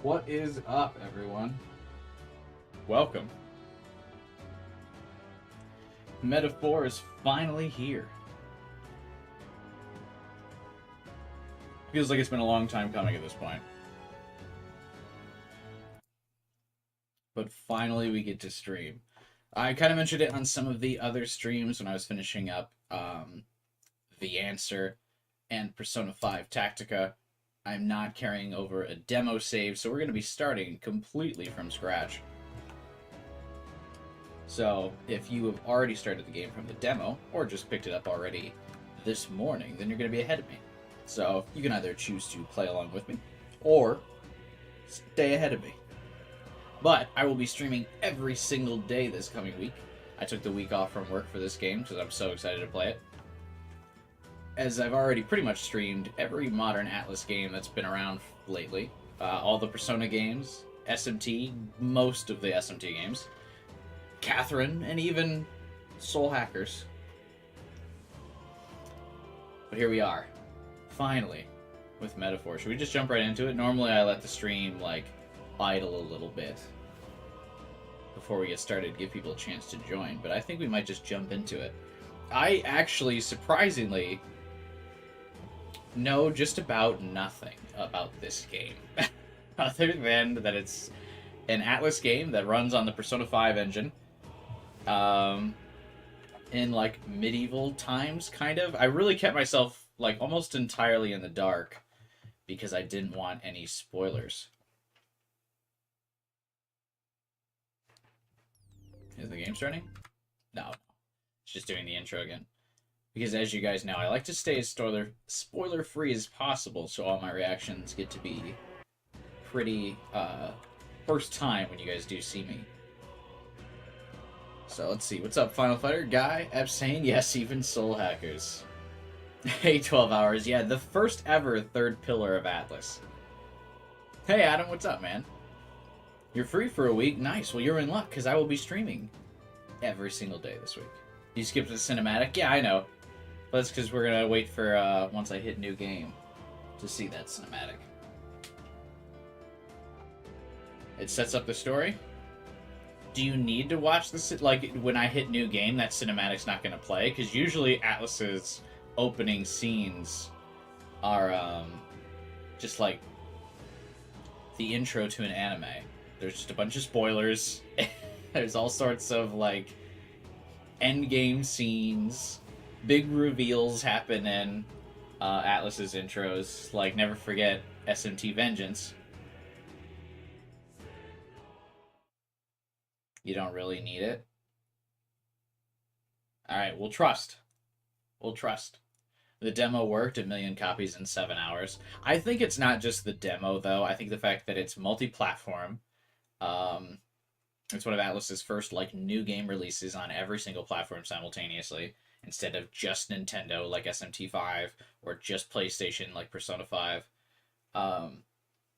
What is up, everyone? Welcome. Metaphor is finally here. Feels like it's been a long time coming at this point. But finally we get to stream. I kind of mentioned it on some of the other streams when I was finishing up The Answer and Persona 5 Tactica. I'm not carrying over a demo save, so we're going to be starting completely from scratch. So, if you have already started the game from the demo, or just picked it up already this morning, then you're going to be ahead of me. So, you can either choose to play along with me, or stay ahead of me. But, I will be streaming every single day this coming week. I took the week off from work for this game, because I'm so excited to play it. As I've already pretty much streamed every modern Atlus game that's been around lately. All the Persona games, SMT, most of the SMT games, Catherine, and even Soul Hackers. But here we are, finally, with Metaphor. Should we just jump right into it? Normally I let the stream, idle a little bit before we get started, give people a chance to join, but I think we might just jump into it. I actually, surprisingly, know just about nothing about this game. Other than that it's an Atlus game that runs on the Persona 5 engine. In, medieval times, kind of. I really kept myself, almost entirely in the dark because I didn't want any spoilers. Is the game starting? No. It's just doing the intro again. Because as you guys know, I like to stay as spoiler-free as possible, so all my reactions get to be pretty, first time when you guys do see me. So let's see, what's up, Final Fighter? Guy, Epstein, yes, even Soul Hackers. Hey, 12 hours, yeah, the first ever third pillar of Atlus. Hey, Adam, what's up, man? You're free for a week? Nice, well, you're in luck, because I will be streaming every single day this week. You skipped the cinematic? Yeah, I know. But that's because we're going to wait for, once I hit new game, to see that cinematic. It sets up the story. Do you need to watch this? When I hit new game, that cinematic's not going to play? Because usually Atlus's opening scenes are, just the intro to an anime. There's just a bunch of spoilers. There's all sorts of, endgame scenes. Big reveals happen in Atlus's intros, never forget SMT Vengeance. You don't really need it. Alright, we'll trust. We'll trust. The demo worked, 1 million copies in 7 hours. I think it's not just the demo, though. I think the fact that it's multi-platform. It's one of Atlus's first, new game releases on every single platform simultaneously, instead of just Nintendo, like SMT5, or just PlayStation, like Persona 5.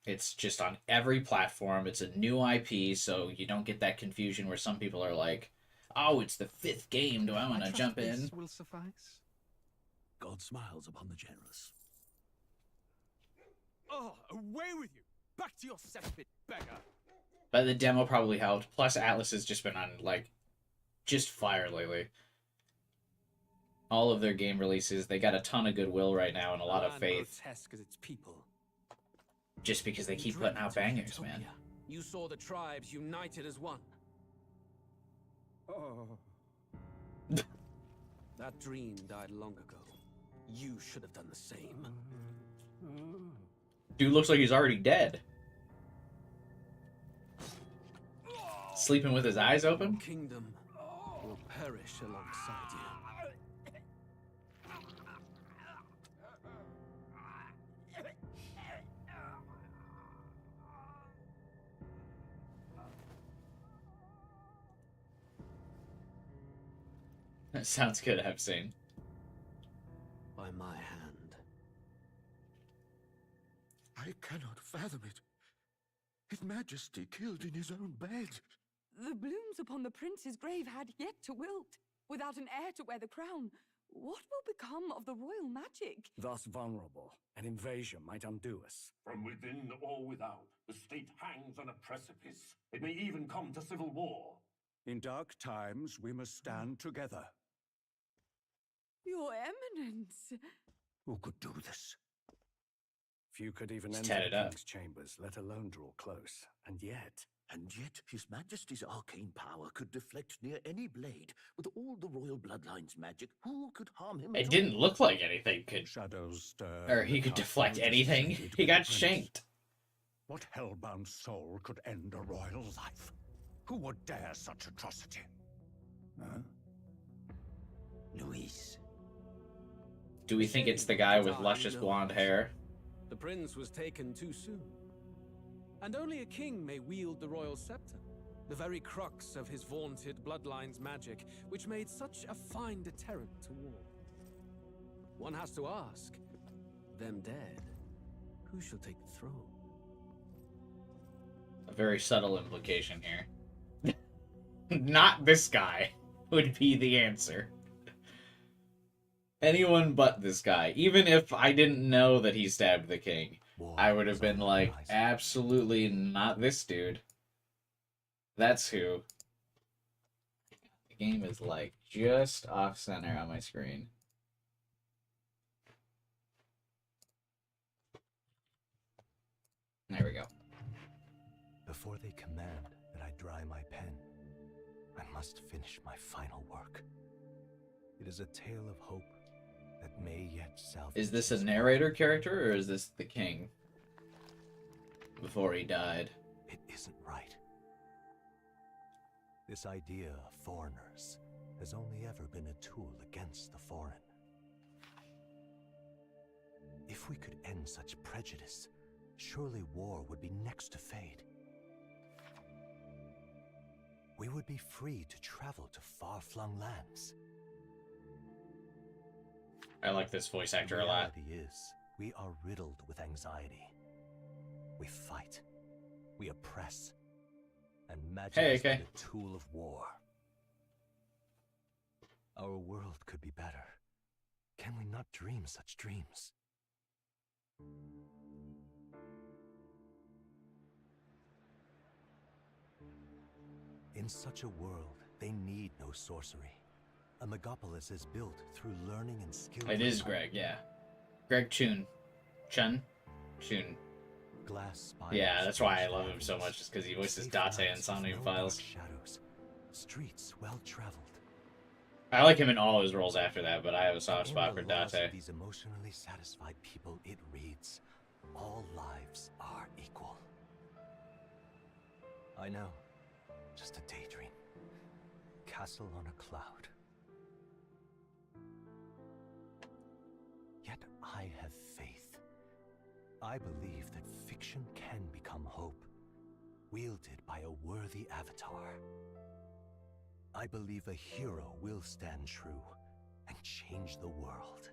It's just on every platform. It's a new IP, so you don't get that confusion where some people are like, oh, it's the 5th game, do I want to jump in? This will suffice. God smiles upon the generous. Oh, away with you! Back to your cesspit, beggar! But the demo probably helped. Plus, Atlus has just been on, just fire lately. All of their game releases, they got a ton of goodwill right now and a lot of faith. Its people. Just because they keep putting out bangers, man. You saw the tribes united as one. Oh. That dream died long ago. You should have done the same. Dude looks like he's already dead. Sleeping with his eyes open? Kingdom will perish alongside you. That sounds good, I've seen. By my hand. I cannot fathom it. His Majesty killed in his own bed. The blooms upon the prince's grave had yet to wilt. Without an heir to wear the crown, what will become of the royal magic? Thus vulnerable, an invasion might undo us. From within or without, the state hangs on a precipice. It may even come to civil war. In dark times, we must stand together. Your Eminence. Who could do this? Few could even He's enter tatted the up. king's chambers, let alone draw close. And yet, His Majesty's arcane power could deflect near any blade. With all the royal bloodline's magic, who could harm him? It at didn't all? look like anything could, Shadows stir. or he could deflect anything. He got shanked. What hellbound soul could end a royal life? Who would dare such atrocity? Huh? Luis. Do we think it's the guy with luscious blonde hair? The prince was taken too soon. And only a king may wield the royal scepter, the very crux of his vaunted bloodline's magic, which made such a fine deterrent to war. One has to ask, them dead, who shall take the throne? A very subtle implication here. Not this guy would be the answer. Anyone but this guy. Even if I didn't know that he stabbed the king, I would have been like, absolutely not this dude. That's who. The game is like just off center on my screen. There we go. Before they command that I dry my pen, I must finish my final work. It is a tale of hope that may yet salvage. Is this a narrator character, or is this the king? Before he died. It isn't right. This idea of foreigners has only ever been a tool against the foreign. If we could end such prejudice, surely war would be next to fade. We would be free to travel to far-flung lands. I like this voice actor a lot. The reality is, we are riddled with anxiety. We fight. We oppress. And magic is but a tool of war. Our world could be better. Can we not dream such dreams? In such a world, they need no sorcery. A megapolis is built through learning and skill. It is Greg, yeah. Greg Chun. Chun? Glass yeah, that's why I love him so much, just because he voices Date in Somnium Files. Shadows. Streets well traveled. I like him in all his roles after that, but I have a soft spot for Date. These emotionally satisfied people, it reads, all lives are equal. I know. Just a daydream. Castle on a cloud. Yet I have faith. I believe that fiction can become hope, wielded by a worthy avatar. I believe a hero will stand true and change the world.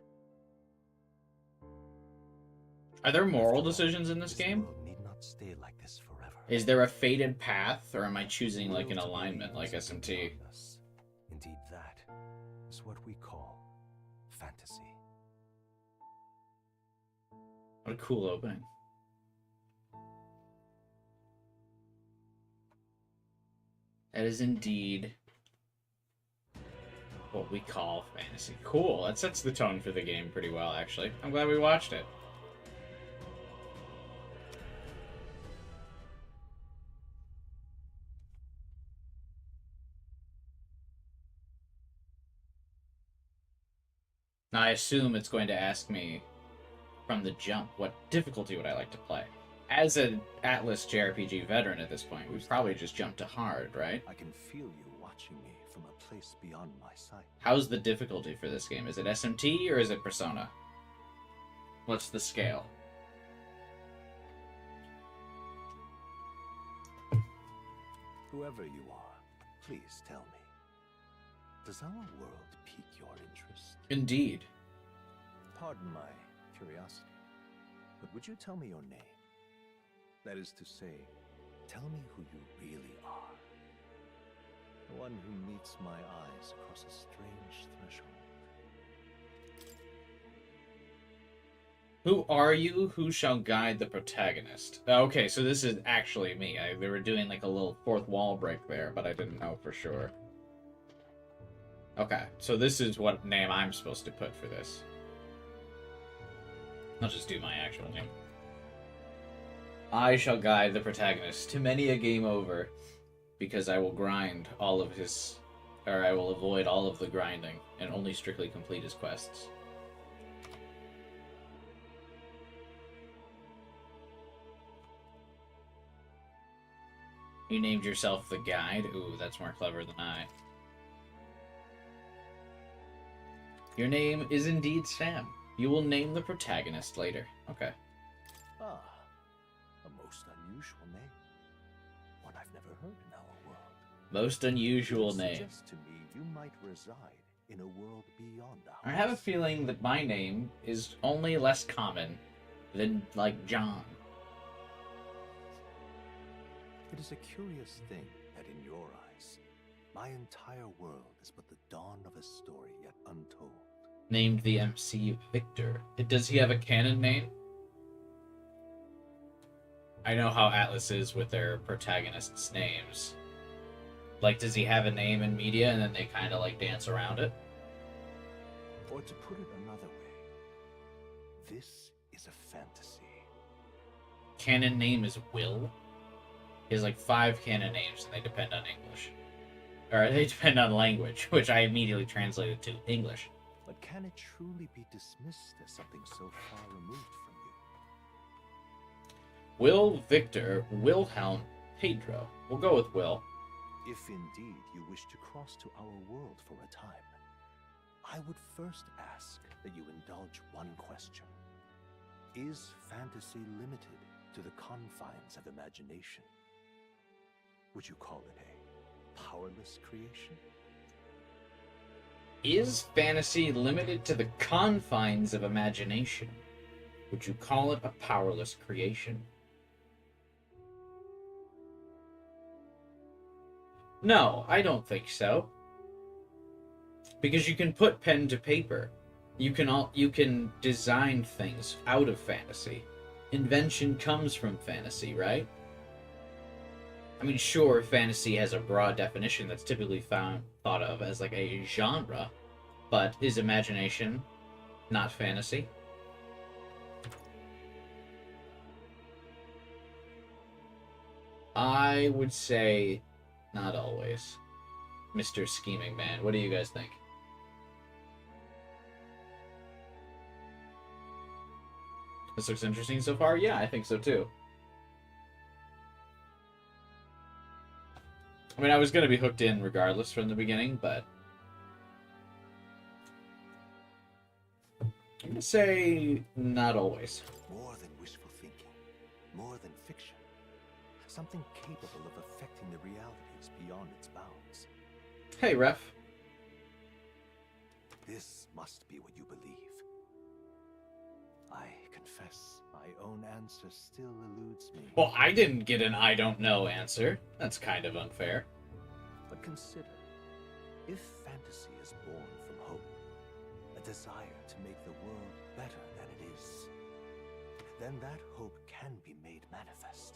Are there moral decisions in this game? World need not stay like this forever. Is there a fated path, or am I choosing like an alignment like SMT? Indeed, that is what we call fantasy. What a cool opening. That is indeed what we call fantasy. Cool. That sets the tone for the game pretty well, actually. I'm glad we watched it. Now, I assume it's going to ask me from the jump, what difficulty would I like to play? As an Atlus JRPG veteran at this point, we've probably just jumped to hard, right? I can feel you watching me from a place beyond my sight. How's the difficulty for this game? Is it SMT or is it Persona? What's the scale? Whoever you are, please tell me. Does our world pique your interest? Indeed. Pardon my curiosity, but would you tell me your name? That is to say, tell me who you really are. The one who meets my eyes across a strange threshold. Who are you? Who shall guide the protagonist? Okay, so this is actually me. They were doing like a little fourth wall break there, but I didn't know for sure. Okay, so this is what name I'm supposed to put for this. I'll just do my actual name. I shall guide the protagonist to many a game over, because I will grind all of his... or I will avoid all of the grinding, and only strictly complete his quests. You named yourself the guide? Ooh, that's more clever than I. Your name is indeed Sam. You will name the protagonist later. Okay. Ah, a most unusual name. One I've never heard in our world. Most unusual name. Suggests to me you might reside in a world beyond ours. I have a feeling that my name is only less common than, like, John. It is a curious thing that in your eyes, my entire world is but the dawn of a story yet untold. Named the MC Victor. Does he have a canon name? I know how Atlus is with their protagonists' names. Like, does he have a name in media and then they kind of like dance around it? Or to put it another way, this is a fantasy. Canon name is Will? He has like 5 canon names and they depend on English. Or they depend on language, which I immediately translated to English. But can it truly be dismissed as something so far removed from you? Will, Victor, Wilhelm, Pedro. We'll go with Will. If indeed you wish to cross to our world for a time, I would first ask that you indulge one question. Is fantasy limited to the confines of imagination? Would you call it a powerless creation? Is fantasy limited to the confines of imagination? Would you call it a powerless creation? No, I don't think so. Because you can put pen to paper. You can design things out of fantasy. Invention comes from fantasy, right? I mean, sure, fantasy has a broad definition that's typically thought of as like a genre, but is imagination not fantasy? I would say not always. Mr. Scheming Man, what do you guys think? This looks interesting so far? Yeah, I think so too. I mean, I was going to be hooked in regardless from the beginning, but I'm going to say not always. More than wishful thinking, more than fiction. Something capable of affecting the realities beyond its bounds. Hey, Ref. This must be what you believe. I confess, my own answer still eludes me. Well, I didn't get an I don't know answer. That's kind of unfair. But consider, if fantasy is born from hope, a desire to make the world better than it is, then that hope can be made manifest.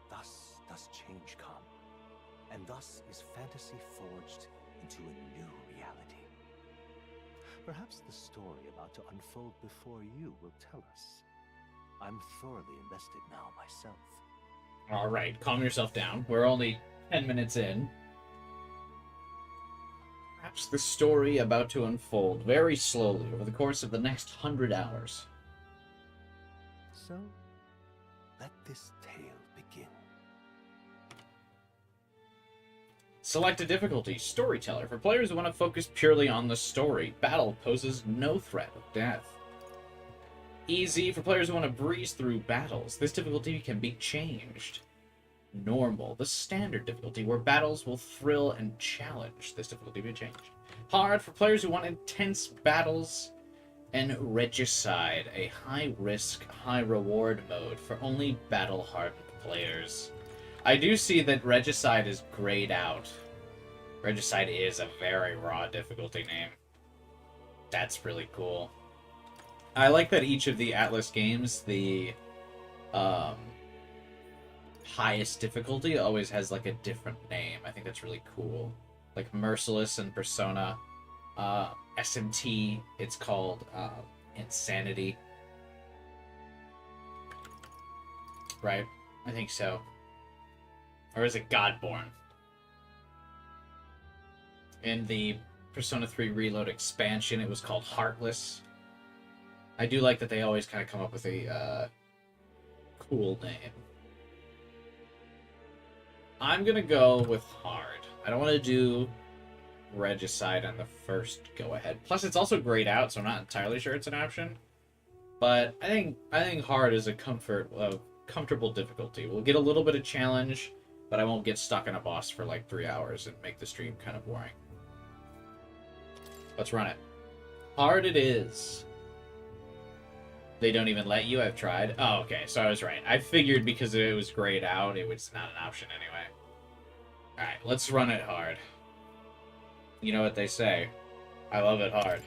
Thus does change come, and thus is fantasy forged into a new reality. Perhaps the story about to unfold before you will tell us. I'm thoroughly invested now myself. All right, calm yourself down. We're only 10 minutes in. Perhaps the story about to unfold very slowly over the course of the next 100 hours. So, let this tale begin. Select a difficulty, Storyteller. For players who want to focus purely on the story, battle poses no threat of death. Easy, for players who want to breeze through battles. This difficulty can be changed. Normal, the standard difficulty, where battles will thrill and challenge. This difficulty can be changed. Hard, for players who want intense battles. And Regicide, a high-risk, high-reward mode for only battle-hardened players. I do see that Regicide is grayed out. Regicide is a very raw difficulty name. That's really cool. I like that each of the Atlus games, the highest difficulty always has like a different name. I think that's really cool. Like Merciless and Persona. SMT, it's called Insanity. Right? I think so. Or is it Godborn? In the Persona 3 Reload expansion, it was called Heartless. I do like that they always kind of come up with a cool name. I'm gonna go with hard. I don't want to do Regicide on the first go-ahead. Plus, it's also grayed out, so I'm not entirely sure it's an option. But I think hard is a comfortable difficulty. We'll get a little bit of challenge, but I won't get stuck on a boss for like 3 hours and make the stream kind of boring. Let's run it. Hard it is. They don't even let you? I've tried. Oh, okay, so I was right. I figured because it was grayed out, it was not an option anyway. Alright, let's run it hard. You know what they say. I love it hard.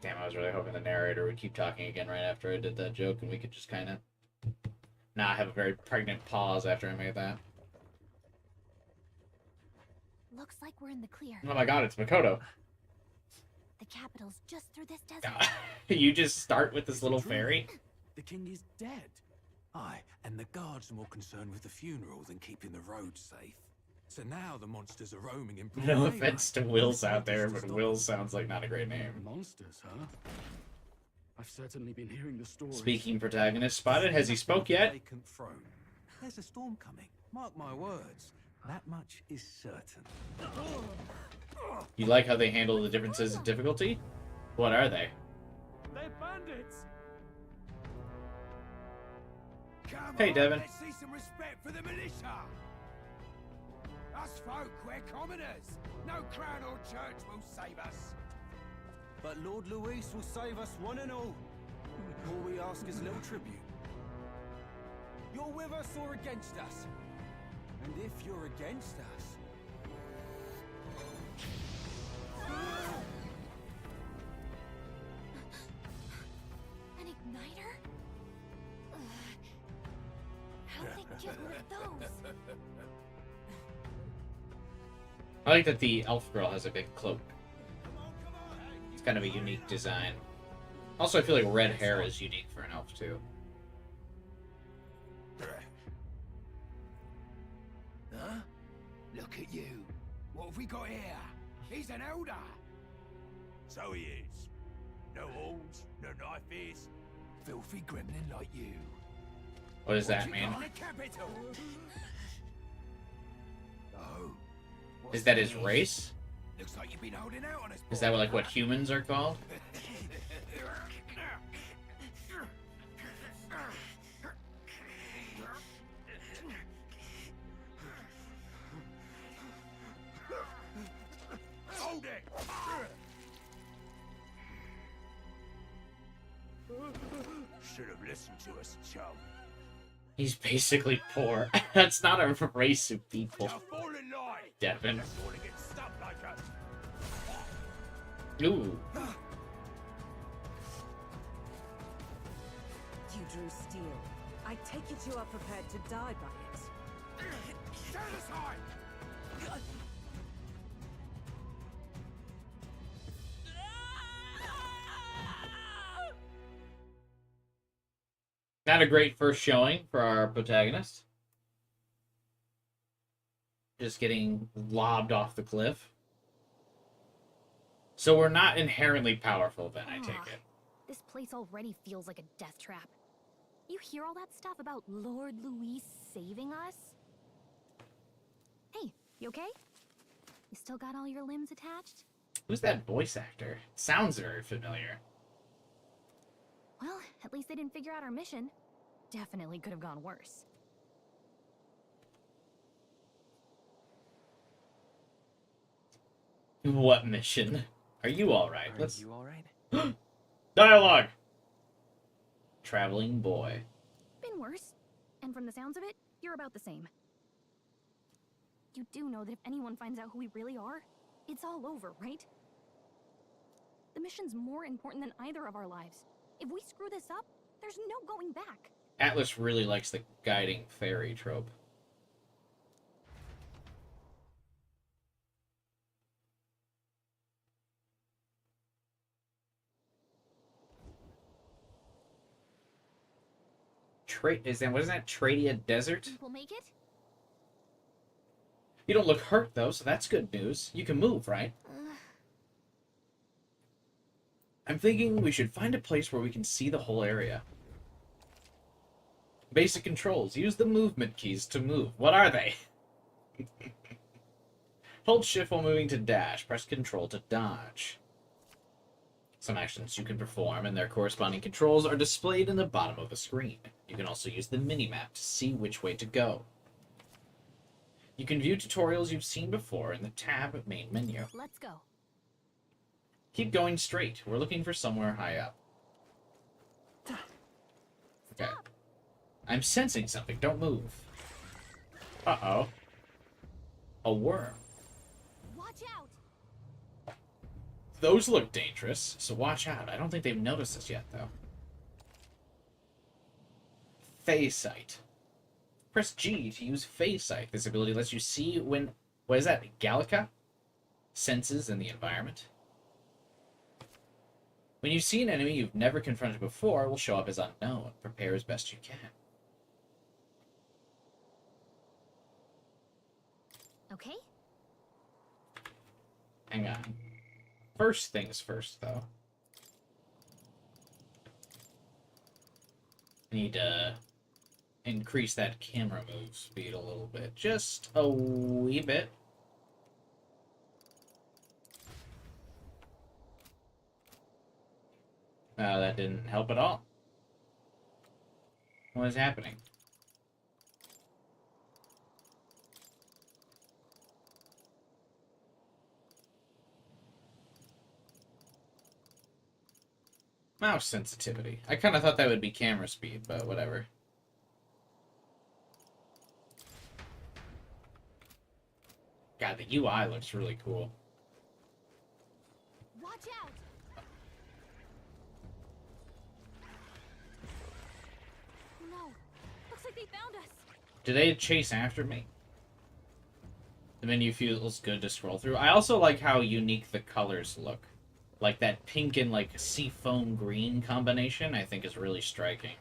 Damn, I was really hoping the narrator would keep talking again right after I did that joke, and we could just kind of not have a very pregnant pause after I made that. Looks like we're in the clear. Oh my god, it's Makoto. The capital's just through this desert. You just start with this little fairy? The king is dead. Aye, and the guards are more concerned with the funeral than keeping the roads safe. So now the monsters are roaming in broad No daylight. offense to Wills out there, but Wills sounds like not a great name. Monsters, huh? I've certainly been hearing the stories. Speaking protagonist spotted. Has he spoke yet? Vacant throne. There's a storm coming. Mark my words. That much is certain. You like how they handle the differences in difficulty? What are they? They're bandits! Come Hey, on, Devin. let's see some respect for the militia. Us folk, we're commoners. No crown or church will save us. But Lord Luis will save us one and all. All we ask is a little tribute. You're with us or against us? And if you're against us... An igniter? How'd they get one of those? I like that the elf girl has a big cloak. It's kind of a unique design. Also, I feel like red hair is unique for an elf, too. Huh? Look at you. What have we got here? He's an elder. So he is. No horns, no knife is. Filthy gremlin like you. What does that mean? The capital. Oh. Is that his race? Looks like you've been holding out on us. Is that like what humans are called? Hold it! Should have listened to us, chum. He's basically poor. That's not a race of people, You're falling line. Devin. That's all to get stuck like us. Ooh. You drew steel. I take it you are prepared to die by it. Stand aside! Not a great first showing for our protagonist. Just getting lobbed off the cliff. So we're not inherently powerful then, I take it. This place already feels like a death trap. You hear all that stuff about Lord Luis saving us? Hey, you okay? You still got all your limbs attached? Who's that voice actor? Sounds very familiar. Well, at least they didn't figure out our mission. Definitely could have gone worse. What mission? Are you alright? Are you alright? Dialogue! Traveling boy. Been worse. And from the sounds of it, you're about the same. You do know that if anyone finds out who we really are, it's all over, right? The mission's more important than either of our lives. If we screw this up, there's no going back. Atlus really likes the guiding fairy trope. Wasn't that Tradia Desert? We'll make it? You don't look hurt, though, so that's good news. You can move, right? I'm thinking we should find a place where we can see the whole area. Basic controls. Use the movement keys to move. What are they? Hold shift while moving to dash. Press control to dodge. Some actions you can perform and their corresponding controls are displayed in the bottom of the screen. You can also use the minimap to see which way to go. You can view tutorials you've seen before in the tab main menu. Let's go. Keep going straight. We're looking for somewhere high up. Okay. I'm sensing something. Don't move. Uh-oh. A worm. Watch out. Those look dangerous, so watch out. I don't think they've noticed us yet, though. Phase sight. Press G to use phase sight. This ability lets you see when... What is that? Gallica? Senses in the environment. When you see an enemy you've never confronted before, it will show up as unknown. Prepare as best you can. Okay. Hang on. First things first, though. I need to increase that camera move speed a little bit. Just a wee bit. That didn't help at all. What is happening? Mouse sensitivity. I kind of thought that would be camera speed, but whatever. God, the UI looks really cool. Watch out. No. Looks like they found us. Did they chase after me? The menu feels good to scroll through. I also like how unique the colors look. Like that pink and like seafoam green combination, I think is really striking.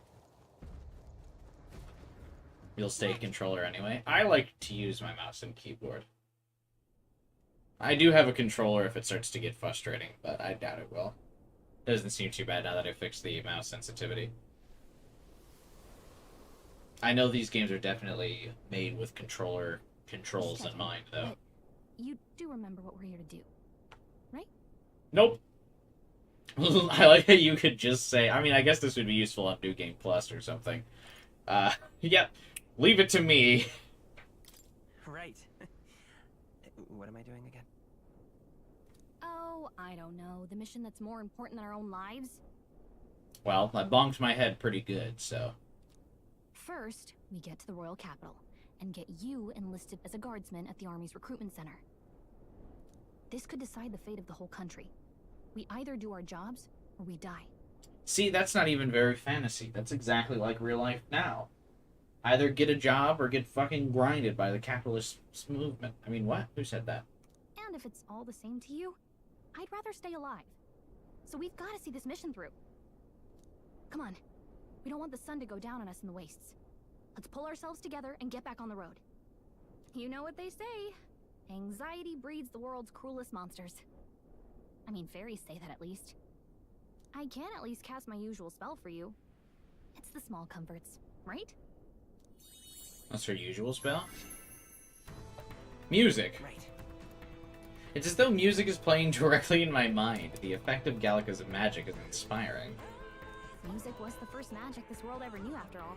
You'll stay controller anyway. I like to use my mouse and keyboard. I do have a controller if it starts to get frustrating, but I doubt it will. Doesn't seem too bad now that I fixed the mouse sensitivity. I know these games are definitely made with controller controls in mind, though. But you do remember what we're here to do, right? Nope. I like that you could just say, I mean, I guess this would be useful on New Game Plus or something. Yep. Leave it to me. Right. What am I doing again? Oh, I don't know. The mission that's more important than our own lives? Well, I bonked my head pretty good, so... First, we get to the royal capital, and get you enlisted as a guardsman at the army's recruitment center. This could decide the fate of the whole country. We either do our jobs, or we die. See, that's not even very fantasy. That's exactly like real life now. Either get a job or get fucking grinded by the capitalist movement. I mean, what? Who said that? And if it's all the same to you, I'd rather stay alive. So we've got to see this mission through. Come on. We don't want the sun to go down on us in the wastes. Let's pull ourselves together and get back on the road. You know what they say. Anxiety breeds the world's cruelest monsters. I mean, fairies say that at least. I can at least cast my usual spell for you. It's the small comforts, right? What's her usual spell? Music. Right. It's as though music is playing directly in my mind. The effect of Gallica's magic is inspiring. Music was the first magic this world ever knew, after all.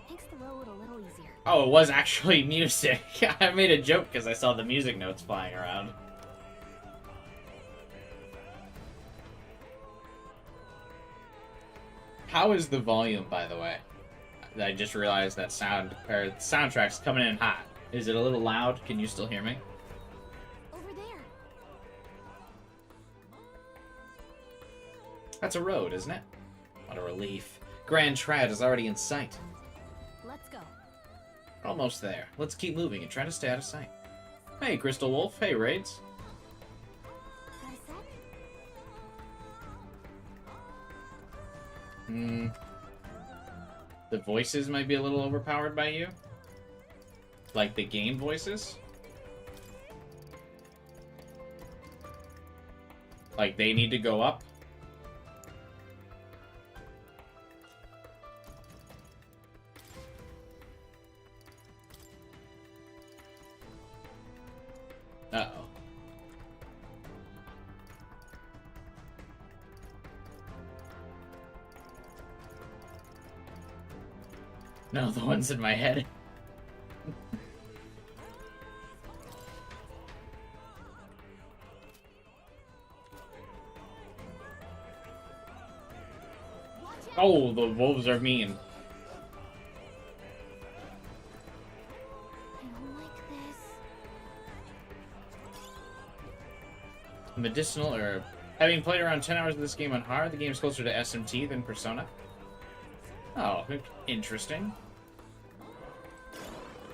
Makes the road a little easier. Oh, it was actually music. I made a joke because I saw the music notes flying around. How is the volume, by the way? I just realized that soundtrack's coming in hot. Is it a little loud? Can you still hear me? Over there. That's a road, isn't it? What a relief. Grand Trad is already in sight. Let's go. Almost there. Let's keep moving and try to stay out of sight. Hey, Crystal Wolf. Hey, Raids. Got a sec? The voices might be a little overpowered by you. Like the game voices. Like they need to go up. Uh-oh. No, the ones in my head. Oh, the wolves are mean. I don't like this. Medicinal herb. Having played around 10 hours of this game on hard, the game is closer to SMT than Persona. Oh, interesting.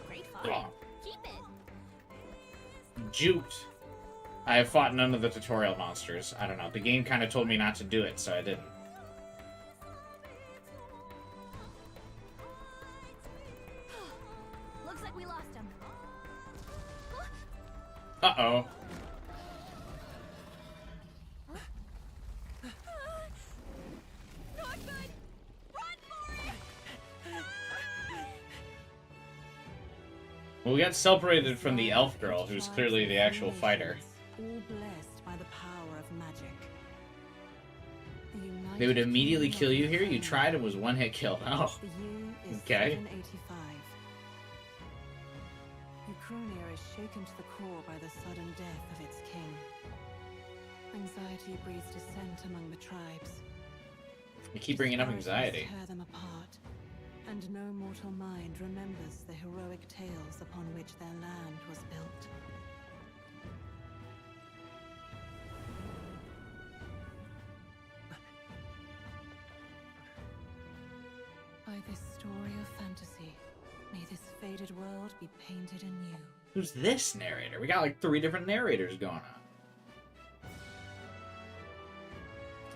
Great find. Oh. Keep it. Juked. I have fought none of the tutorial monsters. I don't know. The game kind of told me not to do it, so I didn't. Looks like we lost him. Uh-oh. Not good. Run for it. Well, we got separated from the elf girl, who's clearly the actual fighter. All blessed by the power of magic. The United They would immediately Kingdom kill you of here? You Kings. tried and was one-hit kill. Oh. The year is Okay. 785. Ukrainia is shaken to the core by the sudden death of its king. Anxiety breeds dissent among the tribes. You keep bringing up Disparities anxiety. tear them apart, and no mortal mind remembers the heroic tales upon which their land was built. By this story of fantasy, may this faded world be painted anew. Who's this narrator? We got like 3 different narrators going on.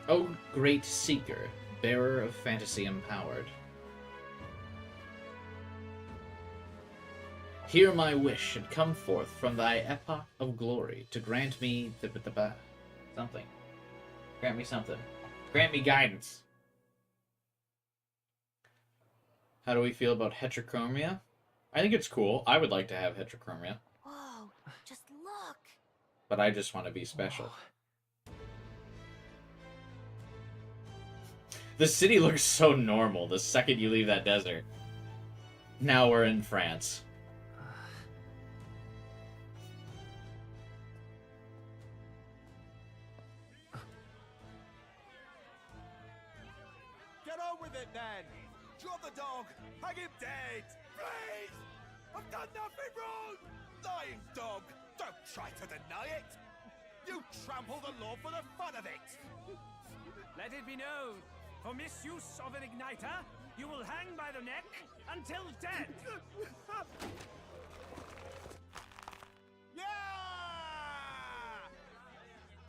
Oh, great seeker, bearer of fantasy empowered. Hear my wish and come forth from thy epoch of glory to grant me something. Grant me something. Grant me guidance. How do we feel about heterochromia? I think it's cool. I would like to have heterochromia, Whoa, just look. but I just want to be special. The city looks so normal the second you leave that desert. Now we're in France. Get on with it then! Drop the dog! Hang him dead! Please! I've done nothing wrong! Lying dog! Don't try to deny it! You trample the law for the fun of it! Let it be known, for misuse of an igniter, you will hang by the neck until dead. Yeah!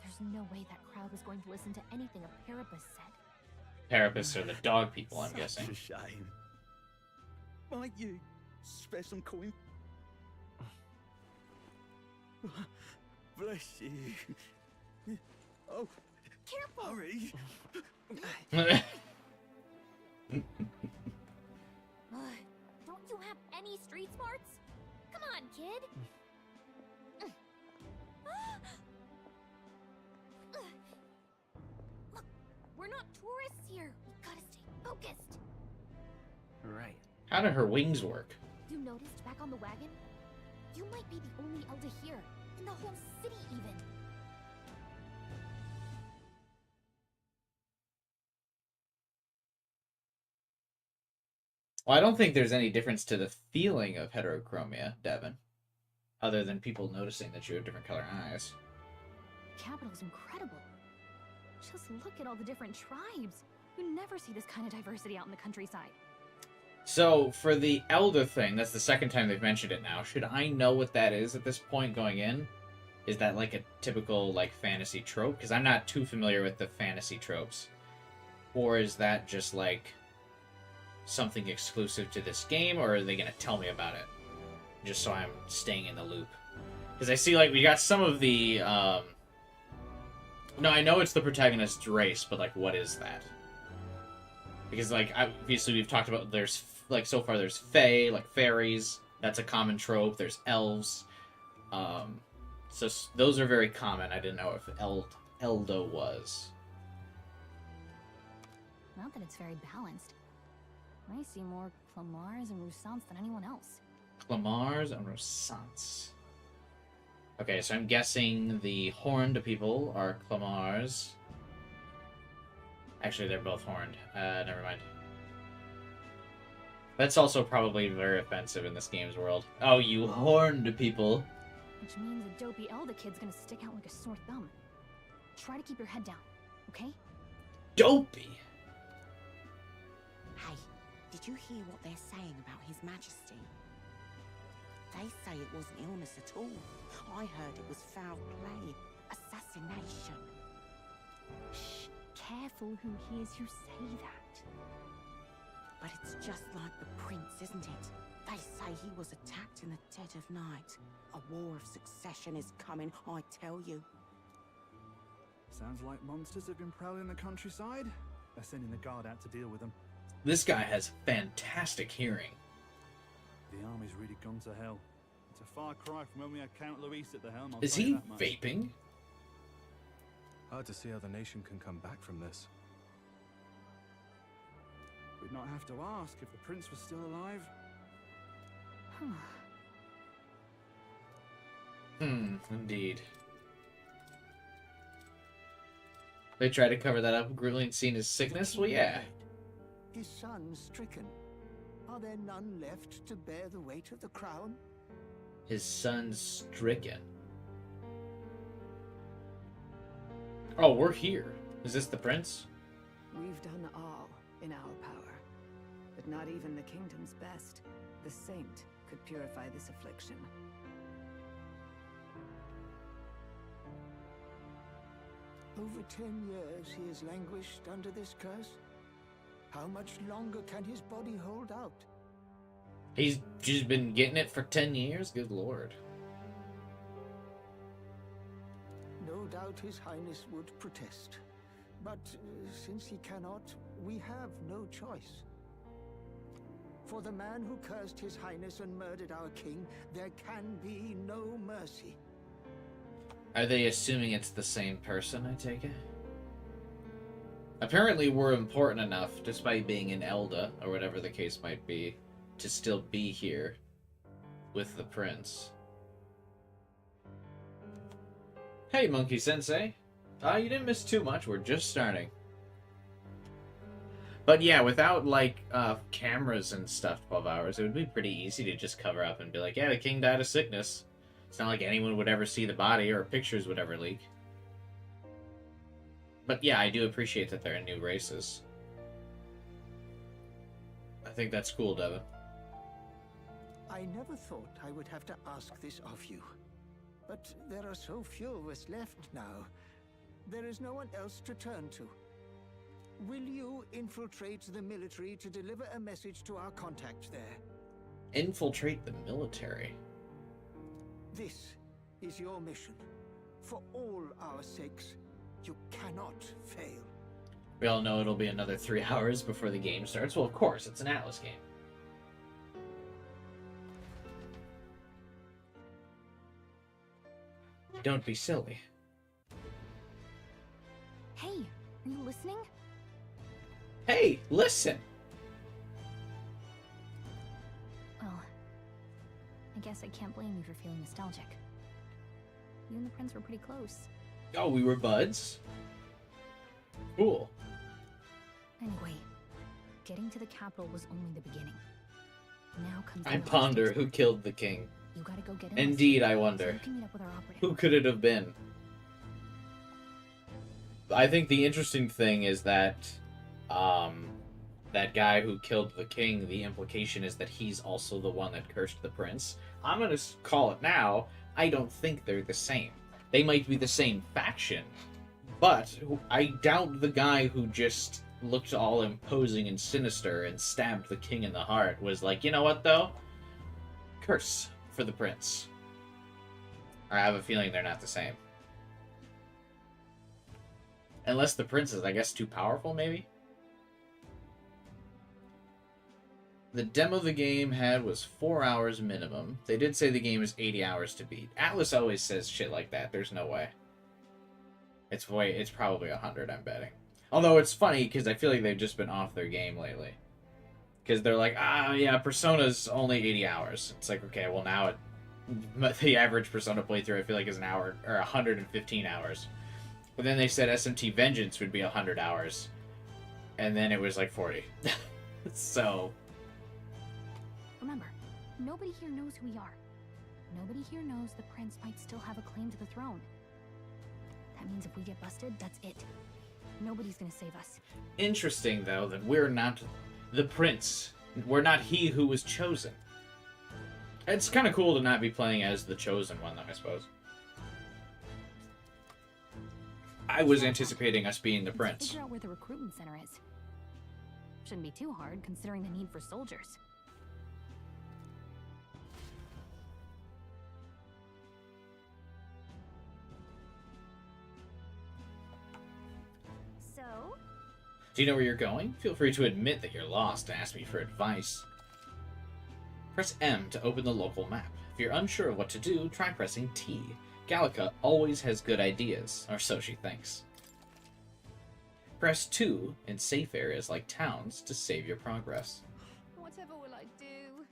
There's no way that crowd was going to listen to anything a Parapus said. Therapists are the dog people, I'm guessing. Such a shame. Might you spare some coin? Bless you. Oh, Careful! hurry. Don't you have any street smarts? Come on, kid! Look, we're not tourists here. We gotta stay focused. Right. How do her wings work? You noticed back on the wagon? You might be the only Elder here, in the whole city even. Well, I don't think there's any difference to the feeling of heterochromia, Devin. Other than people noticing that you have different color eyes. Capital's incredible. Just look at all the different tribes. You never see this kind of diversity out in the countryside. So, for the Elder thing, that's the second time they've mentioned it now. Should I know what that is at this point going in? Is that like a typical, like, fantasy trope? Because I'm not too familiar with the fantasy tropes. Or is that just, like, something exclusive to this game? Or are they going to tell me about it? Just so I'm staying in the loop. Because I see, like, we got some of the, No, I know it's the protagonist's race, but, like, what is that? Because, like, obviously we've talked about, there's, like, so far there's fae, like, fairies. That's a common trope. There's elves. So those are very common. I didn't know if Eldo was. Not that it's very balanced. I see more Clamars and Roussants than anyone else. Clamars and Roussants. Okay, so I'm guessing the horned people are Clamars. Actually, they're both horned. Never mind. That's also probably very offensive in this game's world. Oh, you horned people. Which means a dopey Elder kid's gonna stick out like a sore thumb. Try to keep your head down, okay? Dopey? Hey, did you hear what they're saying about His Majesty? They say it wasn't illness at all. I heard it was foul play, assassination. Shh, careful who hears you say that. But it's just like the prince, isn't it? They say he was attacked in the dead of night. A war of succession is coming, I tell you. Sounds like monsters have been prowling the countryside. They're sending the guard out to deal with them. This guy has fantastic hearing. The army's really gone to hell. It's a far cry from when we had Count Luis at the helm. Is he vaping? Hard to see how the nation can come back from this. We'd not have to ask if the prince was still alive. Indeed. They try to cover that up. Grueling seen his sickness? Well, yeah. His son stricken. Are there none left to bear the weight of the crown? His son's stricken. Oh, we're here. Is this the prince? We've done all in our power, but not even the kingdom's best, the saint, could purify this affliction. Over 10 years he has languished under this curse. How much longer can his body hold out? He's just been getting it for 10 years? Good lord. No doubt His Highness would protest. But since he cannot, we have no choice. For the man who cursed His Highness and murdered our king, there can be no mercy. Are they assuming it's the same person, I take it? Apparently we're important enough, despite being in Elda, or whatever the case might be, to still be here with the prince. Hey, Monkey Sensei. You didn't miss too much, we're just starting. But yeah, without, like, cameras and stuff 12 hours, it would be pretty easy to just cover up and be like, yeah, the king died of sickness. It's not like anyone would ever see the body or pictures would ever leak. But yeah, I do appreciate that there are new races. I think that's cool, Devin. I never thought I would have to ask this of you. But there are so few of us left now. There is no one else to turn to. Will you infiltrate the military to deliver a message to our contact there? Infiltrate the military? This is your mission. For all our sakes, you cannot fail. We all know it'll be another 3 hours before the game starts. Well, of course, it's an Atlus game. Don't be silly. Hey, are you listening? Hey, listen! Well, I guess I can't blame you for feeling nostalgic. You and the prince were pretty close. Oh, we were buds? Cool. Anyway, getting to the capital was only the beginning. Now comes I ponder who killed the king. You gotta go get Indeed, I wonder. So you can meet up with our operative. Who could it have been? I think the interesting thing is that that guy who killed the king, the implication is that he's also the one that cursed the prince. I'm going to call it now. I don't think they're the same. They might be the same faction, but I doubt the guy who just looked all imposing and sinister and stabbed the king in the heart was like, you know what, though? Curse for the prince. I have a feeling they're not the same. Unless the prince is, I guess, too powerful, maybe? The demo the game had was 4 hours minimum. They did say the game is 80 hours to beat. Atlus always says shit like that. There's no way. It's probably 100, I'm betting. Although it's funny, because I feel like they've just been off their game lately. Because they're like, yeah, Persona's only 80 hours. It's like, okay, well now the average Persona playthrough, I feel like, is an hour, or 115 hours. But then they said SMT Vengeance would be 100 hours. And then it was like 40. So... Remember, nobody here knows who we are. Nobody here knows the prince might still have a claim to the throne. That means if we get busted, that's it. Nobody's gonna save us. Interesting, though, that we're not the prince. We're not he who was chosen. It's kind of cool to not be playing as the chosen one, though, I suppose. I was anticipating us being the prince. Figure out where the recruitment center is. Shouldn't be too hard, considering the need for soldiers. Do you know where you're going? Feel free to admit that you're lost and ask me for advice. Press M to open the local map. If you're unsure of what to do, try pressing T. Gallica always has good ideas, or so she thinks. Press 2 in safe areas like towns to save your progress. Whatever will I do?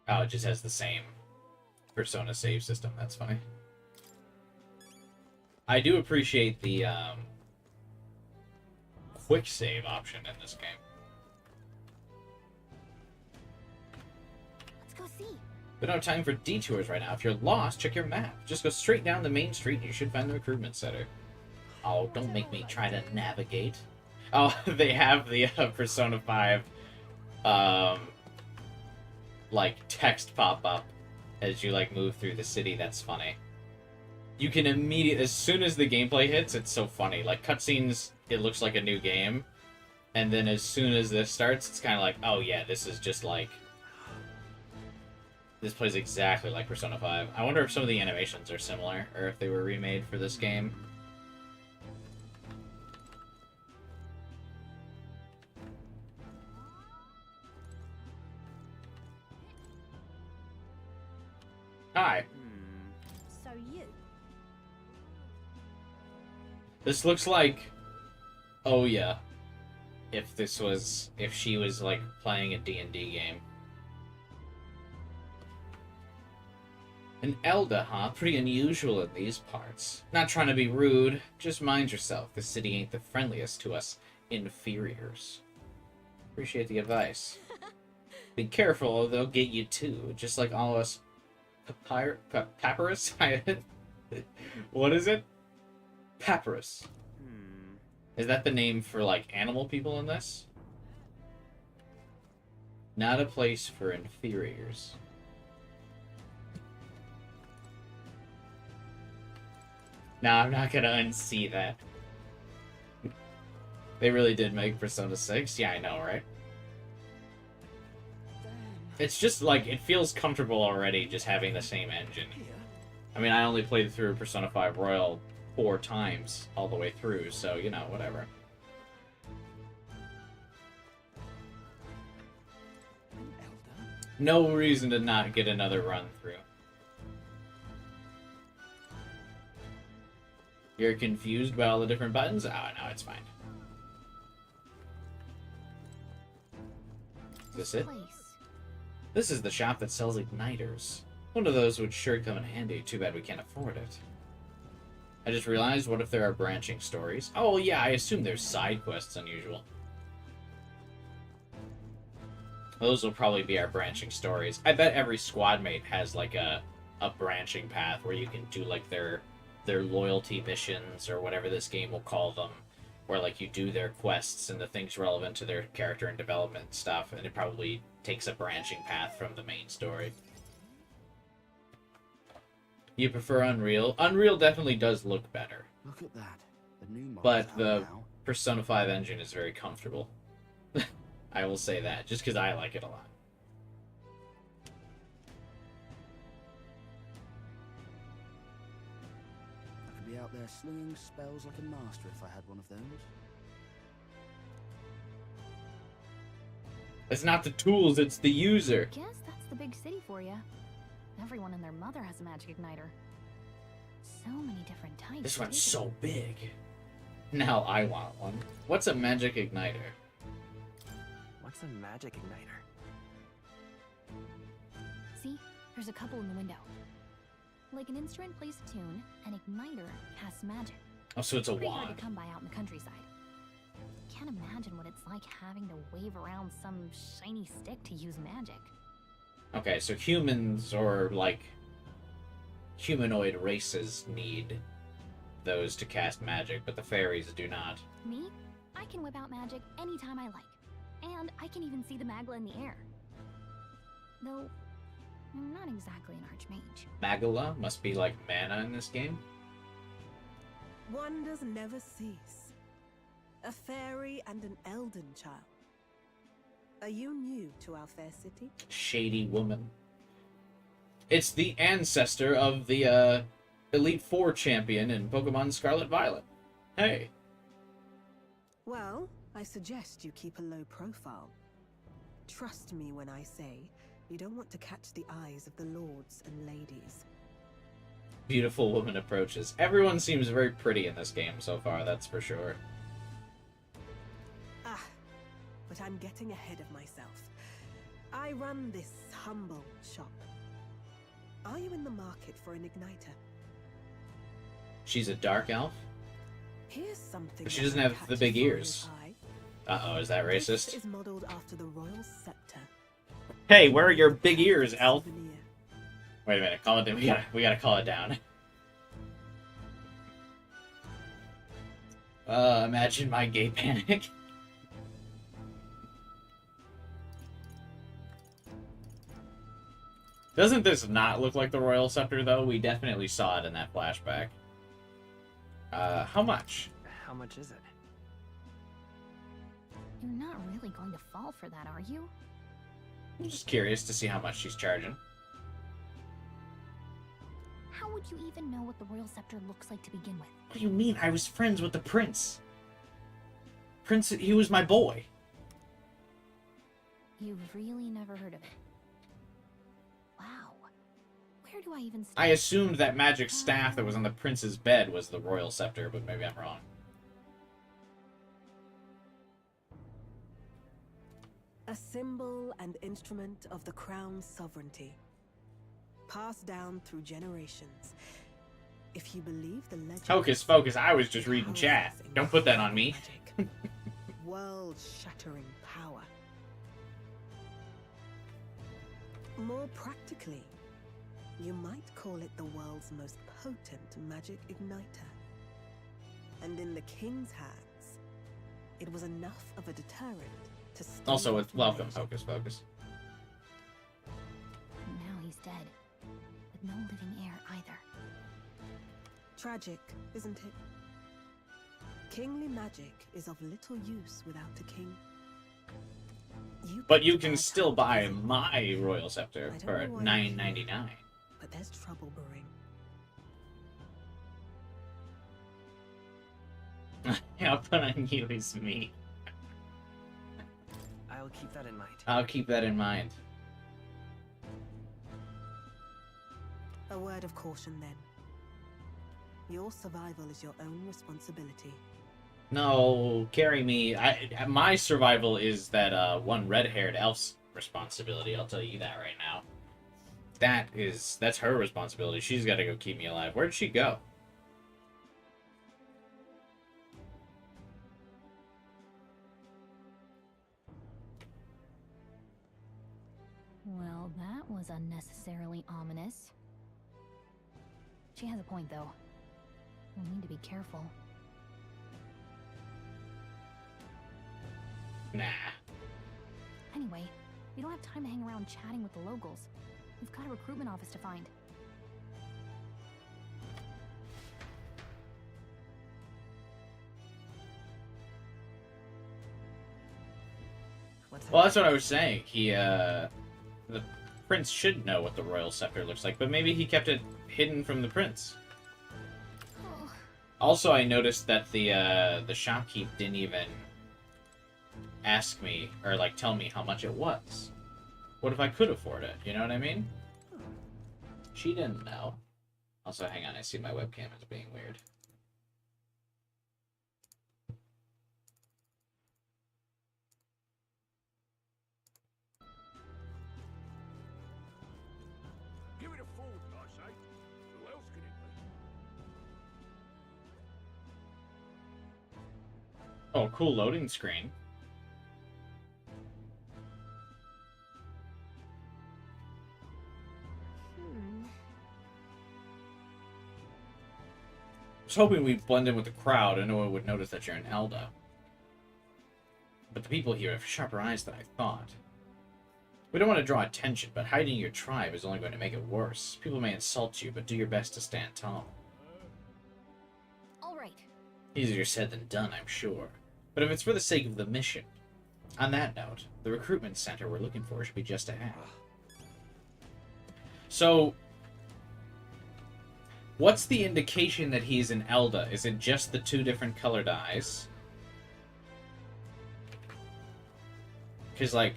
Oh, it just has the same Persona save system. That's funny. I do appreciate the quick save option in this game. Let's go see. But no time for detours right now. If you're lost, check your map. Just go straight down the main street and you should find the recruitment center. Oh, don't make me try to navigate. Oh, they have the Persona 5 like text pop up as you like move through the city. That's funny. You can immediately, as soon as the gameplay hits, it's so funny. Like cutscenes, it looks like a new game, and then as soon as this starts, it's kind of like, oh yeah, this is just like, this plays exactly like Persona 5. I wonder if some of the animations are similar, or if they were remade for this game. Hi. So you? This looks like, oh yeah, if she was like playing a D&D game. An Elda, huh? Pretty unusual in these parts. Not trying to be rude, just mind yourself. The city ain't the friendliest to us inferiors. Appreciate the advice. Be careful or they'll get you too, just like all of us papyrus? What is it? Papyrus. Is that the name for, like, animal people in this? Not a place for inferiors. No, I'm not gonna unsee that. They really did make Persona 6? Yeah, I know, right? It's just, like, it feels comfortable already just having the same engine. I mean, I only played through Persona 5 Royal 4 times all the way through, so, you know, whatever. No reason to not get another run through. You're confused by all the different buttons? Oh, no, it's fine. Is this it? This is the shop that sells igniters. One of those would sure come in handy. Too bad we can't afford it. I just realized, what if there are branching stories? Oh, yeah, I assume there's side quests unusual. Those will probably be our branching stories. I bet every squad mate has, like, a branching path where you can do, like, their their loyalty missions or whatever this game will call them, where like you do their quests and the things relevant to their character and development stuff, and it probably takes a branching path from the main story. You prefer Unreal? Unreal definitely does look better. Look at that. The new But the Persona 5 engine is very comfortable. I will say that, just because I like it a lot. I could be out there slinging spells like a master if I had one of those. It's not the tools, it's the user. Guess that's the big city for you. Everyone and their mother has a magic igniter. So many different types. This one's too. so big. Now I want one. What's a magic igniter? What's a magic igniter? See? There's a couple in the window. Like an instrument plays a tune, an igniter casts magic. Oh, so it's a Pretty hard wand. to come by out in the countryside. Can't imagine what it's like having to wave around some shiny stick to use magic. Okay, so humans or like humanoid races need those to cast magic, but the fairies do not. Me? I can whip out magic anytime I like. And I can even see the Magla in the air. Though, I'm not exactly an archmage. Magala must be like mana in this game. Wonders never cease. A fairy and an Elden child. Are you new to our fair city? Shady woman. It's the ancestor of the Elite Four champion in Pokemon Scarlet Violet. Hey. Well, I suggest you keep a low profile. Trust me when I say you don't want to catch the eyes of the lords and ladies. Beautiful woman approaches. Everyone seems very pretty in this game so far, that's for sure. But I'm getting ahead of myself. I run this humble shop. Are you in the market for an igniter? She's a dark elf? Here's something. But she doesn't have the big ears. Uh-oh, is that This racist? is modeled after the royal scepter. Hey, where are your big ears, elf? Wait a minute, call it down. We gotta call it down. Imagine my gay panic. Doesn't this not look like the Royal Scepter, though? We definitely saw it in that flashback. How much? How much is it? You're not really going to fall for that, are you? I'm just curious to see how much she's charging. How would you even know what the royal scepter looks like to begin with? What do you mean? I was friends with the prince. He was my boy. You've really never heard of it. Wow. Where do I even start? I assumed that magic staff that was on the prince's bed was the Royal Scepter, but maybe I'm wrong. A symbol and instrument of the crown's sovereignty. Passed down through generations. If you believe the legend... Hocus Focus, I was just reading chat. Don't put that on me. World-shattering power. More practically, you might call it the world's most potent magic igniter. And in the king's hands, it was enough of a deterrent to stave Also, off welcome, magic. Hocus Pocus. Now he's dead. With no living heir either. Tragic, isn't it? Kingly magic is of little use without a king. But you can still buy my Royal Scepter I don't for know why $9.99. But there's trouble brewing. I'll put on Yuli's meat. I'll keep that in mind. I'll keep that in mind. A word of caution then. Your survival is your own responsibility. No, carry me. My survival is that one red-haired elf's responsibility. I'll tell you that right now. That's her responsibility. She's got to go keep me alive. Where'd she go? Well, that was unnecessarily ominous. She has a point, though. We'll need to be careful. Nah. Anyway, we don't have time to hang around chatting with the locals. We've got a recruitment office to find. Well, that's what I was saying. The prince should know what the royal scepter looks like, but maybe he kept it hidden from the prince. Also, I noticed that the shopkeep didn't even ask me or like tell me how much it was. What if I could afford it? You know what I mean? She didn't know. Also, hang on, I see my webcam is being weird. Give it a fold, I say. Who else could it be? Oh, cool loading screen. I was hoping we'd blend in with the crowd and no one would notice that you're an Elda. But the people here have sharper eyes than I thought. We don't want to draw attention, but hiding your tribe is only going to make it worse. People may insult you, but do your best to stand tall. All right. Easier said than done, I'm sure. But if it's for the sake of the mission. On that note, the recruitment center we're looking for should be just ahead. So, what's the indication that he's an Elda? Is it just the two different colored eyes? Because, like,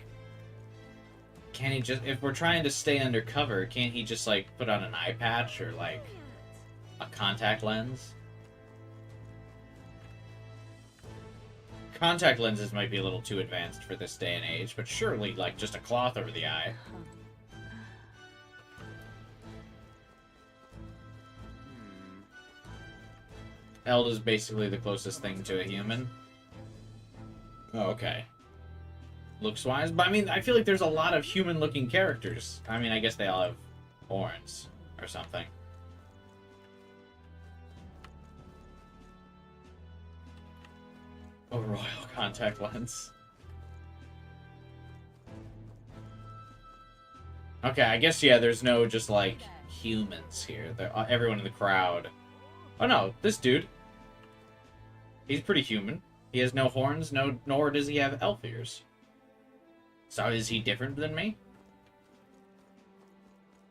can't he just... If we're trying to stay undercover, can't he just, like, put on an eye patch or, like, a contact lens? Contact lenses might be a little too advanced for this day and age, but surely, like, just a cloth over the eye. Elda's basically the closest thing to a human. Oh, okay. Looks-wise, but I mean, I feel like there's a lot of human-looking characters. I mean, I guess they all have horns or something. A royal contact lens. Okay, I guess, yeah, there's no just, like, humans here. Everyone in the crowd. Oh, no, this dude. He's pretty human. He has no horns, nor does he have elf ears. So is he different than me?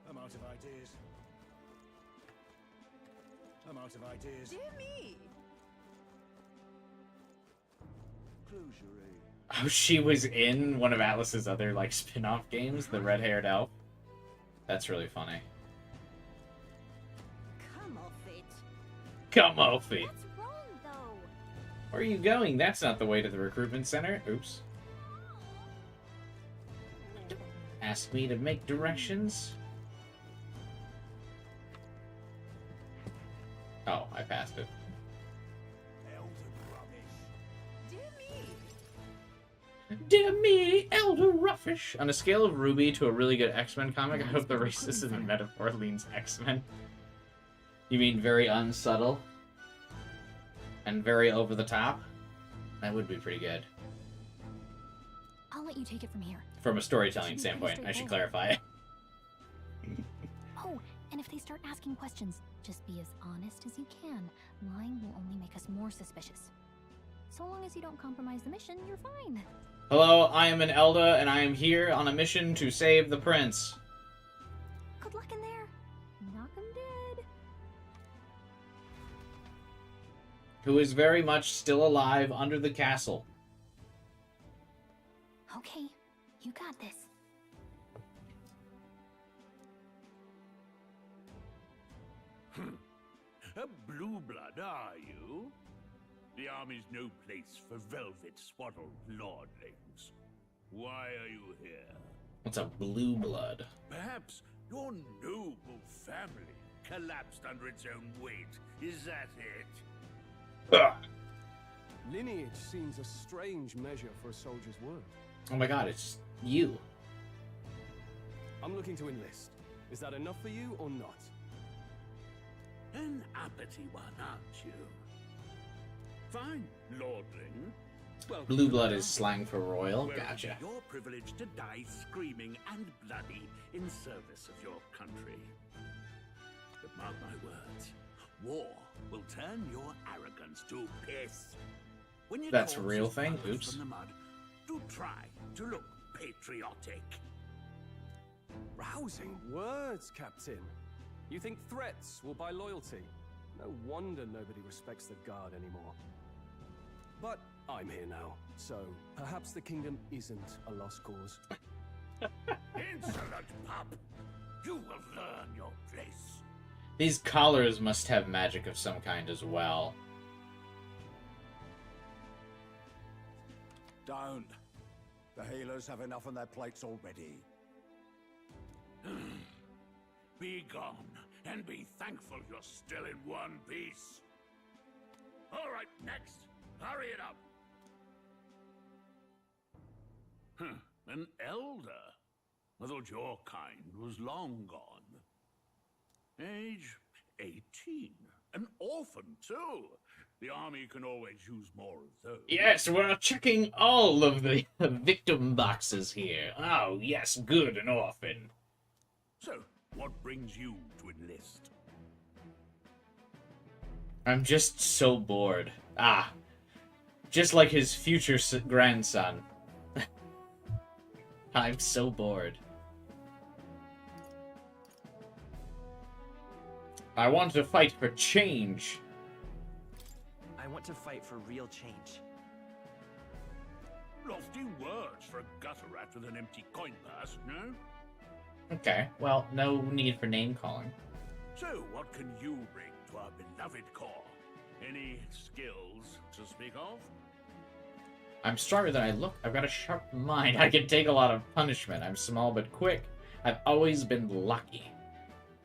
I'm out of ideas. I'm out of ideas. Dear me! Close your eyes. Oh, she was in one of Atlus's other, like, spin-off games, the red-haired elf. That's really funny. Come off it. Come off it. What's wrong, though? Where are you going? That's not the way to the recruitment center. Oops. Ask me to make directions? Oh, I passed it. Dear me, Elder Ruffish. On a scale of Ruby to a really good X-Men comic, I hope the racism and metaphor leans X-Men. You mean very unsubtle? And very over the top? That would be pretty good. I'll let you take it from here. From a storytelling standpoint, I should clarify it. Oh, and if they start asking questions, just be as honest as you can. Lying will only make us more suspicious. So long as you don't compromise the mission, you're fine. Hello, I am an Elda, and I am here on a mission to save the prince. Good luck in there. Knock 'em dead. Who is very much still alive under the castle. Okay, you got this. A blue blood, are you? The army's no place for velvet-swaddled lordlings. Why are you here? What's a blue blood? Perhaps your noble family collapsed under its own weight. Is that it? Lineage seems a strange measure for a soldier's word. Oh my god, it's you. I'm looking to enlist. Is that enough for you or not? An uppity one, aren't you? Fine, lordling. Welcome Blue to blood the is castle, slang for royal. where it Gotcha. is your privilege to die screaming and bloody in service of your country. But mark my words, war will turn your arrogance to piss. When your That's a corpse real is thing? pulled Oops. from the mud, do try to look patriotic. Rousing words, Captain. You think threats will buy loyalty? No wonder nobody respects the Guard anymore. But I'm here now, so perhaps the kingdom isn't a lost cause. Insolent pup! You will learn your place. These collars must have magic of some kind as well. Don't. The healers have enough on their plates already. Be gone, and be thankful you're still in one piece. All right, next. Hurry it up. An elder? I thought your kind was long gone. Age 18. An orphan, too. The army can always use more of those. Yes, we're checking all of the victim boxes here. Oh, yes, good, an orphan. So, what brings you to enlist? I'm just so bored. Ah, just like his future grandson. I'm so bored. I want to fight for change. I want to fight for real change. Lofty words for a gutter rat with an empty coin purse, no? Okay, well, no need for name calling. So, what can you bring to our beloved corps? Any skills to speak of? I'm stronger than I look. I've got a sharp mind. I can take a lot of punishment. I'm small but quick. I've always been lucky.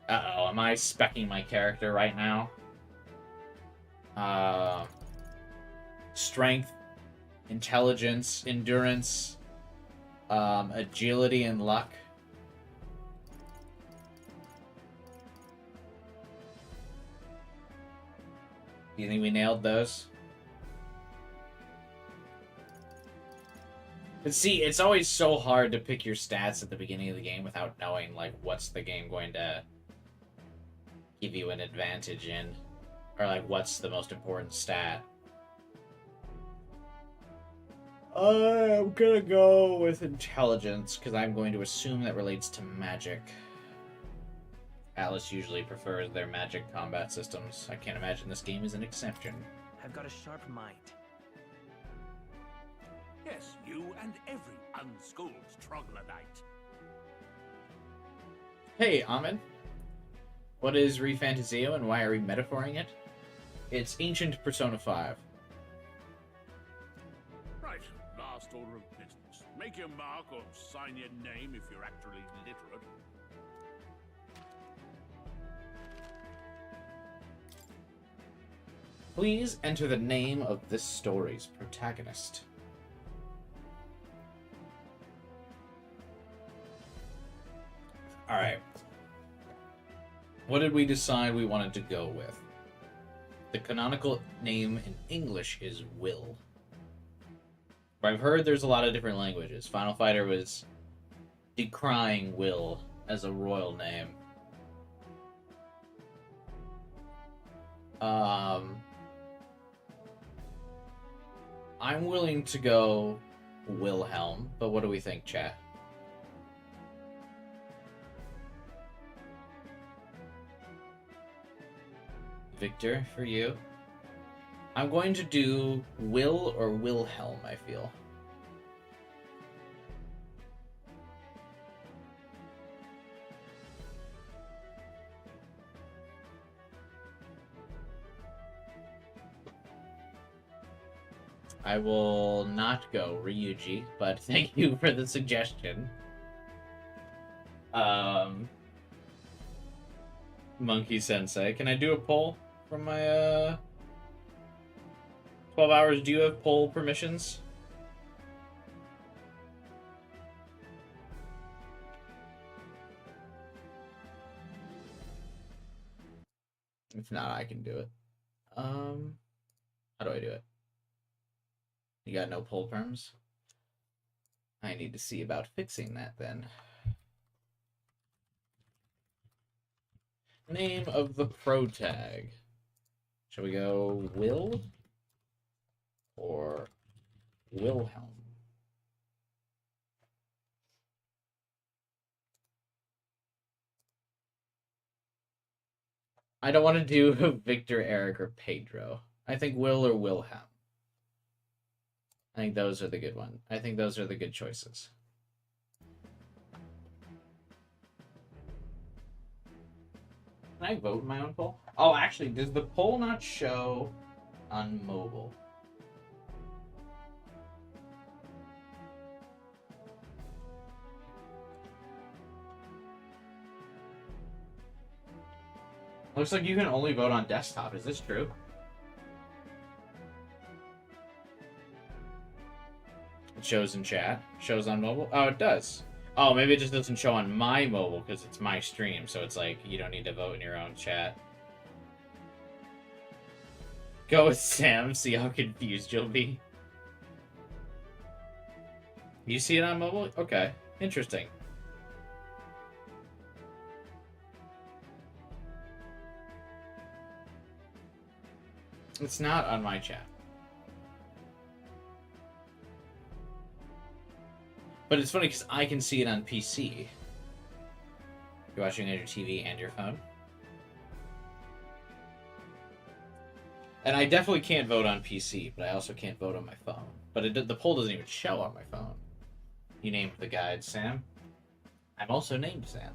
Uh-oh, am I speccing my character right now? Strength, intelligence, endurance, agility, and luck. Do you think we nailed those? But see, it's always so hard to pick your stats at the beginning of the game without knowing, like, what's the game going to give you an advantage in. Or, like, what's the most important stat. I'm gonna go with intelligence, because I'm going to assume that relates to magic. Atlus usually prefers their magic combat systems. I can't imagine this game is an exception. I've got a sharp mind. Yes, you and every unschooled troglodyte. Hey, Ahmed. What is ReFantazio and why are we metaphoring it? It's ancient Persona 5. Right, last order of business. Make your mark or sign your name if you're actually literate. Please enter the name of this story's protagonist. Alright. What did we decide we wanted to go with? The canonical name in English is Will. I've heard there's a lot of different languages. Final Fighter was decrying Will as a royal name. I'm willing to go Wilhelm, but what do we think, chat? Victor, for you? I'm going to do Will or Wilhelm, I feel. I will not go Ryuji, but thank you for the suggestion. Monkey Sensei, can I do a poll from my 12 hours? Do you have poll permissions? If not, I can do it. How do I do it? You got no pull perms? I need to see about fixing that then. Name of the pro tag. Shall we go Will or Wilhelm? I don't want to do Victor, Eric, or Pedro. I think Will or Wilhelm. I think those are the good ones. I think those are the good choices. Can I vote in my own poll? Oh, actually, does the poll not show on mobile? Looks like you can only vote on desktop. Is this true? It shows in chat. Shows on mobile? Oh, it does. Oh, maybe it just doesn't show on my mobile because it's my stream, so it's like you don't need to vote in your own chat. Go with Sam, see how confused you'll be. You see it on mobile? Okay, interesting. It's not on my chat. But it's funny because I can see it on PC. You're watching on your TV and your phone. And I definitely can't vote on PC, but I also can't vote on my phone. But the poll doesn't even show on my phone. You named the guide Sam. I'm also named Sam.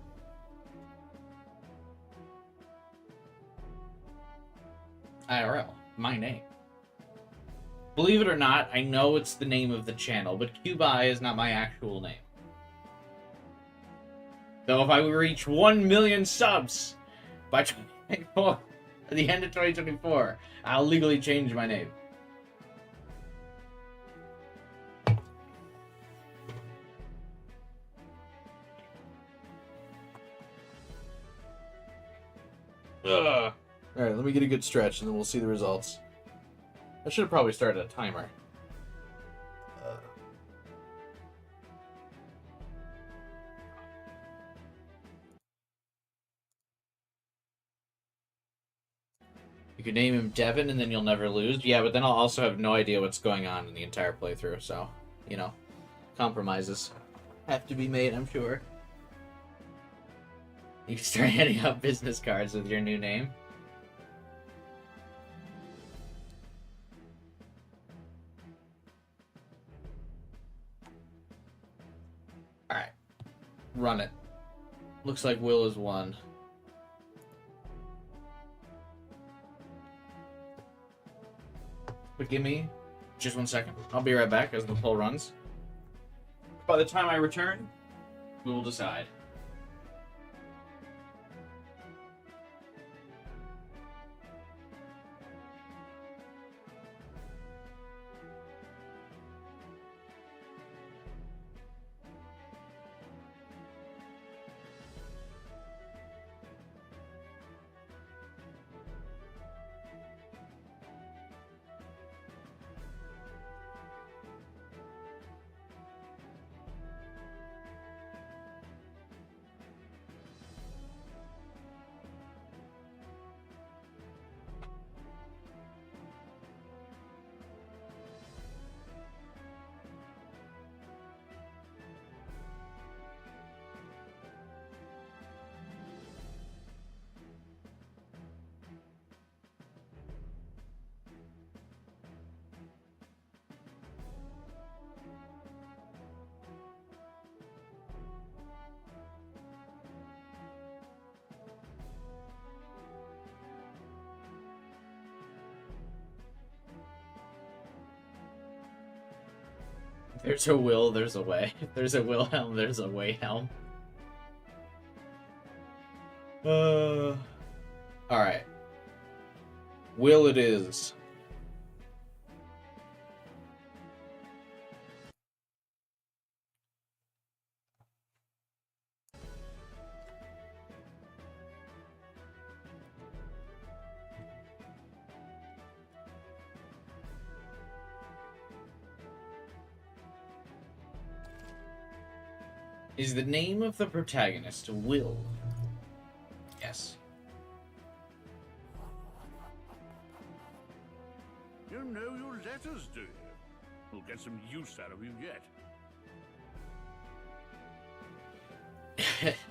IRL, my name. Believe it or not, I know it's the name of the channel, but Cubai is not my actual name. Though if I reach 1 million subs by 2024, at the end of 2024, I'll legally change my name. Ugh. Alright, let me get a good stretch and then we'll see the results. I should have probably started a timer. You could name him Devin and then you'll never lose. Yeah, but then I'll also have no idea what's going on in the entire playthrough, so, you know, compromises have to be made, I'm sure. You can start handing out business cards with your new name. Alright. Run it. Looks like Will is won. But give me just 1 second. I'll be right back as the poll runs. By the time I return, we will decide. There's a Will, there's a way. There's a Wilhelm, there's a Wayhelm. Alright. Will it is. Is the name of the protagonist Will? Yes. You know your letters, do you? We'll get some use out of you yet.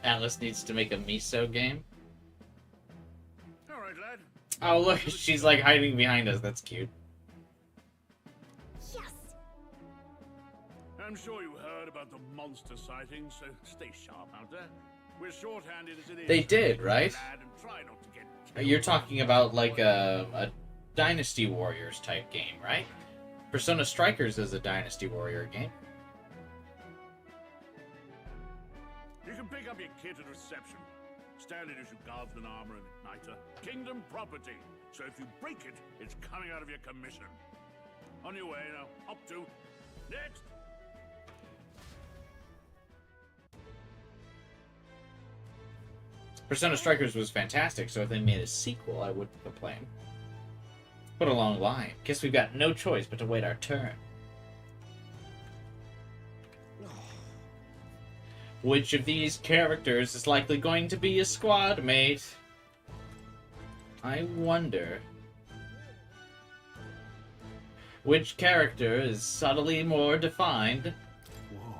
Atlus needs to make a miso game. All right, lad. Oh, look, she's like hiding behind us. That's cute. Yes! I'm sure you heard about the monster sightings, so stay sharp out there. We're short-handed as it is. They did, right? Lad, and try not to get You're talking about like a Dynasty Warriors type game, right? Persona Strikers is a Dynasty Warrior game. You can pick up your kit at reception. Standard issue guardsman armor and igniter. Kingdom property. So if you break it, it's coming out of your commission. On your way now. Up to. Next! Persona Strikers was fantastic, so if they made a sequel, I wouldn't complain. What a long line. Guess we've got no choice but to wait our turn. Which of these characters is likely going to be a squad mate? I wonder. Which character is subtly more defined? Whoa.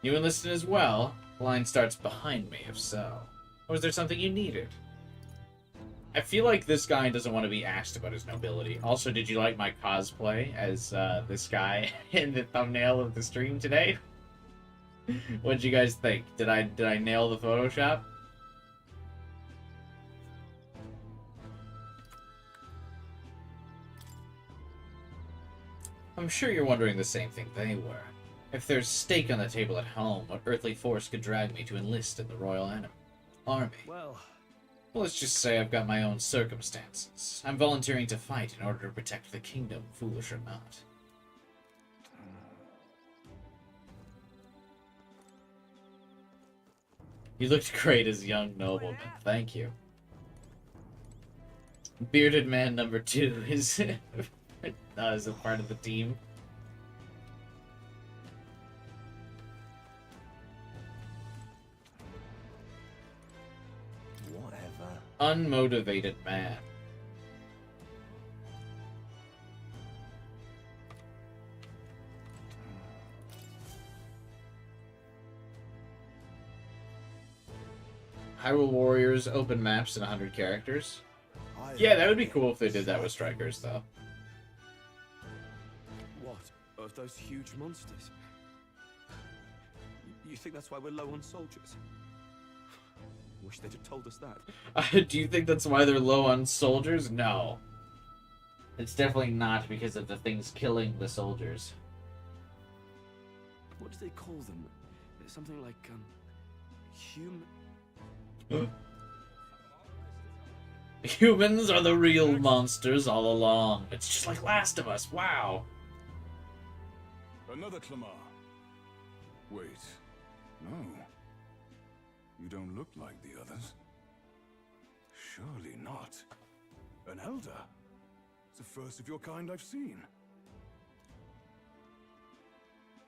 You enlisted as well? The line starts behind me, if so. Or was there something you needed? I feel like this guy doesn't want to be asked about his nobility. Also, did you like my cosplay as this guy in the thumbnail of the stream today? What'd you guys think? Did I nail the Photoshop? I'm sure you're wondering the same thing they were. If there's stake on the table at home, what earthly force could drag me to enlist in the Royal Army? Well, let's just say I've got my own circumstances. I'm volunteering to fight in order to protect the kingdom, foolish or not. You looked great as young nobleman. Thank you. Bearded man number 2 is is a part of the team. Whatever. Unmotivated man. Hyrule Warriors open maps in 100 characters. Yeah, that would be cool if they did that with Strikers, though. What? Of those huge monsters? You think that's why we're low on soldiers? Wish they'd have told us that. Do you think that's why they're low on soldiers? No. It's definitely not because of the things killing the soldiers. What do they call them? Something like, human... Humans are the real monsters all along. It's just like Last of Us. Wow. Another Clamar. Wait. No. You don't look like the others. Surely not. An elder? It's the first of your kind I've seen.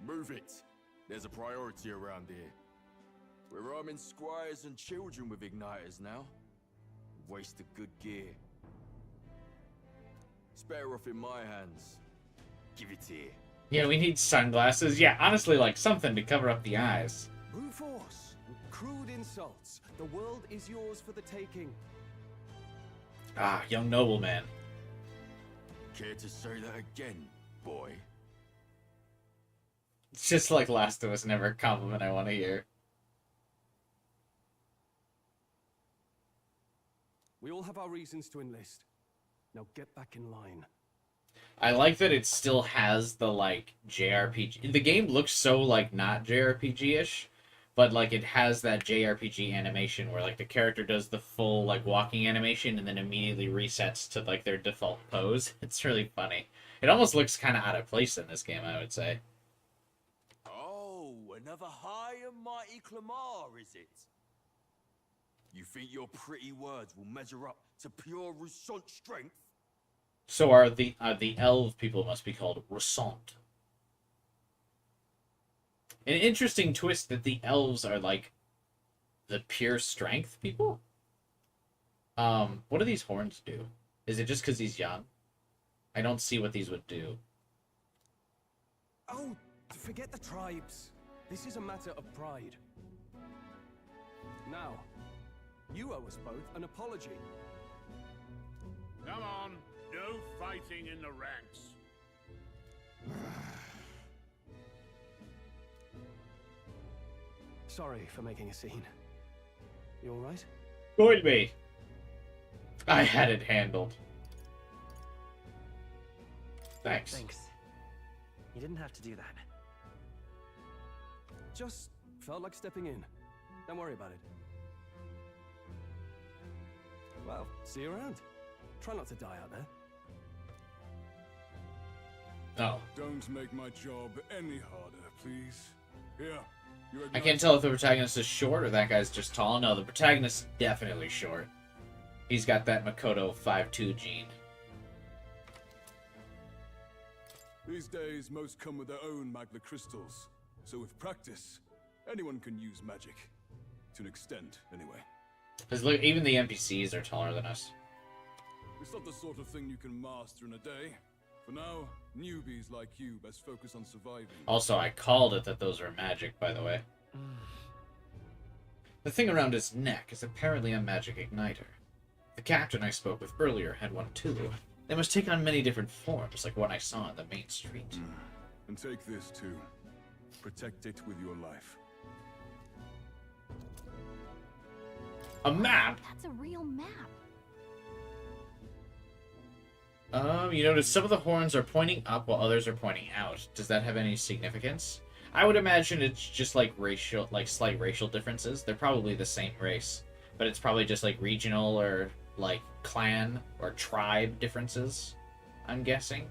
Move it. There's a priority around here. We're arming squires and children with igniters now. Waste of good gear. It's better off in my hands. Give it here. Yeah, we need sunglasses. Yeah, honestly, like something to cover up the eyes. Brute force. Crude insults. The world is yours for the taking. Ah, young nobleman. Care to say that again, boy? It's just like Last of Us, never a compliment I want to hear. We all have our reasons to enlist. Now get back in line. I like that it still has the, like, JRPG... The game looks so, like, not JRPG-ish, but, like, it has that JRPG animation where, like, the character does the full, like, walking animation and then immediately resets to, like, their default pose. It's really funny. It almost looks kind of out of place in this game, I would say. Oh, another high and mighty Clamar, is it? You think your pretty words will measure up to pure Roussant strength? So are the elf people must be called Roussant. An interesting twist that the elves are like the pure strength people. What do these horns do? Is it just because he's young? I don't see what these would do. Oh, forget the tribes. This is a matter of pride. Now, you owe us both an apology. Come on, no fighting in the ranks. Sorry for making a scene. You all right? Join me. I had it handled. Thanks. Thanks. You didn't have to do that. Just felt like stepping in. Don't worry about it. Well, see you around. Try not to die out there. Oh. Don't make my job any harder, please. Here. I can't tell if the protagonist is short or that guy's just tall. No, the protagonist is definitely short. He's got that Makoto 5'2" gene. These days, most come with their own magna crystals. So with practice, anyone can use magic. To an extent, anyway. Because look, even the NPCs are taller than us. It's not the sort of thing you can master in a day. For now, newbies like you best focus on surviving. Also, I called it that those are magic, by the way. The thing around his neck is apparently a magic igniter. The captain I spoke with earlier had one too. They must take on many different forms, like what I saw on the main street. And take this too. Protect it with your life. A map? That's a real map. You notice some of the horns are pointing up while others are pointing out. Does that have any significance? I would imagine it's just like racial, like slight racial differences. They're probably the same race, but it's probably just like regional or like clan or tribe differences, I'm guessing.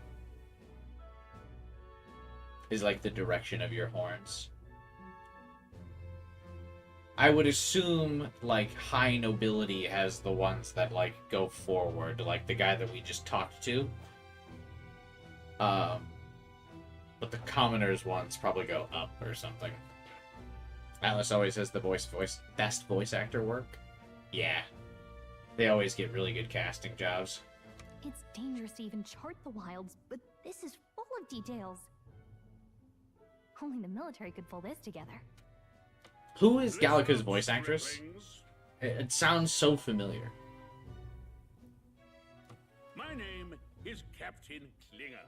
Is like the direction of your horns. I would assume like high nobility has the ones that like go forward, like the guy that we just talked to. But the commoners ones probably go up or something. Atlus always has the best voice actor work. Yeah. They always get really good casting jobs. It's dangerous to even chart the wilds, but this is full of details. Only the military could pull this together. Who is Gallica's voice actress? It sounds so familiar. My name is Captain Klinger,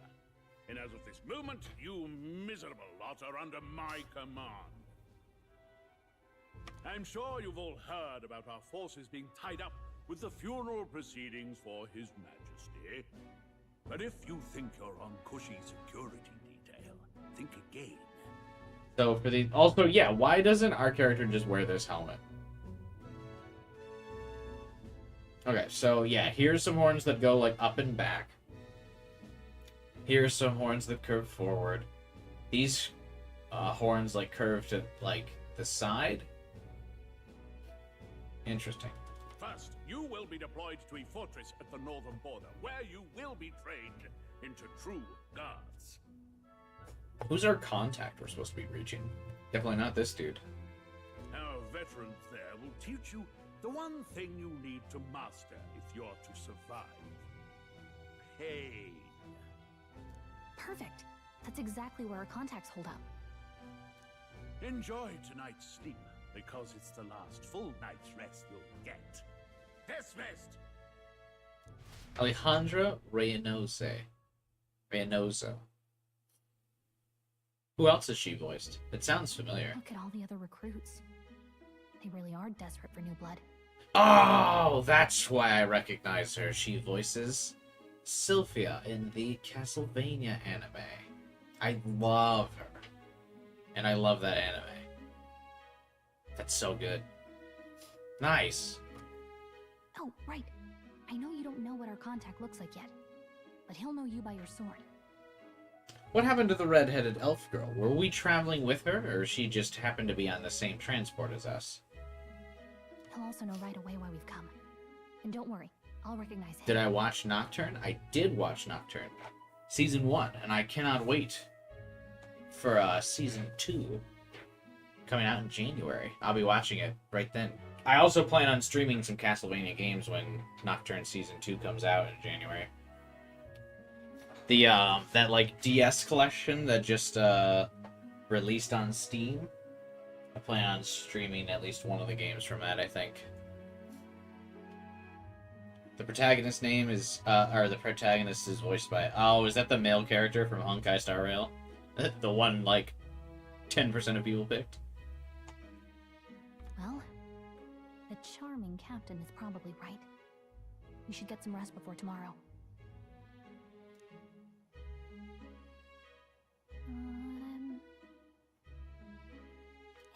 and as of this moment, you miserable lot are under my command. I'm sure you've all heard about our forces being tied up with the funeral proceedings for His Majesty. But if you think you're on cushy security detail, think again. So for the also, yeah, why doesn't our character just wear this helmet? Okay, so yeah, here's some horns that go like up and back. Here's some horns that curve forward. These horns like curve to like the side. Interesting. First, you will be deployed to a fortress at the northern border, where you will be trained into true guards. Who's our contact we're supposed to be reaching? Definitely not this dude. Our veterans there will teach you the one thing you need to master if you're to survive. Pain. Perfect. That's exactly where our contacts hold up. Enjoy tonight's sleep, because it's the last full night's rest you'll get. Dismissed! Alejandra Reynoso. Who else is she voiced? It sounds familiar. Look at all the other recruits. They really are desperate for new blood. Oh, that's why I recognize her. She voices Sylphia in the Castlevania anime. I love her. And I love that anime. That's so good. Nice. Oh, right. I know you don't know what our contact looks like yet, but he'll know you by your sword. What happened to the red-headed elf girl? Were we traveling with her, or she just happened to be on the same transport as us? He'll also know right away why we've come. And don't worry, I'll recognize him. Did I watch Nocturne? I did watch Nocturne. Season 1, and I cannot wait for Season 2. coming out in January. I'll be watching it right then. I also plan on streaming some Castlevania games when Nocturne Season 2 comes out in January. The, that, like, DS collection that just, released on Steam. I plan on streaming at least one of the games from that, I think. The protagonist's name is, or the protagonist is voiced by, oh, is that the male character from Honkai Star Rail? The one, like, 10% of people picked? Well, the charming captain is probably right. We should get some rest before tomorrow.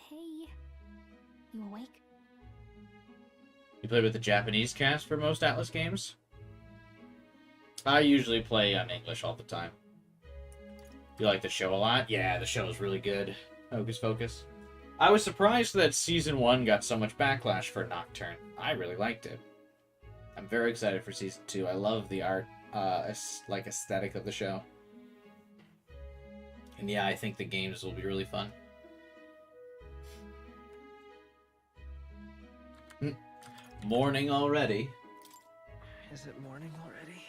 Hey, you awake? You play with the Japanese cast for most Atlus games? I usually play on English all the time. You like the show a lot? Yeah, the show is really good. Hocus Pocus. I was surprised that Season 1 got so much backlash for Nocturne. I really liked it. I'm very excited for Season 2. I love the art, like, aesthetic of the show. And yeah, I think the games will be really fun. Morning already. Is it morning already?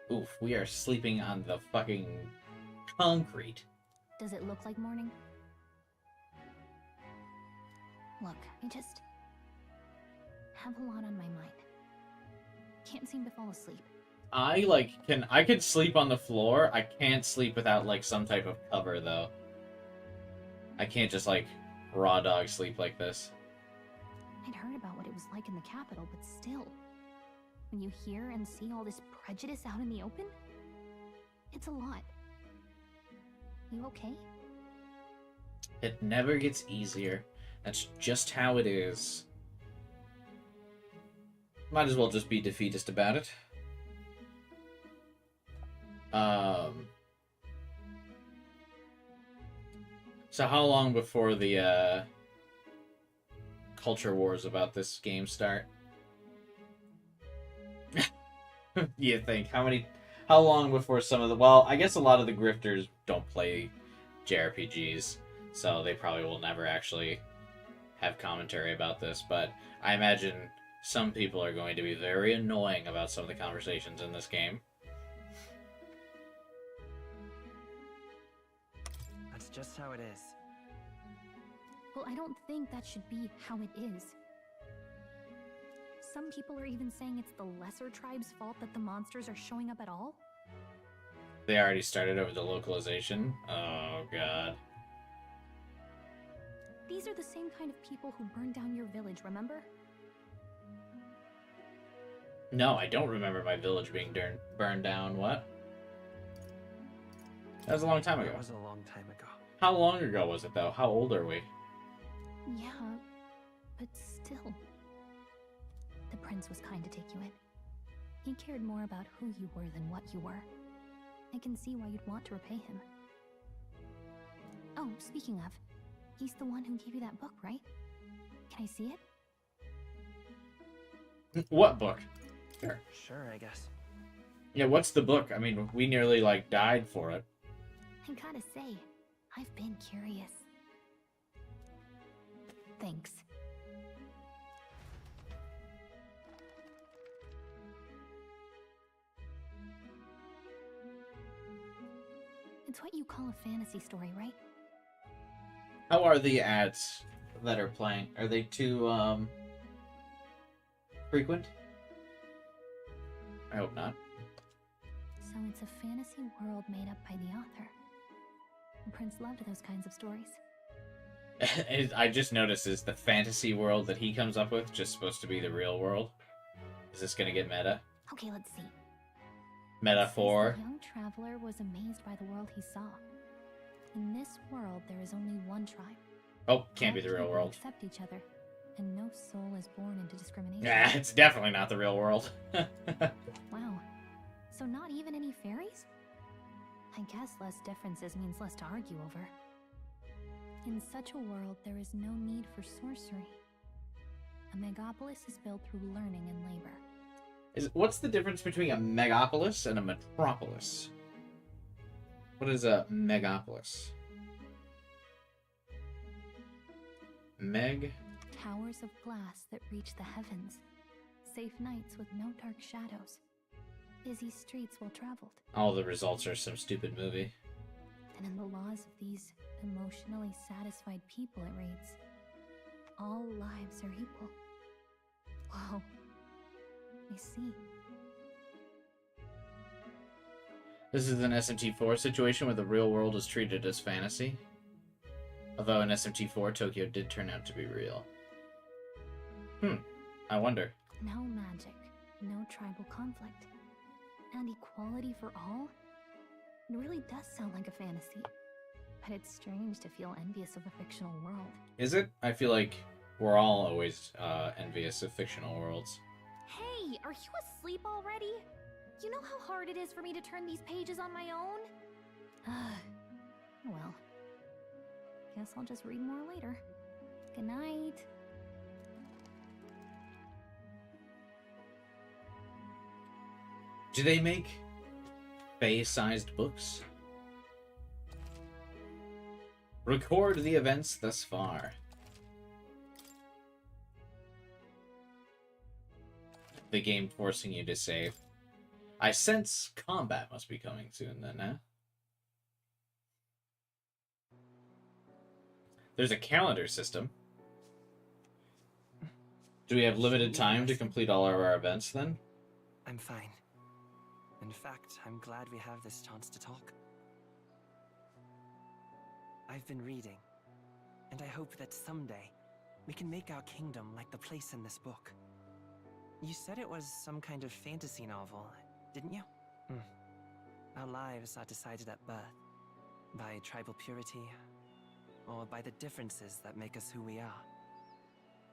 Oof, we are sleeping on the fucking concrete. Does it look like morning? Look, I just have a lot on my mind. Can't seem to fall asleep. I could sleep on the floor. I can't sleep without, like, some type of cover, though. I can't just, like, raw dog sleep like this. I'd heard about what it was like in the capital, but still. When you hear and see all this prejudice out in the open, it's a lot. You okay? It never gets easier. That's just how it is. Might as well just be defeatist about it. So how long before the, culture wars about this game start? You think? How long before some of the... Well, I guess a lot of the grifters don't play JRPGs, so they probably will never actually have commentary about this, but I imagine some people are going to be very annoying about some of the conversations in this game. That's just how it is. Well, I don't think that should be how it is. Some people are even saying it's the lesser tribe's fault that the monsters are showing up at all. They already started over the localization? Oh, God. These are the same kind of people who burned down your village, remember? No, I don't remember my village being burned down. What? That was a long time ago. That was a long time ago. How long ago was it, though? How old are we? Yeah, but still. The prince was kind to take you in. He cared more about who you were than what you were. I can see why you'd want to repay him. Oh, speaking of, he's the one who gave you that book, right? Can I see it? What book? Sure, I guess. Yeah, what's the book? I mean, we nearly, like, died for it. I gotta say, I've been curious. Thanks. It's what you call a fantasy story, right? How are the ads that are playing? Are they too, frequent? I hope not. So it's a fantasy world made up by the author. The prince loved those kinds of stories. I just noticed, is the fantasy world that he comes up with just supposed to be the real world? Is this gonna get meta? Okay, let's see. Metaphor. The young traveler was amazed by the world he saw. In this world, there is only one tribe. Oh, can't be the All real people world. accept each other, and no soul is born into discrimination. Nah, it's definitely not the real world. Wow. So not even any fairies? I guess less differences means less to argue over. In such a world, there is no need for sorcery. A megapolis is built through learning and labor. What's the difference between a megapolis and a metropolis? What is a megapolis? Meg? Towers of glass that reach the heavens. Safe nights with no dark shadows. Busy streets well traveled. All the results are some stupid movie. And in the laws of these emotionally satisfied people, it reads, all lives are equal. Whoa. I see. This is an SMT4 situation where the real world is treated as fantasy. Although in SMT4, Tokyo did turn out to be real. I wonder. No magic, no tribal conflict, and equality for all? It really does sound like a fantasy. But it's strange to feel envious of a fictional world. Is it? I feel like we're all always envious of fictional worlds. Hey, are you asleep already? You know how hard it is for me to turn these pages on my own? Well, guess I'll just read more later. Good night. Do they make Fae-sized books? Record the events thus far. The game forcing you to save. I sense combat must be coming soon then, huh? There's a calendar system. Do we have limited time to complete all of our events then? I'm fine. In fact, I'm glad we have this chance to talk. I've been reading, and I hope that someday we can make our kingdom like the place in this book. You said it was some kind of fantasy novel, didn't you? Our lives are decided at birth, by tribal purity, or by the differences that make us who we are.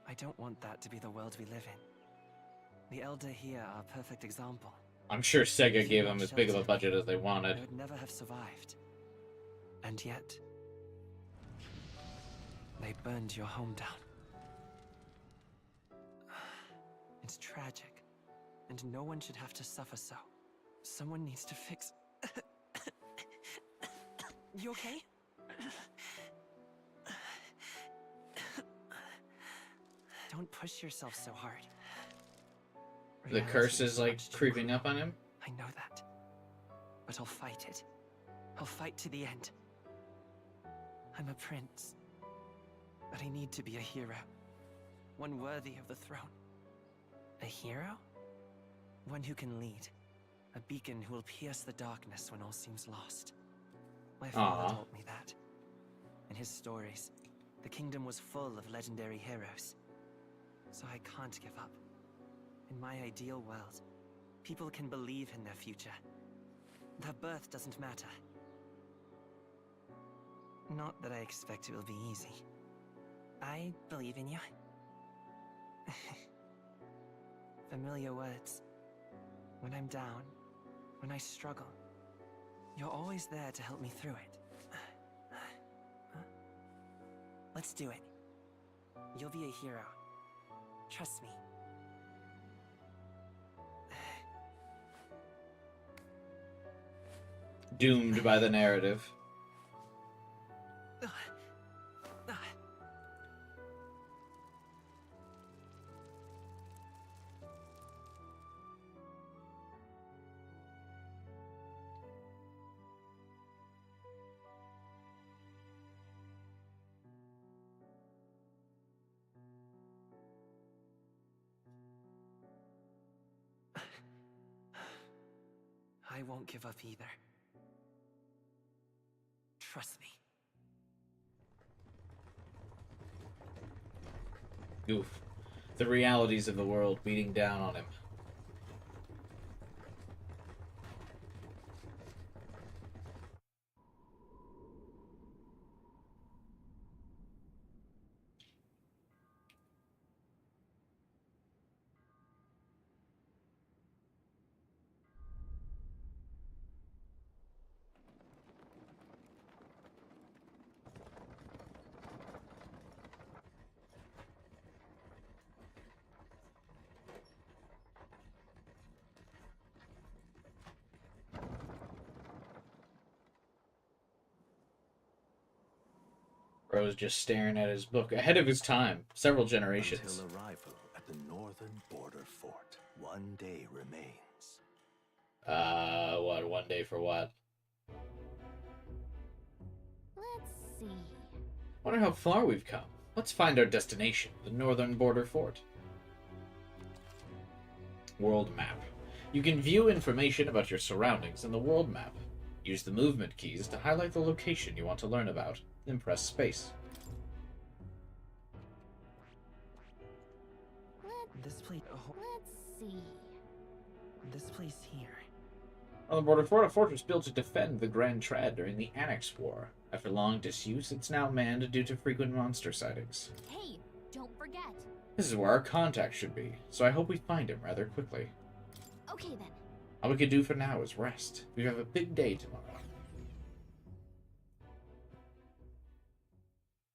I don't want that to be the world we live in. The Elder here are a perfect example. I'm sure Sega gave them as big of a budget as they wanted. I would never have survived. And yet, they burned your home down. It's tragic, and no one should have to suffer so. Someone needs to fix... You okay? Don't push yourself so hard. The curse is like creeping up on him? I know that. But I'll fight it. I'll fight to the end. I'm a prince. But I need to be a hero. One worthy of the throne. A hero? One who can lead. A beacon who will pierce the darkness when all seems lost. My father taught me that. In his stories, the kingdom was full of legendary heroes. So I can't give up. In my ideal world, people can believe in their future. Their birth doesn't matter. Not that I expect it will be easy. I believe in you. Familiar words. When I'm down, when I struggle, you're always there to help me through it. Let's do it. You'll be a hero. Trust me. Doomed by the narrative. I won't give up either. Trust me. Oof. The realities of the world beating down on him. Bro's just staring at his book. Ahead of his time. Several generations. Until arrival at the northern border fort, one day remains. What? One day for what? Let's see. Wonder how far we've come. Let's find our destination, the northern border fort. World map. You can view information about your surroundings in the world map. Use the movement keys to highlight the location you want to learn about, then press space. This place. Let's see. This place here. On the border fort, a fortress built to defend the Grand Trad during the Annex War. After long disuse, it's now manned due to frequent monster sightings. Hey, don't forget. This is where our contact should be, so I hope we find him rather quickly. Okay then. All we can do for now is rest. We have a big day tomorrow.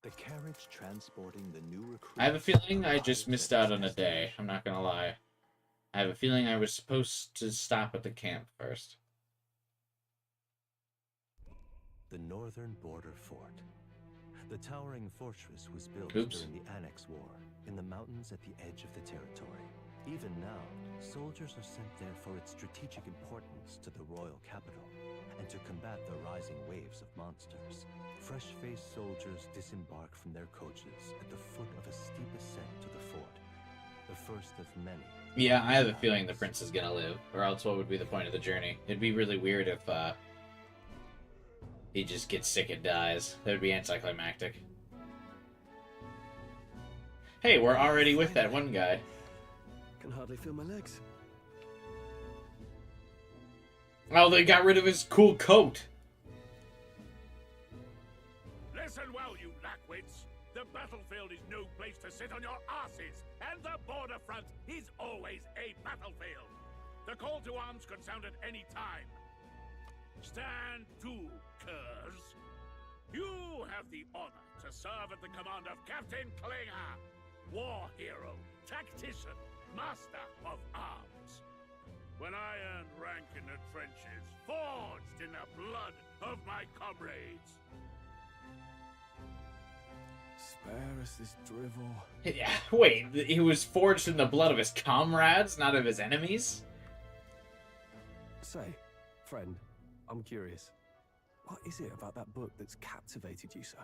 The carriage transporting the new recruits. I have a feeling I just missed out on a day. I'm not gonna lie. I have a feeling I was supposed to stop at the camp first. The northern border fort. The towering fortress was built during the Annex War in the mountains at the edge of the territory. Even now, soldiers are sent there for its strategic importance to the royal capital and to combat the rising waves of monsters. Fresh-faced soldiers disembark from their coaches at the foot of a steep ascent to the fort, the first of many. Yeah, I have a feeling the prince is gonna live, or else what would be the point of the journey? It'd be really weird if he just gets sick and dies. That would be anticlimactic. Hey, we're already with that one guy. Can hardly feel my legs. Oh, they got rid of his cool coat. Listen well, you lackwits. The battlefield is no place to sit on your asses, and the border front is always a battlefield. The call to arms can sound at any time. Stand to, curs. You have the honor to serve at the command of Captain Klinger, war hero, tactician, master of arms. When I earned rank in the trenches, forged in the blood of my comrades. Spare us this drivel. Yeah, wait, he was forged in the blood of his comrades, not of his enemies? Say, friend, I'm curious. What is it about that book that's captivated you so?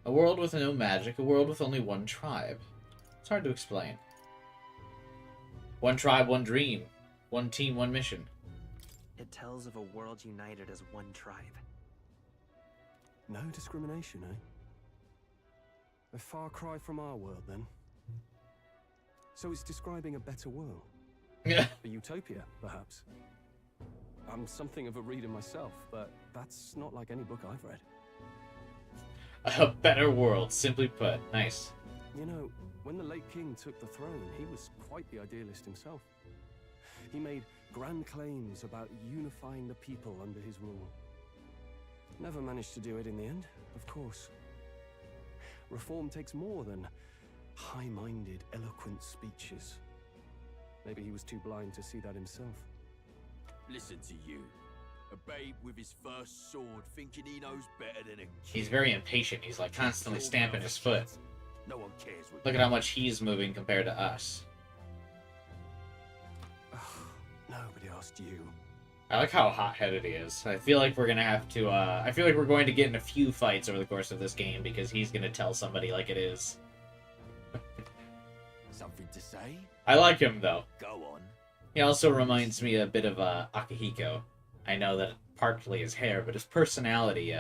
A world with no magic, a world with only one tribe. It's hard to explain. One tribe, one dream. One team, one mission. It tells of a world united as one tribe. No discrimination, eh? A far cry from our world, then. So it's describing a better world. Yeah. A utopia, perhaps. I'm something of a reader myself, but that's not like any book I've read. A better world, simply put. Nice. You know, when the late king took the throne, he was quite the idealist himself. He made grand claims about unifying the people under his rule. Never managed to do it in the end, of course. Reform takes more than high-minded, eloquent speeches. Maybe he was too blind to see that himself. Listen to you. A babe with his first sword thinking he knows better than a kid. He's very impatient. He's like constantly stamping his foot. No one cares what Look at how much he's moving compared to us. Nobody asked you. I like how hot-headed he is. I feel like we're gonna have to, I feel like we're going to get in a few fights over the course of this game because he's gonna tell somebody like it is. Something to say? I like him, though. Go on. He also reminds me a bit of, Akihiko. I know that partly his hair, but his personality,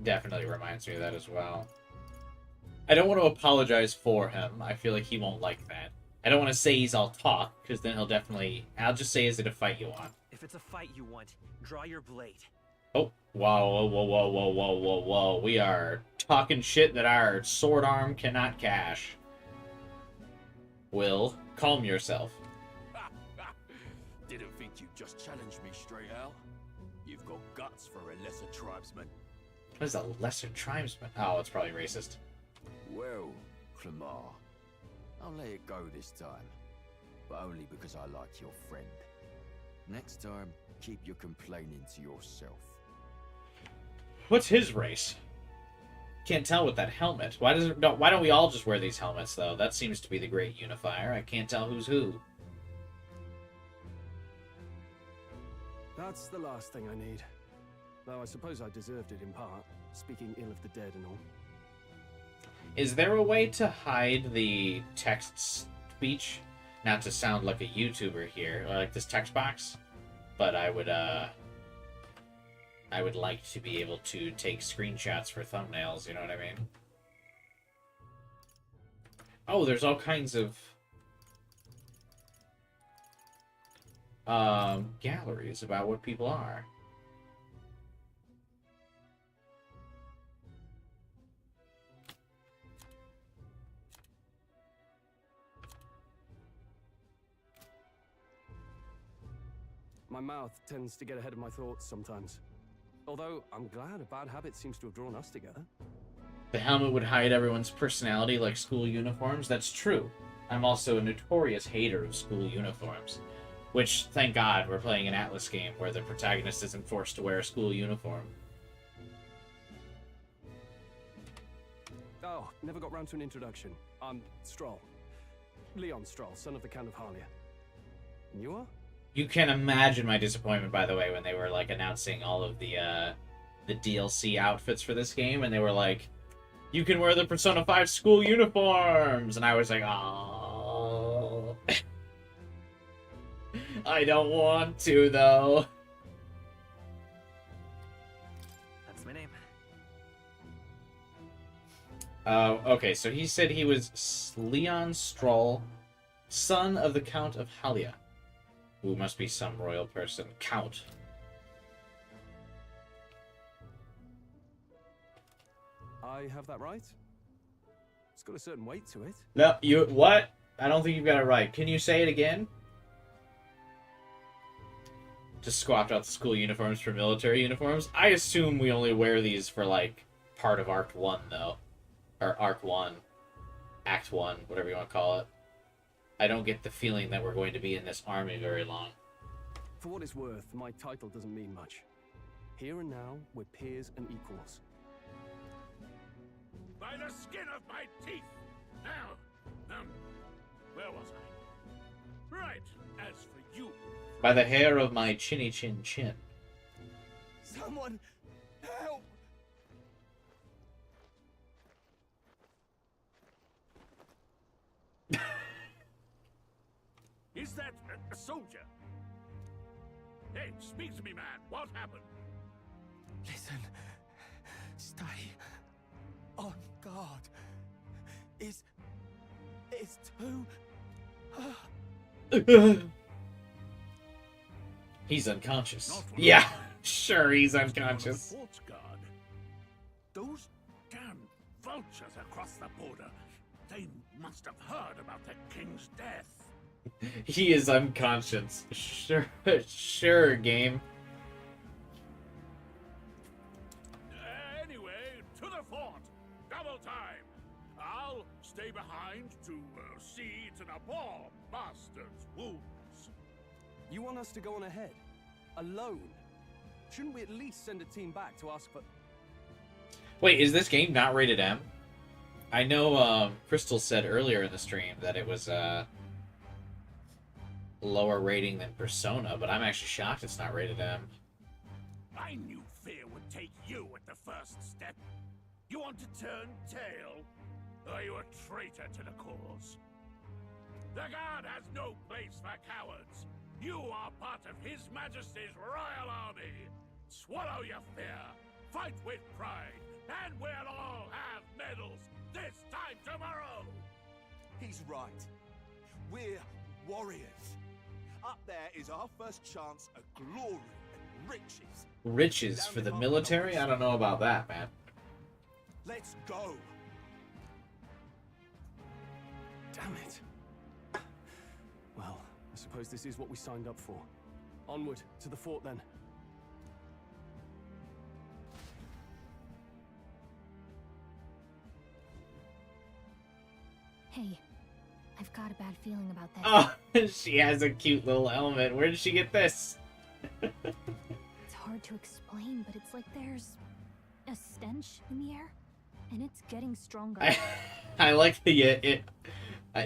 definitely reminds me of that as well. I don't want to apologize for him. I feel like he won't like that. I don't want to say he's all talk, because then he'll definitely... I'll just say, is it a fight you want? If it's a fight you want, draw your blade. Oh, whoa, whoa, whoa, whoa, whoa, whoa, whoa. We are talking shit that our sword arm cannot cash. Will, calm yourself. Didn't think you'd just challenge me straight out. You've got guts for a lesser tribesman. What is a lesser tribesman? Oh, it's probably racist. Well, Clamar, I'll let it go this time. But only because I like your friend. Next time, keep your complaining to yourself. What's his race? Can't tell with that helmet. Why don't we all just wear these helmets, though? That seems to be the great unifier. I can't tell who's who. That's the last thing I need. Though I suppose I deserved it in part, speaking ill of the dead and all. Is there a way to hide the text speech? Not to sound like a YouTuber here, like this text box, but I would like to be able to take screenshots for thumbnails, you know what I mean? Oh, there's all kinds of galleries about what people are. My mouth tends to get ahead of my thoughts sometimes. Although, I'm glad a bad habit seems to have drawn us together. The helmet would hide everyone's personality like school uniforms. That's true. I'm also a notorious hater of school uniforms. Which, thank God, we're playing an Atlus game where the protagonist isn't forced to wear a school uniform. Oh, never got round to an introduction. I'm Stroll. Leon Stroll, son of the Count of Harlia. And you are? You can imagine my disappointment, by the way, when they were, like, announcing all of the DLC outfits for this game, and they were like, you can wear the Persona 5 school uniforms! And I was like, oh. I don't want to, though. That's my name. Okay, so he said he was Leon Stroll, son of the Count of Halia. Who must be some royal person. Count. I have that right? It's got a certain weight to it. No, you... What? I don't think you've got it right. Can you say it again? Just swapped out the school uniforms for military uniforms? I assume we only wear these for, like, part of Arc 1, though. Or Arc 1. Act 1, whatever you want to call it. I don't get the feeling that we're going to be in this army very long. For what it's worth, my title doesn't mean much. Here and now, we're peers and equals. By the skin of my teeth! Now, where was I? Right, as for you... By the hair of my chinny chin chin. Someone help! Is that a soldier? Hey, speak to me, man. What happened? Listen. Stay on guard. It's too... He's unconscious. Yeah, sure, he's unconscious. Guard. Those damn vultures across the border. They must have heard about the king's death. He is unconscious. Sure, sure, game. Anyway, to the fort. Double time. I'll stay behind to see to the poor bastard's wounds. You want us to go on ahead? Alone? Shouldn't we at least send a team back to ask for... Wait, is this game not rated M? I know Crystal said earlier in the stream that it was lower rating than Persona, but I'm actually shocked it's not rated M. I knew fear would take you at the first step. You want to turn tail? Are you a traitor to the cause? The Guard has no place for cowards. You are part of His Majesty's Royal Army. Swallow your fear, fight with pride, and we'll all have medals this time tomorrow. He's right. We're warriors. Up there is our first chance at glory and riches. Riches for the military? I don't know about that, man. Let's go. Damn it. Well, I suppose this is what we signed up for. Onward, to the fort then. Hey, I've got a bad feeling about this. Oh, she has a cute little helmet. Where did she get this? It's hard to explain, but it's like there's a stench in the air, and it's getting stronger. I like the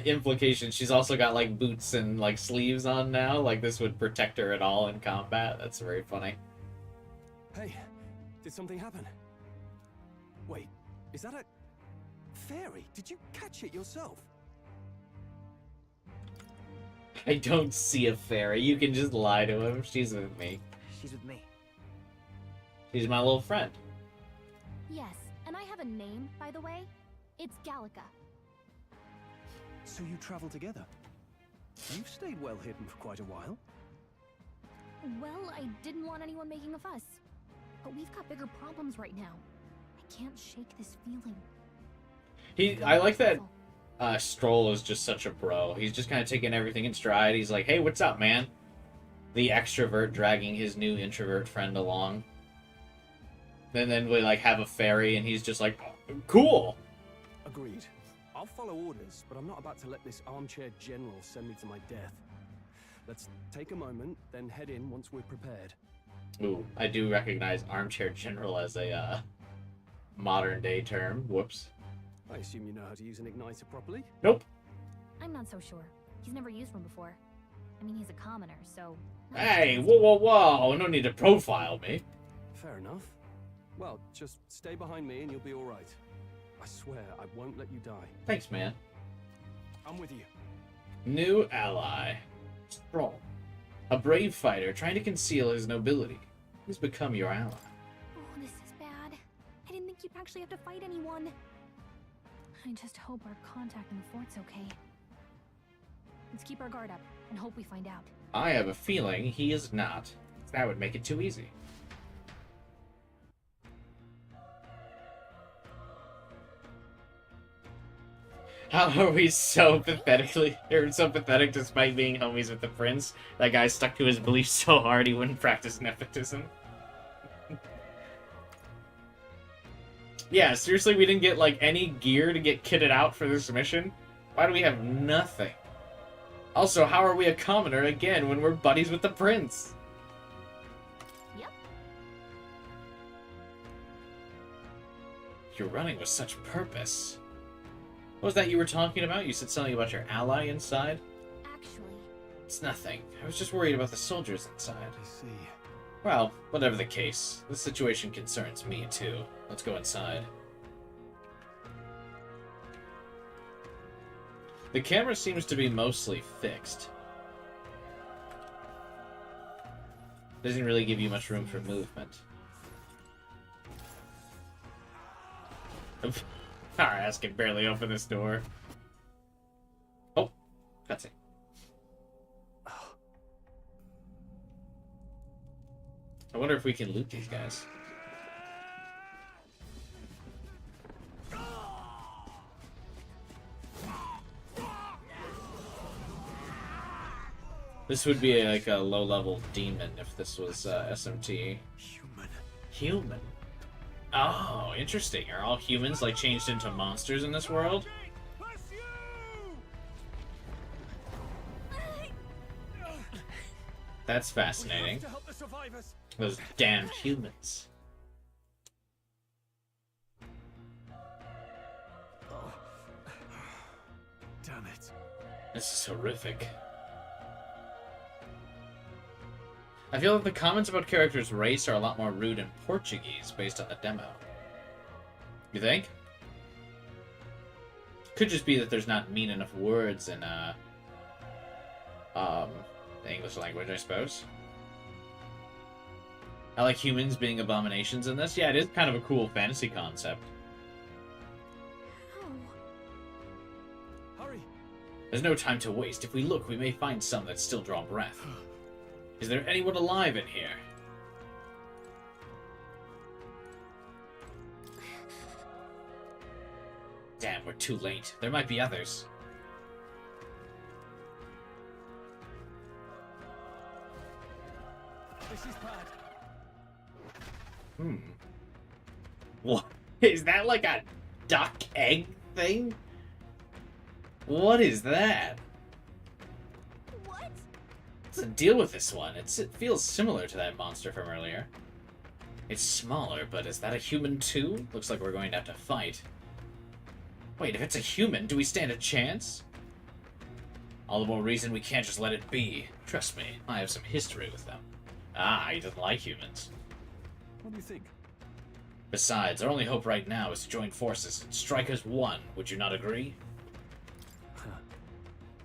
implication. She's also got like boots and like sleeves on now. Like this would protect her at all in combat. That's very funny. Hey, did something happen? Wait, is that a fairy? Did you catch it yourself? I don't see a fairy. You can just lie to him. She's with me. She's with me. She's my little friend. Yes, and I have a name, by the way. It's Gallica. So you travel together? You've stayed well hidden for quite a while. Well, I didn't want anyone making a fuss. But we've got bigger problems right now. I can't shake this feeling. I like that Stroll is just such a bro. He's just kind of taking everything in stride. He's like, hey, what's up, man? The extrovert dragging his new introvert friend along. And then we like have a fairy and he's just like, cool. Agreed. I'll follow orders, but I'm not about to let this armchair general send me to my death. Let's take a moment, then head in once we're prepared. Ooh, I do recognize armchair general as a modern day term. Whoops. I assume you know how to use an igniter properly? Nope. I'm not so sure. He's never used one before. I mean, he's a commoner, so... Hey, whoa, whoa, whoa. No need to profile me. Fair enough. Well, just stay behind me and you'll be all right. I swear I won't let you die. Thanks, man. I'm with you. New ally. Stroll. A brave fighter trying to conceal his nobility. He's become your ally. Oh, this is bad. I didn't think you'd actually have to fight anyone. I just hope our contact in the fort's okay. Let's keep our guard up and hope we find out. I have a feeling he is not. That would make it too easy. How are we so pathetic despite being homies with the prince? That guy stuck to his beliefs so hard he wouldn't practice nepotism. Yeah, seriously, we didn't get, like, any gear to get kitted out for this mission? Why do we have nothing? Also, how are we a commoner again when we're buddies with the prince? Yep. You're running with such purpose. What was that you were talking about? You said something about your ally inside? Actually... It's nothing. I was just worried about the soldiers inside. I see. Well, whatever the case, this situation concerns me too. Let's go inside. The camera seems to be mostly fixed. Doesn't really give you much room for movement. Our ass can barely open this door. Oh, cutscene. I wonder if we can loot these guys. This would be like a low-level demon if this was SMT. Human. Oh, interesting. Are all humans like changed into monsters in this world? That's fascinating. Those damned humans. Damn it. This is horrific. I feel that the comments about characters' race are a lot more rude in Portuguese based on the demo. You think? Could just be that there's not mean enough words in the English language, I suppose. I like humans being abominations in this. Yeah, it is kind of a cool fantasy concept. Hurry! There's no time to waste. If we look, we may find some that still draw breath. Is there anyone alive in here? Damn, we're too late. There might be others. This is bad. What? Is that like a duck egg thing? What is that? What? What's the deal with this one? It feels similar to that monster from earlier. It's smaller, but is that a human too? Looks like we're going to have to fight. Wait, if it's a human, do we stand a chance? All the more reason we can't just let it be. Trust me, I have some history with them. Ah, he doesn't like humans. What do you think? Besides, our only hope right now is to join forces and strike as one. Would you not agree?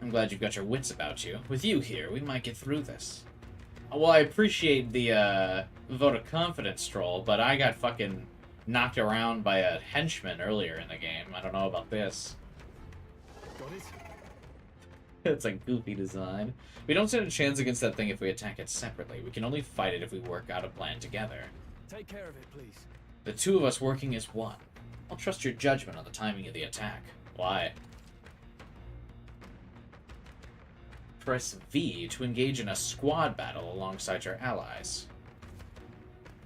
I'm glad you've got your wits about you. With you here, we might get through this. Well, I appreciate the vote of confidence troll, but I got fucking knocked around by a henchman earlier in the game. I don't know about this. Got it? It's a goofy design. We don't stand a chance against that thing if we attack it separately. We can only fight it if we work out a plan together. Take care of it, please. The two of us working as one. I'll trust your judgment on the timing of the attack. Why? Press V to engage in a squad battle alongside your allies.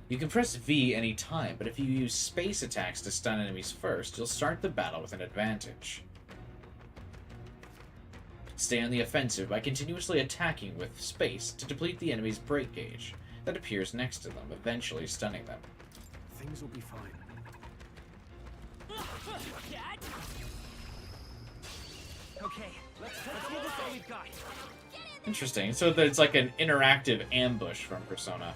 You can press V any time, but if you use space attacks to stun enemies first, you'll start the battle with an advantage. Stay on the offensive by continuously attacking with space to deplete the enemy's break gauge that appears next to them, eventually stunning them. Things will be fine. Okay, let's give this all we've got. Interesting. So it's like an interactive ambush from Persona.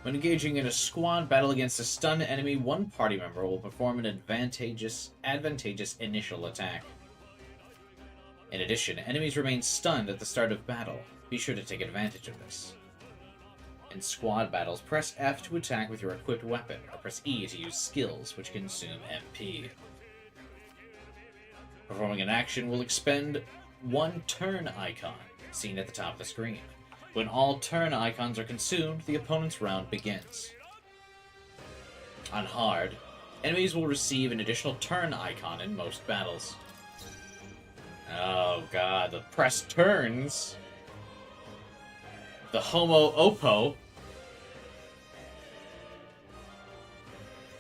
When engaging in a squad battle against a stunned enemy, one party member will perform an advantageous initial attack. In addition, enemies remain stunned at the start of battle. Be sure to take advantage of this. In squad battles, press F to attack with your equipped weapon, or press E to use skills, which consume MP. Performing an action will expend one turn icon, seen at the top of the screen. When all turn icons are consumed, the opponent's round begins. On hard, enemies will receive an additional turn icon in most battles. Oh god, the press turns! The Homo Oppo.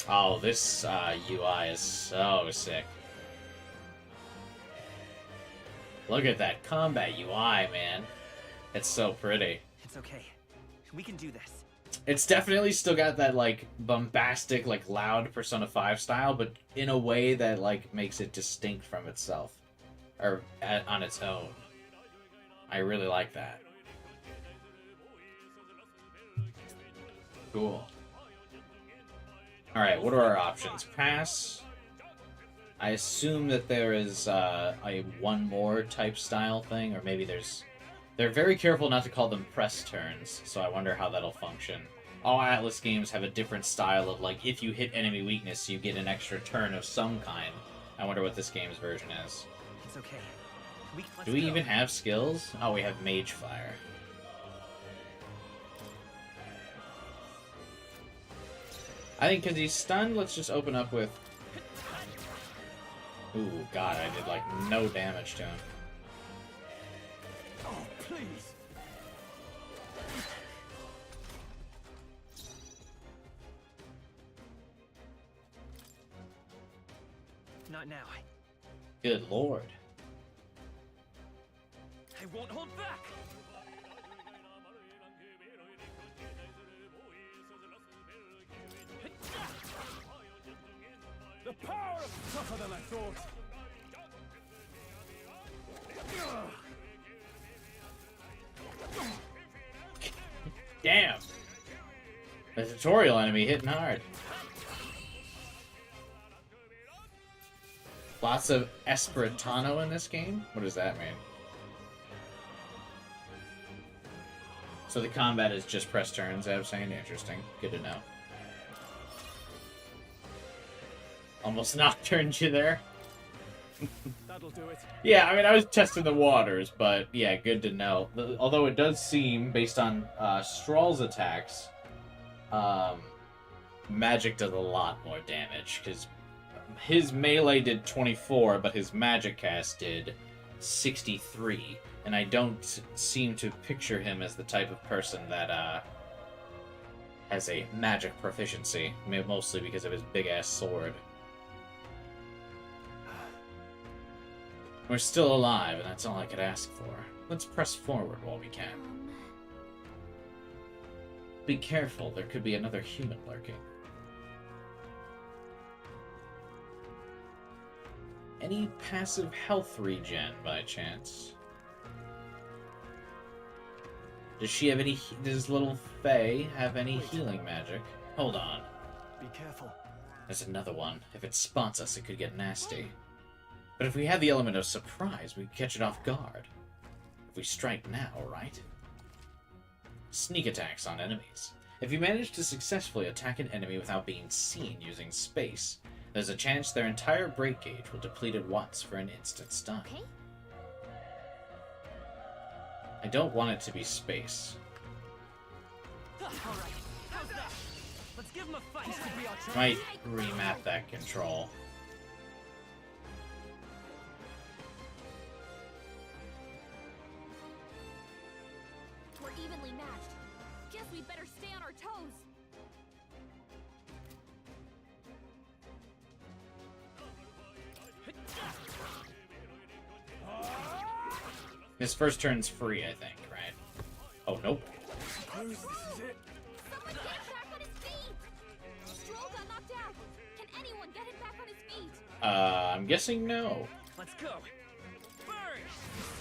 Oh, this UI is so sick. Look at that combat UI, man. It's so pretty. It's okay. We can do this. It's definitely still got that, like, bombastic, like, loud Persona 5 style, but in a way that, like, makes it distinct from itself. Or on its own. I really like that. Cool. Alright, what are our options? Pass. I assume that there is a one more type style thing, or maybe there's... They're very careful not to call them press turns, so I wonder how that'll function. All Atlus games have a different style of, like, if you hit enemy weakness, you get an extra turn of some kind. I wonder what this game's version is. It's okay. Do we even have skills? Oh, we have Mage Fire. I think because he's stunned, let's just open up with... Ooh, god, I did, like, no damage to him. Oh, please. Not now. Good lord. I won't hold back. The power is tougher than I thought. Damn! The tutorial enemy hitting hard. Lots of Esperantano in this game? What does that mean? So the combat is just press turns, I was saying. Interesting. Good to know. Almost nocturned you there. That'll do it. Yeah, I mean, I was testing the waters, but yeah, good to know. Although it does seem, based on Strahl's attacks, magic does a lot more damage, because his melee did 24, but his magic cast did 63, and I don't seem to picture him as the type of person that has a magic proficiency, mostly because of his big-ass sword. We're still alive, and that's all I could ask for. Let's press forward while we can. Be careful, there could be another human lurking. Any passive health regen, by chance? Does she have any... Does little Faye have any healing magic? Hold on. Be careful. There's another one. If it spots us, it could get nasty. But if we have the element of surprise, we can catch it off guard. If we strike now, right? Sneak attacks on enemies. If you manage to successfully attack an enemy without being seen using space, there's a chance their entire break gauge will deplete at once for an instant stun. Okay. I don't want it to be space. Alright, how's that? Let's give him a fight. Might remap that control. We're evenly matched. Guess we better stay on our toes. His first turn's free, I think, right? Oh, nope. Someone get back on his feet! Stroll got knocked out. Can anyone get him back on his feet? I'm guessing no. Let's go. Burn!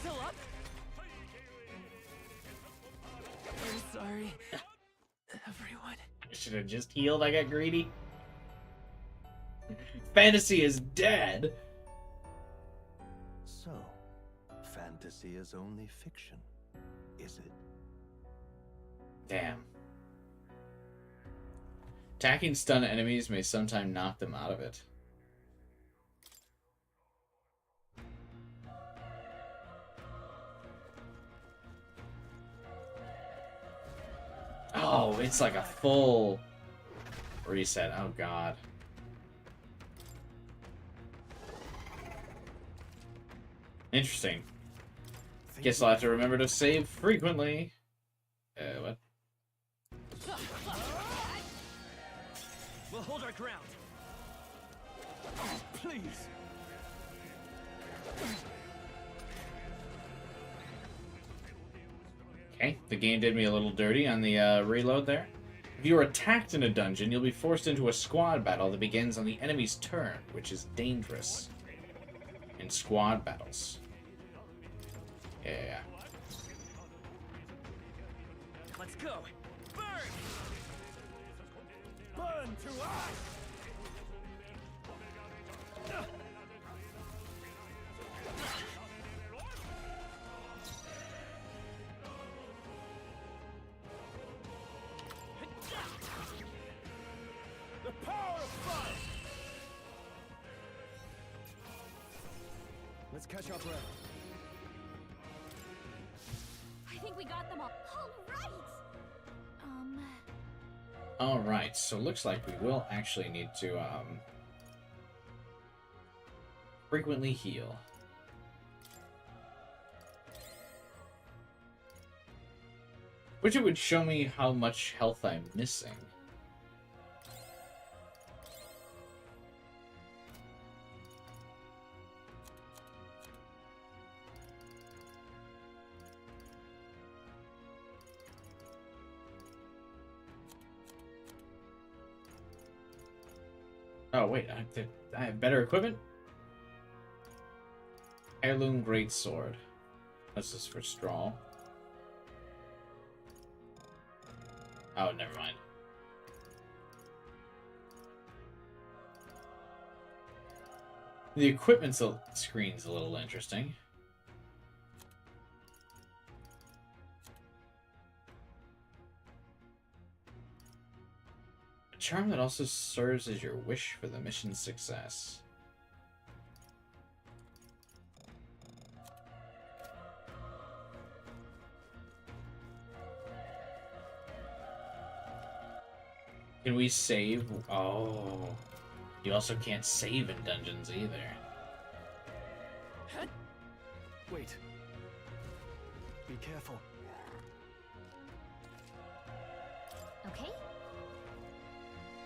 Still up? I'm sorry, everyone. I should have just healed. I got greedy. Fantasy is dead. So, fantasy is only fiction, is it? Damn. Attacking stun enemies may sometimes knock them out of it. Oh, it's like a full reset. Oh, God. Interesting. Guess I'll have to remember to save frequently. What? We'll hold our ground. Oh, please. Okay, the game did me a little dirty on the reload there. If you are attacked in a dungeon, you'll be forced into a squad battle that begins on the enemy's turn, which is dangerous in squad battles. Yeah. Let's go. Burn! Burn to ash! The power of fire! Let's catch our breath. I think we got them all. All right. Alright, so looks like we will actually need to frequently heal. Which it would show me how much health I'm missing. Oh wait, I have better equipment? Heirloom Greatsword. This is for Straw. Oh, never mind. The equipment screen's a little interesting. A charm that also serves as your wish for the mission's success. Can we save? Oh. You also can't save in dungeons either. Wait. Be careful. Okay.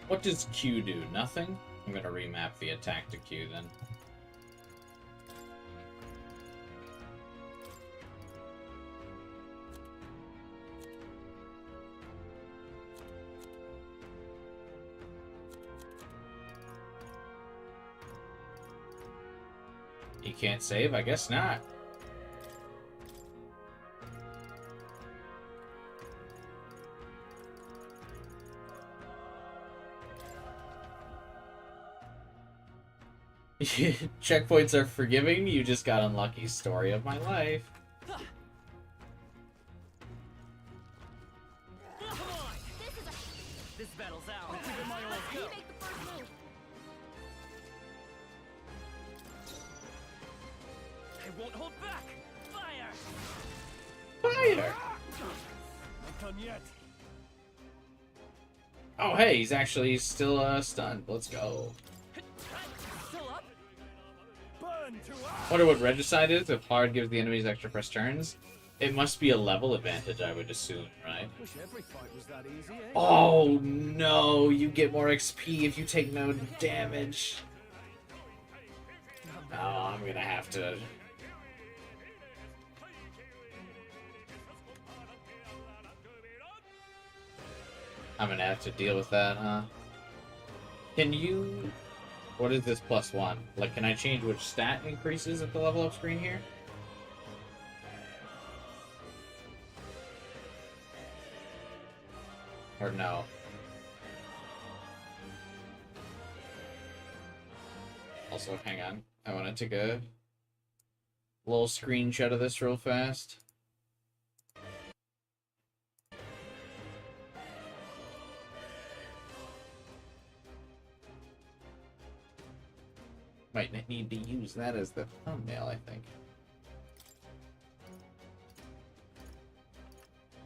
What does Q do? Nothing? I'm gonna remap the attack to Q then. You can't save? I guess not. Checkpoints are forgiving. You just got unlucky. Story of my life. This battle's ours. I'll give it my all. You make the first move. I won't hold back. Fire! Fire! Not done yet. Oh, hey, he's actually still stunned. Let's go. Still up? Burn to Wonder what Regicide is if hard gives the enemies extra press turns. It must be a level advantage, I would assume, right? Wish every fight was that easy, eh? Oh no, you get more XP if you take no damage. Oh, I'm gonna have to. I'm gonna have to deal with that, huh? Can you... What is this +1? Like, can I change which stat increases at the level up screen here? Or no? Also, hang on. I want to take a little screenshot of this real fast. Might need to use that as the thumbnail, I think.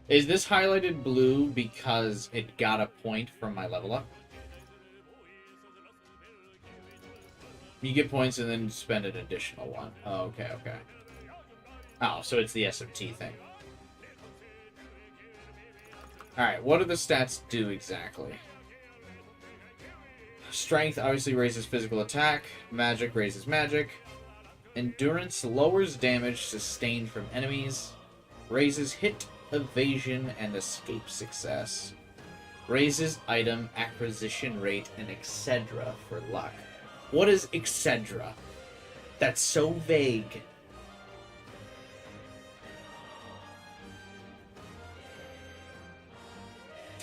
Is this highlighted blue because it got a point from my level up? You get points and then spend an additional one. Oh, okay, okay. Oh, so it's the SMT thing. Alright, what do the stats do exactly? Strength obviously raises physical attack. Magic raises magic. Endurance lowers damage sustained from enemies. Raises hit, evasion, and escape success. Raises item acquisition rate and etc. for luck. What is etc.? That's so vague.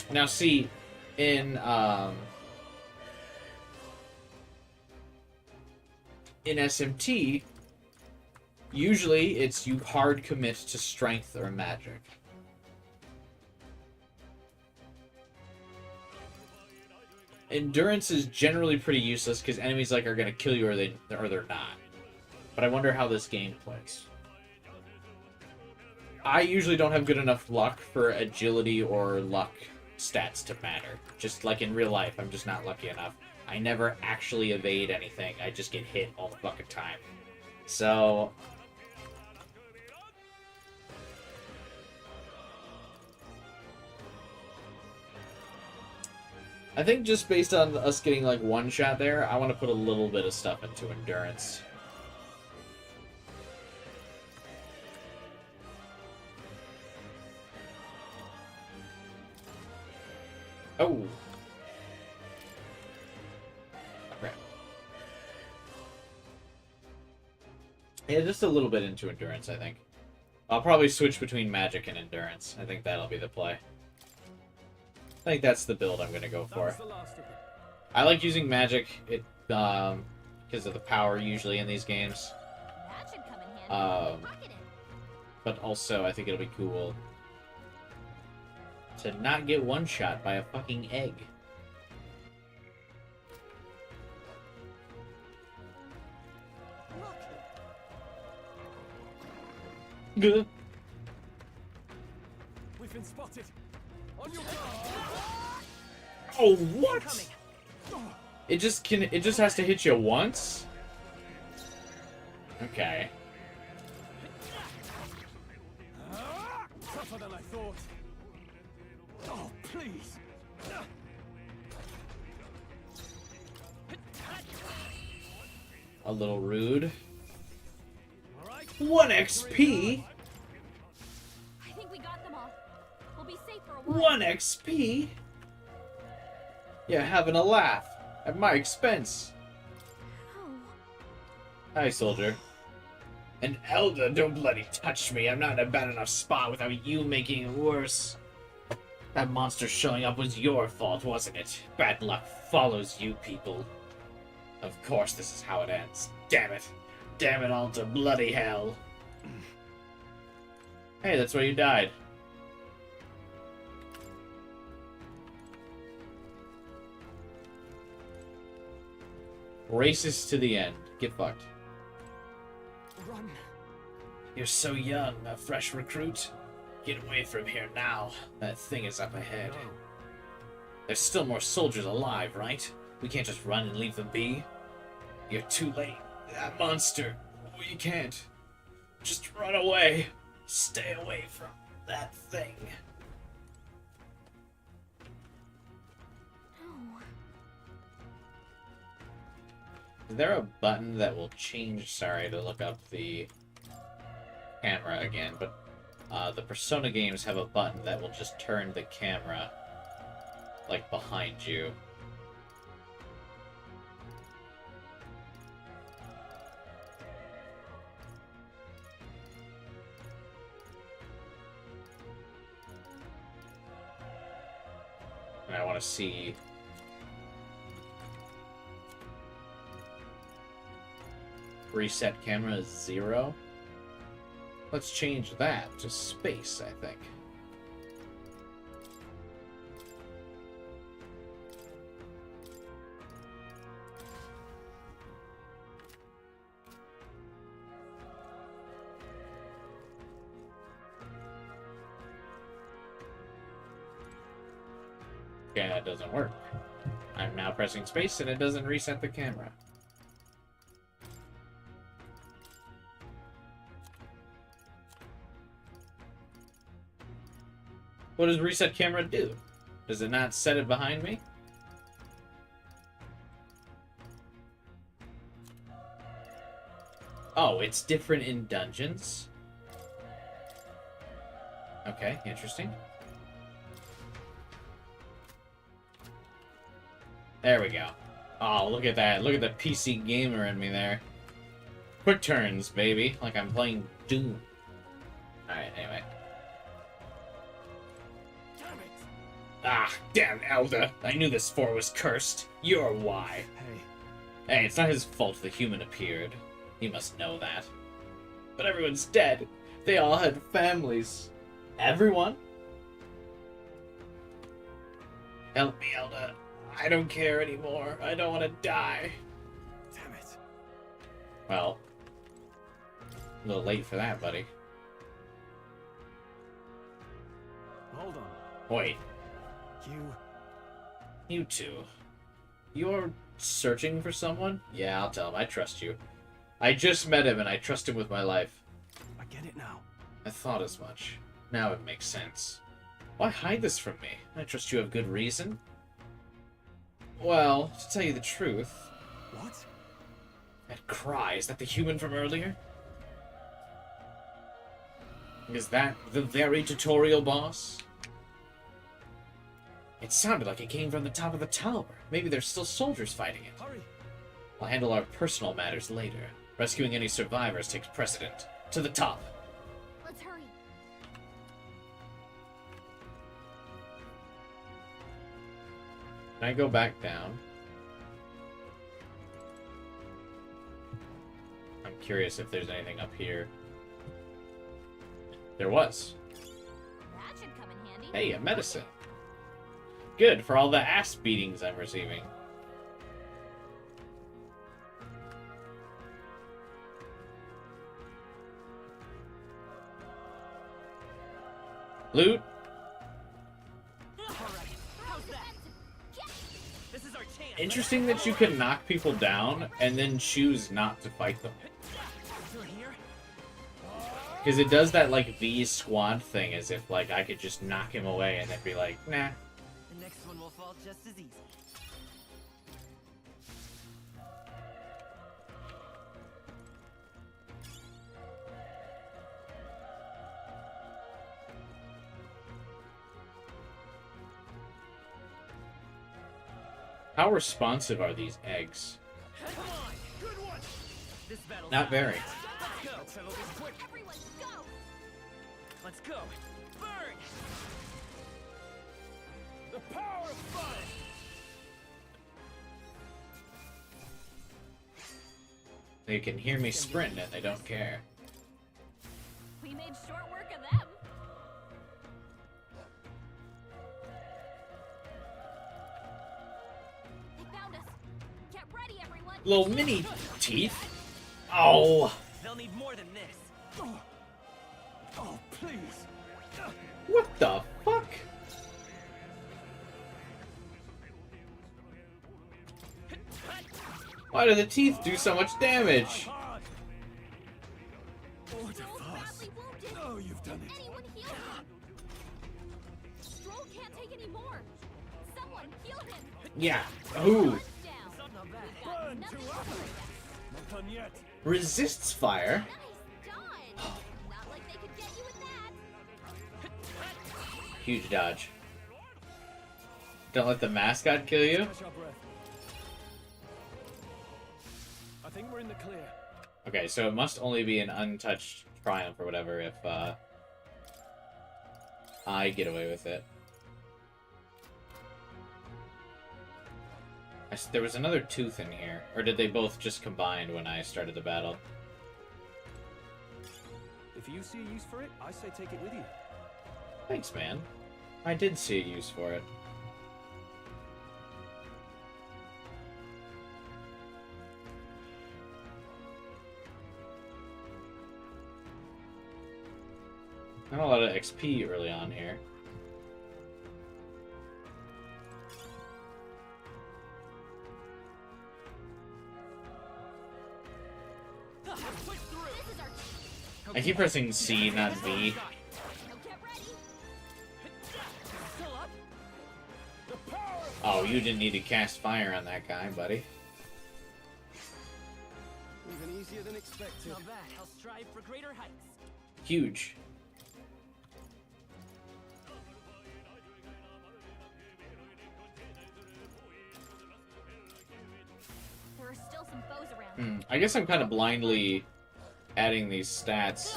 Now see, in SMT, usually it's you hard commit to strength or magic. Endurance is generally pretty useless because enemies like are gonna kill you or they're not. But I wonder how this game plays. I usually don't have good enough luck for agility or luck stats to matter. Just like in real life, I'm just not lucky enough. I never actually evade anything. I just get hit all the fucking time. So... I think just based on us getting like one shot there, I want to put a little bit of stuff into endurance. Oh. Crap. Yeah, just a little bit into endurance, I think. I'll probably switch between magic and endurance. I think that'll be the play. I think that's the build I'm going to go for. I like using magic because of the power usually in these games. But also, I think it'll be cool to not get one-shot by a fucking egg. Good. We've been spotted. On your guard. Oh, what? It just has to hit you once? Okay. Tougher than I thought. Oh, please. a little rude. 1 XP? I think we got them all. We'll be safe for a while. 1 XP? You're having a laugh at my expense. Hi, soldier. An elder, don't bloody touch me. I'm not in a bad enough spot without you making it worse. That monster showing up was your fault, wasn't it? Bad luck follows you people. Of course this is how it ends. Damn it. Damn it all to bloody hell. Hey, that's where you died. Racist to the end. Get fucked. Run. You're so young, a fresh recruit. Get away from here now. That thing is up ahead. No. There's still more soldiers alive, right? We can't just run and leave them be. You're too late. That monster. We can't. Just run away. Stay away from that thing. Is there a button that will change? Sorry to look up the camera again, but the Persona games have a button that will just turn the camera like behind you. And I want to see reset camera is 0. Let's change that to space, I think. Okay, that doesn't work. I'm now pressing space and it doesn't reset the camera. What does reset camera do? Does it not set it behind me? Oh, it's different in dungeons? Okay, interesting. There we go. Oh, look at that. Look at the PC gamer in me there. Quick turns, baby. Like I'm playing Doom. Alright, anyway. Ah, damn Elder. I knew this fort was cursed. You're why. Hey, it's not his fault the human appeared. He must know that. But everyone's dead. They all had families. Everyone? Help me, Elder. I don't care anymore. I don't want to die. Damn it. Well, a little late for that, buddy. Hold on. Wait. You two. You're searching for someone? Yeah, I'll tell him. I trust you. I just met him and I trust him with my life. I get it now. I thought as much. Now it makes sense. Why hide this from me? I trust you have good reason. Well, to tell you the truth... What? That cry, is that the human from earlier? Is that the very tutorial boss? It sounded like it came from the top of the tower. Maybe there's still soldiers fighting it. Hurry. I'll handle our personal matters later. Rescuing any survivors takes precedent. To the top. Let's hurry. Can I go back down? I'm curious if there's anything up here. There was. That should come in handy. Hey, a medicine. Good, for all the ass beatings I'm receiving. Loot. Interesting that you can knock people down and then choose not to fight them. Because it does that, like, V squad thing, as if, like, I could just knock him away and then be like, nah. The next one will fall just as easy. How responsive are these eggs? Not very. Let's settle this quick. Everyone, go! Let's go. Burn! The power of fire! They can hear me sprinting and they don't care. We made short work of them. They found us. Get ready, everyone. Little mini teeth. Oh. They'll need more than this. Oh, please. What the fuck? Why do the teeth do so much damage? Oh, you've done it. Anyone heal him? Stroll can't take any more. Someone heal him. Yeah. Ooh. Down. Got nothing to worry about. Not done yet. Resists fire. Nice dodge. Not like they could get you with that. Huge dodge. Don't let the mascot kill you. Catch our breath. I think we're in the clear. Okay, so it must only be an untouched triumph or whatever if I get away with it. There was another tooth in here. Or did they both just combine when I started the battle? If you see a use for it, I say take it with you. Thanks, man. I did see a use for it. Not a lot of XP early on here. I keep pressing C, not V. Oh, you didn't need to cast fire on that guy, buddy. Even easier than expected. Not bad. I'll strive for greater heights. Huge. There are still some foes around. I guess I'm kind of blindly adding these stats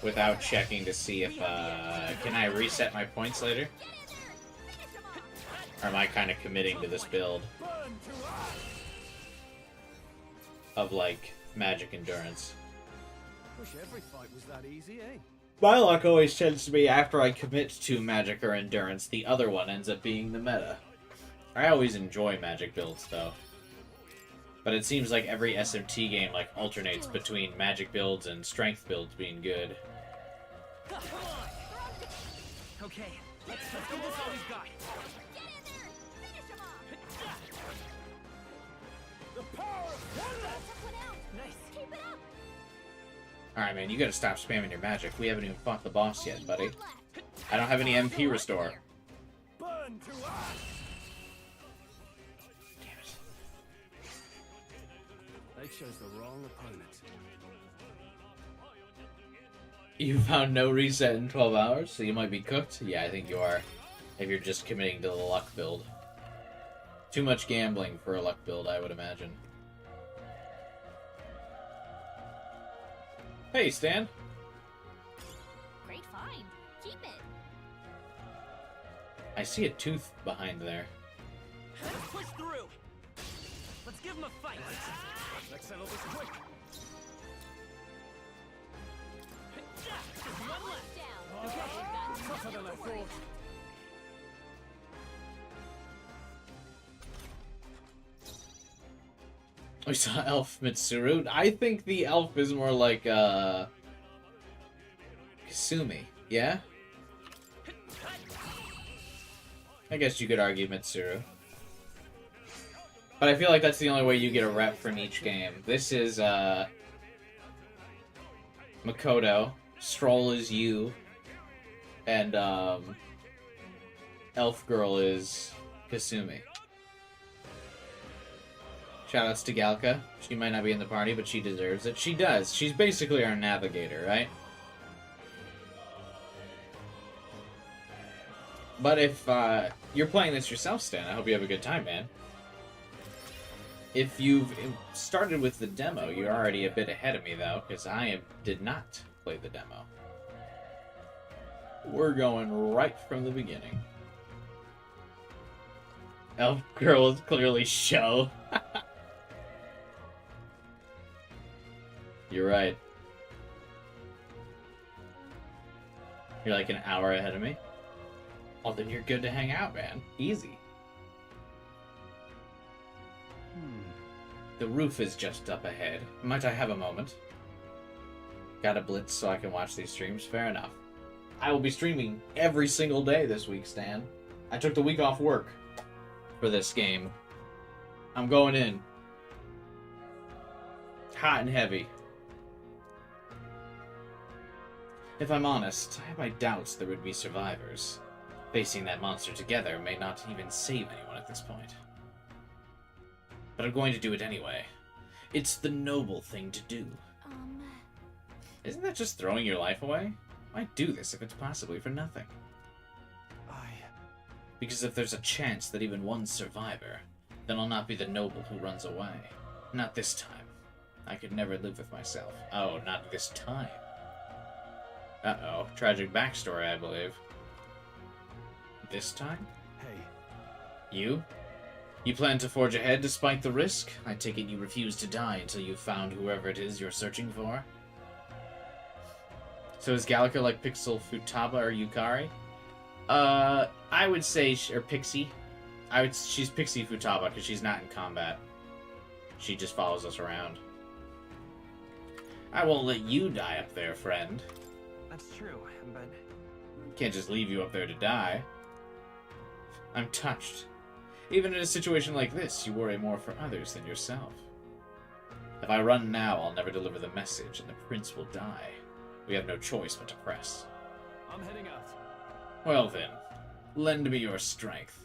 without checking to see if, can I reset my points later? Or am I kind of committing to this build of, like, magic endurance? Wish every fight was that easy, eh? My luck always tends to be after I commit to magic or endurance, the other one ends up being the meta. I always enjoy magic builds, though. But it seems like every SMT game like alternates between magic builds and strength builds being good. Okay, let's do this all we've got. Alright, man, you gotta stop spamming your magic. We haven't even fought the boss yet, buddy. I don't have any MP restore. Burn to ash. They chose the wrong opponent. You found no reset in 12 hours, so you might be cooked? Yeah, I think you are. If you're just committing to the luck build. Too much gambling for a luck build, I would imagine. Hey, Stan. Great find. Keep it. I see a tooth behind there. Let's push through. Let's give them a fight. Let's settle this quick. Just one left. Down. Okay. Tougher than I thought. We saw Elf Mitsuru. I think the elf is more like, Kasumi, yeah? I guess you could argue Mitsuru. But I feel like that's the only way you get a rep from each game. This is, Makoto. Stroll is you. And, Elf Girl is Kasumi. Shoutouts to Galka. She might not be in the party, but she deserves it. She does. She's basically our navigator, right? But if you're playing this yourself, Stan, I hope you have a good time, man. If you've started with the demo, you're already a bit ahead of me, though, because I did not play the demo. We're going right from the beginning. Elf Girl is clearly show. You're right. You're like an hour ahead of me? Oh, then you're good to hang out, man. Easy. The roof is just up ahead. Might I have a moment? Got a blitz so I can watch these streams? Fair enough. I will be streaming every single day this week, Stan. I took the week off work for this game. I'm going in. Hot and heavy. If I'm honest, I have my doubts there would be survivors. Facing that monster together may not even save anyone at this point. But I'm going to do it anyway. It's the noble thing to do. Isn't that just throwing your life away? Why do this if it's possibly for nothing? Because if there's a chance that even one survivor, then I'll not be the noble who runs away. Not this time. I could never live with myself. Oh, not this time. Uh-oh. Tragic backstory, I believe. This time? Hey. You? You plan to forge ahead despite the risk? I take it you refuse to die until you've found whoever it is you're searching for? So is Gallica like Pixel Futaba or Yukari? I would say, or Pixie. She's Pixie Futaba because she's not in combat. She just follows us around. I won't let you die up there, friend. That's true, but... Can't just leave you up there to die. I'm touched. Even in a situation like this, you worry more for others than yourself. If I run now, I'll never deliver the message, and the prince will die. We have no choice but to press. I'm heading out. Well then, lend me your strength.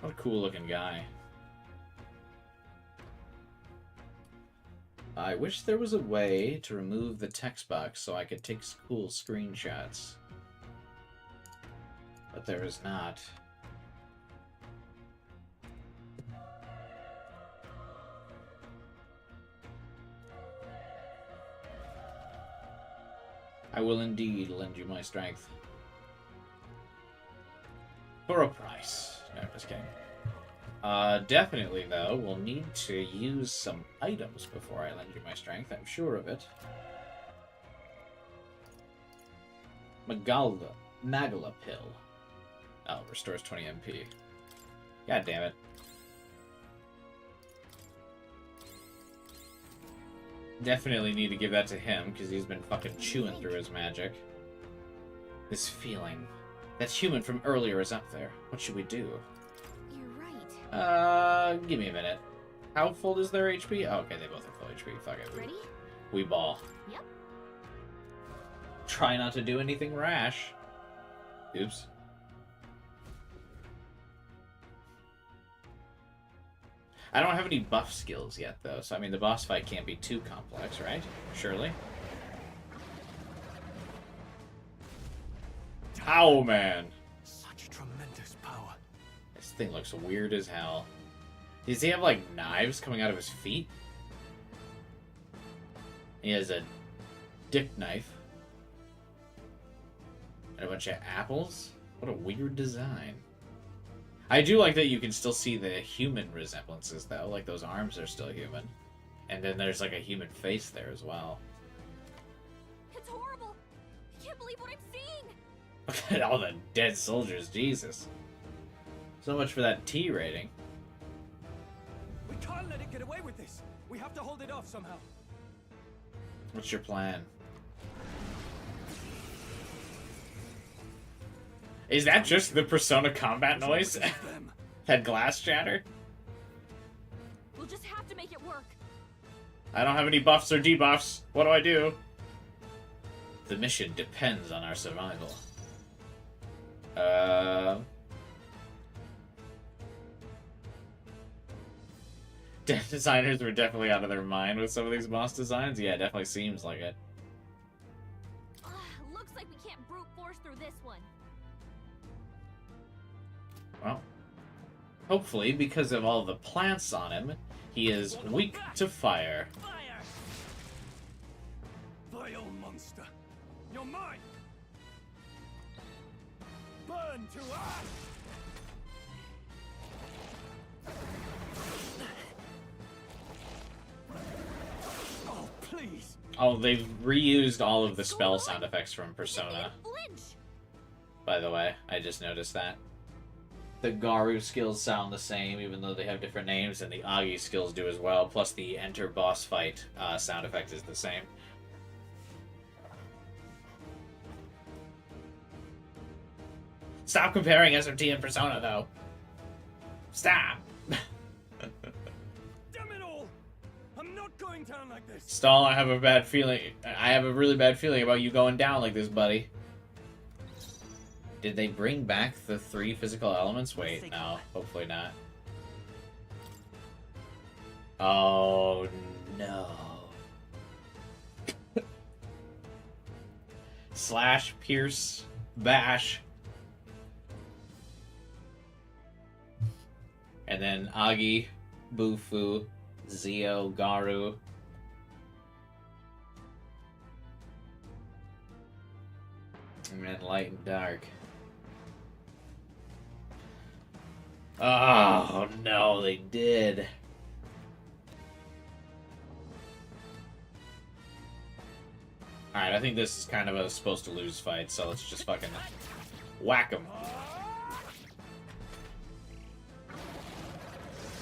What a cool-looking guy. I wish there was a way to remove the text box so I could take cool screenshots. But there is not. I will indeed lend you my strength. For a price. No, just kidding. Definitely, though, we'll need to use some items before I lend you my strength. I'm sure of it. Magala pill. Oh, restores 20 MP. God damn it. Definitely need to give that to him, because he's been fucking chewing through his magic. This feeling. That human from earlier is up there. What should we do? You're right. Give me a minute. How full is their HP? Oh, okay, they both have full HP. Fuck it. Ready? We ball. Yep. Try not to do anything rash. Oops. I don't have any buff skills yet, though, so I mean, the boss fight can't be too complex, right? Surely? Ow, man! Such tremendous power. This thing looks weird as hell. Does he have, like, knives coming out of his feet? He has a dick knife. And a bunch of apples? What a weird design. I do like that you can still see the human resemblances, though. Like, those arms are still human. And then there's, like, a human face there as well. It's horrible! I can't believe what I'm seeing! Look at all the dead soldiers, Jesus. So much for that T rating. We can't let it get away with this. We have to hold it off somehow. What's your plan? Is that just the Persona combat noise? That glass shatter? We'll just have to make it work. I don't have any buffs or debuffs. What do I do? The mission depends on our survival. Designers were definitely out of their mind with some of these boss designs. Yeah, it definitely seems like it. Looks like we can't brute force through this one. Well, hopefully, because of all the plants on him, He is weak to fire. Vile monster! You're mine! Burn to ash! Oh, please! Oh, they've reused all of the spell sound effects from Persona. By the way, I just noticed that. The Garu skills sound the same, even though they have different names, and the Agi skills do as well, plus the enter boss fight sound effect is the same. Stop comparing SMT and Persona, though. Stop! Damn it all! I'm not going down like this! Stall, I have a bad feeling. I have a really bad feeling about you going down like this, buddy. Did they bring back the 3 physical elements? Wait, no. Hopefully not. Oh, no. Slash, pierce, bash. And then Agi, Bufu, Zio, Garu. And then light and dark. Oh, no, they did. Alright, I think this is kind of a supposed to lose fight, so let's just fucking whack them.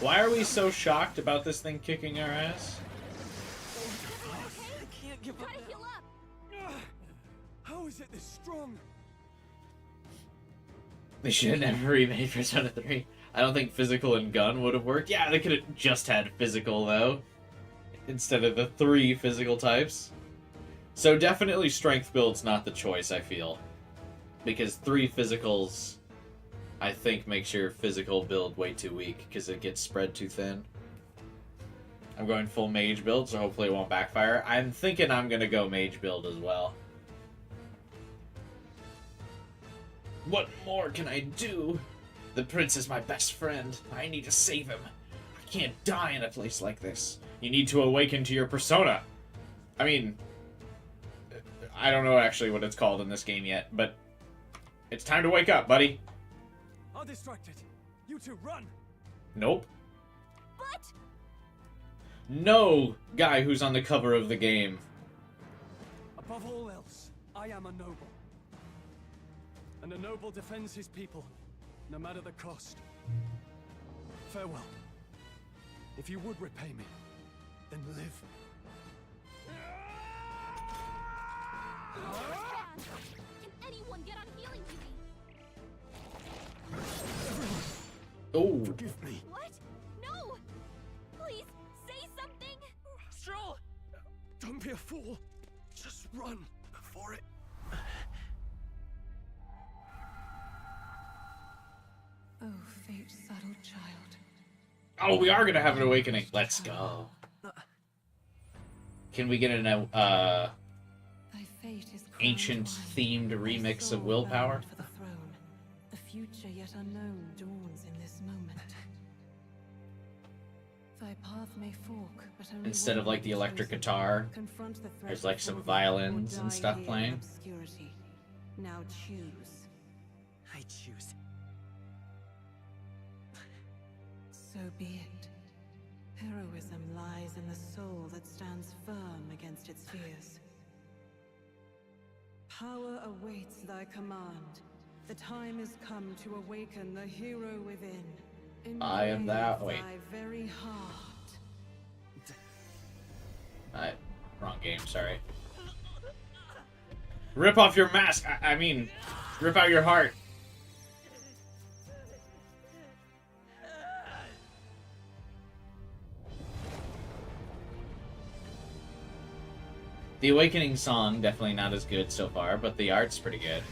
Why are we so shocked about this thing kicking our ass? I can't give up now. How is it this strong? They should have never remade Persona 3. I don't think physical and gun would have worked. Yeah, they could have just had physical, though. Instead of the 3 physical types. So definitely strength build's not the choice, I feel. Because 3 physicals, I think, makes your physical build way too weak, because it gets spread too thin. I'm going full mage build, so hopefully it won't backfire. I'm thinking I'm going to go mage build as well. What more can I do? The prince is my best friend. I need to save him. I can't die in a place like this. You need to awaken to your persona. I mean, I don't know actually what it's called in this game yet, but it's time to wake up, buddy. I'll distract it. You two run. Nope. But No guy who's on the cover of the game. Above all else, I am a noble. And a noble defends his people, no matter the cost. Farewell. If you would repay me, then live. Can anyone get on healing duty? Oh. Forgive me. What? No! Please, say something! Stroll! Don't be a fool. Just run before it... Oh, fate, subtle child. Oh, we are gonna have an awakening. Let's go. Can we get an Thy fate is ancient themed remix of Willpower? for the throne. The future yet unknown dawns in this moment. Thy path may fork, but only Instead of one like the will be electric chosen. guitar, Confront the threat there's like some before thee, or violins and die stuff here in playing. obscurity. Now choose. I choose. So be it. Heroism lies in the soul that stands firm against its fears. Power awaits thy command. The time is come to awaken the hero within. I am that. Invade Wait. Thy very heart. Wrong game. Sorry. Rip off your mask. I mean, rip out your heart. The Awakening song, definitely not as good so far, but the art's pretty good.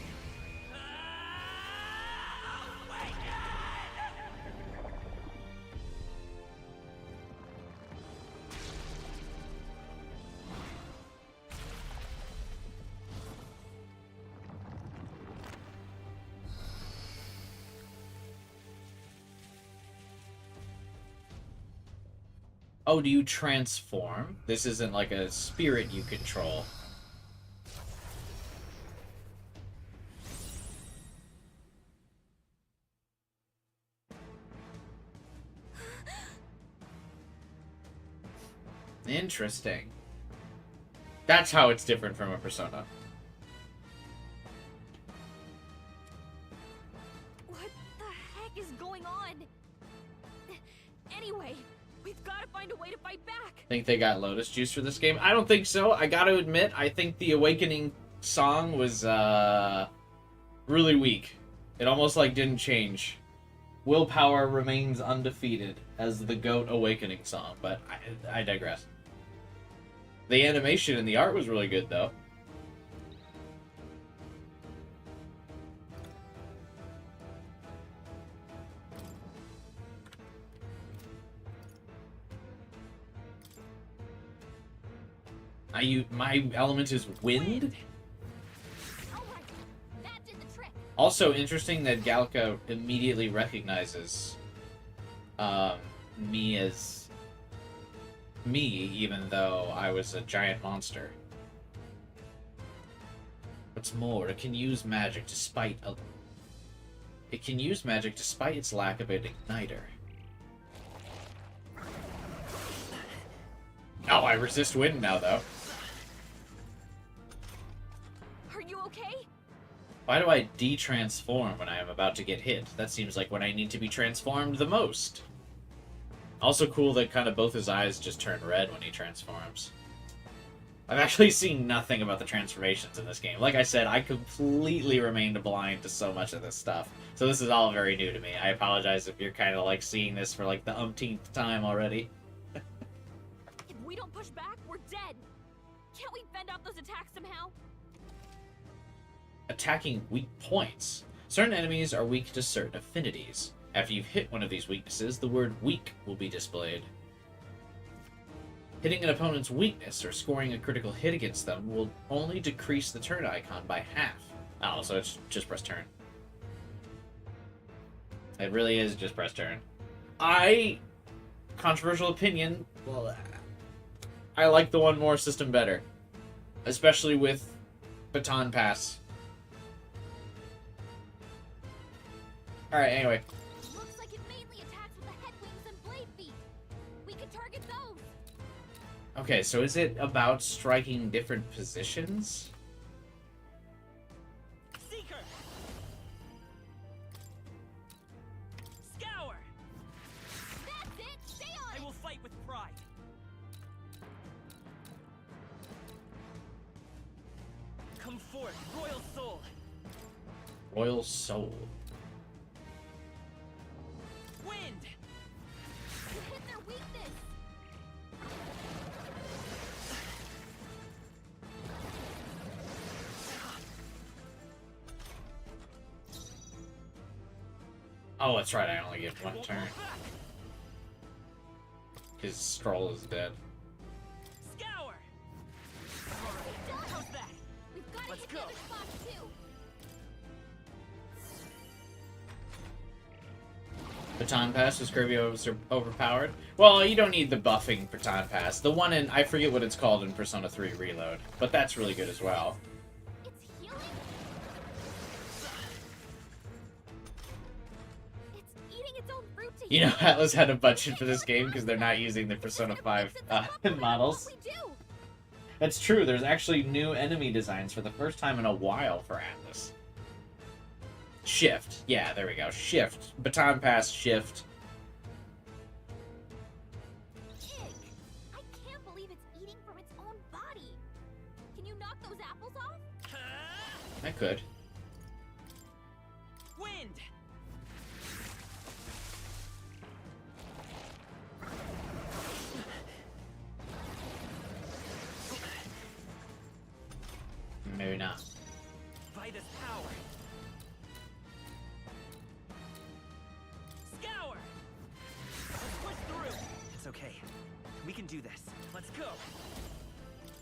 Oh, do you transform? This isn't like a spirit you control. Interesting. That's how it's different from a Persona. What the heck is going on? Anyway, we've got to find a way to fight back. Think they got Lotus Juice for this game? I don't think so. I gotta admit, I think the Awakening song was, really weak. It almost, like, didn't change. Willpower remains undefeated as the GOAT Awakening song, but I digress. The animation and the art was really good, though. My element is wind? Also interesting that Galka immediately recognizes me as me, even though I was a giant monster. What's more, it can use magic despite its lack of an igniter. Oh, I resist wind now, though. Are you okay? Why do I de-transform when I am about to get hit? That seems like when I need to be transformed the most. Also cool that kind of both his eyes just turn red when he transforms. I've actually seen nothing about the transformations in this game. Like I said, I completely remained blind to so much of this stuff. So this is all very new to me. I apologize if you're kind of like seeing this for like the umpteenth time already. If we don't push back, we're dead. Can't we fend off those attacks somehow? Attacking weak points. Certain enemies are weak to certain affinities. After you've hit one of these weaknesses, the word weak will be displayed. Hitting an opponent's weakness or scoring a critical hit against them will only decrease the turn icon by half. Oh, so it's just press turn. It really is just press turn. Controversial opinion, well, I like the one more system better. Especially with Baton Pass. Alright, anyway. Looks like it mainly attacks with the head wings and blade feet. We can target those. Okay, so is it about striking different positions? Seeker! Scour! That's it! Stay on it! I will fight with pride. Come forth, Royal Soul! Royal Soul. Wind! You hit their weakness! Oh, that's right, I only get one turn. His scroll is dead. Scour! How's that? We've got to Let's hit go. the other spots too. Baton Pass was Kirby overpowered. Well, you don't need the buffing Baton Pass. The one in, I forget what it's called in Persona 3 Reload, but that's really good as well. It's healing? It's eating its own fruit to You know, heal. Atlus had a budget for this game because they're not using the Persona 5 models. What we do? That's true, there's actually new enemy designs for the first time in a while for Atlus. Shift. Yeah, there we go. Shift. Baton Pass, shift. Pig! I can't believe it's eating from its own body. Can you knock those apples off? I could. Wind! Maybe not. Vitus power! Scour! Let's push through! It's okay. We can do this. Let's go!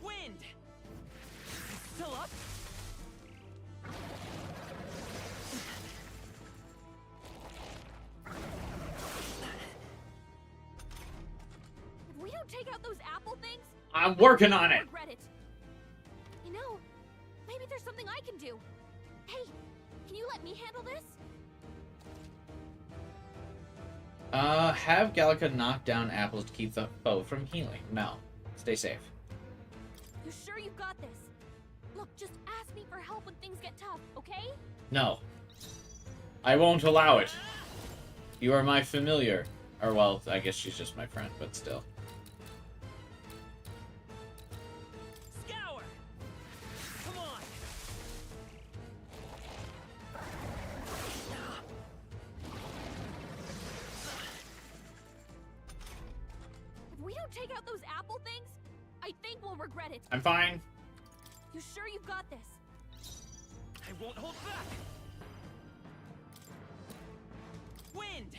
Wind! Still up? If we don't things? I'm working on it. Regret it. You know, maybe there's something I can do. Hey, can you let me handle this? Have Gallica knock down apples to keep the foe from healing. No. Stay safe. You sure you've got this? Look, just ask me for help when things get tough, okay? No. I won't allow it. You are my familiar. Or, well, I guess she's just my friend, but still. Scour! Come on! If we don't take out those apple things, I think we'll regret it. I'm fine. You sure you've got this? I won't hold back! Wind!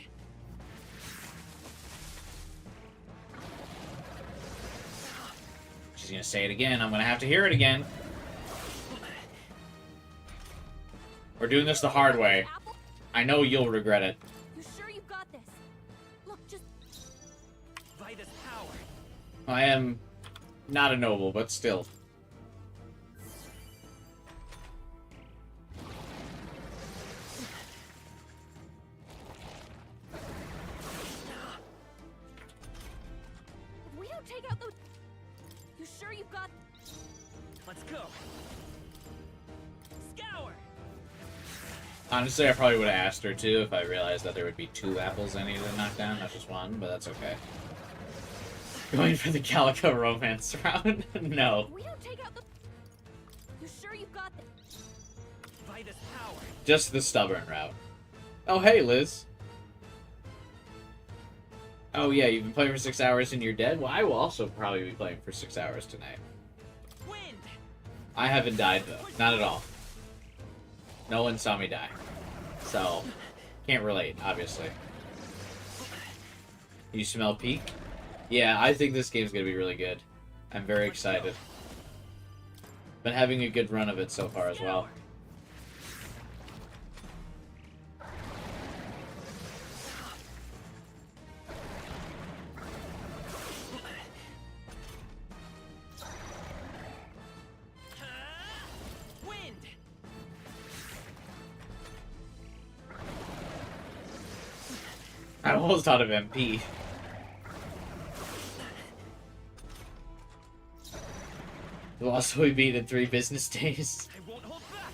She's gonna say it again. I'm gonna have to hear it again. We're doing this the hard way. I know you'll regret it. You sure you've got this? Look, just... Vitus power! I am not a noble, but still. If we don't take out those... You sure you've got... Let's go! Scour! Honestly, I probably would have asked her too if I realized that there would be 2 apples I needed to knock down, not just 1, but that's okay. Going for the Calico romance round? No. We don't take out the... You sure you've got this? Vitus power! Just the stubborn route. Oh, hey, Liz. Oh, yeah, you've been playing for 6 hours and you're dead? Well, I will also probably be playing for 6 hours tonight. Wind! I haven't died, though. Not at all. No one saw me die. So, can't relate, obviously. You smell peak? Yeah, I think this game's gonna be really good. I'm very excited. Been having a good run of it so far as well. Wind! I almost thought of MP. Will also be beat in 3 business days. I won't hold back!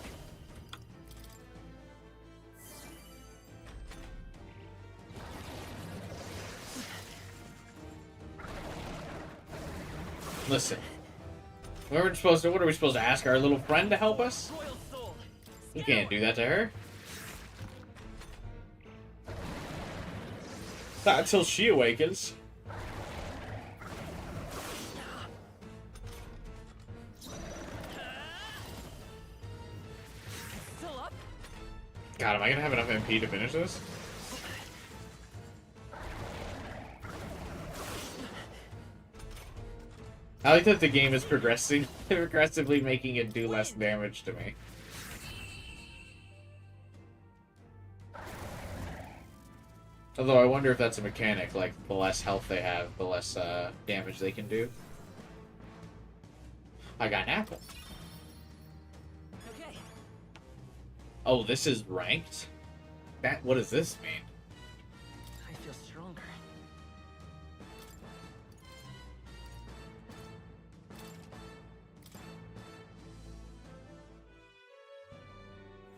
Listen. What are we supposed to ask our little friend to help us? We can't do that to her. Not until she awakens. God, am I gonna have enough MP to finish this? I like that the game is progressively making it do less damage to me. Although I wonder if that's a mechanic, like the less health they have, the less damage they can do. I got an apple. Okay. Oh, this is ranked? What does this mean? I feel stronger.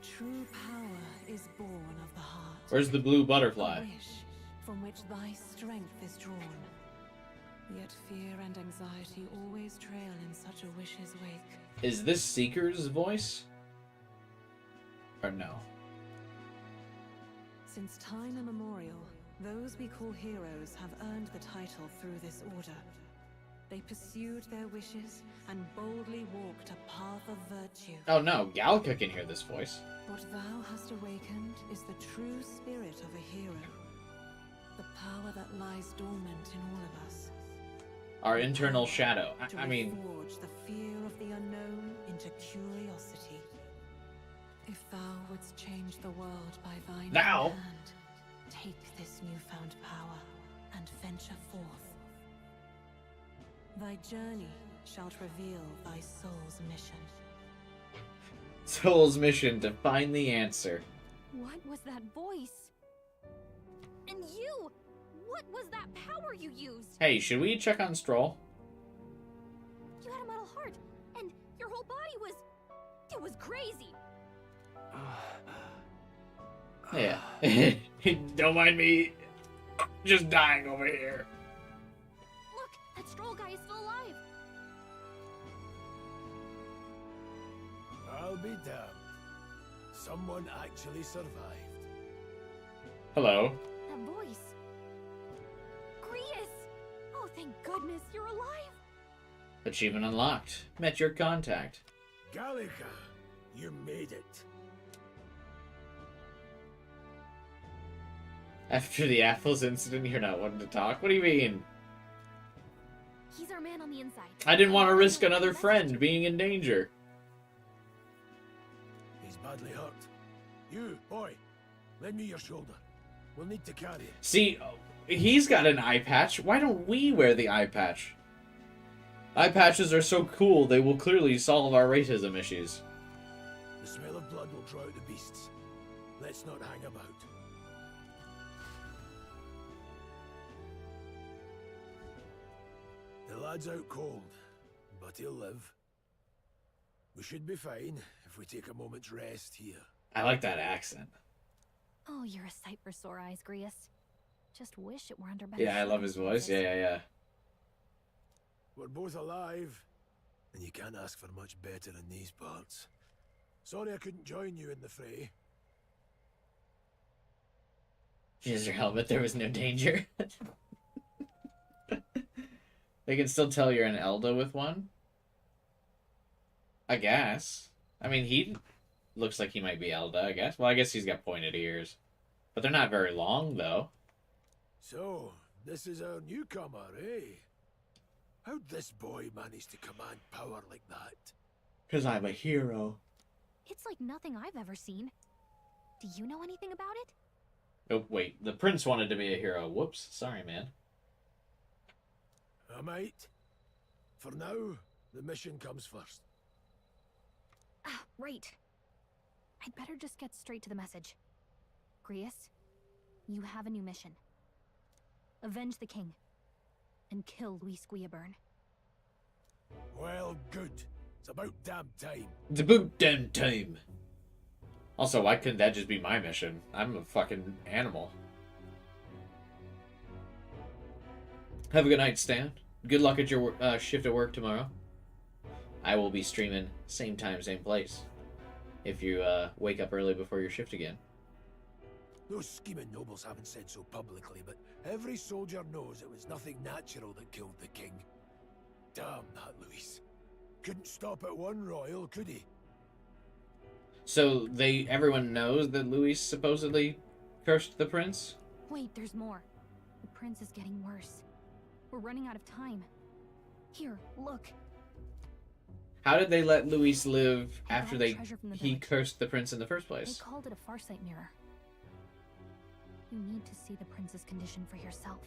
True power is born of the heart. Where's the blue butterfly? A wish from which thy strength is drawn. Yet fear and anxiety always trail in such a wish's wake. Is this Seeker's voice? Or no? Since time immemorial, those we call heroes have earned the title through this order. They pursued their wishes and boldly walked a path of virtue. Oh no, Gallica can hear this voice. What thou hast awakened is the true spirit of a hero. The power that lies dormant in all of us. Our internal shadow. I mean... Forge the fear of the unknown into curiosity. If thou wouldst change the world by thine Now. own hand, take this newfound power and venture forth. Thy journey shalt reveal thy soul's mission. Soul's mission to find the answer. What was that voice? And you! What was that power you used? Hey, should we check on Stroll? You had a metal heart, and your whole body was... It was crazy. Yeah. Don't mind me just dying over here. Look, that Stroll guy is still alive. I'll be damned. Someone actually survived. Hello. That voice. Grius! Oh, thank goodness you're alive. Achievement unlocked. Met your contact. Gallica, you made it. After the apples incident, you're not wanting to talk? What do you mean? He's our man on the inside. I didn't want to risk another friend being in danger. He's badly hurt. You, boy, lend me your shoulder. We'll need to carry it. See, he's got an eye patch. Why don't we wear the eye patch? Eye patches are so cool, they will clearly solve our racism issues. The smell of blood will draw out the beasts. Let's not hang about. The lad's out cold, but he'll live. We should be fine if we take a moment's rest here. I like that accent. Oh, you're a sight for sore eyes, Grius. Just wish it were under better. Yeah, I love his voice. Yeah. We're both alive, and you can't ask for much better in these parts. Sorry I couldn't join you in the fray. Use your helmet, there was no danger. They can still tell you're an Elda with one? I guess. I mean, he looks like he might be Elda, I guess. Well, I guess he's got pointed ears. But they're not very long, though. So, this is our newcomer, eh? How'd this boy manage to command power like that? Because I'm a hero. It's like nothing I've ever seen. Do you know anything about it? Oh, wait. The prince wanted to be a hero. Whoops. Sorry, man. I might. For now, the mission comes first. Ah, right. I'd better just get straight to the message. Grius, you have a new mission. Avenge the king. And kill Luis Guillaburn. Well, good. It's about damn time. It's about damn time. Also, why couldn't that just be my mission? I'm a fucking animal. Have a good night, Stan. Good luck at your shift at work tomorrow. I will be streaming same time, same place. If you wake up early before your shift again. Those scheming nobles haven't said so publicly, but every soldier knows it was nothing natural that killed the king. Damn that Luis. Couldn't stop at one royal, could he? So everyone knows that Luis supposedly cursed the prince? Wait, there's more. The prince is getting worse. We're running out of time. Here, look. How did they let Luis live after treasure from the he village. cursed the prince in the first place? They called it a farsight mirror. You need to see the prince's condition for yourself.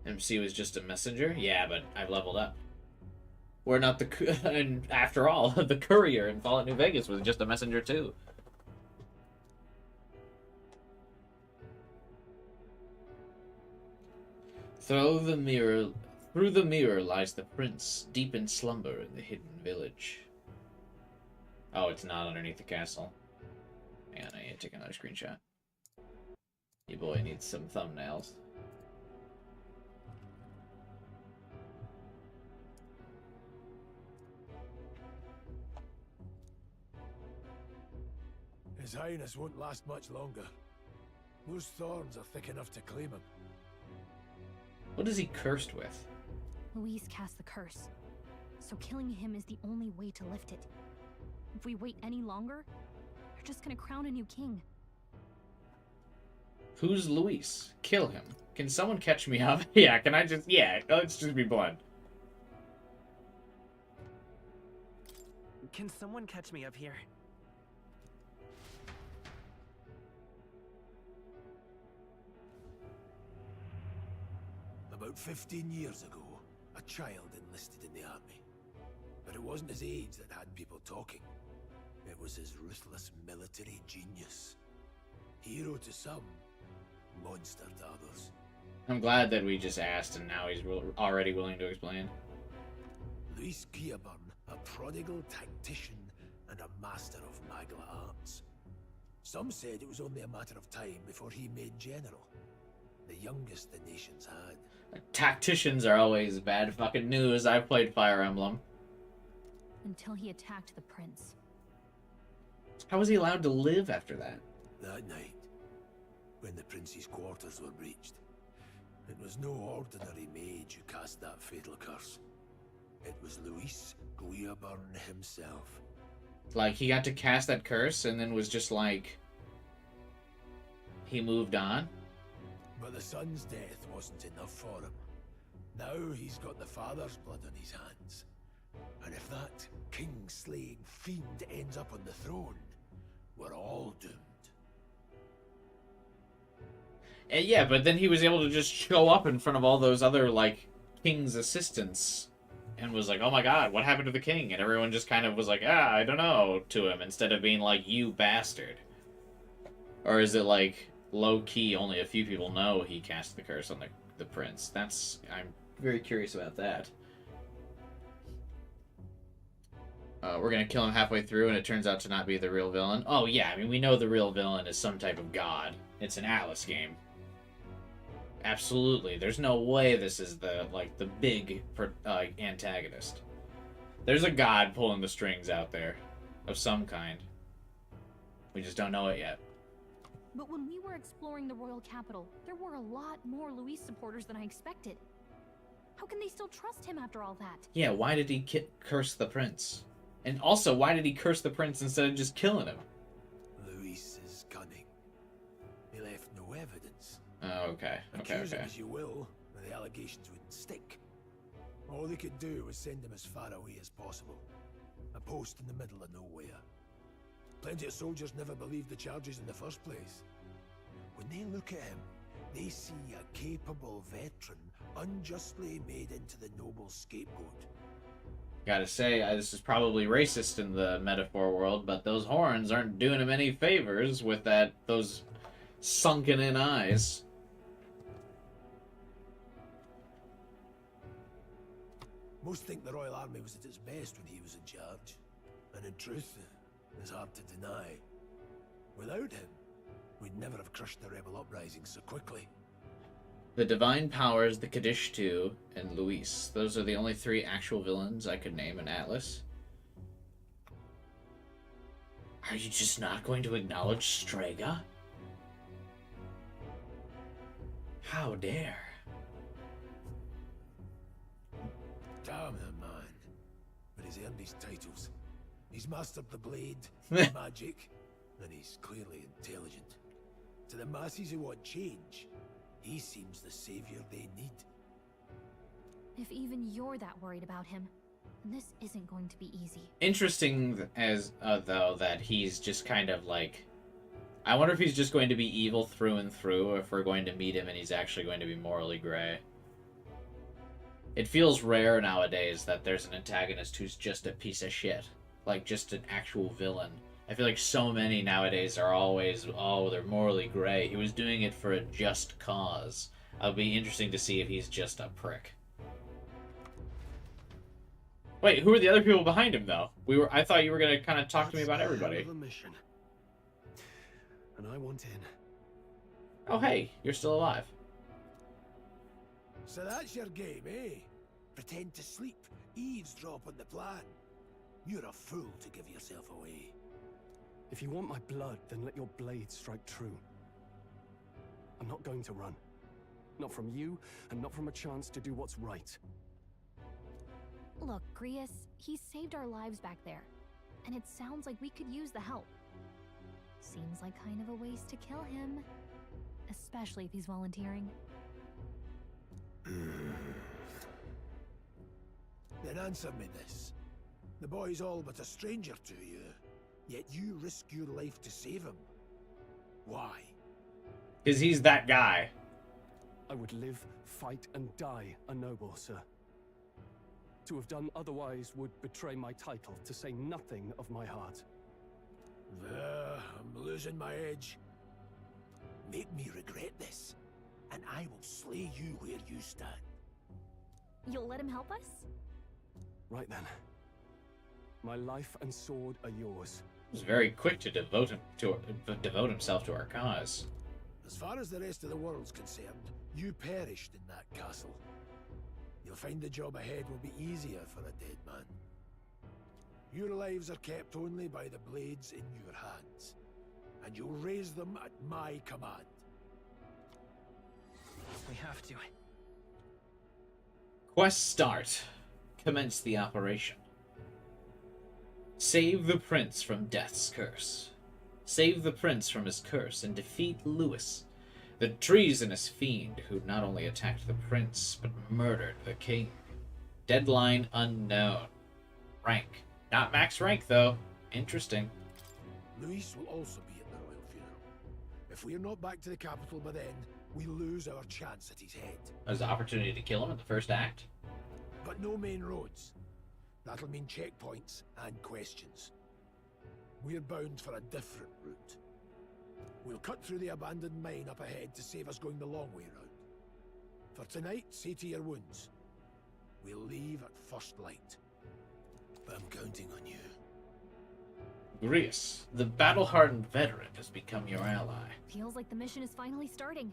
MC was just a messenger? Yeah, but I've leveled up. We're not the... And after all, the courier in Fallout New Vegas was just a messenger too. Through the mirror lies the prince, deep in slumber in the hidden village. Oh, it's not underneath the castle. Man, I need to take another screenshot. Your boy needs some thumbnails. His Highness won't last much longer. Those thorns are thick enough to claim him. What is he cursed with? Luis cast the curse, so killing him is the only way to lift it. If we wait any longer, they're just gonna crown a new king. Who's Luis? Kill him. Can someone catch me up? Yeah, can I just... Yeah, let's just be blunt. Can someone catch me up here? About 15 years ago, a child enlisted in the army. But it wasn't his age that had people talking. It was his ruthless military genius. Hero to some, monster to others. I'm glad that we just asked and now he's already willing to explain. Luis Gearburn, a prodigal tactician and a master of Magla arts. Some said it was only a matter of time before he made general. The youngest the nations had. Tacticians are always bad fucking news. I've played Fire Emblem. Until he attacked the prince. How was he allowed to live after that? That night, when the prince's quarters were breached, it was no ordinary mage who cast that fatal curse. It was Luis Gearburn himself. Like, he got to cast that curse and then was just like... he moved on? But the son's death wasn't enough for him. Now he's got the father's blood on his hands. And if that king-slaying fiend ends up on the throne, we're all doomed. And yeah, but then he was able to just show up in front of all those other, like, king's assistants and was like, oh my god, what happened to the king? And everyone just kind of was like, I don't know, to him, instead of being like, you bastard. Or is it like, low-key, only a few people know he cast the curse on the prince? I'm very curious about that. We're gonna kill him halfway through and it turns out to not be the real villain. Oh yeah, I mean, we know the real villain is some type of god. It's an Atlus game. Absolutely. There's no way this is the big antagonist. There's a god pulling the strings out there of some kind. We just don't know it yet. But when we were exploring the royal capital, there were a lot more Luis supporters than I expected. How can they still trust him after all that? Yeah, why did he curse the prince? And also, why did he curse the prince instead of just killing him? Luis is cunning. He left no evidence. Oh, okay. Accuse him as you will, the allegations wouldn't stick. All they could do was send him as far away as possible. A post in the middle of nowhere. Plenty of soldiers never believed the charges in the first place. When they look at him, they see a capable veteran unjustly made into the noble scapegoat. Gotta say, this is probably racist in the metaphor world, but those horns aren't doing him any favors with those sunken-in eyes. Most think the Royal Army was at its best when he was in charge. And in truth, it's hard to deny. Without him, we'd never have crushed the rebel uprising so quickly. The Divine Powers, the Kaddish 2, and Luis. Those are the only 3 actual villains I could name in Atlus. Are you just not going to acknowledge Strega? How dare. Damn that man. But he's earned his titles. He's mastered the blade, the magic, and he's clearly intelligent. To the masses who want change, he seems the savior they need. If even you're that worried about him, this isn't going to be easy. Interesting as though that he's just kind of like, I wonder if he's just going to be evil through and through, or if we're going to meet him and he's actually going to be morally gray. It feels rare nowadays that there's an antagonist who's just a piece of shit, like just an actual villain. I feel like so many nowadays are always, oh, they're morally gray. He was doing it for a just cause. It'll be interesting to see if he's just a prick. Wait, who are the other people behind him, though? I thought you were going to kind of talk to me about everybody. Mission. And I want in. Oh, hey, you're still alive. So that's your game, eh? Pretend to sleep, eavesdrop on the plan. You're a fool to give yourself away. If you want my blood, then let your blade strike true. I'm not going to run. Not from you, and not from a chance to do what's right. Look, Grius, he saved our lives back there. And it sounds like we could use the help. Seems like kind of a waste to kill him. Especially if he's volunteering. Then answer me this. The boy's all but a stranger to you, yet you risk your life to save him. Why? Because he's that guy. I would live, fight, and die a noble, sir. To have done otherwise would betray my title, to say nothing of my heart. There, I'm losing my edge. Make me regret this, and I will slay you where you stand. You'll let him help us? Right then. My life and sword are yours. He was very quick to devote himself to our cause. As far as the rest of the world's concerned, you perished in that castle. You'll find the job ahead will be easier for a dead man. Your lives are kept only by the blades in your hands, and you'll raise them at my command. We have to. Quest start. Commence the operation. Save the prince from death's curse. Save the prince from his curse and defeat Lewis, the treasonous fiend who not only attacked the prince, but murdered the king. Deadline unknown. Rank. Not max rank, though. Interesting. Luis will also be at the royal funeral. If we're not back to the capital by then, we lose our chance at his head. There's the opportunity to kill him in the first act. But no main roads. That'll mean checkpoints and questions. We're bound for a different route. We'll cut through the abandoned mine up ahead to save us going the long way round. For tonight, see to your wounds. We'll leave at first light. I'm counting on you. Grius, the battle-hardened veteran, has become your ally. Feels like the mission is finally starting.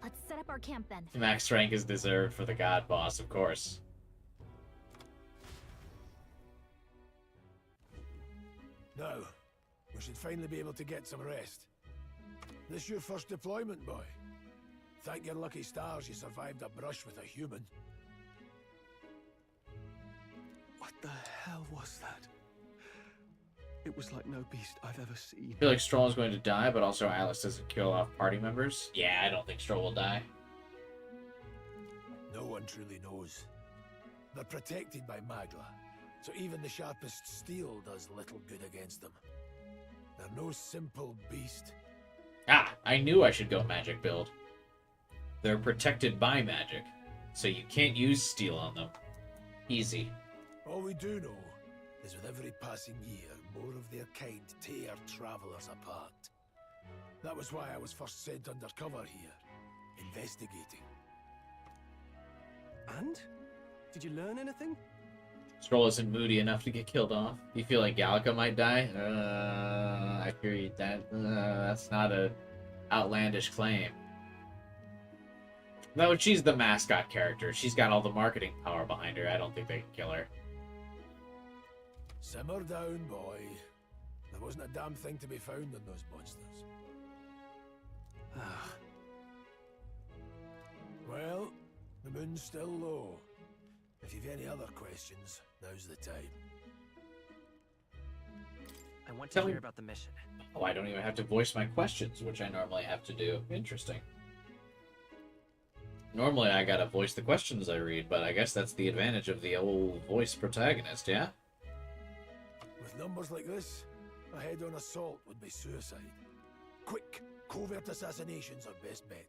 Let's set up our camp then. Max rank is deserved for the god boss, of course. Now, we should finally be able to get some rest. This your first deployment, boy? Thank your lucky stars you survived a brush with a human. What the hell was that? It was like no beast I've ever seen. I feel like Stroll is going to die, but also Alice doesn't kill off party members. Yeah, I don't think Stroll will die. No one truly knows. They're protected by Magla, so even the sharpest steel does little good against them. They're no simple beast. Ah, I knew I should go magic build. They're protected by magic, so you can't use steel on them. Easy. All we do know is with every passing year, more of their kind tear travelers apart. That was why I was first sent undercover here, investigating. And? Did you learn anything? Stroll isn't moody enough to get killed off. You feel like Gallica might die? I fear you that. That's not a outlandish claim. No, she's the mascot character. She's got all the marketing power behind her. I don't think they can kill her. Simmer down, boy. There wasn't a damn thing to be found in those monsters. Well, the moon's still low. If you've any other questions, now's the time. I want to hear about the mission. Oh, I don't even have to voice my questions, which I normally have to do. Interesting. Normally I gotta voice the questions I read, but I guess that's the advantage of the old voice protagonist, yeah? With numbers like this, a head-on assault would be suicide. Quick, covert assassinations are best bet.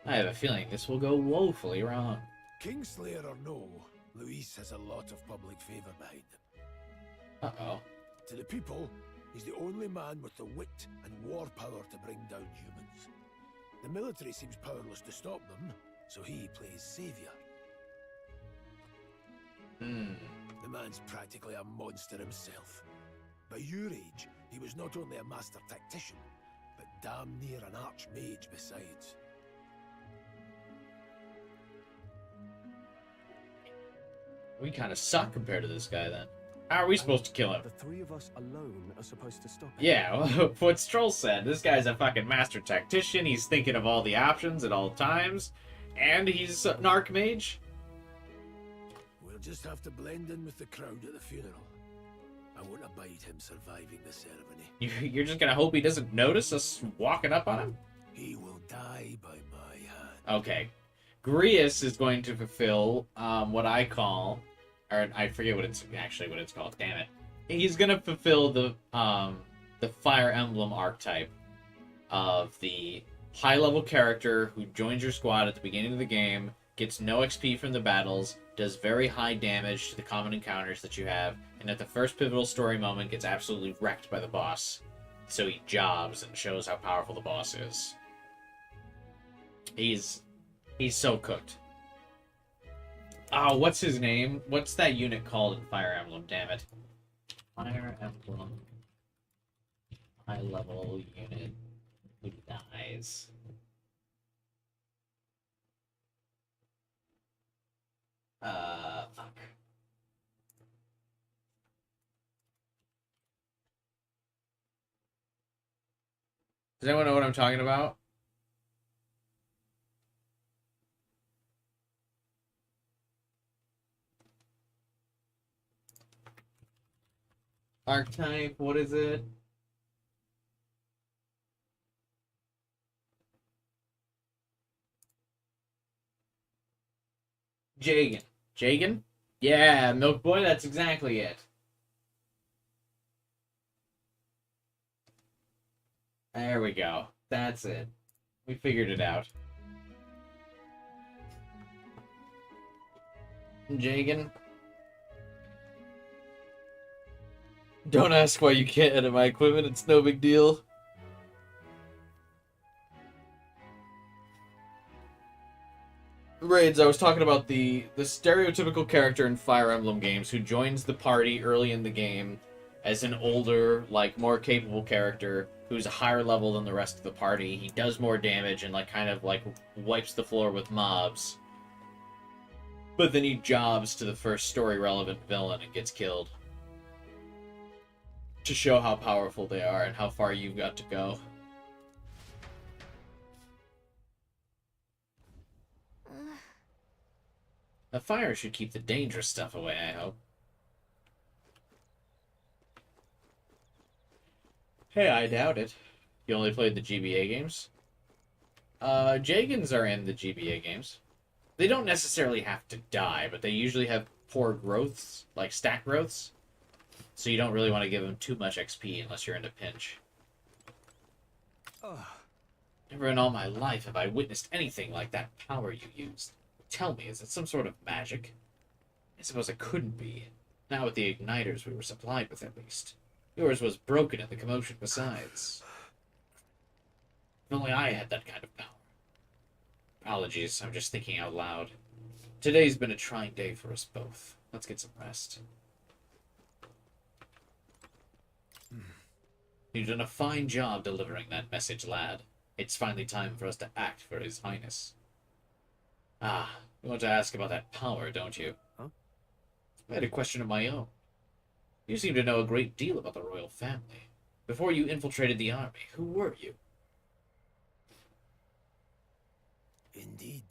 I have a feeling this will go woefully wrong. Kingslayer or no, Luis has a lot of public favor behind him. Uh-oh. To the people, he's the only man with the wit and war power to bring down humans. The military seems powerless to stop them, so he plays savior. The man's practically a monster himself. By your age, he was not only a master tactician, but damn near an archmage besides. We kind of suck compared to this guy, then. How are we supposed to kill him? The three of us alone are supposed to stop him. Yeah, what Stroll said. This guy's a fucking master tactician. He's thinking of all the options at all times. And he's an archmage. We'll just have to blend in with the crowd at the funeral. I won't abide him surviving the ceremony. You're just gonna hope he doesn't notice us walking up on him? He will die by my hand. Okay. Grius is going to fulfill what I call... Or I forget what it's called. Damn it! He's gonna fulfill the Fire Emblem archetype of the high-level character who joins your squad at the beginning of the game, gets no XP from the battles, does very high damage to the common encounters that you have, and at the first pivotal story moment gets absolutely wrecked by the boss. So he jobs and shows how powerful the boss is. He's so cooked. Oh, what's his name? What's that unit called in Fire Emblem, damn it? Fire Emblem. High level unit who dies. Fuck. Does anyone know what I'm talking about? Archetype, what is it? Jagan. Jagan? Yeah, Milk Boy, that's exactly it. There we go. That's it. We figured it out. Jagan? Don't ask why you can't edit my equipment, it's no big deal. Raids, I was talking about the stereotypical character in Fire Emblem games who joins the party early in the game as an older, like, more capable character who's a higher level than the rest of the party. He does more damage and, like, kind of, like, wipes the floor with mobs. But then he jobs to the first story-relevant villain and gets killed. To show how powerful they are and how far you've got to go. The fire should keep the dangerous stuff away, I hope. Hey, I doubt it. You only played the GBA games? Jagans are in the GBA games. They don't necessarily have to die, but they usually have poor growths, like stack growths. So you don't really want to give them too much XP unless you're in a pinch. Never in all my life have I witnessed anything like that power you used. Tell me, is it some sort of magic? I suppose it couldn't be. Not with the igniters we were supplied with, at least. Yours was broken in the commotion besides. If only I had that kind of power. Apologies, I'm just thinking out loud. Today's been a trying day for us both. Let's get some rest. You've done a fine job delivering that message, lad. It's finally time for us to act for His Highness. Ah, you want to ask about that power, don't you? Huh? I had a question of my own. You seem to know a great deal about the royal family. Before you infiltrated the army, who were you? Indeed.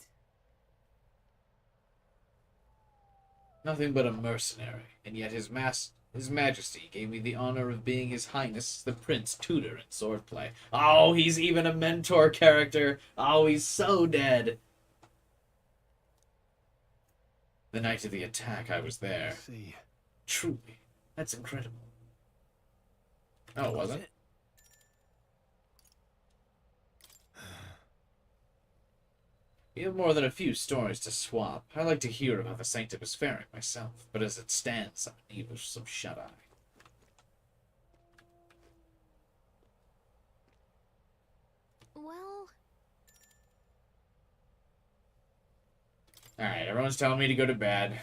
Nothing but a mercenary, and yet His Majesty gave me the honor of being His Highness, the Prince Tutor in swordplay. Oh, he's even a mentor character. Oh, he's so dead. The night of the attack, I was there. See. Truly, that's incredible. Oh, was it? We have more than a few stories to swap. I like to hear about the Sanctum is faring myself, but as it stands, I'm in need of some shut-eye. Well... Alright, everyone's telling me to go to bed.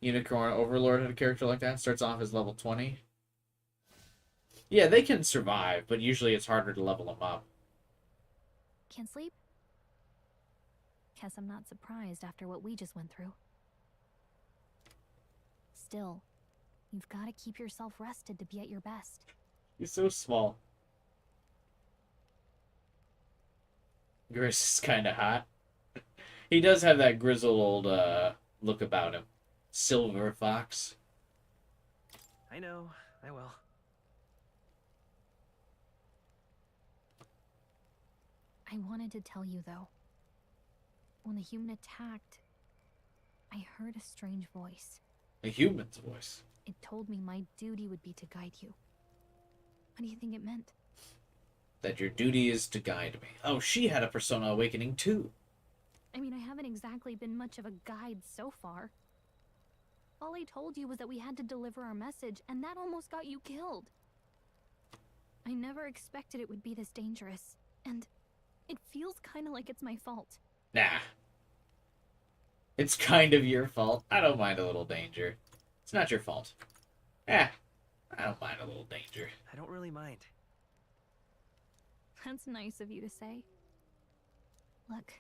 Unicorn Overlord had a character like that. Starts off as level 20. Yeah, they can survive, but usually it's harder to level them up. Can't sleep? Guess I'm not surprised after what we just went through. Still, you've got to keep yourself rested to be at your best. He's so small. Gris is kind of hot. He does have that grizzled look about him. Silver fox. I know, I will. I wanted to tell you, though. When the human attacked, I heard a strange voice. A human's voice? It told me my duty would be to guide you. What do you think it meant? That your duty is to guide me. Oh, she had a Persona Awakening too. I mean, I haven't exactly been much of a guide so far. All I told you was that we had to deliver our message, and that almost got you killed. I never expected it would be this dangerous, and it feels kind of like it's my fault. Nah. It's kind of your fault. I don't mind a little danger. It's not your fault. I don't mind a little danger. I don't really mind. That's nice of you to say. Look,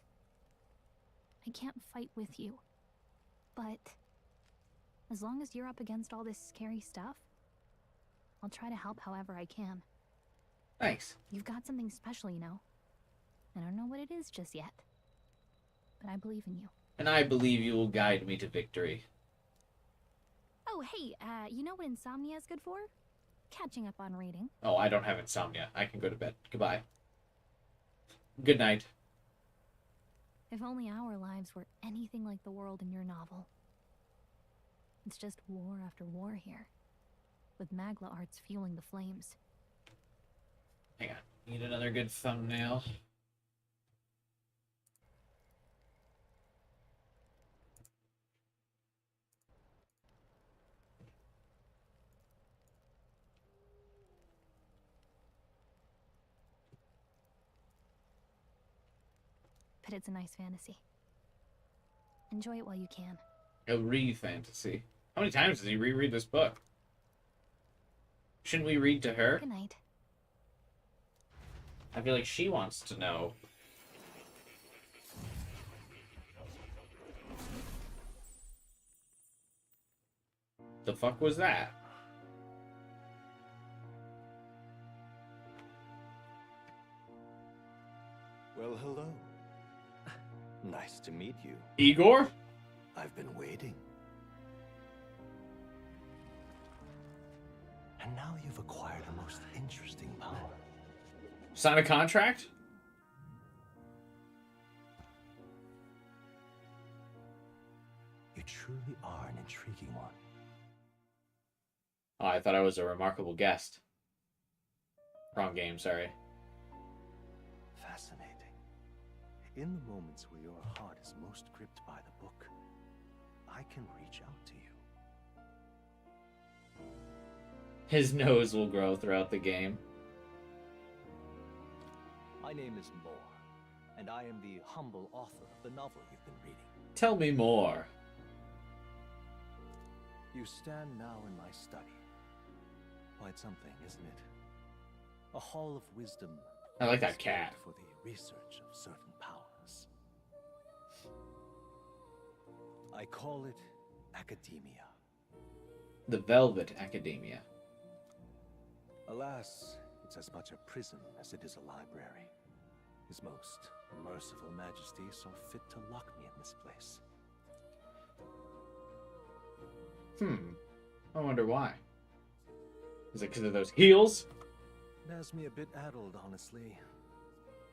I can't fight with you, but as long as you're up against all this scary stuff, I'll try to help however I can. Thanks. You've got something special, you know. I don't know what it is just yet, but I believe in you. And I believe you will guide me to victory. Oh, hey, you know what insomnia is good for? Catching up on reading. Oh, I don't have insomnia. I can go to bed. Goodbye. Good night. If only our lives were anything like the world in your novel. It's just war after war here, with Magla arts fueling the flames. Hang on. Need another good thumbnail. But it's a nice fantasy. Enjoy it while you can. A ReFantazio. How many times does he reread this book? Shouldn't we read to her? Good night. I feel like she wants to know. The fuck was that? Well, hello. Nice to meet you. Igor? I've been waiting. And now you've acquired a most interesting power. Sign a contract? You truly are an intriguing one. Oh, I thought I was a remarkable guest. Wrong game, sorry. Fascinating. In the moments where your heart is most gripped by the book, I can reach out to you. His nose will grow throughout the game. My name is Moore, and I am the humble author of the novel you've been reading. Tell me more. You stand now in my study. Quite something, isn't it? A hall of wisdom. I like that cat. For the research of certain powers. I call it academia. The Velvet Academia. Alas, it's as much a prison as it is a library. His most merciful majesty saw fit to lock me in this place. I wonder why. Is it because of those heels? It has me a bit addled, honestly.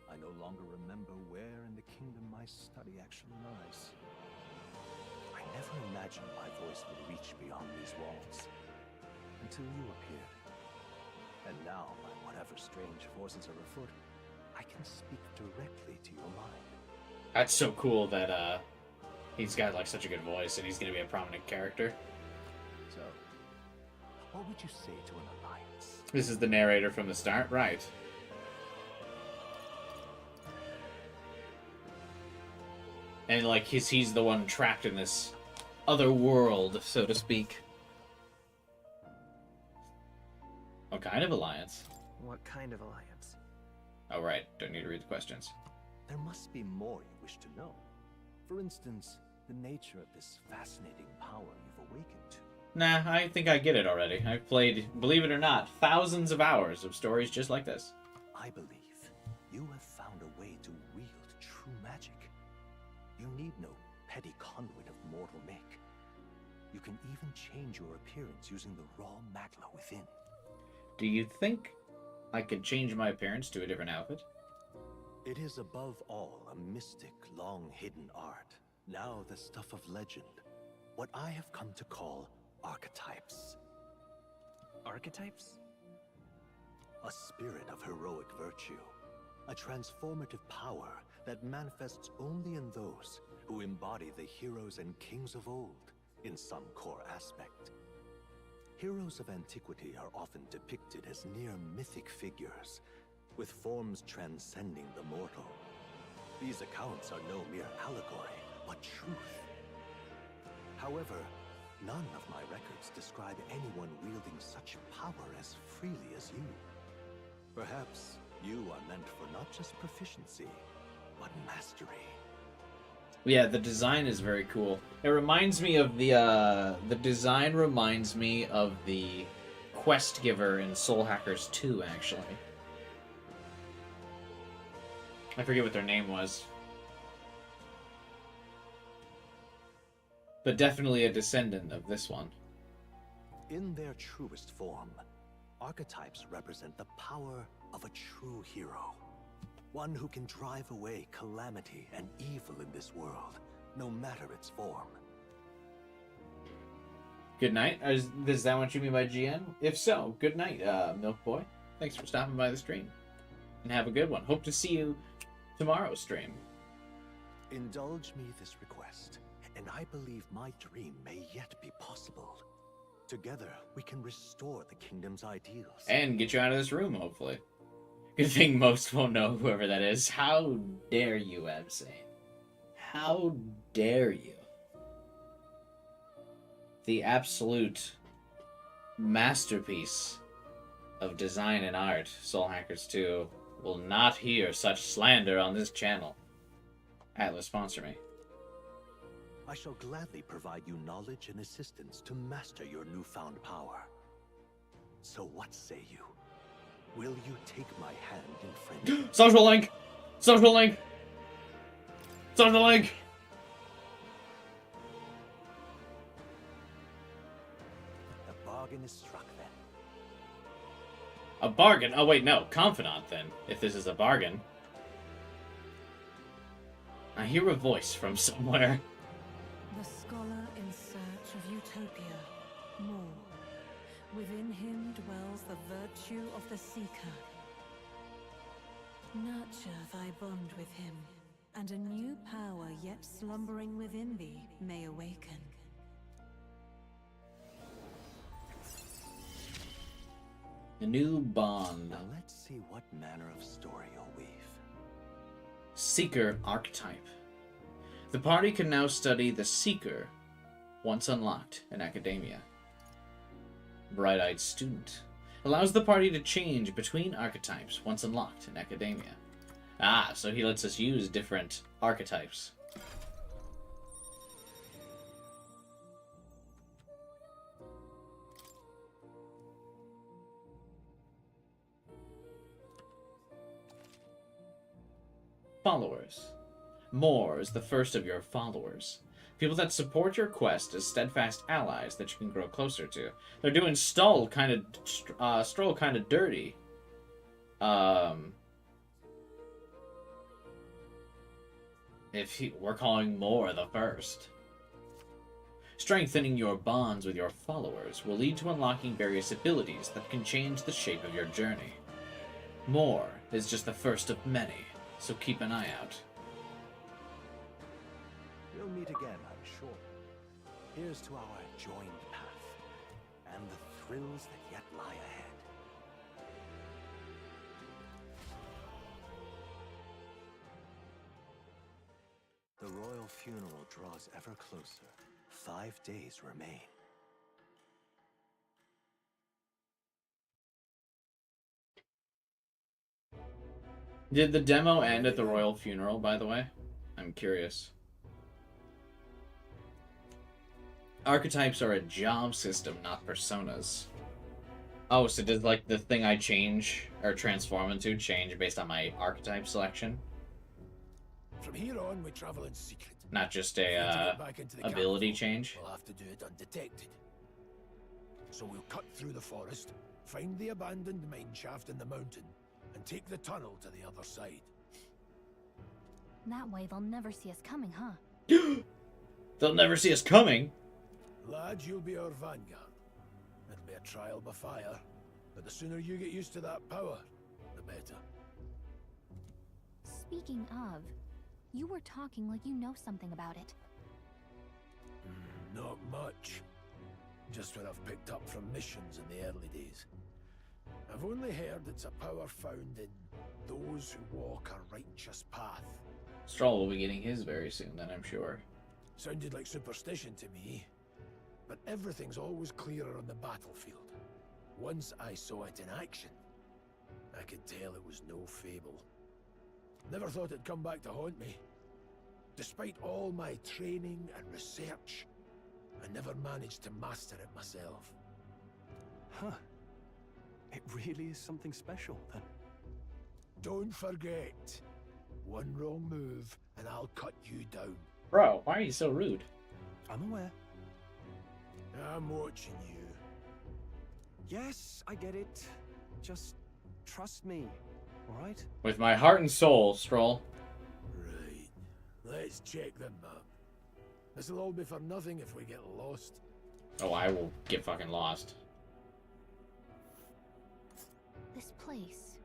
I no longer remember where in the kingdom my study actually lies. I never imagined my voice would reach beyond these walls, until you appeared. And now, by whatever strange forces are afoot, I can speak directly to your mind. That's so cool that he's got like such a good voice and he's gonna be a prominent character. So, what would you say to an alliance? This is the narrator from the start, right? And like he's the one trapped in this other world, so to speak. What kind of alliance? What kind of alliance? Oh right, don't need to read the questions. There must be more you wish to know. For instance, the nature of this fascinating power you've awakened to. Nah, I think I get it already. I've played, believe it or not, thousands of hours of stories just like this. I believe you have found a way to wield true magic. You need no petty conduit of mortal make. You can even change your appearance using the raw magla within. Do you think I could change my appearance to a different outfit? It is above all a mystic, long-hidden art. Now the stuff of legend. What I have come to call archetypes. Archetypes? A spirit of heroic virtue. A transformative power that manifests only in those who embody the heroes and kings of old in some core aspect. Heroes of antiquity are often depicted as near mythic figures, with forms transcending the mortal. These accounts are no mere allegory, but truth. However, none of my records describe anyone wielding such power as freely as you. Perhaps you are meant for not just proficiency, but mastery. Yeah, the design is very cool. It reminds me of the design reminds me of the quest giver in Soul Hackers 2, actually. I forget what their name was. But definitely a descendant of this one. In their truest form, archetypes represent the power of a true hero. One who can drive away calamity and evil in this world, no matter its form. Good night. Is that what you mean by GN? If so, good night, Milk Boy. Thanks for stopping by the stream. And have a good one. Hope to see you tomorrow's stream. Indulge me this request, and I believe my dream may yet be possible. Together, we can restore the kingdom's ideals. And get you out of this room, hopefully. Good thing most won't know whoever that is. How dare you, Absane? How dare you? The absolute masterpiece of design and art, Soul Hackers 2, will not hear such slander on this channel. Atlus, sponsor me. I shall gladly provide you knowledge and assistance to master your newfound power. So what say you? Will you take my hand in friendship? Social link! Social link! Social link! The bargain is struck then. A bargain? Oh wait, no. Confidant then, if this is a bargain. I hear a voice from somewhere. The scholar in search of utopia, more. Within him dwells the virtue of the seeker. Nurture thy bond with him, and a new power yet slumbering within thee may awaken. A new bond. Now let's see what manner of story you'll weave. Seeker archetype. The party can now study the Seeker, once unlocked in academia. Bright-eyed student. Allows the party to change between archetypes once unlocked in academia. Ah, so he lets us use different archetypes. Followers. More is the first of your followers. People that support your quest as steadfast allies that you can grow closer to. They're doing Stroll kind of dirty. We're calling More the first. Strengthening your bonds with your followers will lead to unlocking various abilities that can change the shape of your journey. More is just the first of many, so keep an eye out. We'll meet again, I'm sure. Here's to our joined path, and the thrills that yet lie ahead. The royal funeral draws ever closer. 5 days remain. Did the demo end at the royal funeral, by the way? I'm curious. Archetypes are a job system, not personas. Oh, so does, like, the thing I change or transform into change based on my archetype selection? From here on, we travel in secret. Not just If we a, want to get back into the ability capital, change? We'll have to do it undetected. So we'll cut through the forest, find the abandoned mine shaft in the mountain, and take the tunnel to the other side. That way they'll never see us coming, huh? They'll never see us coming? Lad, you'll be our vanguard. It'll be a trial by fire, but the sooner you get used to that power, the better. Speaking of, You were talking like you know something about it. Not much. Just what I've picked up from missions in the early days. I've only heard it's a power found in those who walk a righteous path. Stroll will be getting his very soon, then, I'm sure. Sounded like superstition to me, but everything's always clearer on the battlefield. Once I saw it in action, I could tell it was no fable. Never thought it'd come back to haunt me. Despite all my training and research, I never managed to master it myself. Huh. It really is something special, then. Don't forget, one wrong move and I'll cut you down. Bro, why are you so rude? I'm aware. I'm watching you. Yes, I get it. Just trust me, alright? With my heart and soul, Stroll. Right. Let's check the map. This'll all be for nothing if we get lost. Oh, I will get fucking lost. This place.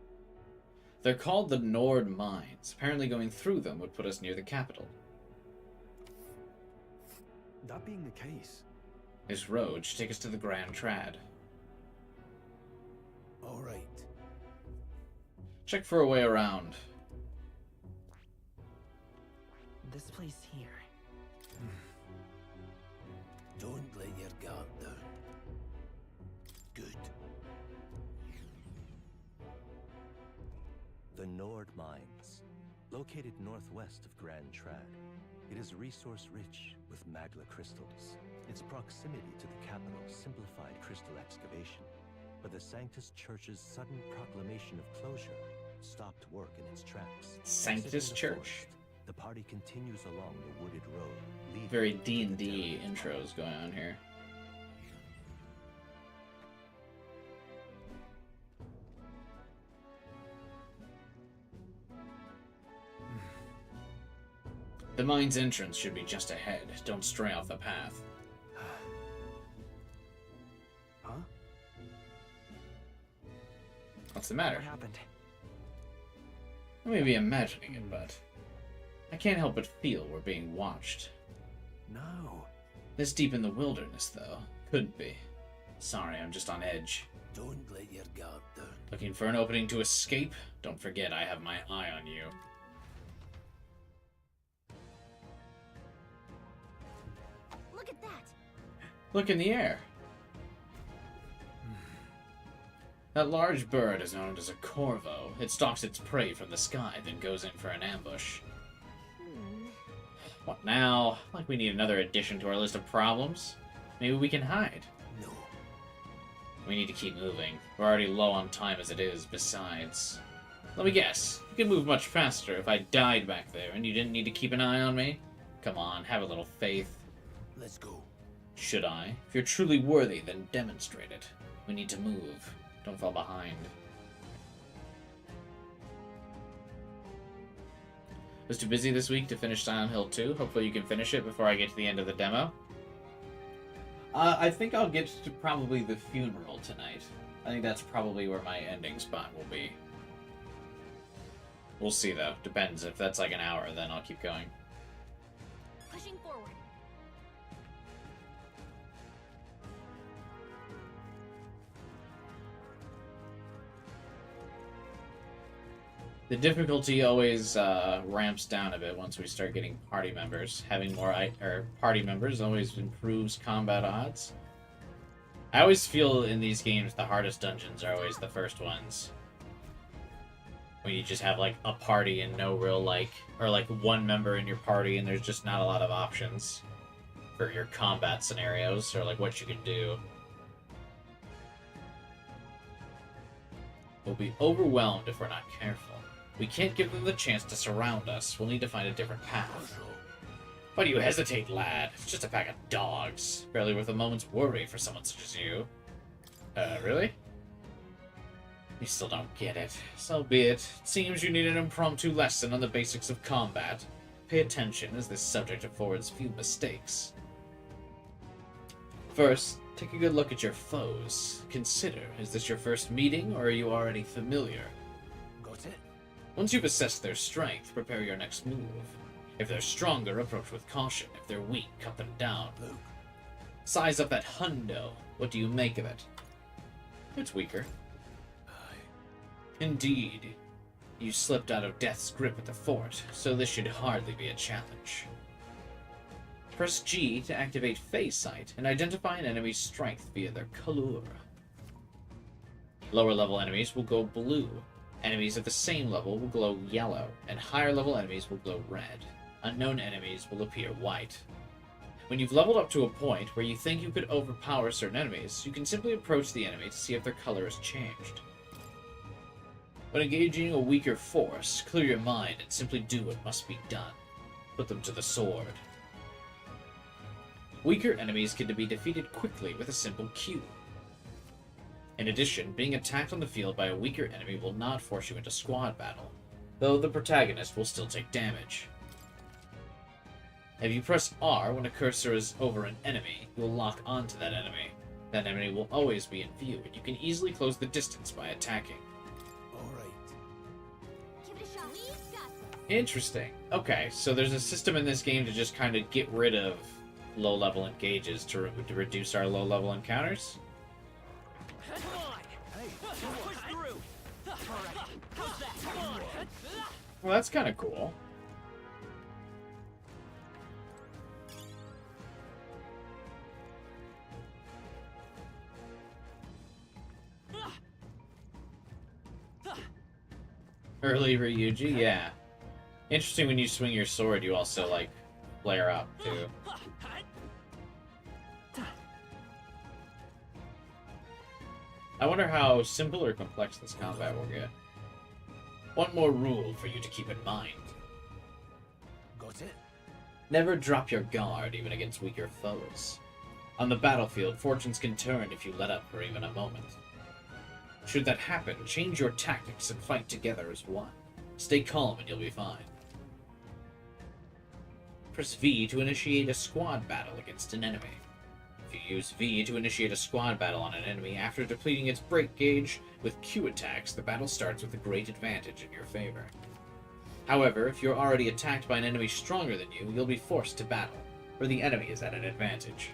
They're called the Nord Mines. Apparently going through them would put us near the capital. That being the case... This road should take us to the Grand Trad. Alright. Check for a way around. This place here. Don't let your guard down. Good. The Nord Mines, located northwest of Grand Trad. It is resource-rich with magla crystals. Its proximity to the capital simplified crystal excavation, but the Sanctus Church's sudden proclamation of closure stopped work in its tracks. Sanctus Church? Forest, the party continues along the wooded road. Very D&D intros going on here. The mine's entrance should be just ahead. Don't stray off the path. Huh? What's the matter? What happened? I may be imagining it, but I can't help but feel we're being watched. No. This deep in the wilderness, though. Couldn't be. Sorry, I'm just on edge. Don't let your guard down. Looking for an opening to escape? Don't forget I have my eye on you. Look at that! Look in the air. That large bird is known as a corvo. It stalks its prey from the sky, then goes in for an ambush. What now? Like we need another addition to our list of problems? Maybe we can hide. No. We need to keep moving. We're already low on time as it is, besides. Let me guess. You could move much faster if I died back there and you didn't need to keep an eye on me? Come on, have a little faith. Let's go. Should I? If you're truly worthy, then demonstrate it. We need to move. Don't fall behind. Was too busy this week to finish Silent Hill 2. Hopefully you can finish it before I get to the end of the demo. I think I'll get to probably the funeral tonight. I think that's probably where my ending spot will be. We'll see, though. Depends. If that's like an hour, then I'll keep going. Pushing forward. The difficulty always ramps down a bit once we start getting party members. Having more party members always improves combat odds. I always feel in these games the hardest dungeons are always the first ones. When you just have like a party and no real or like one member in your party and there's just not a lot of options for your combat scenarios or like what you can do. We'll be overwhelmed if we're not careful. We can't give them the chance to surround us. We'll need to find a different path. Why do you hesitate, lad? It's just a pack of dogs. Barely worth a moment's worry for someone such as you. Really? You still don't get it. So be it. It seems you need an impromptu lesson on the basics of combat. Pay attention, as this subject affords few mistakes. First, take a good look at your foes. Consider, is this your first meeting, or are you already familiar? Got it? Once you've assessed their strength, prepare your next move. If they're stronger, approach with caution. If they're weak, cut them down. Size up that hundo. What do you make of it? It's weaker. Indeed. You slipped out of Death's grip at the fort, so this should hardly be a challenge. Press G to activate Phase Sight and identify an enemy's strength via their color. Lower level enemies will glow blue. Enemies at the same level will glow yellow, and higher level enemies will glow red. Unknown enemies will appear white. When you've leveled up to a point where you think you could overpower certain enemies, you can simply approach the enemy to see if their color has changed. When engaging a weaker force, clear your mind and simply do what must be done. Put them to the sword. Weaker enemies can be defeated quickly with a simple Q. In addition, being attacked on the field by a weaker enemy will not force you into squad battle, though the protagonist will still take damage. If you press R when a cursor is over an enemy, you will lock onto that enemy. That enemy will always be in view, and you can easily close the distance by attacking. Interesting. Okay, so there's a system in this game to just kind of get rid of low-level engages to reduce our low-level encounters? Well, that's kind of cool. Early Ryuji, yeah. Interesting when you swing your sword, you also, like, flare up, too. I wonder how simple or complex this combat will get. One more rule for you to keep in mind. Got it? Never drop your guard, even against weaker foes. On the battlefield, fortunes can turn if you let up for even a moment. Should that happen, change your tactics and fight together as one. Stay calm and you'll be fine. Press V to initiate a squad battle against an enemy. If you use V to initiate a squad battle on an enemy after depleting its break gauge, with Q attacks, the battle starts with a great advantage in your favor. However, if you're already attacked by an enemy stronger than you, you'll be forced to battle, where the enemy is at an advantage.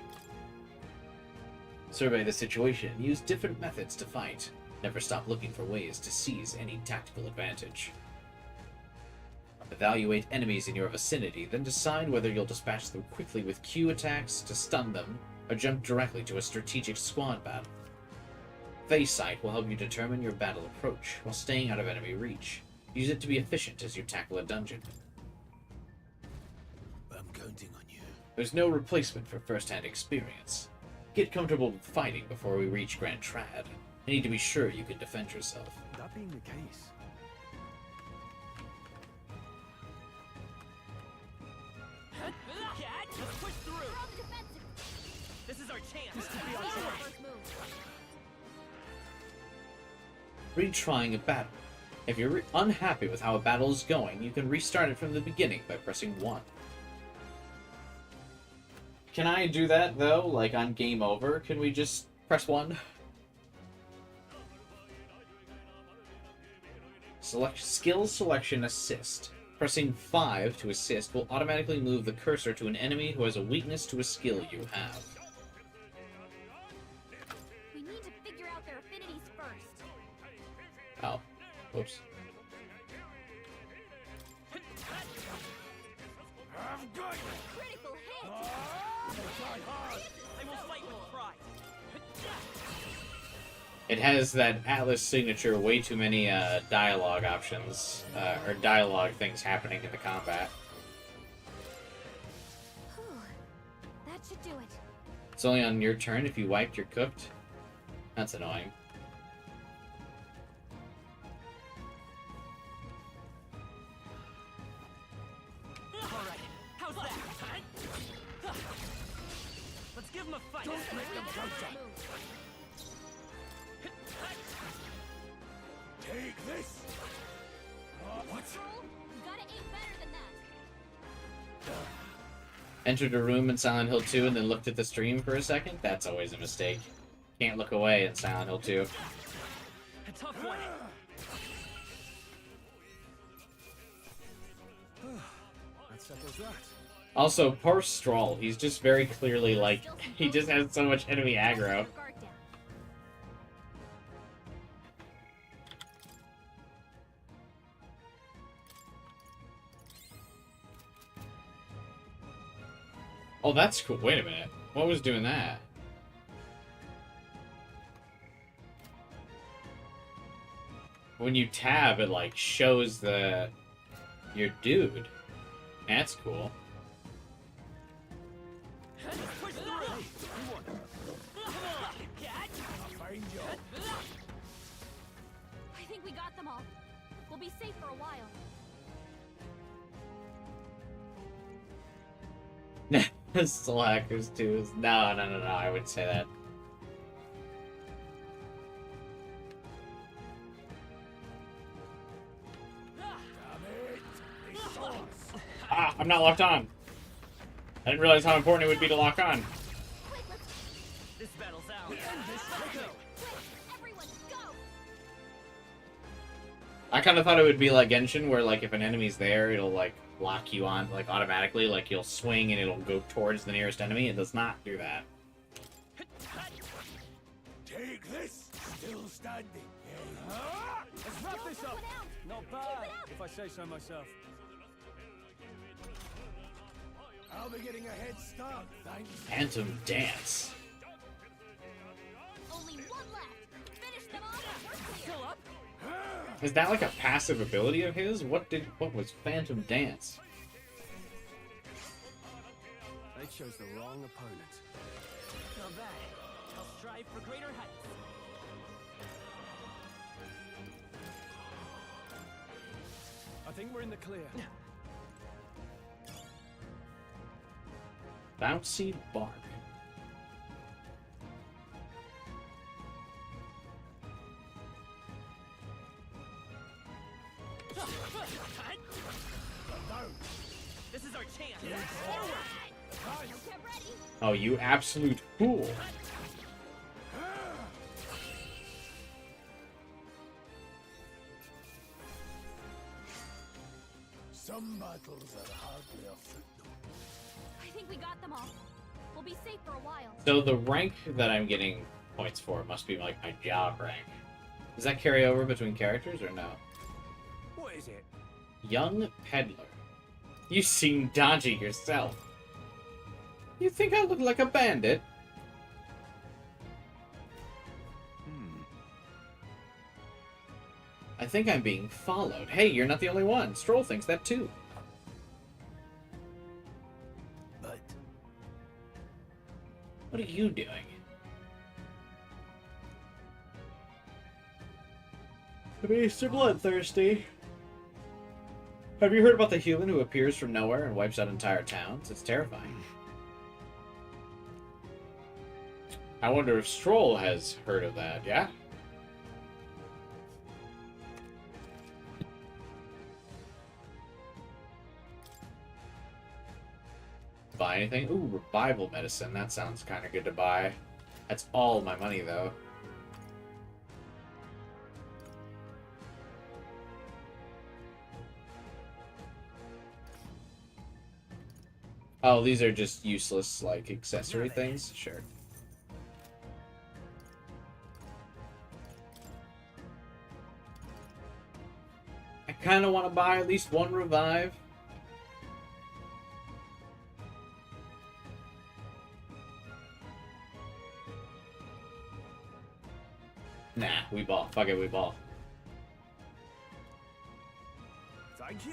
Survey the situation and use different methods to fight. Never stop looking for ways to seize any tactical advantage. Evaluate enemies in your vicinity, then decide whether you'll dispatch them quickly with Q attacks to stun them, or jump directly to a strategic squad battle. Phase Sight will help you determine your battle approach, while staying out of enemy reach. Use it to be efficient as you tackle a dungeon. I'm counting on you. There's no replacement for first-hand experience. Get comfortable with fighting before we reach Grand Trad. I need to be sure you can defend yourself. That being the case, Push through. This is our chance. Retrying a battle. If you're unhappy with how a battle is going, you can restart it from the beginning by pressing 1. Can I do that, though? Like, on Game Over? Can we just press 1? Select Skill Selection Assist. Pressing 5 to assist will automatically move the cursor to an enemy who has a weakness to a skill you have. We need to figure out their affinities first. Oh. Whoops. Critical hit. I will fight with pride. It has that Atlus signature, way too many dialogue options, or dialogue things happening in the combat. That should do it. It's only on your turn if you wiped, you're cooked. That's annoying. Alright, how's that? Let's give him a fight. Don't make them counter. Take this! What? You gotta aim better than that. Entered a room in Silent Hill 2 and then looked at the stream for a second? That's always a mistake. Can't look away in Silent Hill 2. A tough one. I That settles that. Also, poor Stroll. He's just very clearly like he just has so much enemy aggro. Oh, that's cool. Wait a minute. What was doing that? When you tab, it like shows your dude. That's cool. I think we got them all. We'll be safe for a while. Still hackers too. No, I wouldn't say that. Ah, I'm not locked on. I didn't realize how important it would be to lock on. This battle's out. Everyone, go! I kind of thought it would be like Genshin, where like if an enemy's there, it'll like lock you on like automatically. Like you'll swing and it'll go towards the nearest enemy. It does not do that. Take this! Still standing. Let's wrap this up. Not bad, if I say so myself. I'll be getting a head start, thanks. Phantom Dance. Only one left. Finish them off. Still up. Is that like a passive ability of his? What was Phantom Dance? They chose the wrong opponent. Not bad. I'll strive for greater heights. I think we're in the clear. Bouncy Bark. This is our chance. Forward. Get ready. Oh, you absolute fool. Some battles are hardly a footnote. I think we got them all. We'll be safe for a while. So the rank that I'm getting points for must be like my job rank. Does that carry over between characters or no? What is it? Young Peddler. You seem dodgy yourself. You think I look like a bandit? I think I'm being followed. Hey, you're not the only one. Stroll thinks that too. But what are you doing? The beasts are bloodthirsty. Have you heard about the human who appears from nowhere and wipes out entire towns? It's terrifying. I wonder if Stroll has heard of that, yeah? Buy anything? Ooh, revival medicine. That sounds kind of good to buy. That's all my money, though. Oh, these are just useless, like, accessory things? Sure. I kind of want to buy at least one revive. Nah, we ball. Fuck it, we ball. thank you.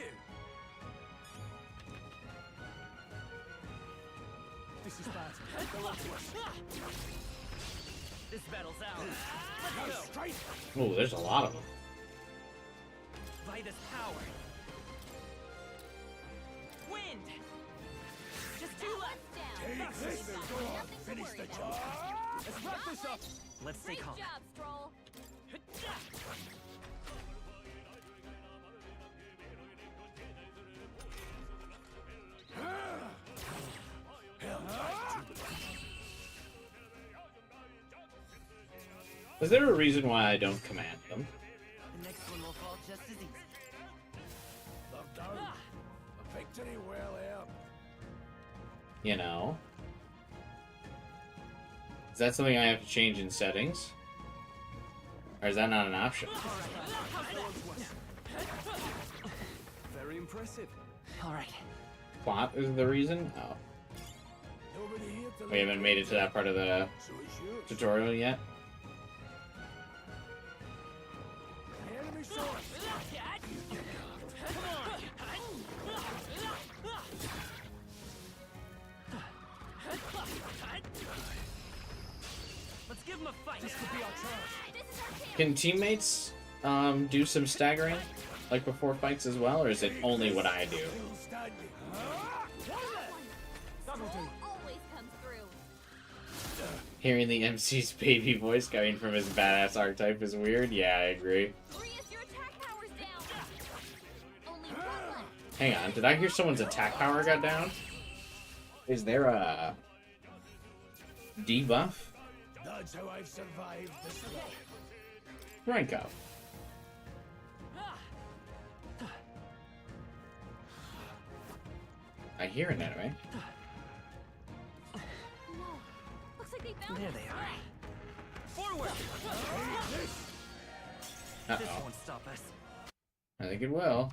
This is bad. Go on to us. This battle's out. Let's go. Oh, there's a lot of them. By this power. Wind. Just two left. Take this and go on. Finish the job. Let's wrap this up. Let's stay calm. Great job, Stroll. Is there a reason why I don't command them? The next one will fall just as easy. They're down. I think victory well earned. You know? Is that something I have to change in settings? Or is that not an option? Very impressive. All right. Plot is the reason? Oh. We haven't made it to that part of the tutorial yet. Let's give him a fight. This could be our chance. Can teammates do some staggering like before fights as well, or is it only what I do? Hearing the MC's baby voice coming from his badass archetype is weird. Yeah, I agree. Hang on, did I hear someone's attack power got down? Is there a debuff? That's how I've survived this life. Rank up. I hear an enemy. There they are. Forward! Uh-oh. This won't stop us. I think it will.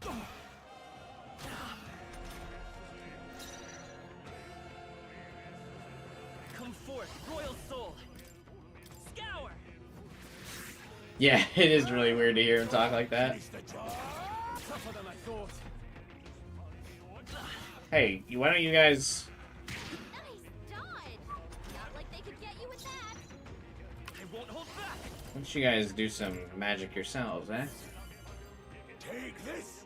Come forth, royal soul. Scour! Yeah, it is really weird to hear him talk like that. Tougher than I thought. Hey, why don't you guys... Why don't you guys do some magic yourselves, eh? Take this.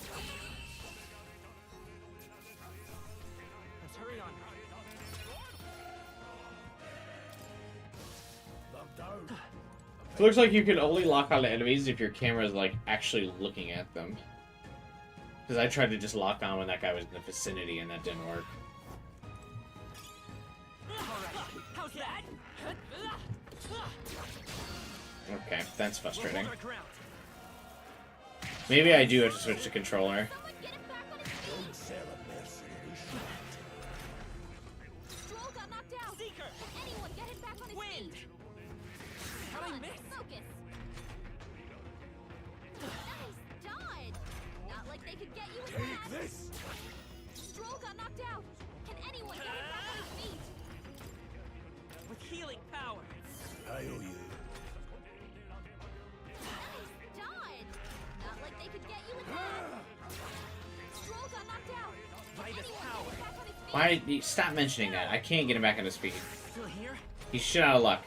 Let's hurry on. It looks like you can only lock on to enemies if your camera is like actually looking at them. Because I tried to just lock on when that guy was in the vicinity and that didn't work. How's that? Okay, that's frustrating. Maybe I do have to switch to controller. Take this. Stroll got knocked out. Can anyone get him back on his feet? With healing power. I owe you. Died. Not like they could get you with that. Stroll got knocked out. By this power. Why? Stop mentioning that. I can't get him back on his feet. Still here? He's shit out of luck.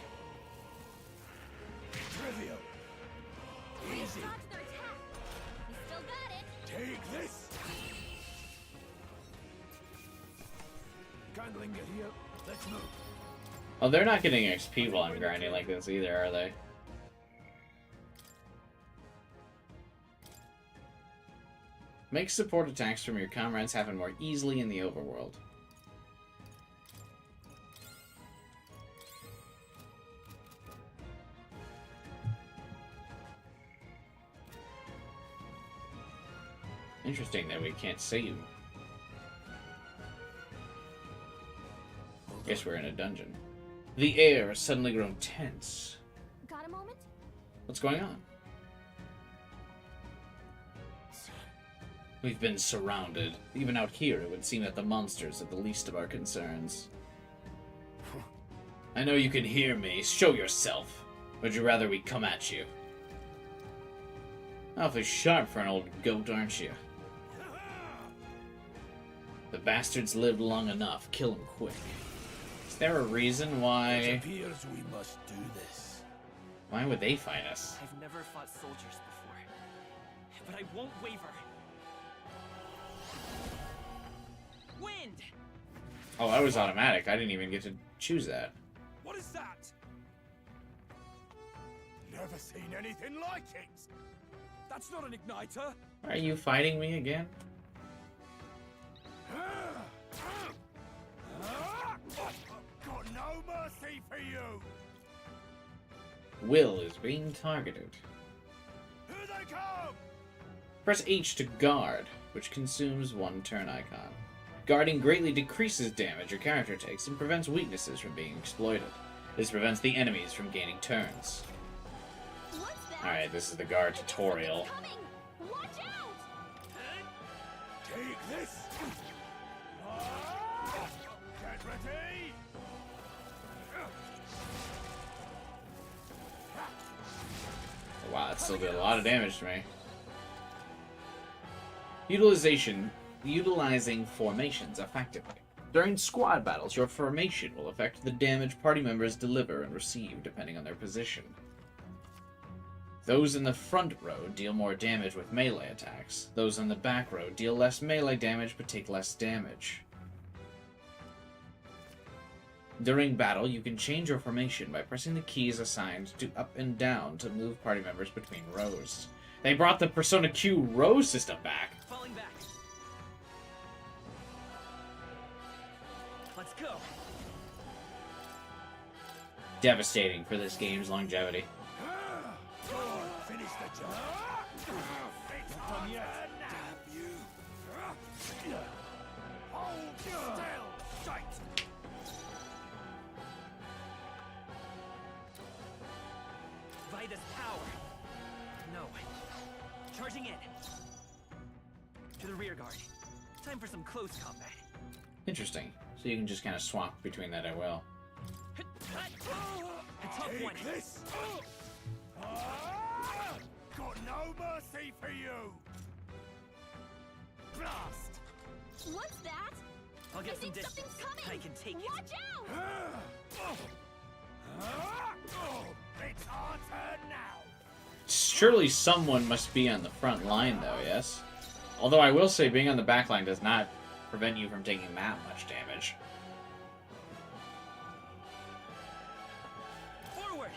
Trivial. Easy. Take this. Can't linger here. Let's move. Oh, they're not getting XP while I'm grinding like this either, are they? Make support attacks from your comrades happen more easily in the overworld. Interesting that we can't save. Guess we're in a dungeon. The air has suddenly grown tense. Got a moment? What's going on? We've been surrounded. Even out here, it would seem that the monsters are the least of our concerns. I know you can hear me. Show yourself. Would you rather we come at you? Awfully sharp for an old goat, aren't you? The bastards lived long enough. Kill them quick. Is there a reason why... It appears we must do this. Why would they fight us? I've never fought soldiers before, but I won't waver. Wind! Oh, that was automatic. I didn't even get to choose that. What is that? Never seen anything like it. That's not an igniter. Are you fighting me again? Got no mercy for you. Will is being targeted. Here they come. Press H to guard, which consumes one turn icon. Guarding greatly decreases damage your character takes and prevents weaknesses from being exploited. This prevents the enemies from gaining turns. Alright, this is the guard tutorial. Take this! Get ready! Wow, it still did a lot of damage to me. Utilizing formations effectively. During squad battles, your formation will affect the damage party members deliver and receive, depending on their position. Those in the front row deal more damage with melee attacks. Those in the back row deal less melee damage but take less damage. During battle, you can change your formation by pressing the keys assigned to up and down to move party members between rows. They brought the Persona Q row system back. Falling back. Let's go. Devastating for this game's longevity. Finish the job. It's on yet. Damn you. Hold still. Sight. Vida's power. No. Charging in. To the rear guard. Time for some close combat. Interesting. So you can just kind of swap between that at will. A tough one. This. Got no mercy for you. Blast. What's that? I'll get I some think distance. something's coming. I can take Watch out! It's our turn now. Surely someone must be on the front line, though, yes? Although I will say being on the back line does not prevent you from taking that much damage. Forward.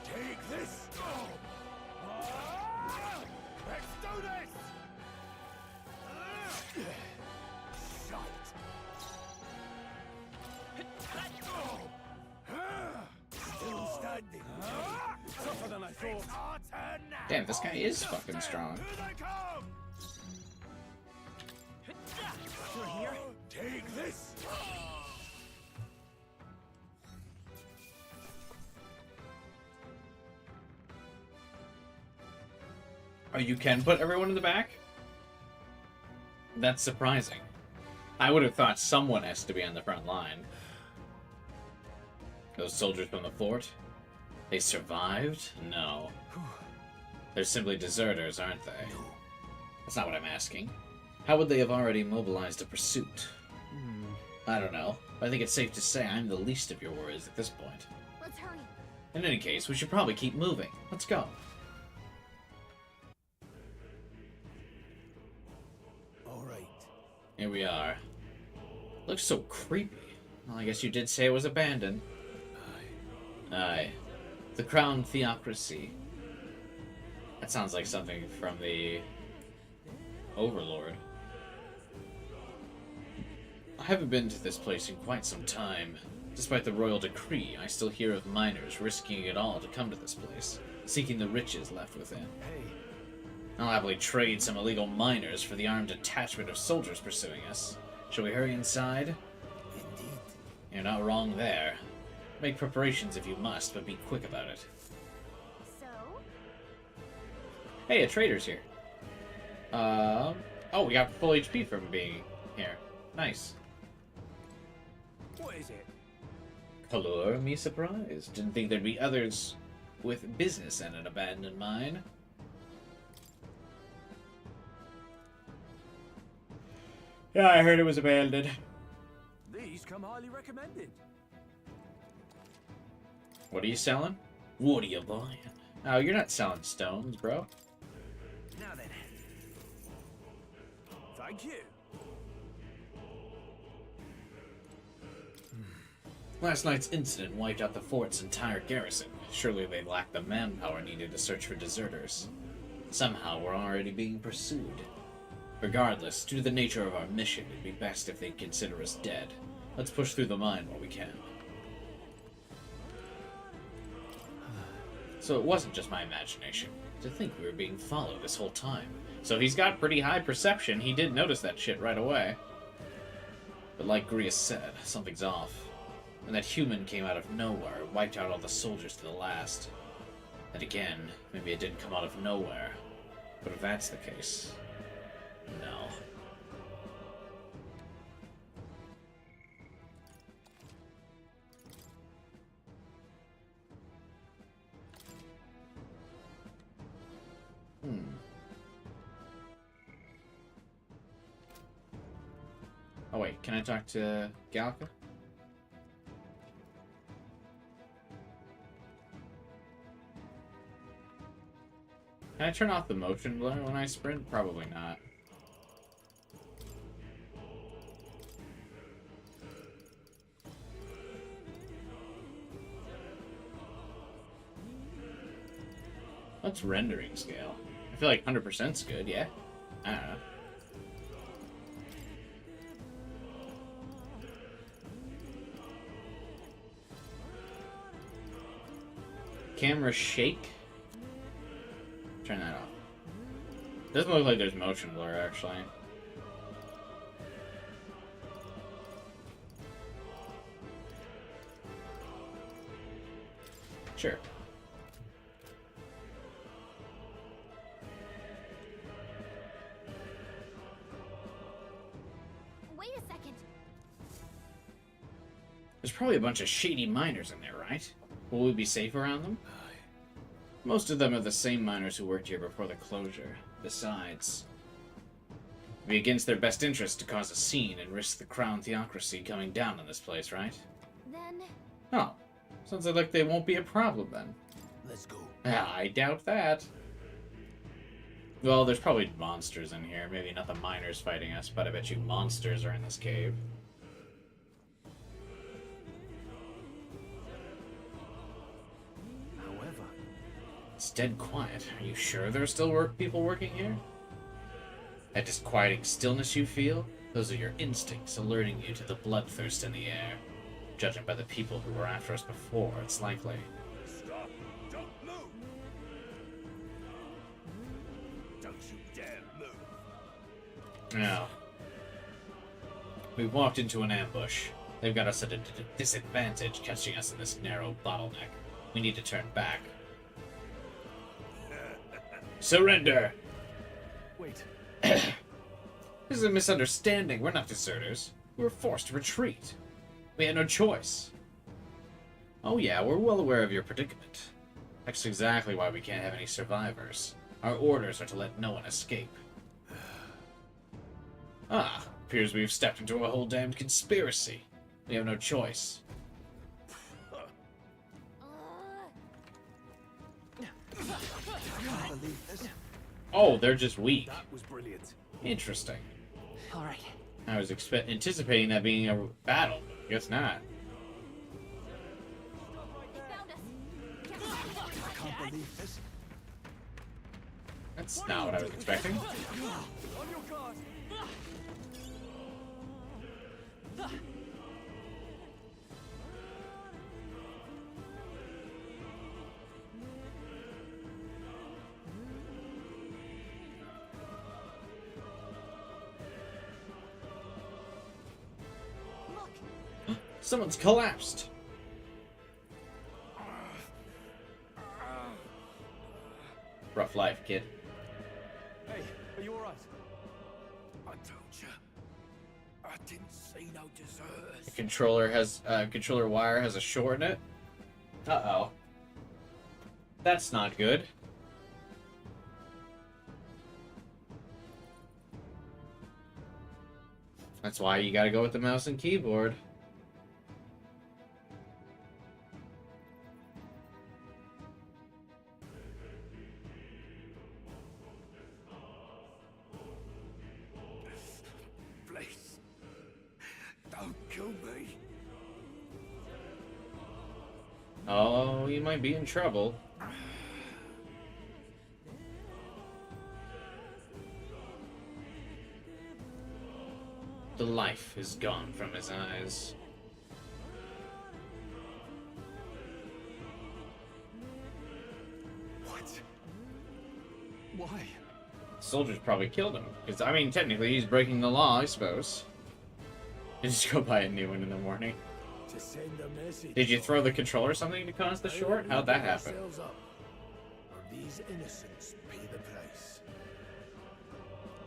Take this. Let's do this. Shite. Still standing. Tougher than I thought. It's our turn now. Damn, this guy is fucking strong. Here they come. Still here? Take this. Oh, you can put everyone in the back? That's surprising. I would have thought someone has to be on the front line. Those soldiers from the fort? They survived? No. They're simply deserters, aren't they? That's not what I'm asking. How would they have already mobilized a pursuit? I don't know. But I think it's safe to say I'm the least of your worries at this point. Let's hurry. In any case, we should probably keep moving. Let's go. Alright. Here we are. Looks so creepy. Well, I guess you did say it was abandoned. Aye. The Crown Theocracy. That sounds like something from the Overlord. I haven't been to this place in quite some time. Despite the royal decree, I still hear of miners risking it all to come to this place, seeking the riches left within. I'll happily trade some illegal miners for the armed detachment of soldiers pursuing us. Shall we hurry inside? Indeed. You're not wrong there. Make preparations if you must, but be quick about it. So? Hey, a trader's here. Oh, we got full HP from being here. Nice. What is it? Color me surprised. Didn't think there'd be others with business in an abandoned mine. Yeah, I heard it was abandoned. These come highly recommended. What are you selling? What are you buying? Oh, you're not selling stones, bro. Now then. Thank you. Last night's incident wiped out the fort's entire garrison. Surely they lacked the manpower needed to search for deserters. Somehow we're already being pursued. Regardless, due to the nature of our mission, it'd be best if they'd consider us dead. Let's push through the mine while we can. So it wasn't just my imagination. To think we were being followed this whole time. So he's got pretty high perception. He did notice that shit right away. But like Grius said, something's off. And that human came out of nowhere, wiped out all the soldiers to the last. And again, maybe it didn't come out of nowhere. But if that's the case, no. Oh wait, can I talk to Galka? Can I turn off the motion blur when I sprint? Probably not. What's rendering scale? I feel like 100%'s good, yeah? I don't know. Camera shake? Turn that off. Doesn't look like there's motion blur, actually. Sure. Wait a second. There's probably a bunch of shady miners in there, right? Will we be safe around them? Most of them are the same miners who worked here before the closure. Besides, it'd be against their best interest to cause a scene and risk the crown theocracy coming down on this place, right? Then... Oh. Sounds like they won't be a problem then. Let's go. I doubt that. Well, there's probably monsters in here. Maybe not the miners fighting us, but I bet you monsters are in this cave. However, it's dead quiet. Are you sure there are still people working here? That disquieting stillness you feel? Those are your instincts alerting you to the bloodthirst in the air. Judging by the people who were after us before, it's likely. Stop! Don't move! Don't you dare move! No. We walked into an ambush. They've got us at a disadvantage, catching us in this narrow bottleneck. We need to turn back. Surrender! Wait. This is a misunderstanding. We're not deserters. We were forced to retreat. We had no choice. Oh yeah, we're well aware of your predicament. That's exactly why we can't have any survivors. Our orders are to let no one escape. Ah, appears we've stepped into a whole damned conspiracy. We have no choice. Oh, they're just weak. That was brilliant. Interesting. All right. I was anticipating that being a battle. Guess not. I can't believe this. That's not what I was expecting. On your guard. Someone's collapsed. Rough life, kid. Hey, are you alright? I told you. I didn't see no deserters. The controller has controller wire has a short in it. Uh-oh. That's not good. That's why you gotta go with the mouse and keyboard. Please. Don't kill me. Oh, you might be in trouble. The life is gone from his eyes. What? Why? Soldiers probably killed him. Because, I mean, technically he's breaking the law, I suppose. You just go buy a new one in the morning. To send a message. Did you throw the controller or something to cause the short? How'd that happen? Up, or these innocents pay the price.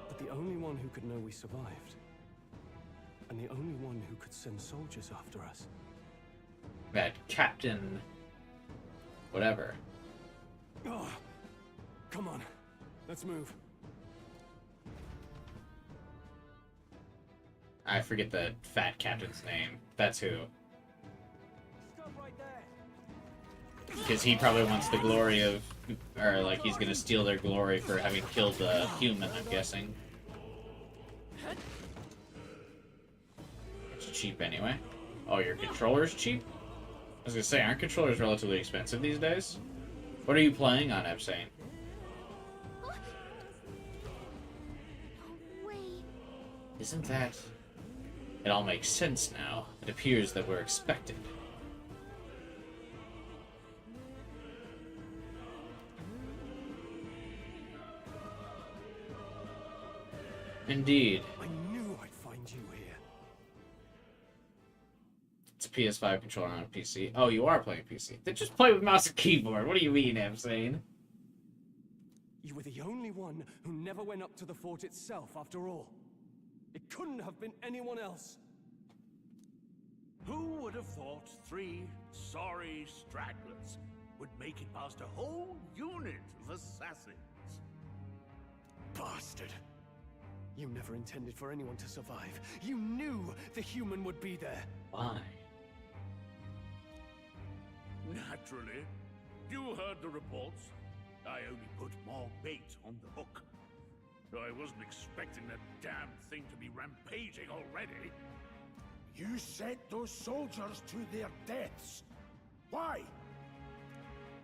But the only one who could know we survived, and the only one who could send soldiers after us. That Captain... whatever. Oh, come on, let's move. I forget the fat captain's name. That's who. Because he probably wants the glory of... or, like, he's gonna steal their glory for having killed a human, I'm guessing. It's cheap anyway. Oh, your controller's cheap? I was gonna say, aren't controllers relatively expensive these days? What are you playing on, Epsane? Isn't that... It all makes sense now. It appears that we're expected. Indeed. I knew I'd find you here. It's a PS5 controller on a PC. Oh, you are playing PC. Then just play with mouse and keyboard. What do you mean, Epsane? You were the only one who never went up to the fort itself, after all. It couldn't have been anyone else. Who would have thought 3 sorry stragglers would make it past a whole unit of assassins? Bastard. You never intended for anyone to survive. You knew the human would be there. Why? Naturally. You heard the reports. I only put more bait on the hook. I wasn't expecting that damn thing to be rampaging already. You sent those soldiers to their deaths. Why?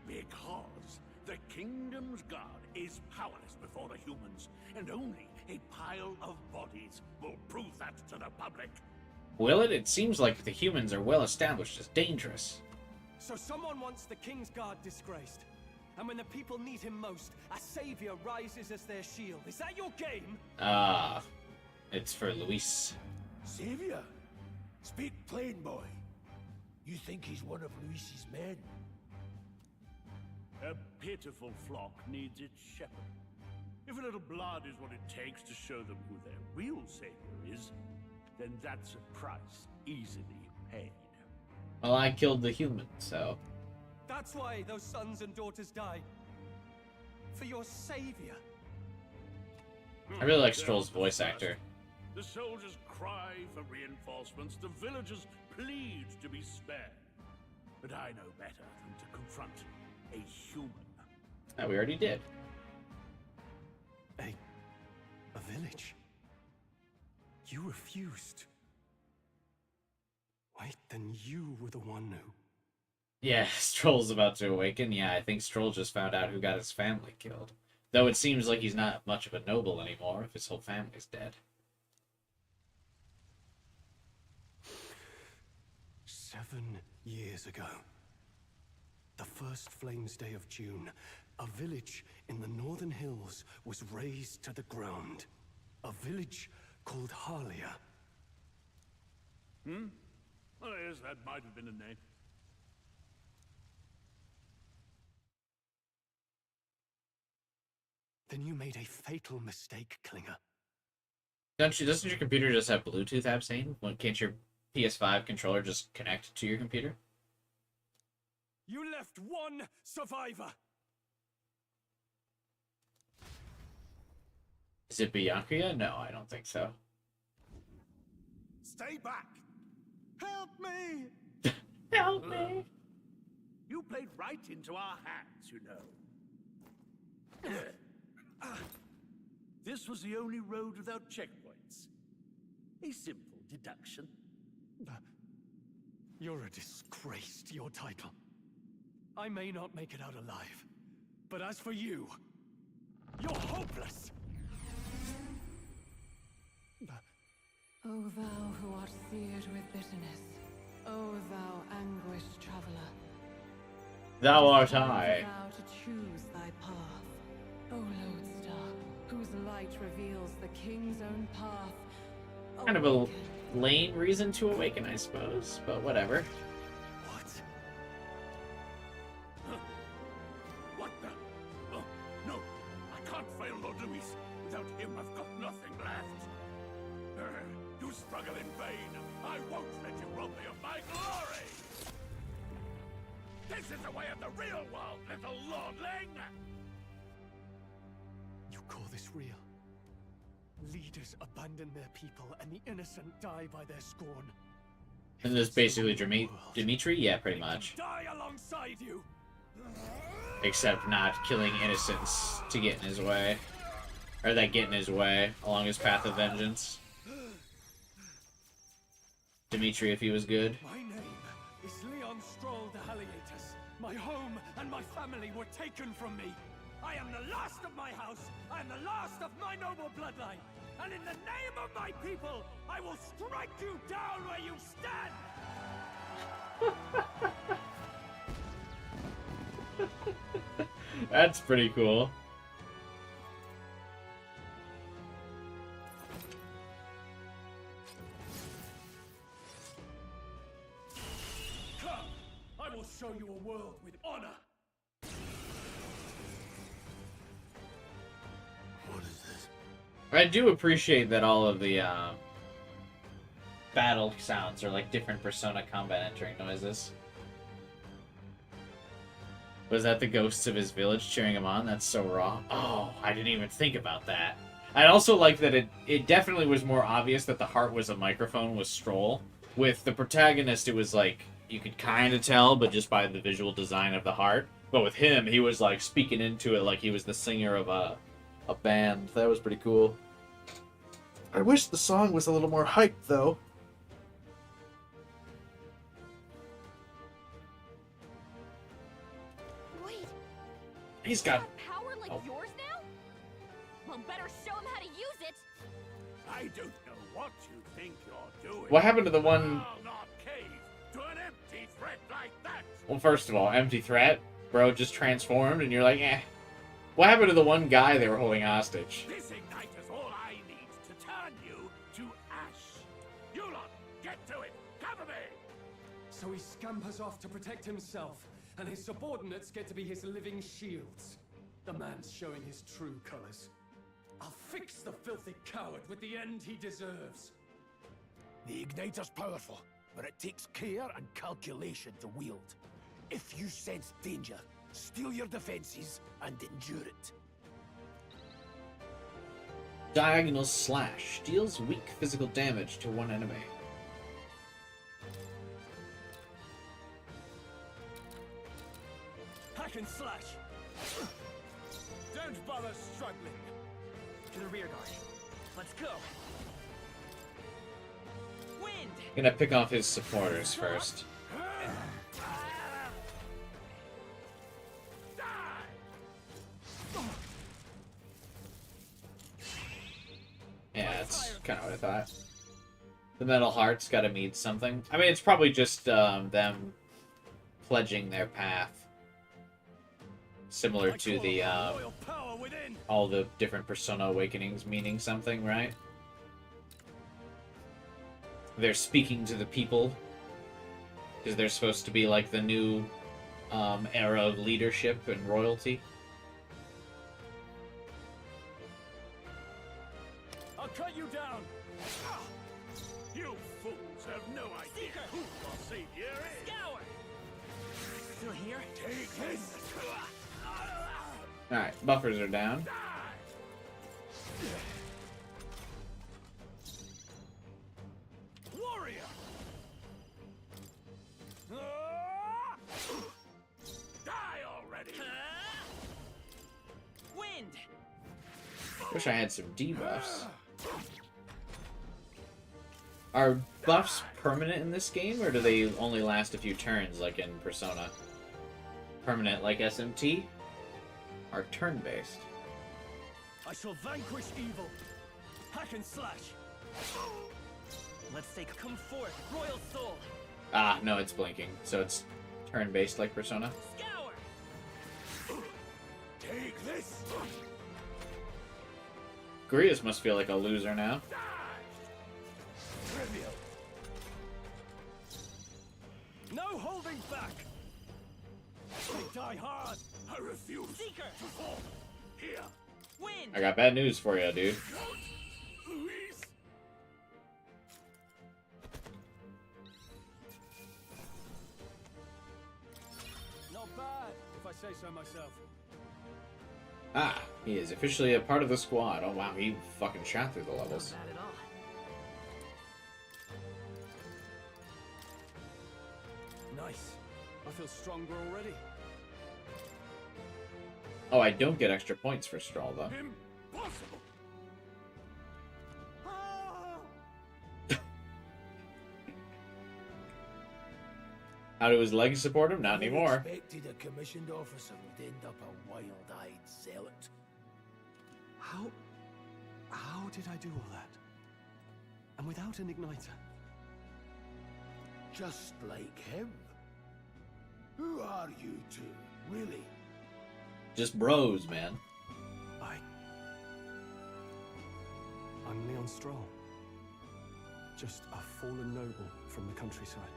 Because the Kingdom's Guard is powerless before the humans, and only a pile of bodies will prove that to the public. Will it? It seems like the humans are well established as dangerous. So someone wants the King's Guard disgraced. And when the people need him most, a savior rises as their shield. Is that your game? Ah, it's for Luis. Savior? Speak plain, boy. You think he's one of Luis's men? A pitiful flock needs its shepherd. If a little blood is what it takes to show them who their real savior is, then that's a price easily paid. Well, I killed the human, so... That's why those sons and daughters died. For your savior. I really like Stroll's voice actor. The soldiers cry for reinforcements, the villagers plead to be spared. But I know better than to confront a human. That we already did. A village? You refused. Wait, then you were the one who... Yeah, Stroll's about to awaken. Yeah, I think Stroll just found out who got his family killed. Though it seems like he's not much of a noble anymore if his whole family's dead. 7 years ago, the first Flames Day of June, a village in the northern hills was razed to the ground. A village called Harlia. Oh, yes, that might have been a name. Then you made a fatal mistake, Klinger. Doesn't your computer just have Bluetooth, Abstain? Can't your PS5 controller just connect to your computer? You left one survivor! Is it Bianca? No, I don't think so. Stay back! Help me! Help me! You played right into our hands, you know. This was the only road without checkpoints. A simple deduction. You're a disgrace to your title. I may not make it out alive, but as for you, you're hopeless! O thou who art seared with bitterness, O thou anguished traveler. Thou art I. Thou to choose thy light reveals the king's own path. Kind of a lame reason to awaken, I suppose, but whatever. What the? Oh, no! I can't fail Lord Louis. Without him, I've got nothing left. You struggle in vain. I won't let you rob me of my glory! This is the way of the real world, little lordling! You call this real? Leaders abandon their people, and the innocent die by their scorn. And this is basically Dimitri? Yeah, pretty much. Die alongside you! Except not killing innocents to get in his way. Or that get in his way along his path of vengeance. Dimitri, if he was good. My name is Leon Stroll de Halietus. My home and my family were taken from me. I am the last of my house. I am the last of my noble bloodline. And in the name of my people, I will strike you down where you stand! That's pretty cool. Come! I will show you a world with honor! I do appreciate that all of the battle sounds are like different Persona combat entering noises. Was that the ghosts of his village cheering him on? That's so raw. Oh, I didn't even think about that. I'd also like that it definitely was more obvious that the heart was a microphone with Stroll. With the protagonist, it was like, you could kind of tell, but just by the visual design of the heart. But with him, he was like speaking into it like he was the singer of a band. That was pretty cool. I wish the song was a little more hyped, though. Wait, He's got power like yours now? Well, better show him how to use it. I don't know what you think you're doing. What happened to the one... I'll not cave to an empty threat like that. Well, first of all, empty threat. Bro just transformed, and you're like, eh. What happened to the one guy they were holding hostage? This ignite is all I need to turn you to ash. You lot, get to it. Cover me. So he scampers off to protect himself, and his subordinates get to be his living shields. The man's showing his true colors. I'll fix the filthy coward with the end he deserves. The igniter's powerful, but it takes care and calculation to wield. If you sense danger, steel your defenses and endure it. Diagonal slash deals weak physical damage to one enemy. Hack and slash! Don't bother struggling! To the rear guard. Let's go! Wind! Gonna pick off his supporters first. Yeah, that's kind of what I thought. The Metal Heart's gotta mean something. I mean, it's probably just them pledging their path. Similar to the, all the different Persona Awakenings meaning something, right? They're speaking to the people. Because they're supposed to be like the new era of leadership and royalty. I'll cut you down! You fools have no idea who your savior is. Scour! Still here? Take this! Alright, buffers are down. Warrior! Die already! Wind! Wish I had some debuffs. Are buffs permanent in this game, or do they only last a few turns, like in Persona? Permanent, like SMT? Are turn-based? I shall vanquish evil. Hack and slash. Let's take come forth, royal soul. Ah, no, it's blinking, so it's turn-based like Persona. Scour! Take this! Grius must feel like a loser now. Trivial. No holding back! They die hard. I refuse Seeker. to fall. Here. Win. I got bad news for you, dude. Louise. Not bad, if I say so myself. Ah, he is officially a part of the squad. Oh wow, he fucking shot through the levels. Not bad at all. Nice. I feel stronger already. Oh, I don't get extra points for Stroll, though. Impossible. How do his legs support him? Not anymore. Expected a commissioned officer would end up a wild-eyed zealot. How did I do all that? And without an igniter? Just like him. Who are you two, really? Just bros, man. I'm Leon Stroll. Just a fallen noble from the countryside.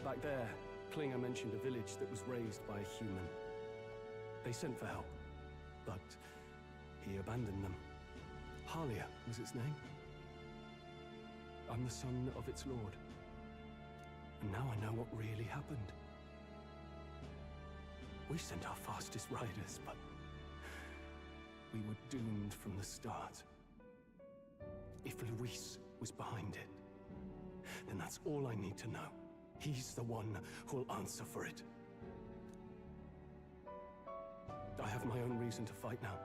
Back there, Klinger mentioned a village that was raised by a human. They sent for help, but he abandoned them. Halia was its name. I'm the son of its lord. And now I know what really happened. We sent our fastest riders, but we were doomed from the start. If Luis was behind it, then that's all I need to know. He's the one who'll answer for it. I have my own reason to fight now.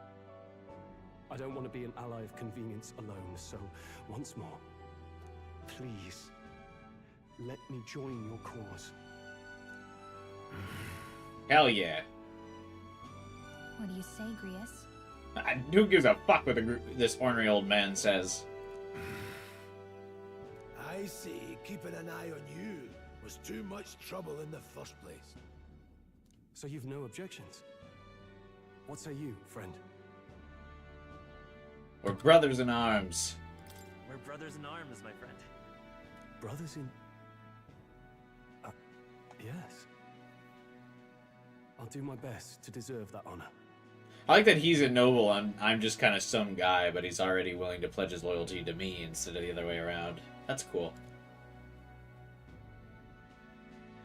I don't want to be an ally of convenience alone, so once more, please, let me join your cause. Hell yeah. What do you say, Grius? Who gives a fuck what this ornery old man says? I see keeping an eye on you was too much trouble in the first place. So you've no objections? What say you, friend? We're brothers in arms. We're brothers in arms, my friend. Brothers in... yes. I'll do my best to deserve that honor. I like that he's a noble and I'm just kind of some guy, but he's already willing to pledge his loyalty to me instead of the other way around. That's cool.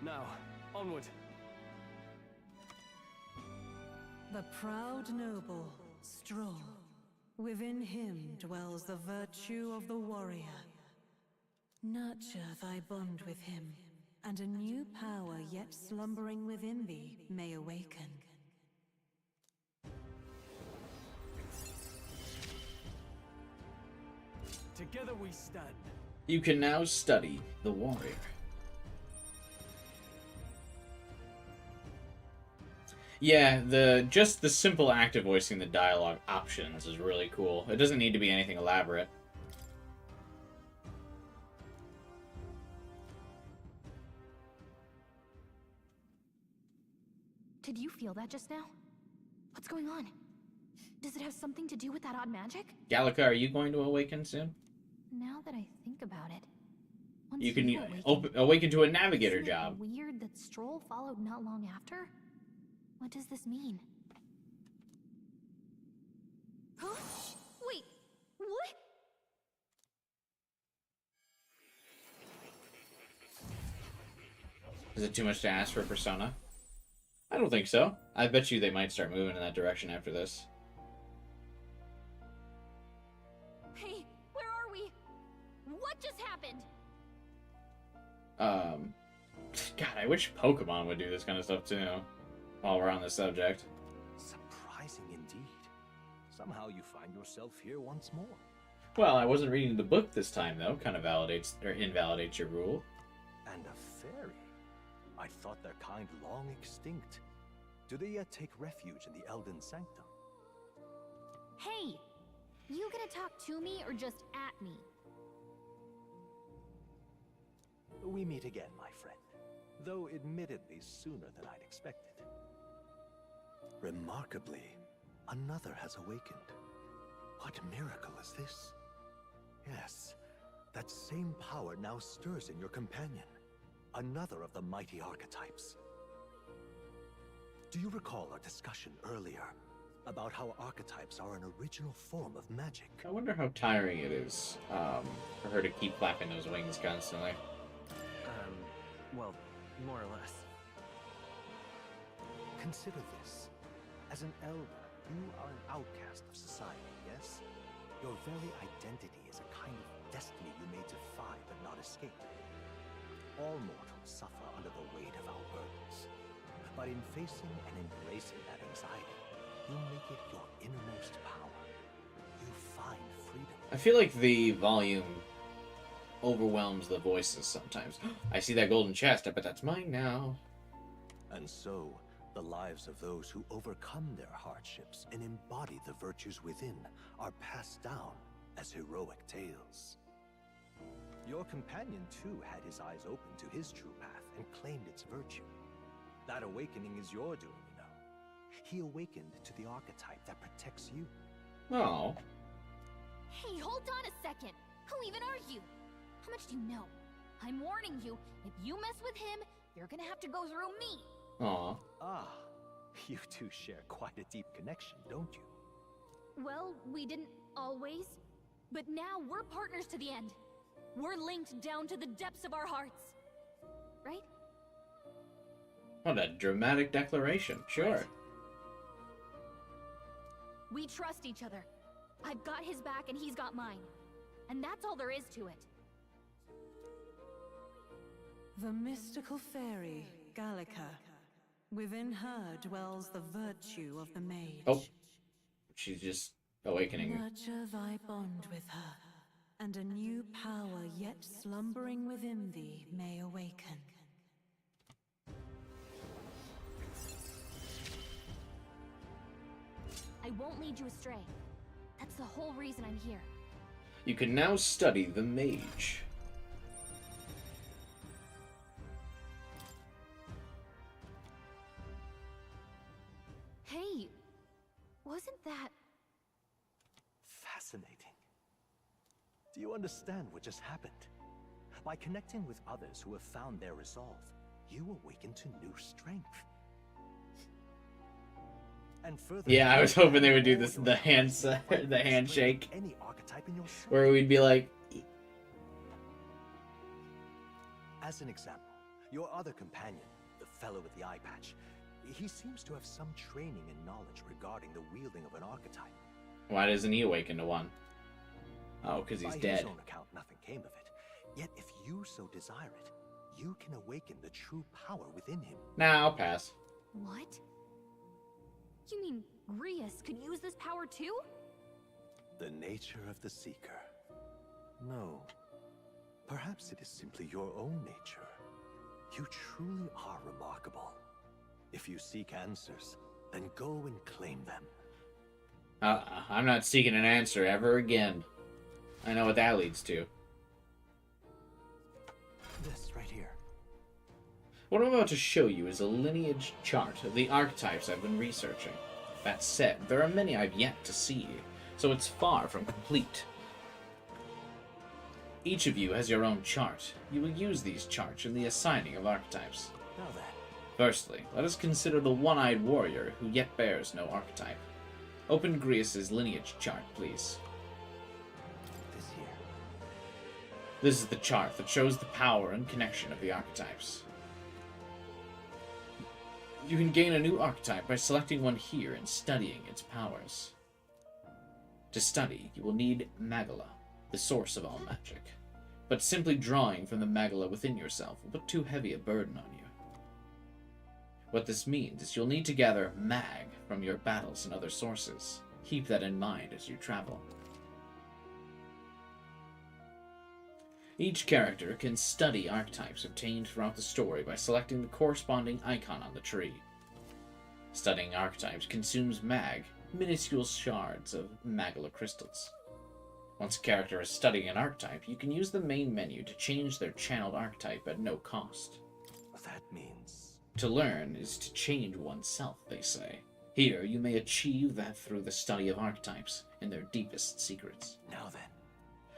Now, onward. The proud noble, Stroll. Within him dwells the virtue of the warrior. Nurture thy bond with him, and a new power yet slumbering within thee may awaken. Together we stand. You can now study the warrior. Yeah, just the simple act of voicing the dialogue options is really cool. It doesn't need to be anything elaborate. Did you feel that just now? What's going on? Does it have something to do with that odd magic? Gallica, are you going to awaken soon? Now that I think about it, once You can awaken, awaken to a navigator isn't it job. weird that Stroll followed not long after? What does this mean? Huh? Wait, what? Is it too much to ask for Persona? I don't think so. I bet you they might start moving in that direction after this. Hey, where are we? What just happened? God, I wish Pokemon would do this kind of stuff too, while we're on this subject. Surprising indeed. Somehow you find yourself here once more. Well, I wasn't reading the book this time, though. Kind of validates or invalidates your rule. And a fairy. I thought their kind long extinct. Do they yet take refuge in the Elden Sanctum? Hey, you gonna talk to me or just at me? We meet again, my friend. Though admittedly sooner than I'd expected. Remarkably, another has awakened. What miracle is this? Yes, that same power now stirs in your companion, another of the mighty archetypes. Do you recall our discussion earlier about how archetypes are an original form of magic? I wonder how tiring it is for her to keep flapping those wings constantly. Well, more or less. Consider this. As an elder, you are an outcast of society, yes? Your very identity is a kind of destiny you may defy but not escape. All mortals suffer under the weight of our burdens. But in facing and embracing that anxiety, you make it your innermost power. You find freedom. I feel like the volume overwhelms the voices sometimes. I see that golden chest, I bet that's mine now. And so, the lives of those who overcome their hardships and embody the virtues within are passed down as heroic tales. Your companion, too, had his eyes open to his true path and claimed its virtue. That awakening is your doing, you know. He awakened to the archetype that protects you. Oh. Hey, hold on a second. Who even are you? How much do you know? I'm warning you, if you mess with him, you're gonna have to go through me. Aw. Ah, you two share quite a deep connection, don't you? Well, we didn't always. But now we're partners to the end. We're linked down to the depths of our hearts. Right? What a dramatic declaration. Sure. We trust each other. I've got his back and he's got mine. And that's all there is to it. The mystical fairy, Gallica. Within her dwells the virtue of the mage. Oh. She's just awakening. Nurture thy bond with her, and a new power yet slumbering within thee may awaken. I won't lead you astray. That's the whole reason I'm here. You can now study the mage. Hey, wasn't that... Fascinating. Do you understand what just happened? By connecting with others who have found their resolve, you awaken to new strength. And further, Yeah, I was hoping they would do this, the handshake, any archetype in yourself. where we'd be like, As an example, your other companion, the fellow with the eye patch, he seems to have some training and knowledge regarding the wielding of an archetype. why doesn't he awaken to one? Oh, because he's By dead. his own account, nothing came of it. Yet, if you so desire it, you can awaken the true power within him. Nah, I'll pass. What? You mean Grius could use this power too? The nature of the Seeker. No. Perhaps it is simply your own nature. You truly are remarkable. If you seek answers, then go and claim them. I'm not seeking an answer ever again. I know what that leads to. This right here. What I'm about to show you is a lineage chart of the archetypes I've been researching. That said, there are many I've yet to see, so it's far from complete. Each of you has your own chart. You will use these charts in the assigning of archetypes. Now then. Firstly, let us consider the one-eyed warrior who yet bears no archetype. Open Grius's lineage chart, please. This here. This is the chart that shows the power and connection of the archetypes. You can gain a new archetype by selecting one here and studying its powers. To study, you will need Magala, the source of all magic. But simply drawing from the Magala within yourself will put too heavy a burden on you. What this means is you'll need to gather Mag from your battles and other sources. Keep that in mind as you travel. Each character can study archetypes obtained throughout the story by selecting the corresponding icon on the tree. Studying archetypes consumes Mag, minuscule shards of Magala crystals. Once a character is studying an archetype, you can use the main menu to change their channeled archetype at no cost. That means... To learn is to change oneself, they say. Here, you may achieve that through the study of archetypes and their deepest secrets. Now then.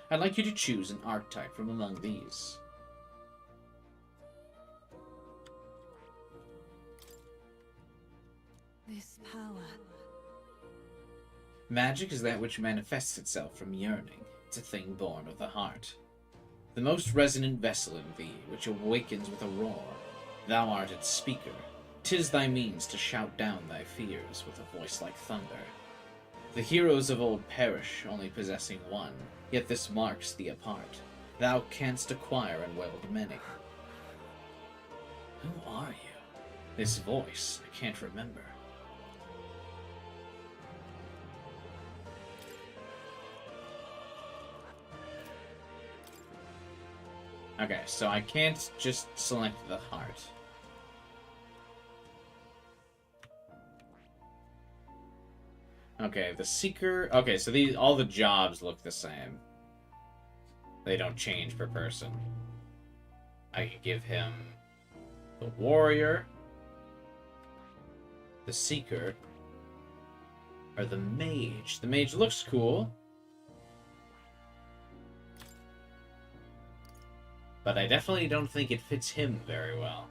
I'd like you to choose an archetype from among these. This power. Magic is that which manifests itself from yearning. It's a thing born of the heart. The most resonant vessel in thee, which awakens with a roar. Thou art its speaker. 'Tis thy means to shout down thy fears with a voice like thunder. The heroes of old perish, only possessing one, yet this marks thee apart. Thou canst acquire and weld many. Who are you? This voice, I can't remember. Okay, so I can't just select the heart. Okay, the seeker. Okay, so all the jobs look the same. They don't change per person. I could give him the warrior, the seeker, or the mage. The mage looks cool, but I definitely don't think it fits him very well.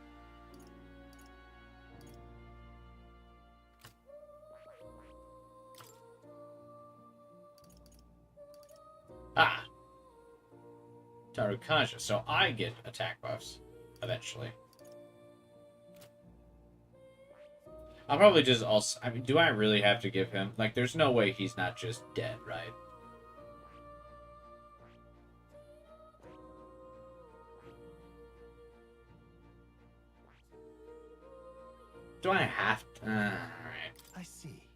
Ah! Tarukaja, so I get attack buffs, eventually. I'll probably just also... I mean, do I really have to give him... Like, there's no way he's not just dead, right? Do I have to... Alright. I see.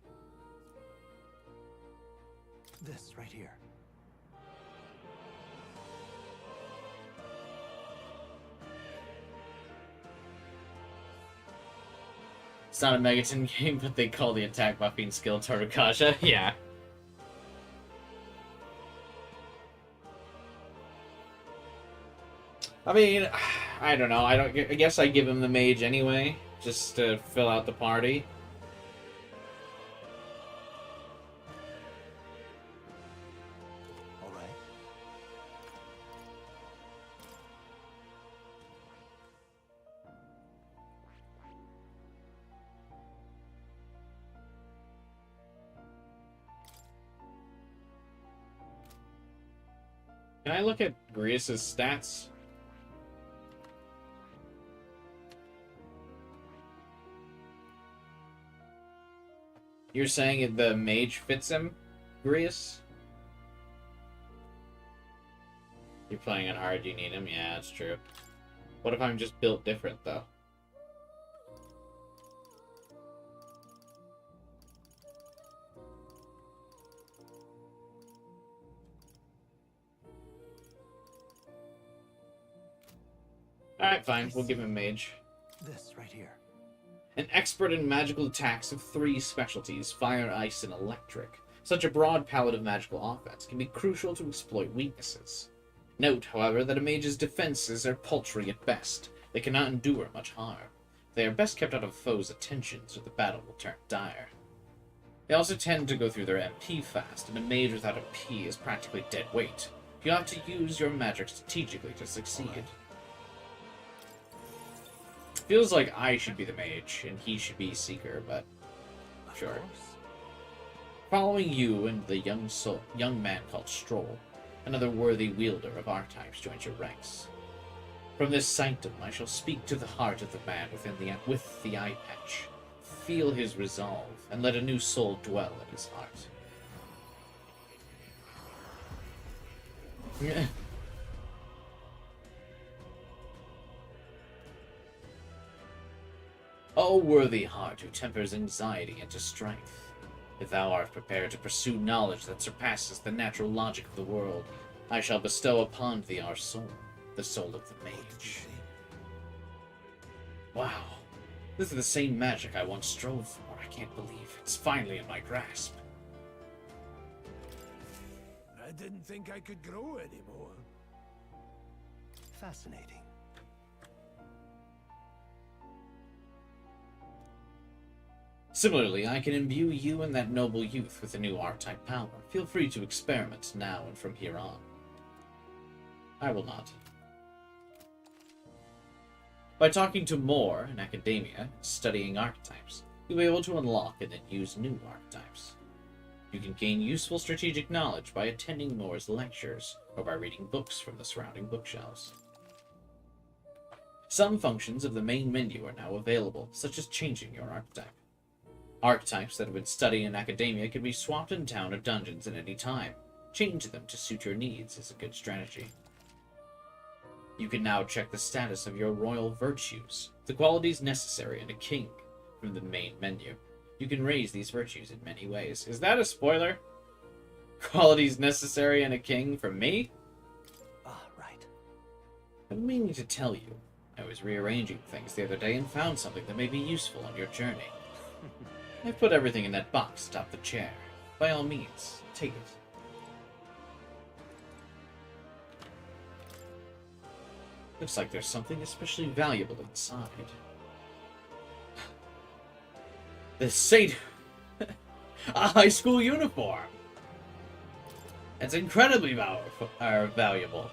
This right here. It's not a Megaton game, but they call the attack buffing skill Tarukaja. Yeah. I mean, I don't know. I guess I give him the mage anyway, just to fill out the party. All right. Can I look at Grius's stats? You're saying the mage fits him, Grius? You're playing on hard, you need him? Yeah, that's true. What if I'm just built different, though? Alright, fine. We'll give him mage. This right here. An expert in magical attacks of 3 specialties, fire, ice, and electric. Such a broad palette of magical offense can be crucial to exploit weaknesses. Note, however, that a mage's defenses are paltry at best. They cannot endure much harm. They are best kept out of foes' attention, so the battle will turn dire. They also tend to go through their MP fast, and a mage without a P is practically dead weight. You have to use your magic strategically to succeed. Feels like I should be the mage, and he should be Seeker, but sure. Following you and the young man called Stroll, another worthy wielder of archetypes joins your ranks. From this sanctum I shall speak to the heart of the man with the eye patch. Feel his resolve, and let a new soul dwell in his heart. O worthy heart who tempers anxiety into strength, if thou art prepared to pursue knowledge that surpasses the natural logic of the world, I shall bestow upon thee our soul, the soul of the mage. Wow, this is the same magic I once strove for. I can't believe it's finally in my grasp. I didn't think I could grow anymore. Fascinating. Similarly, I can imbue you and that noble youth with a new archetype power. Feel free to experiment now and from here on. I will not. By talking to more in academia, studying archetypes, you'll be able to unlock and then use new archetypes. You can gain useful strategic knowledge by attending Moore's lectures or by reading books from the surrounding bookshelves. Some functions of the main menu are now available, such as changing your archetype. Archetypes that have been studied in academia can be swapped in town or dungeons at any time. Change them to suit your needs is a good strategy. You can now check the status of your royal virtues, the qualities necessary in a king, from the main menu. You can raise these virtues in many ways. Is that a spoiler? Qualities necessary in a king from me? Ah, right. I've been meaning to tell you. I was rearranging things the other day and found something that may be useful on your journey. I've put everything in that box atop the chair. By all means, take it. Looks like there's something especially valuable inside. The Sate... a high school uniform! It's incredibly valuable.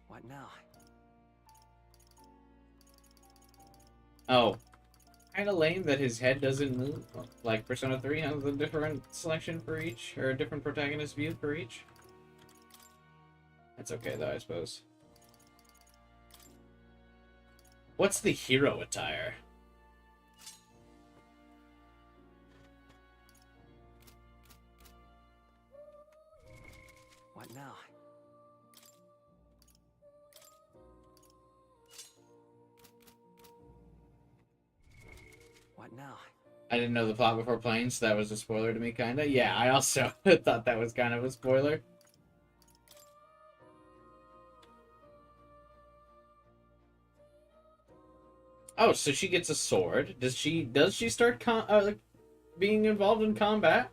What now? Oh. Kinda lame that his head doesn't move. Like Persona 3 has a different selection for each, or a different protagonist view for each. That's okay though, I suppose. What's the hero attire? What now? What now? I didn't know the plot before playing, so that was a spoiler to me, kinda. Yeah, I also thought that was kind of a spoiler. Oh, so she gets a sword. Does she start like being involved in combat?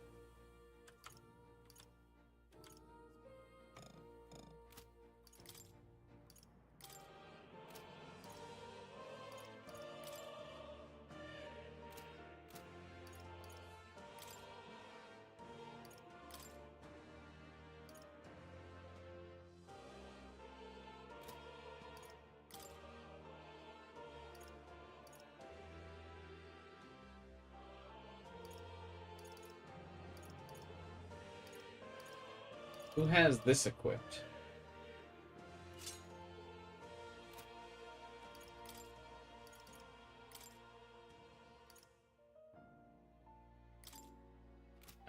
Who has this equipped?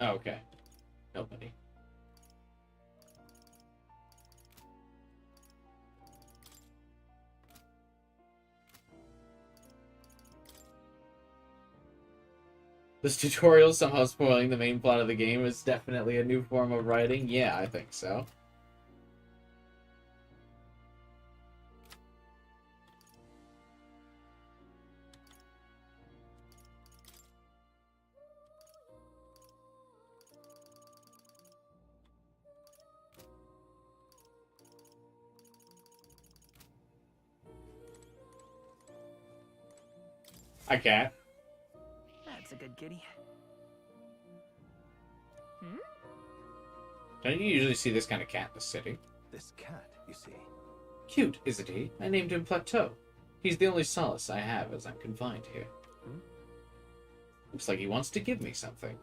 Oh, okay. Nobody. This tutorial somehow spoiling the main plot of the game is definitely a new form of writing. Yeah, I think so. I can't. That's a good kitty. Hmm? Don't you usually see this kind of cat in the city? This cat, you see. Cute, isn't he? I named him Plateau. He's the only solace I have as I'm confined here. Looks like he wants to give me something.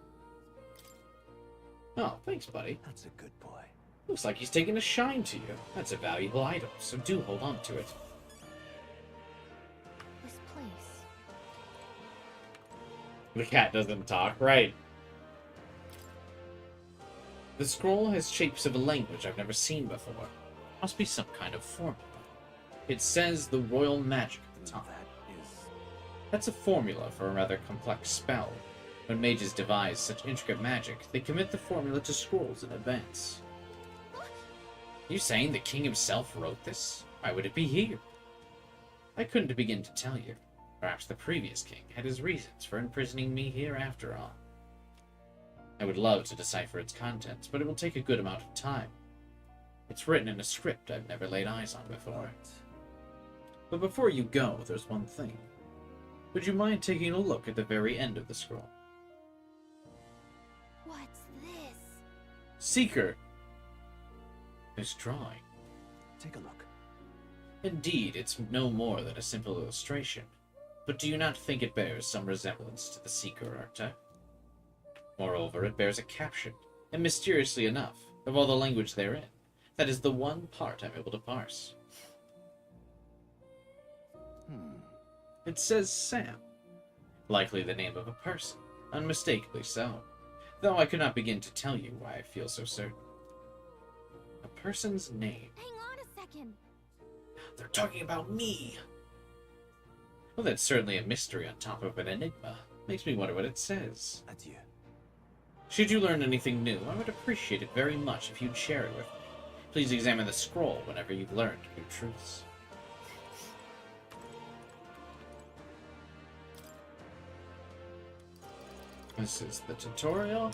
Oh, thanks, buddy. That's a good boy. Looks like he's taking a shine to you. That's a valuable item, so do hold on to it. This place. The cat doesn't talk, right? The scroll has shapes of a language I've never seen before. Must be some kind of formula. It says the royal magic at the top. That's a formula for a rather complex spell. When mages devise such intricate magic, they commit the formula to scrolls in advance. You saying the king himself wrote this? Why would it be here? I couldn't begin to tell you. Perhaps the previous king had his reasons for imprisoning me here after all. I would love to decipher its contents, but it will take a good amount of time. It's written in a script I've never laid eyes on before. But before you go, there's one thing. Would you mind taking a look at the very end of the scroll? What's this? Seeker! This drawing. Take a look. Indeed, it's no more than a simple illustration. But do you not think it bears some resemblance to the Seeker archetype? Moreover, it bears a caption, and mysteriously enough, of all the language therein, that is the one part I'm able to parse. It says Sam. Likely the name of a person, unmistakably so. Though I could not begin to tell you why I feel so certain. A person's name. Hang on a second. They're talking about me! Well, that's certainly a mystery on top of an enigma. Makes me wonder what it says. Adieu. Should you learn anything new, I would appreciate it very much if you'd share it with me. Please examine the scroll whenever you've learned new truths. This is the tutorial.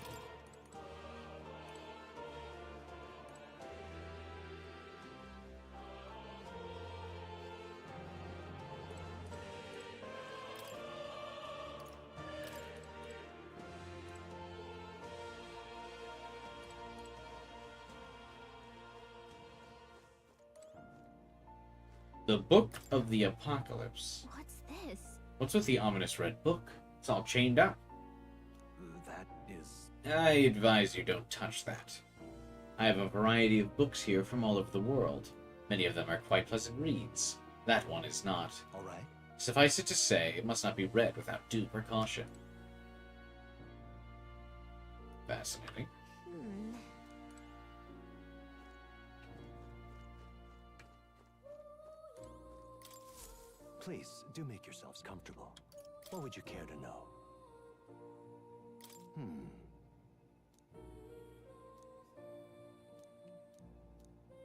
The Book of the Apocalypse. What's this? What's with the ominous red book? It's all chained up. That is... I advise you don't touch that. I have a variety of books here from all over the world. Many of them are quite pleasant reads. That one is not. All right. Suffice it to say, it must not be read without due precaution. Fascinating. Please, do make yourselves comfortable. What would you care to know?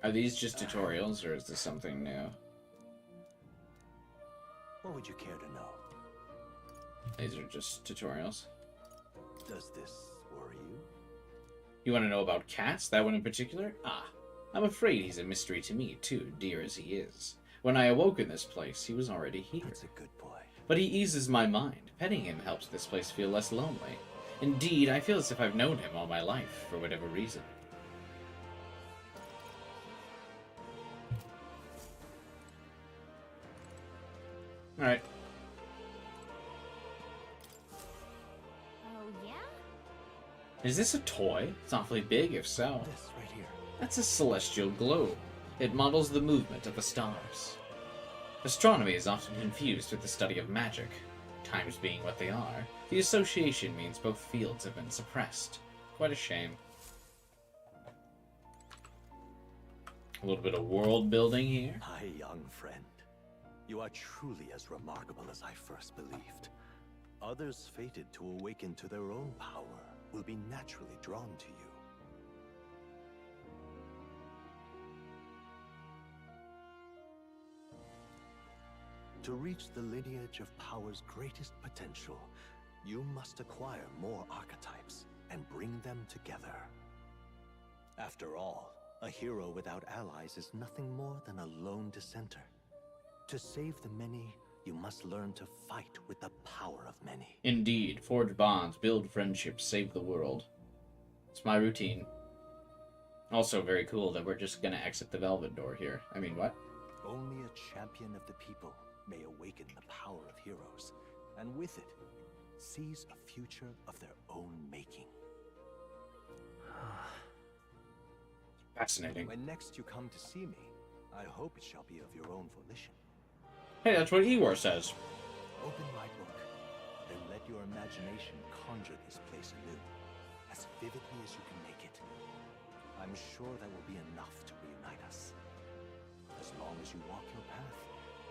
Are these just tutorials, or is this something new? What would you care to know? These are just tutorials. Does this worry you? You want to know about Cass, that one in particular? Ah, I'm afraid he's a mystery to me, too, dear as he is. When I awoke in this place, he was already here. That's a good boy. But he eases my mind. Petting him helps this place feel less lonely. Indeed, I feel as if I've known him all my life, for whatever reason. Alright. Oh, yeah? Is this a toy? It's awfully big, if so. This right here. That's a celestial globe. It models the movement of the stars. Astronomy is often confused with the study of magic. Times being what they are, the association means both fields have been suppressed. Quite a shame. A little bit of world building here. My young friend, you are truly as remarkable as I first believed. Others fated to awaken to their own power will be naturally drawn to you. To reach the lineage of power's greatest potential, you must acquire more archetypes and bring them together. After all, a hero without allies is nothing more than a lone dissenter. To save the many, you must learn to fight with the power of many. Indeed, forge bonds, build friendships, save the world. It's my routine. Also very cool that we're just gonna exit the velvet door here. I mean, what? Only a champion of the people may awaken the power of heroes, and with it, seize a future of their own making. Fascinating. When next you come to see me, I hope it shall be of your own volition. Hey, that's what Igor says. Open my book, then let your imagination conjure this place anew, as vividly as you can make it. I'm sure that will be enough to reunite us. As long as you walk your path,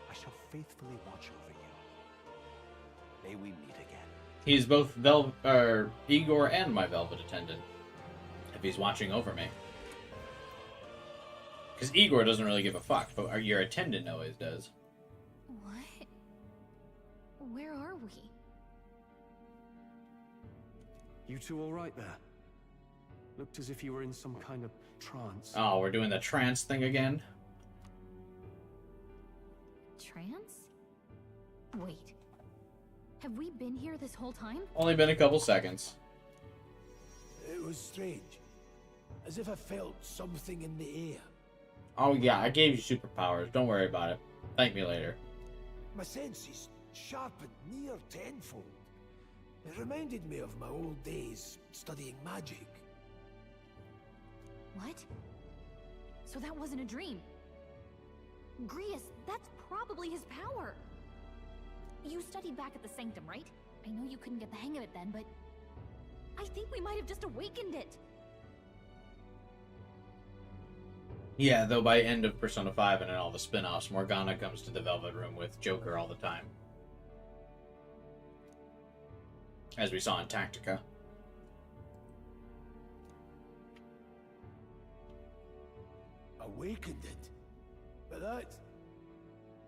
I shall faithfully watch over you. May we meet again. He's both Igor and my velvet attendant. If he's watching over me. Because Igor doesn't really give a fuck, but your attendant always does. What? Where are we? You two all right there? Looked as if you were in some kind of trance. Oh, we're doing the trance thing again? Trance? Wait. Have we been here this whole time? Only been a couple seconds. It was strange. As if I felt something in the air. Oh yeah, I gave you superpowers. Don't worry about it. Thank me later. My senses sharpened near tenfold. It reminded me of my old days studying magic. What? So that wasn't a dream. Grius, that's probably his power. You studied back at the Sanctum, right? I know you couldn't get the hang of it then, but I think we might have just awakened it. Yeah, though by end of Persona 5 and in all the spin-offs, Morgana comes to the Velvet Room with Joker all the time. As we saw in Tactica. Awakened it? But that...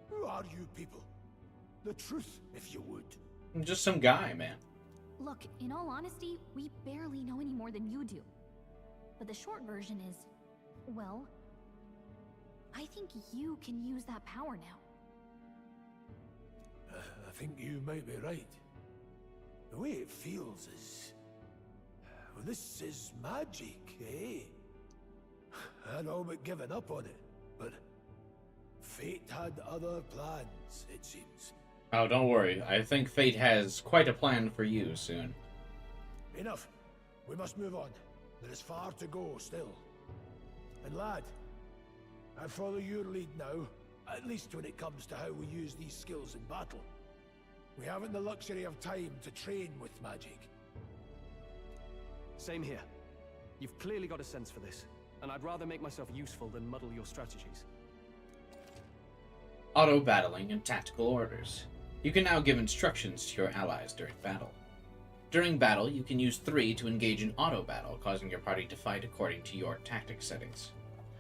Who are you people? The truth, if you would. I'm just some guy, man. Look, in all honesty, we barely know any more than you do. But the short version is, well, I think you can use that power now. I think you might be right. The way it feels is... Well, this is magic, eh? I'd all but given up on it, but... Fate had other plans, it seems. Oh, don't worry. I think Fate has quite a plan for you soon. Enough. We must move on. There is far to go still. And lad, I follow your lead now, at least when it comes to how we use these skills in battle. We haven't the luxury of time to train with magic. Same here. You've clearly got a sense for this, and I'd rather make myself useful than muddle your strategies. Auto-battling and tactical orders. You can now give instructions to your allies during battle. During battle, you can use 3 to engage in auto-battle, causing your party to fight according to your tactic settings.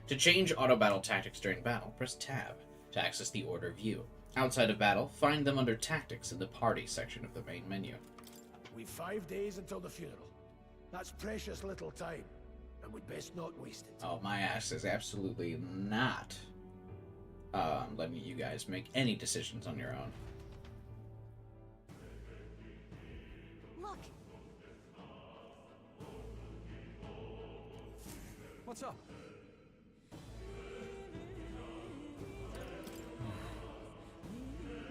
To change auto-battle tactics during battle, press Tab to access the order view. Outside of battle, find them under Tactics in the Party section of the main menu. We've 5 days until the funeral. That's precious little time, and we'd best not waste it. Oh, my ass is absolutely not letting you guys make any decisions on your own. Look! What's up?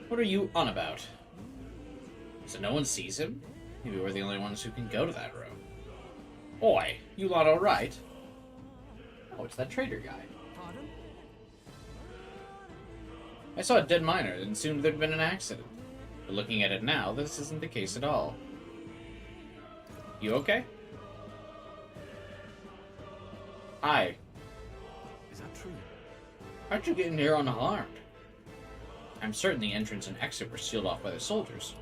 What are you on about? So no one sees him? Maybe we're the only ones who can go to that room. Oi, you lot alright? Oh, it's that traitor guy. Pardon? I saw a dead miner and assumed there'd been an accident. But looking at it now, this isn't the case at all. You okay? Hi. Is that true? How'd you get in here unharmed? I'm certain the entrance and exit were sealed off by the soldiers.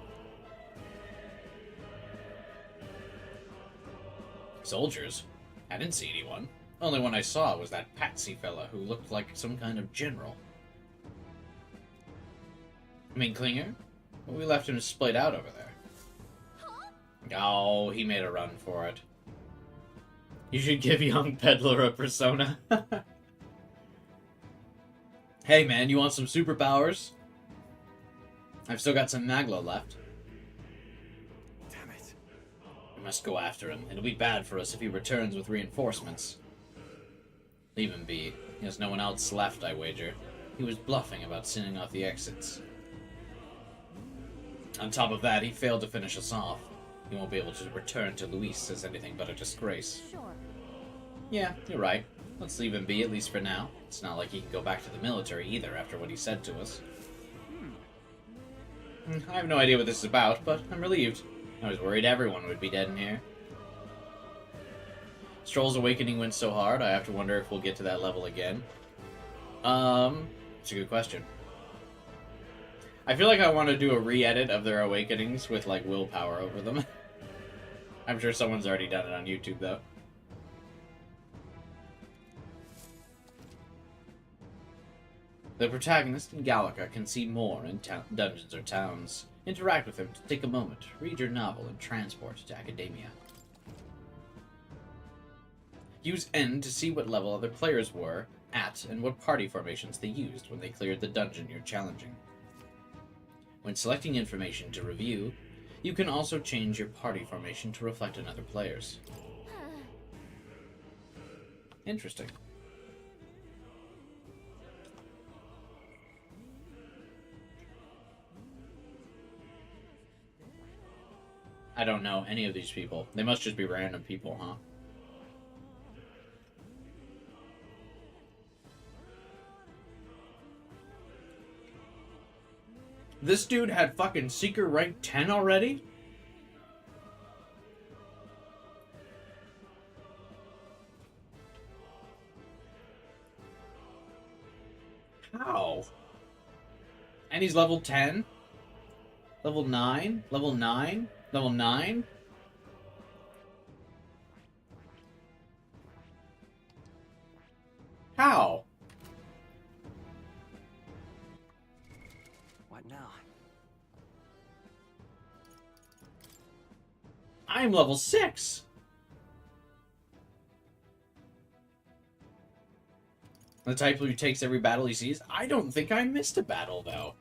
Soldiers? I didn't see anyone. Only one I saw was that Patsy fella who looked like some kind of general. I mean, Klinger? We left him splayed out over there. Oh, he made a run for it. You should give young peddler a persona. Hey man, you want some superpowers? I've still got some Magla left. Damn it. We must go after him. It'll be bad for us if he returns with reinforcements. Leave him be. He has no one else left, I wager. He was bluffing about sending off the exits. On top of that, he failed to finish us off. He won't be able to return to Luis as anything but a disgrace. Sure. Yeah, you're right. Let's leave him be, at least for now. It's not like he can go back to the military either after what he said to us. I have no idea what this is about, but I'm relieved. I was worried everyone would be dead in here. Stroll's awakening went so hard, I have to wonder if we'll get to that level again. It's a good question. I feel like I want to do a re-edit of their awakenings with, like, willpower over them. I'm sure someone's already done it on YouTube, though. The protagonist in Gallica can see more in dungeons or towns. Interact with him to take a moment, read your novel, and transport to academia. Use N to see what level other players were at and what party formations they used when they cleared the dungeon you're challenging. When selecting information to review, you can also change your party formation to reflect another player's. Interesting. I don't know any of these people. They must just be random people, huh? This dude had fucking Seeker rank 10 already? How? And he's level 10? Level 9? Level 9? Level 9? How? What now? I'm level 6! The type who takes every battle he sees? I don't think I missed a battle, though.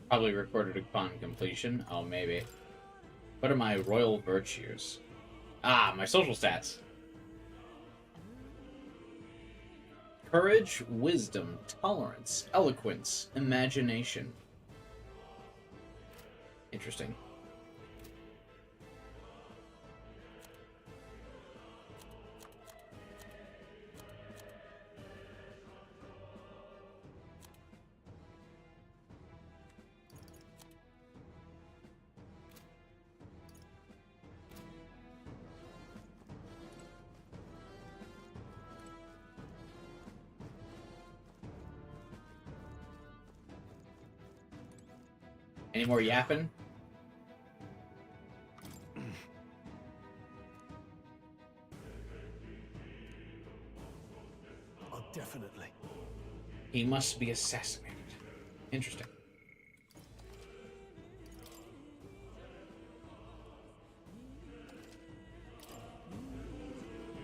Probably recorded upon completion. Oh, maybe. What are my royal virtues? Ah, my social stats. Courage, wisdom, tolerance, eloquence, imagination. Interesting. Any more yapping? Oh, definitely. He must be assassinated. Interesting.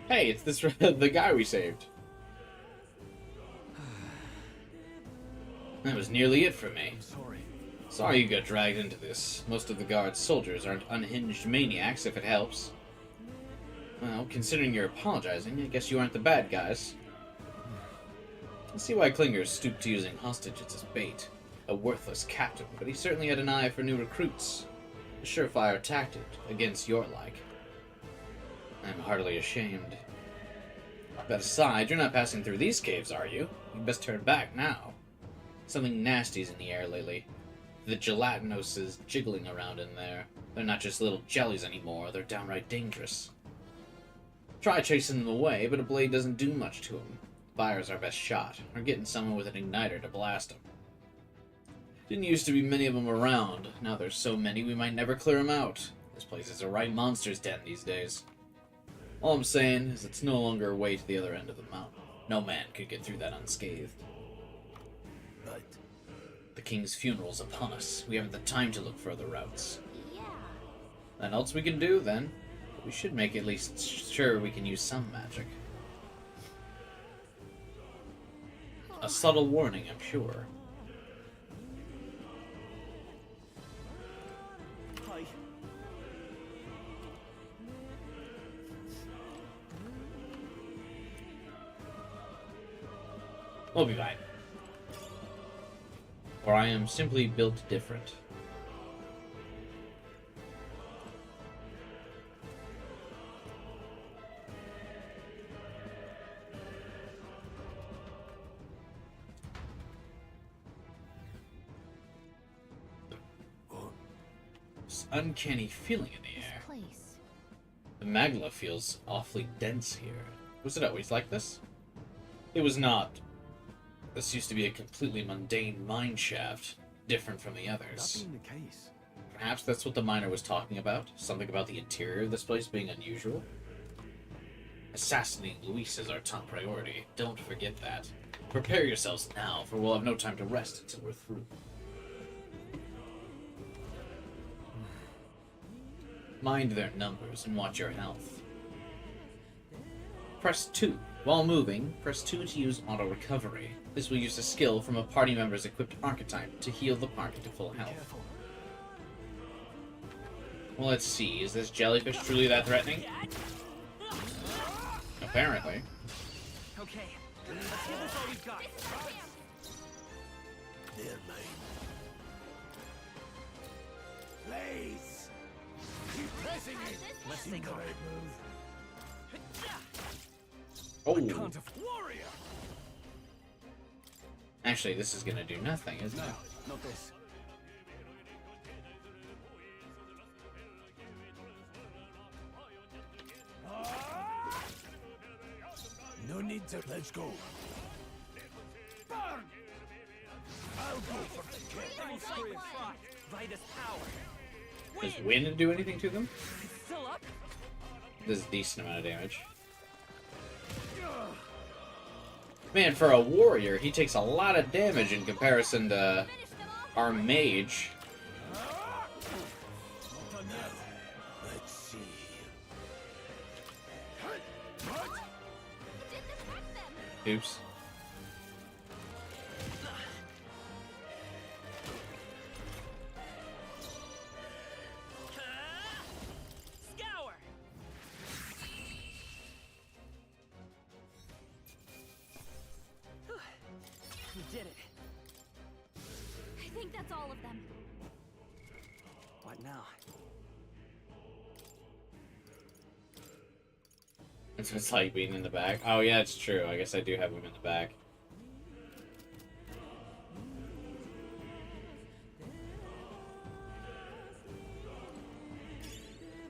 Hey, it's this the guy we saved. That was nearly it for me. Sorry you got dragged into this. Most of the guard's soldiers aren't unhinged maniacs, if it helps. Well, considering you're apologizing, I guess you aren't the bad guys. I see why Klingers stooped to using hostages as bait. A worthless captain, but he certainly had an eye for new recruits. A surefire tactic against your like. I'm heartily ashamed. That aside, you're not passing through these caves, are you? You best turn back now. Something nasty's in the air lately. The gelatinous is jiggling around in there. They're not just little jellies anymore, they're downright dangerous. Try chasing them away, but a blade doesn't do much to them. Fire's our best shot, or getting someone with an igniter to blast them. Didn't used to be many of them around. Now there's so many we might never clear them out. This place is a right monster's den these days. All I'm saying is it's no longer a way to the other end of the mountain. No man could get through that unscathed. Right. The king's funeral's upon us. We haven't the time to look further routes. Yeah. Nothing else we can do, then. But we should make at least sure we can use some magic. A subtle warning, I'm sure. Hi. We'll be fine. Or I am simply built different. This uncanny feeling in the air. Place. The magma feels awfully dense here. Was it always like this? It was not. This used to be a completely mundane mine shaft. different from the That others. being the case, Perhaps that's what the miner was talking about. Something about the interior of this place being unusual. Assassinating Luis is our top priority. Don't forget that. Prepare yourselves now, for we'll have no time to rest until we're through. Mind their numbers and watch your health. Press 2. While moving, press 2 to use auto recovery. This will use a skill from a party member's equipped archetype to heal the party to full health. Well, let's see. Is this jellyfish truly that threatening? Apparently. Okay, let's give this all we've got. They're mine. Blaze! Keep pressing it! Let's Seemed think the hard. right move. Oh. Warrior! Actually, this is gonna do nothing, isn't it? not this. No need to. Let's go. Burn! I'll go for the kill. Vitus power. Does wind do anything to them? Still up? Does a decent amount of damage. Man, for a warrior, he takes a lot of damage in comparison to our mage. Let's see. Oops. Scour! We did it. I think that's all of them. What now? It's just like being in the back. Oh yeah, it's true. I guess I do have him in the back.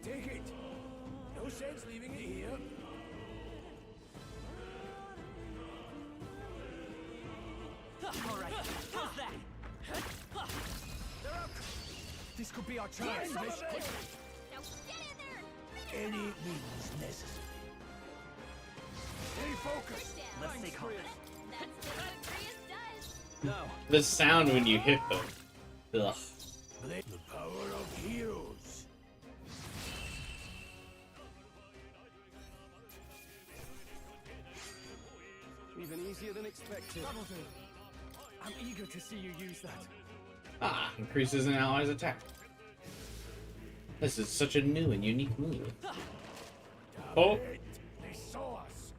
Take it. No sense leaving it here. All right, how's that? They're up. This could be our chance. Now get in there! Any means necessary. Stay focused. Let's stay calm. That's just what Grius does. No. The sound when you hit them. Ugh. The power of heroes. Even easier than expected. That'll do. I'm eager to see you use that. Ah, increases an ally's attack. This is such a new and unique move. Oh. They saw us.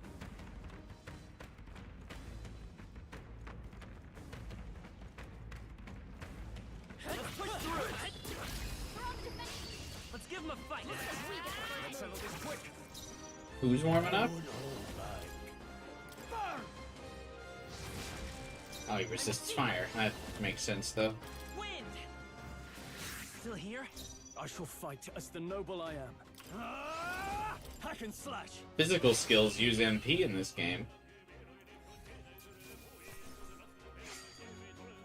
Let's push through. Let's give him a fight. Let's settle this quick. Who's warming up? Oh, he resists fire. That makes sense, though. Wind! Still here? I shall fight as the noble I am. Hack and slash. Physical skills use MP in this game.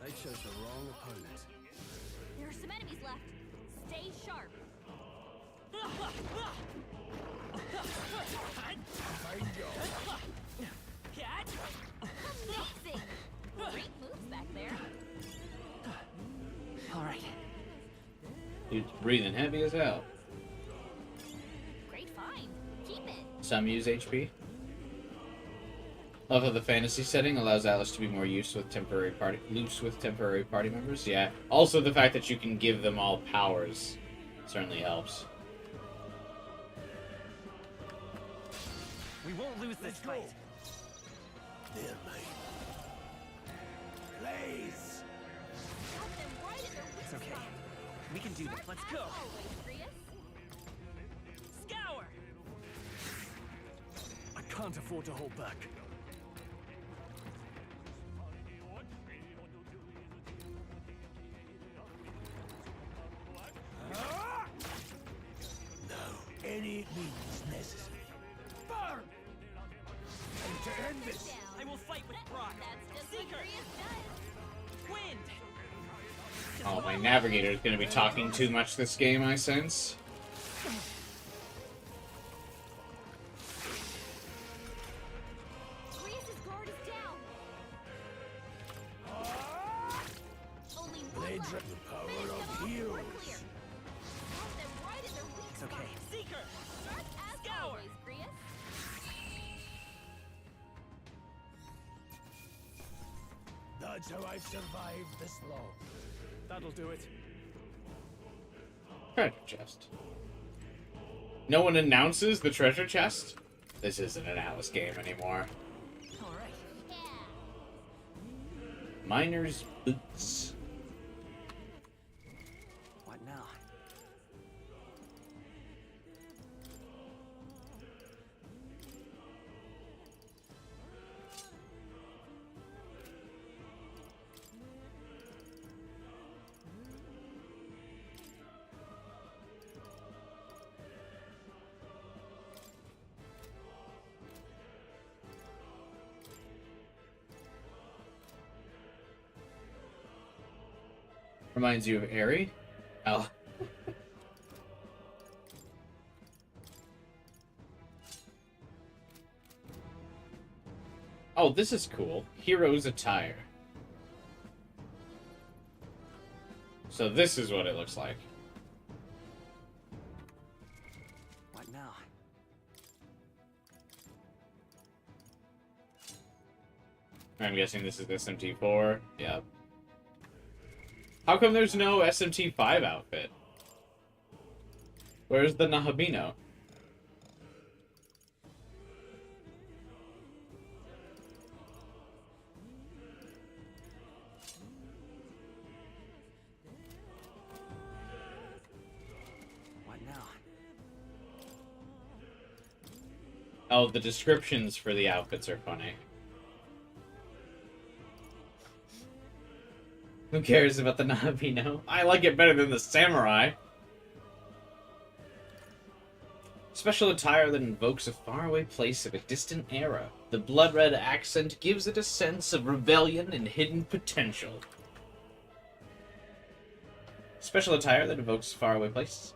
They chose the wrong opponent. There are some enemies left. Stay sharp. Amazing! Great moves back there. All right. Dude's breathing heavy as hell. Great find. Keep it. Some use HP. Love how the fantasy setting allows Atlus to be more loose with temporary party members. Yeah. Also, the fact that you can give them all powers certainly helps. We won't lose this fight. They're mine. Blaze! It's okay. We can do this. Let's go. Scour! I can't afford to hold back. No. Any means necessary. Burn! And to end this. I will fight with pride. Seeker! Wind! Oh, my navigator is going to be talking too much this game, I sense. Blades are the power of heroes. It's okay. Seeker! As always, Grius. That's how I've survived this long. That'll do it. Treasure chest. No one announces the treasure chest? This isn't an Atlus game anymore. Alright. Miner's boots. What now? Reminds you of Aerie? Oh. Oh, this is cool. Hero's attire. So this is what it looks like. What now? I'm guessing this is SMT4. Yep. How come there's no SMT5 outfit? Where's the Nahabino? What now? Oh, the descriptions for the outfits are funny. Who cares about the Nahabino? I like it better than the samurai. Special attire that invokes a faraway place of a distant era. The blood red accent gives it a sense of rebellion and hidden potential. Special attire that evokes a faraway place.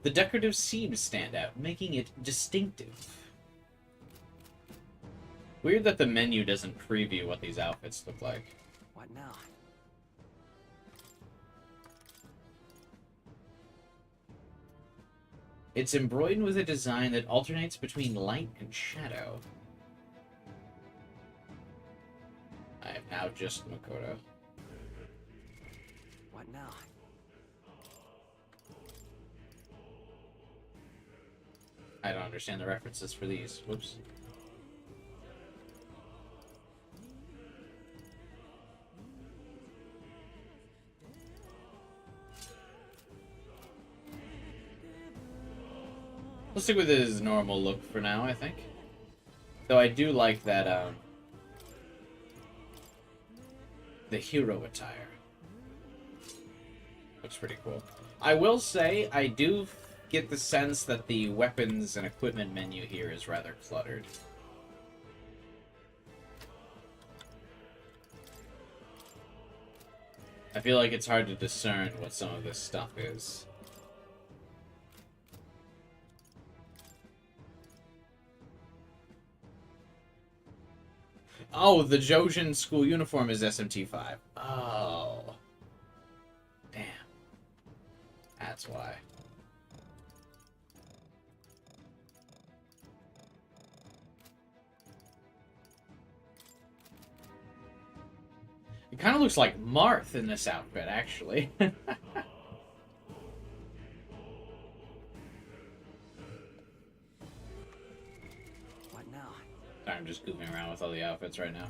The decorative seams stand out, making it distinctive. Weird that the menu doesn't preview what these outfits look like. What now? It's embroidered with a design that alternates between light and shadow. I am now just Makoto. What now? I don't understand the references for these. Whoops. Let's stick with his normal look for now, I think. Though I do like that, the hero attire. Looks pretty cool. I will say, I do get the sense that the weapons and equipment menu here is rather cluttered. I feel like it's hard to discern what some of this stuff is. Oh, the Jojin school uniform is SMT5. Oh. Damn. That's why. It kind of looks like Marth in this outfit, actually. I'm just goofing around with all the outfits right now.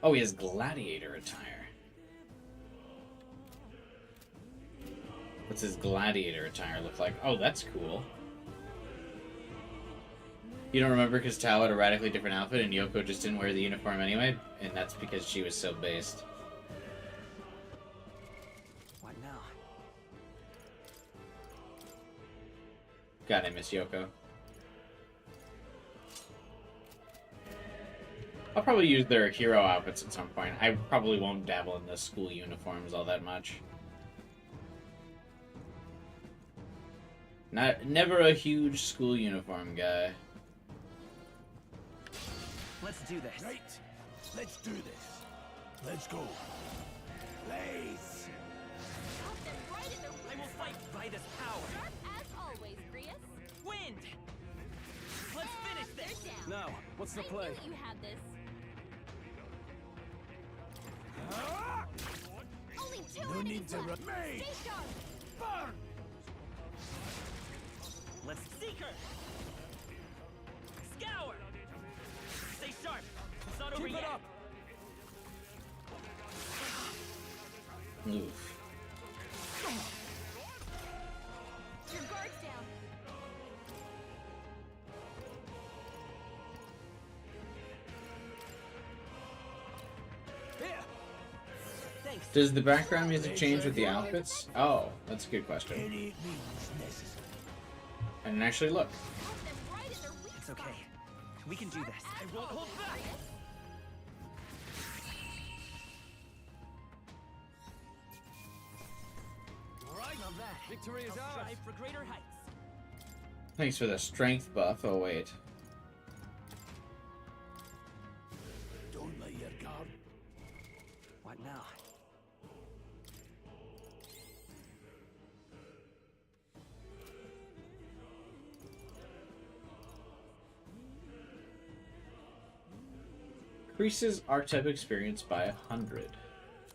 Oh, he has gladiator attire. What's his gladiator attire look like? Oh, that's cool. You don't remember because Tao had a radically different outfit and Yoko just didn't wear the uniform anyway? And that's because she was so based. God, I miss Yoko. I'll probably use their hero outfits at some point. I probably won't dabble in the school uniforms all that much. Never a huge school uniform guy. Let's do this. Right. Let's do this. Let's go. Blaze. I will fight by this power. As always, Grius. Wind. Let's finish this. Now, what's the play? You had this. Only two No need to run. Stay sharp. Burn. Let's seek her. Scour. Stay sharp. It's not over Keep it yet. up. Oof. Your guard's down. Here. Thanks. Does the background music change with the outfits? Oh, that's a good question. I didn't actually look. It's okay. We can do this. I won't hold back. All right, now that victory is ours. Strive for greater heights. Thanks for the strength buff. Oh, wait. Don't let your guard. What now? Increases archetype experience by 100.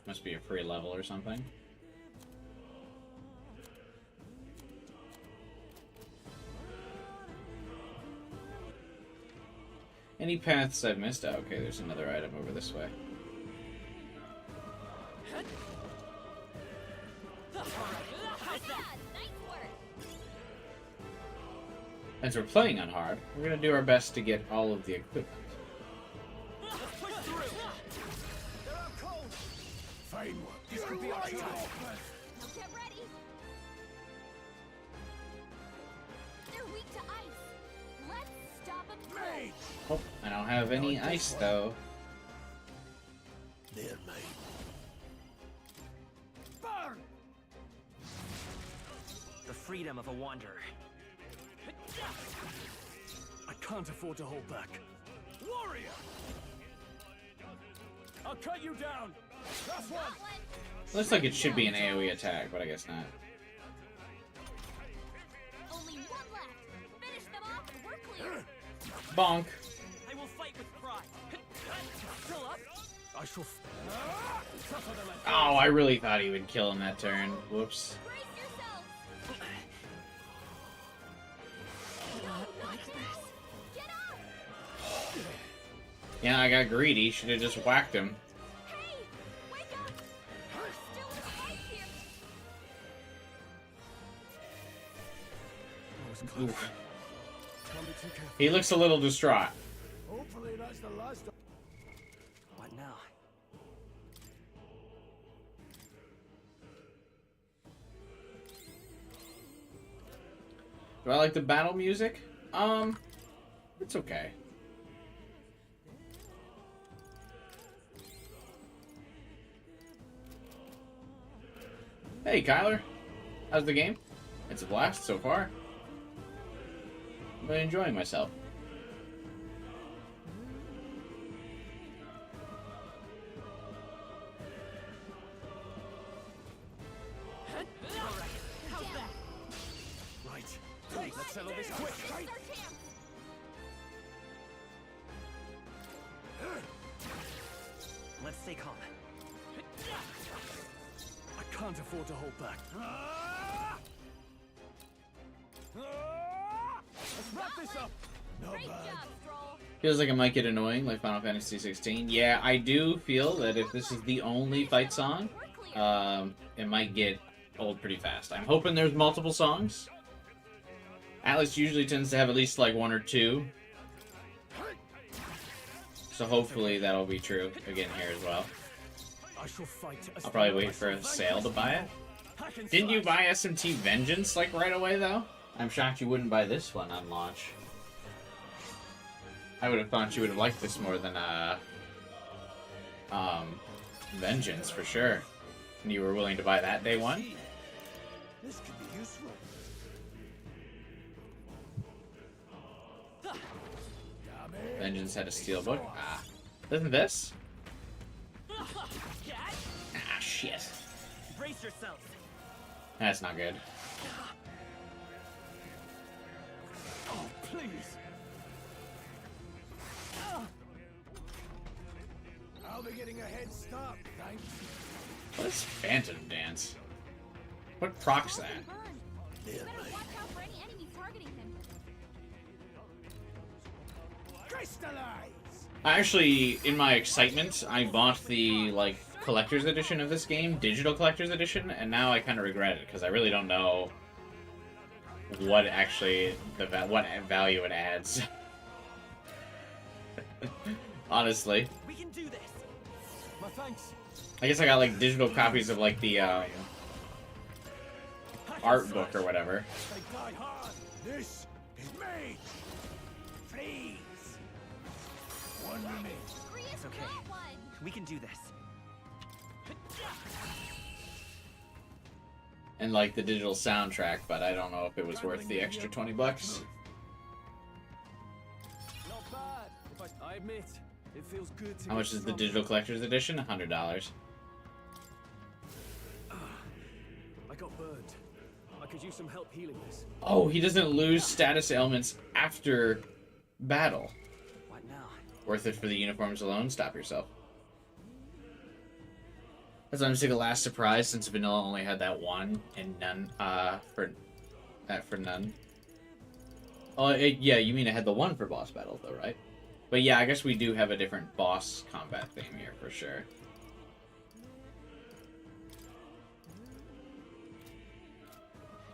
Must be a free level or something. Any paths I've missed? Oh, okay, there's another item over this way. As we're playing on hard, we're going to do our best to get all of the equipment. Fine one. This could be our time. Get ready. They're weak to ice. Let's stop them. Oh, I don't have any ice, though. They're mine. Burn! The freedom of a wanderer. I can't afford to hold back. Warrior! I'll cut you down. That's one. Looks like it should be an AoE attack, but I guess not. Only one left. Finish them off and we're clear. Bonk. I will fight with pride. Still up? I shall. Oh, I really thought he would kill him that turn. Whoops. Brace yourselves. Get up. Yeah, I got greedy. Should have just whacked him. Hey, wake up. We're still in a fight here. Oof. He looks a little distraught. Hopefully that's the last of... What now? Do I like the battle music? It's okay. Hey, Kyler. How's the game? It's a blast so far. I'm really enjoying myself. Right. Let's settle this quick. Right. Let's stay calm. I can't afford to hold back. Let's wrap this up. Not Great bad. job, Stroll. Feels like it might get annoying, like Final Fantasy 16. Yeah, I do feel that if this is the only fight song, it might get old pretty fast. I'm hoping there's multiple songs. Atlus usually tends to have at least like one or two. So hopefully that'll be true again here as well. I shall fight. I'll probably wait for a sale to buy it. Didn't you buy SMT Vengeance like right away though? I'm shocked you wouldn't buy this one on launch. I would have thought you would have liked this more than Vengeance for sure. And you were willing to buy that day one? This could be useful. Vengeance had a steel book. Ah. Isn't this? Ah, shit. Brace yourself. That's not good. Oh, please. I'll be getting a head start, thanks. What is Phantom Dance? What procs that? Actually, in my excitement, I bought the like collector's edition of this game, digital collector's edition, and now I kind of regret it because I really don't know what actually what value it adds. Honestly, We can do this. My thanks. I guess I got like digital copies of like the art book or whatever. They die hard. This is me. Freeze. One minute. It's okay. We can do this. And like the digital soundtrack, but I don't know if it was worth the extra $20. Not bad. I admit, it feels good to How much is the digital collector's edition? $100. I got burned. I could use some help healing this. Oh, he doesn't lose status ailments after battle. What now? Worth it for the uniforms alone? Stop yourself. That's I'm sick of last surprise since vanilla only had that one and none for none. Oh yeah, you mean it had the one for boss battles though, right? But yeah, I guess we do have a different boss combat theme here for sure.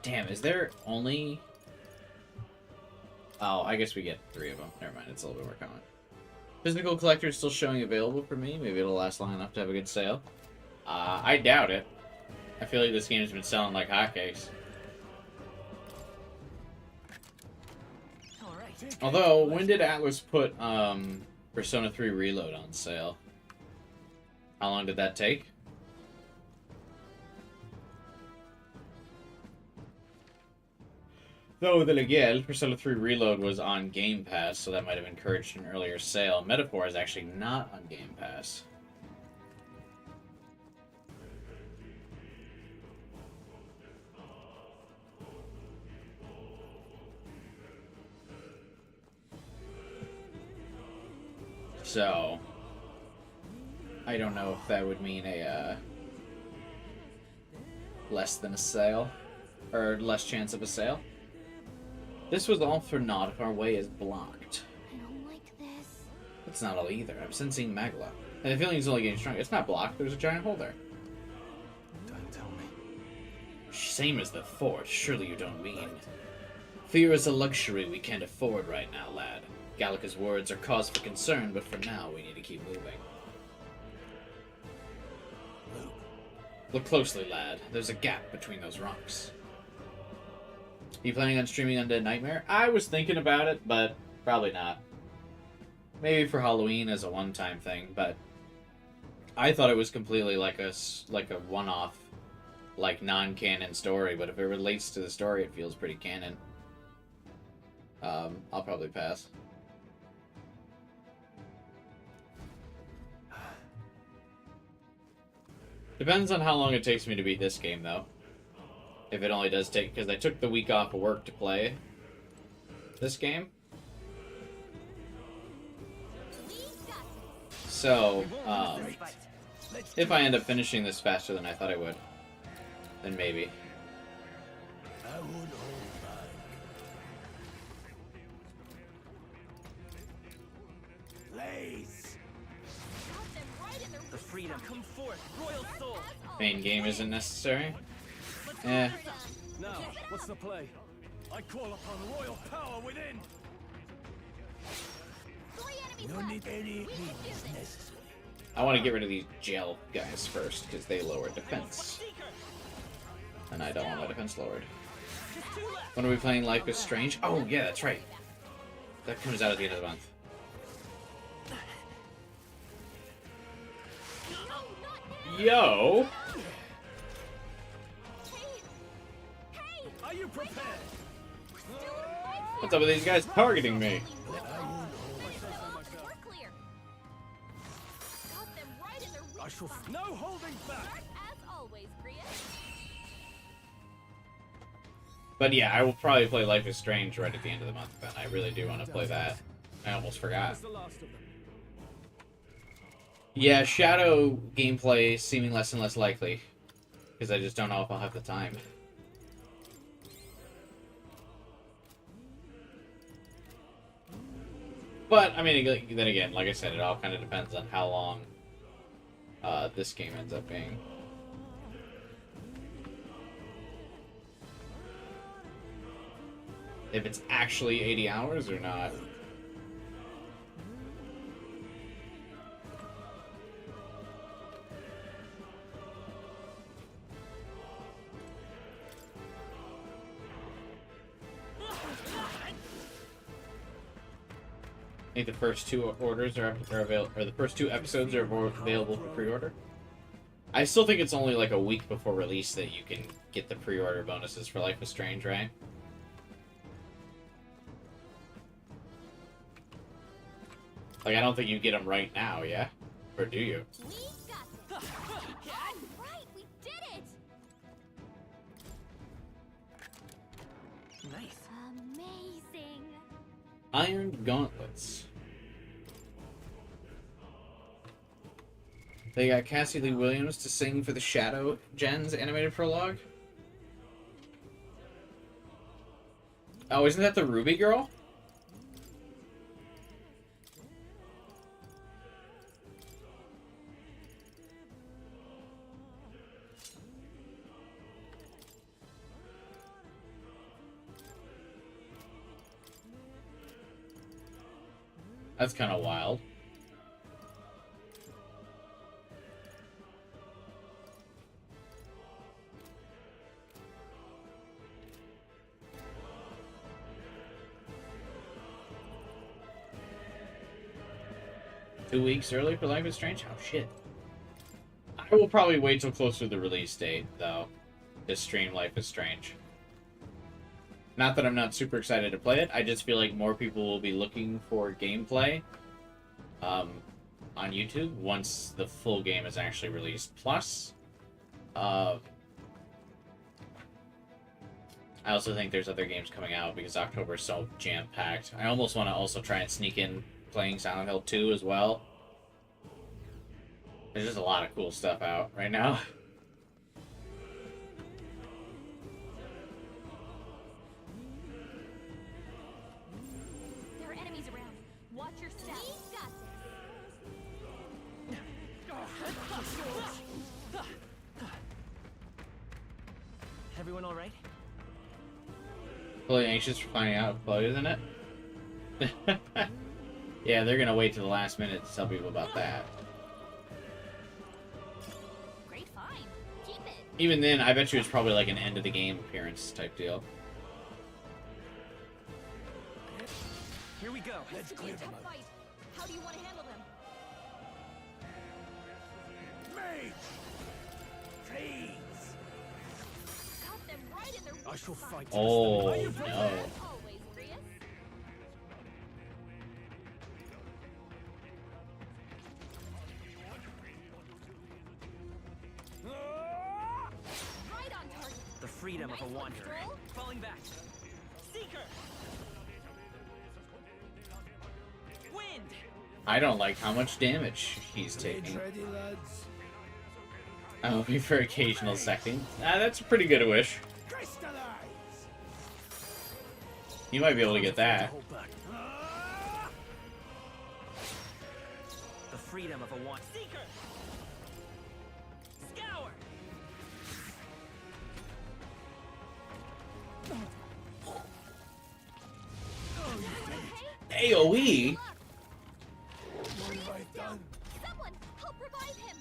Damn, is there only... Oh, I guess we get 3 of them. Never mind, it's a little bit more common. Physical collector is still showing available for me. Maybe it'll last long enough to have a good sale. I doubt it. I feel like this game has been selling like hotcakes. Although, when did Atlus put Persona 3 Reload on sale? How long did that take? Though, then again, Persona 3 Reload was on Game Pass, so that might have encouraged an earlier sale. Metaphor is actually not on Game Pass. So, I don't know if that would mean a, less than a sale, or less chance of a sale. This was all for naught if our way is blocked. I don't like this. It's not all either. I'm sensing Magla. And the feeling is only getting stronger. It's not blocked, there's a giant hole there. Don't tell me. Same as the fort, surely you don't mean. Fear is a luxury we can't afford right now, lad. Gallica's words are cause for concern, but for now we need to keep moving. Look closely, lad. There's a gap between those rocks. You planning on streaming Undead Nightmare? I was thinking about it, but probably not. Maybe for Halloween as a one-time thing, but I thought it was completely like a one-off, like non-canon story. But if it relates to the story, it feels pretty canon. I'll probably pass. Depends on how long it takes me to beat this game, though. If it only does take... Because I took the week off of work to play this game. So, if I end up finishing this faster than I thought I would, then maybe. I won't hold back. Blaze! The freedom. Come forth, royal soul. Main game isn't necessary. Eh. Now, what's the play? I call upon royal power within. No need any means necessary. I want to get rid of these gel guys first, because they lower defense. And I don't want my defense lowered. When are we playing Life is Strange? Oh, yeah, that's right. That comes out at the end of the month. Yo! Are you prepared? What's up with these guys targeting me? No holding back. But yeah, I will probably play Life is Strange right at the end of the month, Ben. I really do want to play that. I almost forgot. Yeah, Shadow gameplay seeming less and less likely. Because I just don't know if I'll have the time. But, I mean, then again, like I said, it all kind of depends on how long this game ends up being. If it's actually 80 hours or not. I think the first two orders are available, or the first two episodes are available for pre-order. I still think it's only like a week before release that you can get the pre-order bonuses for Life is Strange, right? Like, I don't think you get them right now, yeah? Or do you? We got this. Right, we did it. Nice. Amazing. Iron Gauntlets. They got Cassie Lee Williams to sing for the Shadow Gens animated prologue. Oh, isn't that the Ruby girl? That's kind of wild. Two weeks early for Life is Strange? Oh, shit. I will probably wait till closer to the release date, though, to stream Life is Strange. Not that I'm not super excited to play it, I just feel like more people will be looking for gameplay on YouTube once the full game is actually released. Plus, I also think there's other games coming out because October is so jam-packed. I almost want to also try and sneak in playing Silent Hill 2 as well. There's just a lot of cool stuff out right now. There are enemies around. Watch your step. We got Everyone all right? Really anxious for finding out if Chloe's in it. Yeah, they're gonna wait to the last minute to tell people about that. Great find. Keep it. Even then, I bet you it's probably like an end of the game appearance type deal. Here we go. Let's clear them out. How do you want to handle them? Mage! Please! Got them right in their weak I shall spot. fight. Oh, Are you no. prepared? Always, Prius. Right on target. The freedom of a wanderer. Falling back. Seeker! Wind! I don't like how much damage he's taking. Ready, lads? I'm hoping for occasional second. That's a pretty good wish. Crystallize! You might be able to get that. Hold back. The freedom of a wanderer. Seeker! Scour! AoE? What have I done? Someone help revive him.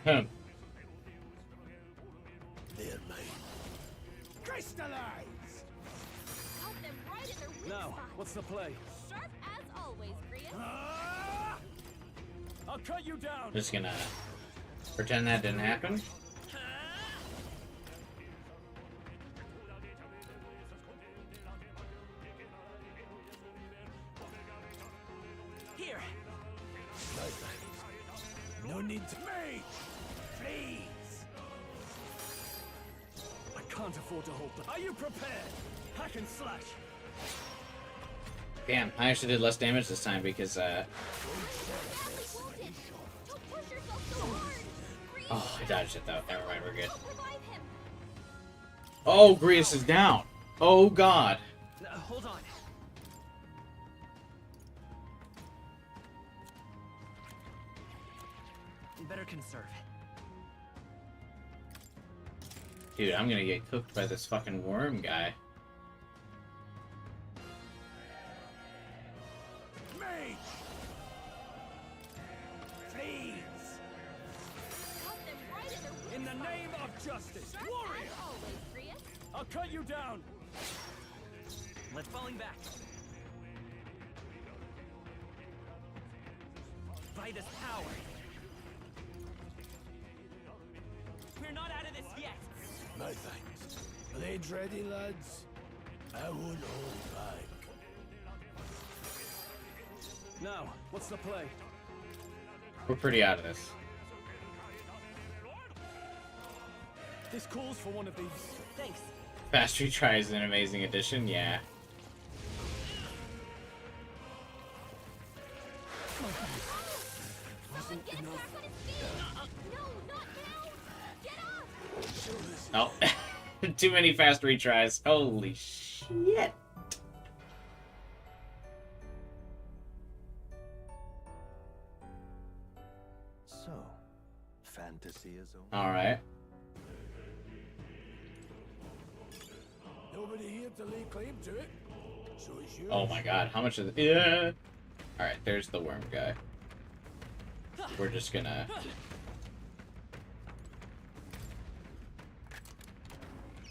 Huh. They're mine. Crystallize! Got them right in their weak Now, spot. what's the play? Sharp as always, Grius. I'll cut you down. Just gonna pretend that didn't happen. Here. No need to. Mage! Please! I can't afford to hold them. Are you prepared? Hack and slash. Damn, I actually did less damage this time because oh, I dodged it though. Never mind, we're good. Oh, Grius is down. Oh god. Hold on. Better conserve. Dude, I'm gonna get cooked by this fucking worm guy. Mage! Please! In the name of justice, warrior! I'll cut you down. Let's falling back. By this power. We're not out of this yet. My thanks. Blades ready, lads? I won't hold back. Now, what's the play? We're pretty out of this. This calls for one of these. Thanks. Fast retry is an amazing addition, yeah. Oh, too many fast retries. Holy shit. So, fantasy is over. Alright. Nobody here to lay claim to it. So it's yours. Oh my god, how much of the... Yeah! Alright, there's the worm guy. We're just gonna...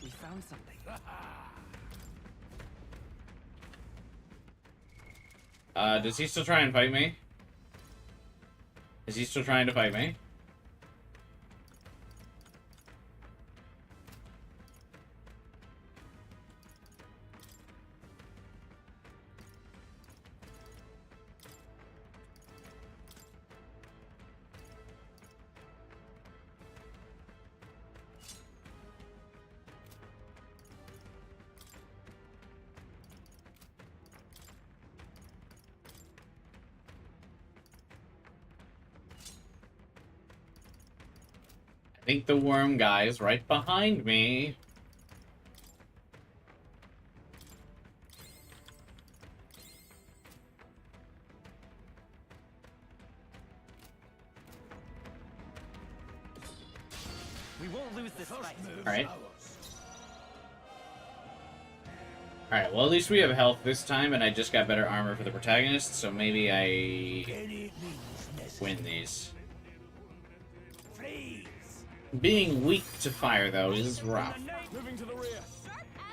We found something. Does he still try and fight me? Is he still trying to fight me? I think the worm guy is right behind me. We won't lose this fight. Alright. Alright, well at least we have health this time, and I just got better armor for the protagonist, so maybe I win these. Being weak to fire, though, is rough. Moving to the rear.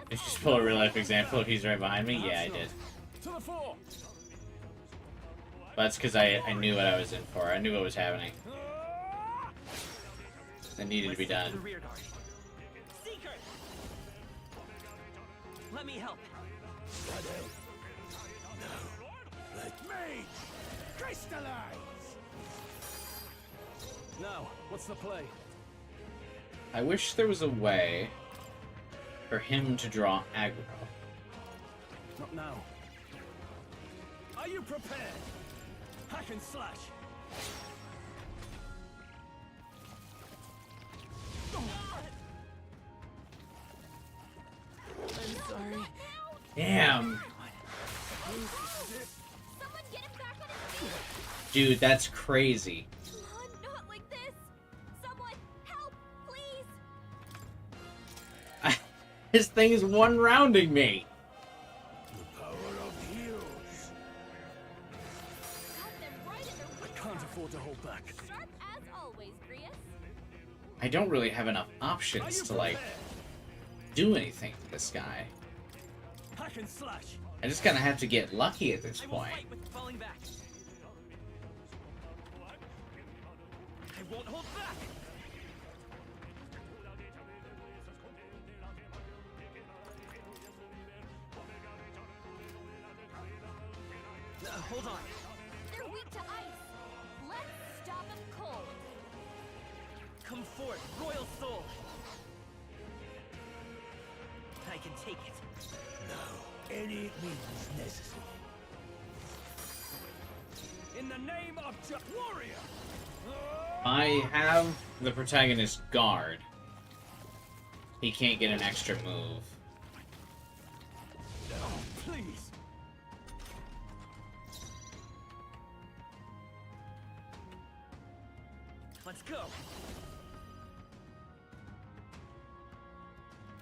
Did you just pull a real-life example if he's right behind me? Yeah, I did. To the fore. But that's because I knew what I was in for. I knew what was happening. That needed to be done. Seeker! Let me help. No. Let me crystallize! Now, what's the play? I wish there was a way for him to draw aggro. Not now. Are you prepared? Hack and slash. I'm sorry. Damn! Dude, that's crazy. Not like this. Someone help, please. This thing is one-rounding me. The power of heroes. I can't afford to hold back. Sharp as always, Grius. I don't really have enough options to, like, do anything to this guy. Hack and slash. I just kind of have to get lucky at this point. Falling back. I won't hold back. Hold on. They're weak to ice. Let's stop them cold. Come forth, royal soul. I can take it. No, any means necessary. In the name of warrior. I have the protagonist guard. He can't get an extra move. Oh, please. Let's go.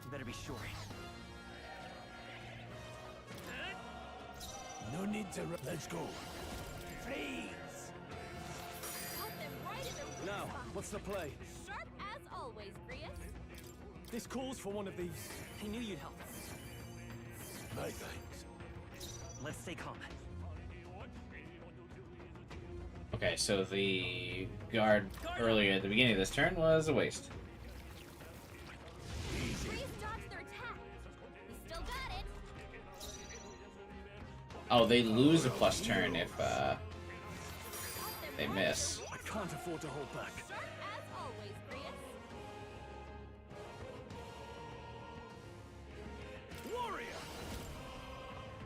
You better be sure. No need to. Let's go. Freeze. Now, what's the play? Sharp as always, Grius. This calls for one of these. I knew you'd help. My thanks. Let's stay calm. Okay, so the guard earlier at the beginning of this turn was a waste. Grius dodged their attack. We still got it. Oh, they lose a plus turn if they miss. I can't afford to hold back. Sharp as always, Grius. Warrior.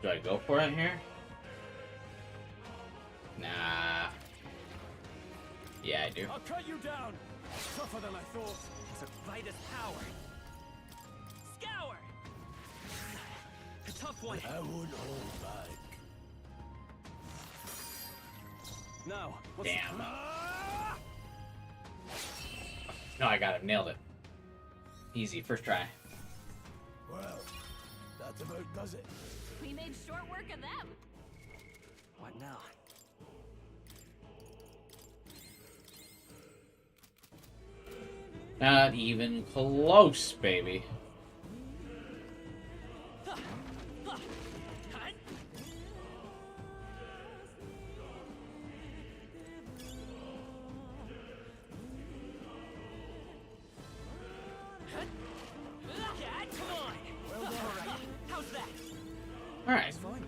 Do I go for it here? Nah. Yeah, I do. I'll cut you down. Tougher than I thought. It's a Vitus power. Scour. A tough one. I won't hold back. Now, what's Damn. No, I got it. Nailed it. Easy. First try. Well, that about does it. We made short work of them. What now? Not even close, baby. Alright. Fine.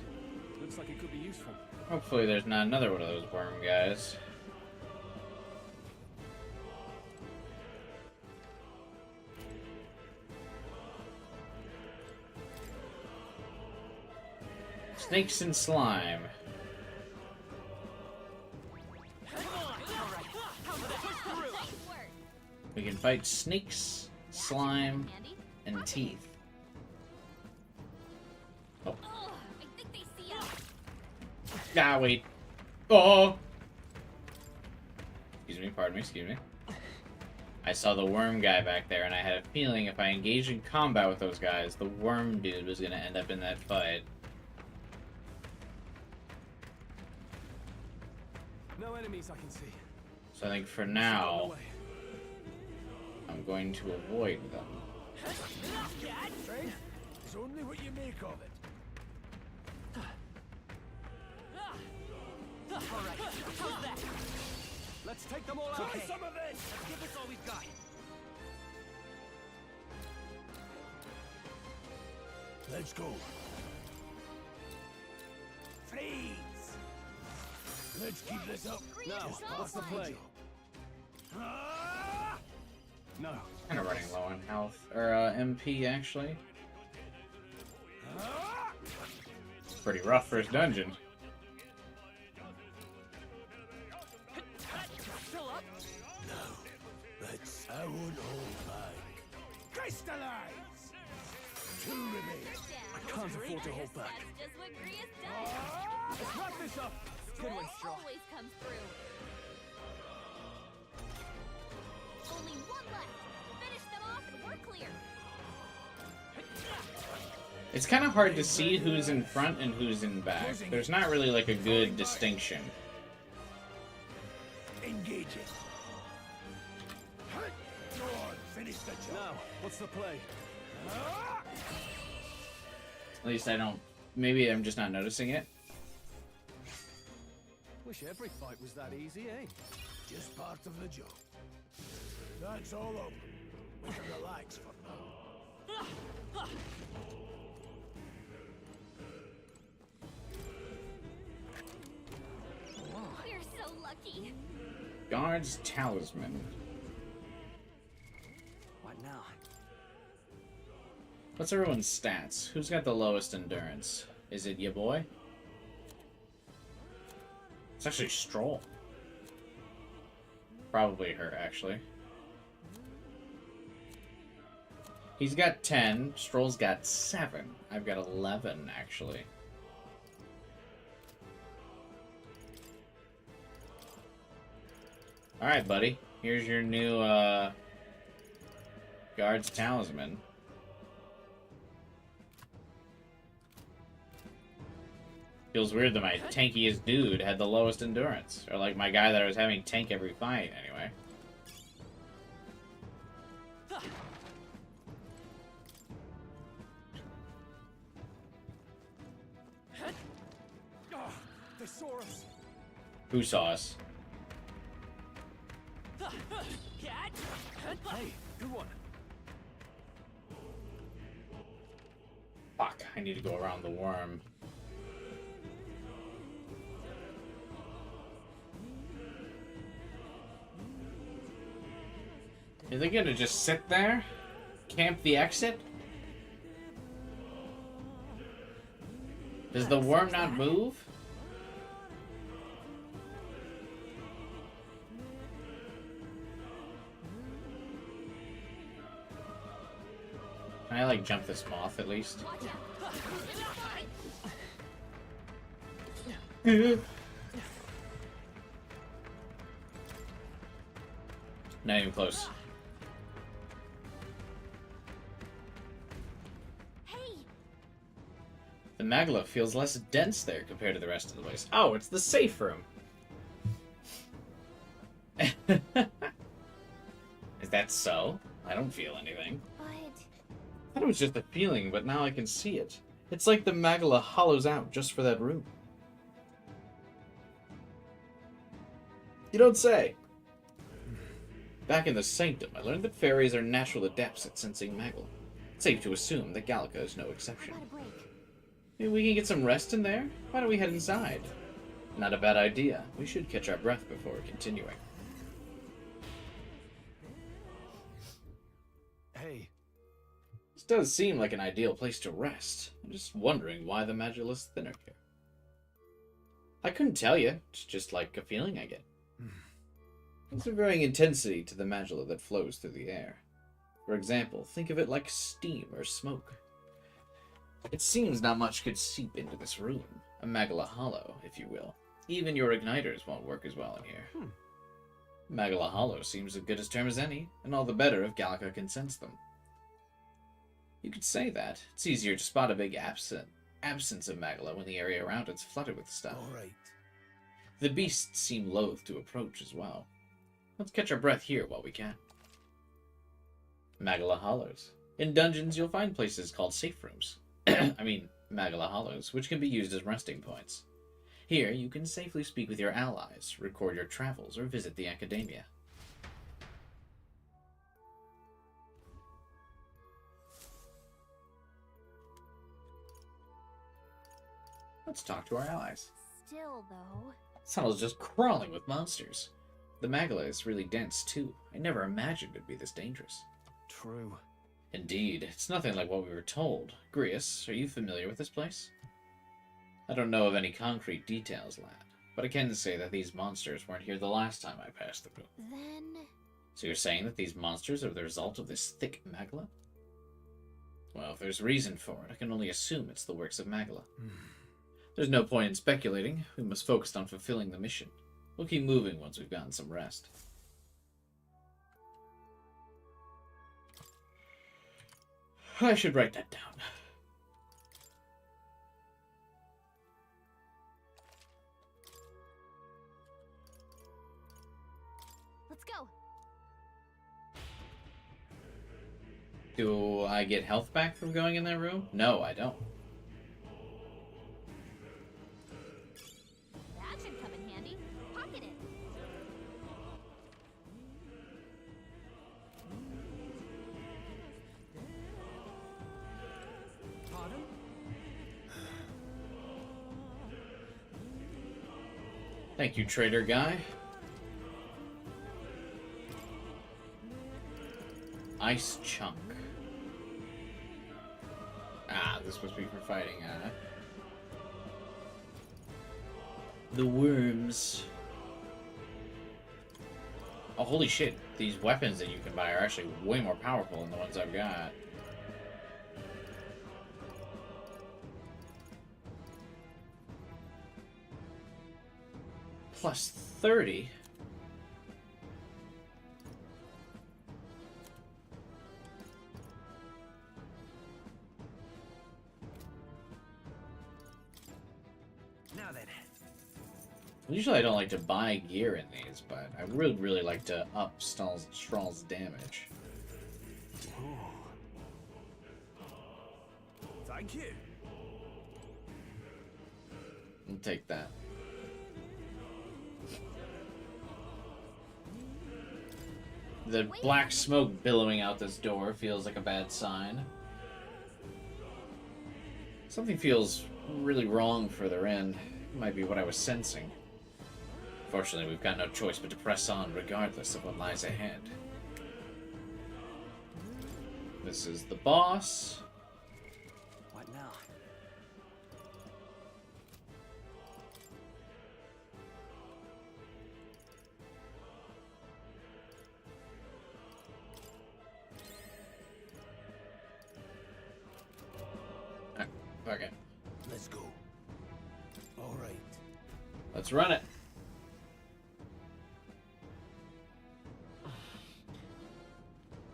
Looks like it could be useful. Hopefully there's not another one of those worm guys. Snakes and slime. We can fight snakes, slime, and teeth. Oh. I think they see us. Ah, wait. Oh! Excuse me, pardon me, excuse me. I saw the worm guy back there, and I had a feeling if I engaged in combat with those guys, the worm dude was gonna end up in that fight. No enemies I can see. So I think for now, I'm going to avoid them. It's only what you make of it. Alright, how's that? Let's take them all out. Try some of this! Let's give this all we've got. Let's go. Freeze! Let's keep this up. Now, what's the play? No. Kind of running low on health, or MP actually. Pretty rough first dungeon. I won't hold back. Crystallize! Two remain. I can't afford to hold back. That's just what Grius does. Let's wrap this up. Good one, Straw. Always comes through. Only one left. Finish them off and we're clear. It's kind of hard to see who's in front and who's in back. There's not really like a good distinction. Engage it. finish the job. Now, what's the play? At least I don't... Maybe I'm just not noticing it. Wish every fight was that easy, eh? Just part of the job. That's all over. We can relax for now. We're so lucky. Guard's Talisman. What now? What's everyone's stats? Who's got the lowest endurance? Is it your boy? It's actually Stroll. Probably her, actually. He's got 10. Stroll's got 7. I've got 11, actually. Alright, buddy. Here's your new, Guard's Talisman. Feels weird that my tankiest dude had the lowest endurance. Or like my guy that I was having tank every fight, anyway. They saw us. Who saw us? Hey, good one. Fuck, I need to go around the worm. Are they gonna just sit there? Camp the exit? Does the worm not move? Can I, like, jump this moth, at least? Not even close. The Magla feels less dense there compared to the rest of the place. Oh, it's the safe room. Is that so? I don't feel anything. I thought it was just a feeling, but now I can see it. It's like the Magla hollows out just for that room. You don't say. Back in the Sanctum, I learned that fairies are natural adepts at sensing Magla. It's safe to assume that Gallica is no exception. Maybe we can get some rest in there? Why don't we head inside? Not a bad idea. We should catch our breath before continuing. Hey. This does seem like an ideal place to rest. I'm just wondering why the Magula is thinner here. I couldn't tell you. It's just like a feeling I get. There's a varying intensity to the Magula that flows through the air. For example, think of it like steam or smoke. It seems not much could seep into this room. A Magla hollow, if you will. Even your igniters won't work as well in here. Magla hollow seems as good a term as any, and all the better if Gallica can sense them. You could say that. It's easier to spot a big absence of Magla when the area around it's flooded with stuff. All right. The beasts seem loath to approach as well. Let's catch our breath here while we can. Magla hollows. In dungeons, you'll find places called safe rooms. I mean, Magla hollows, which can be used as resting points. Here, you can safely speak with your allies, record your travels, or visit the academia. Let's talk to our allies. Still, though. This tunnel's just crawling with monsters. The Magla is really dense, too. I never imagined it'd be this dangerous. True. Indeed, it's nothing like what we were told. Grius, are you familiar with this place? I don't know of any concrete details, lad, but I can say that these monsters weren't here the last time I passed through. Then... So you're saying that these monsters are the result of this thick Magla? Well, if there's reason for it, I can only assume it's the works of Magla. There's no point in speculating. We must focus on fulfilling the mission. We'll keep moving once we've gotten some rest. I should write that down. Let's go. Do I get health back from going in that room? No, I don't. That should come in handy. Pocket it. Pardon? Thank you, trader guy. Ice chunk. Ah, this must be for fighting, the worms. Oh, holy shit. These weapons that you can buy are actually way more powerful than the ones I've got. Plus 30? Now then. Usually I don't like to buy gear in these, but I would really like to up Strahl's damage. Thank you. I'll take that. The black smoke billowing out this door feels like a bad sign. Something feels really wrong further in. It might be what I was sensing. Fortunately, we've got no choice but to press on regardless of what lies ahead. This is the boss. What now? Okay. Let's go. All right. Let's run it.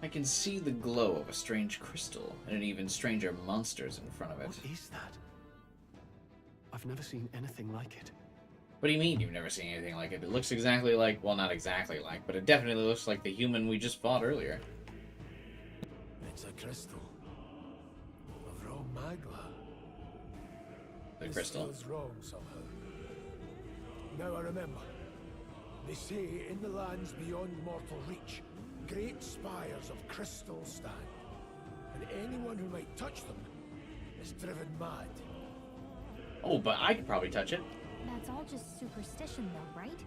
I can see the glow of a strange crystal and an even stranger monsters in front of it. What is that? I've never seen anything like it. What do you mean you've never seen anything like it? It looks exactly like, well, not exactly like, but it definitely looks like the human we just fought earlier. It's a crystal of raw magma. The crystal? This feels wrong somehow. Now I remember. They say in the lands beyond mortal reach, great spires of crystal stand, and anyone who might touch them is driven mad. Oh, but I could probably touch it. That's all just superstition, though, right?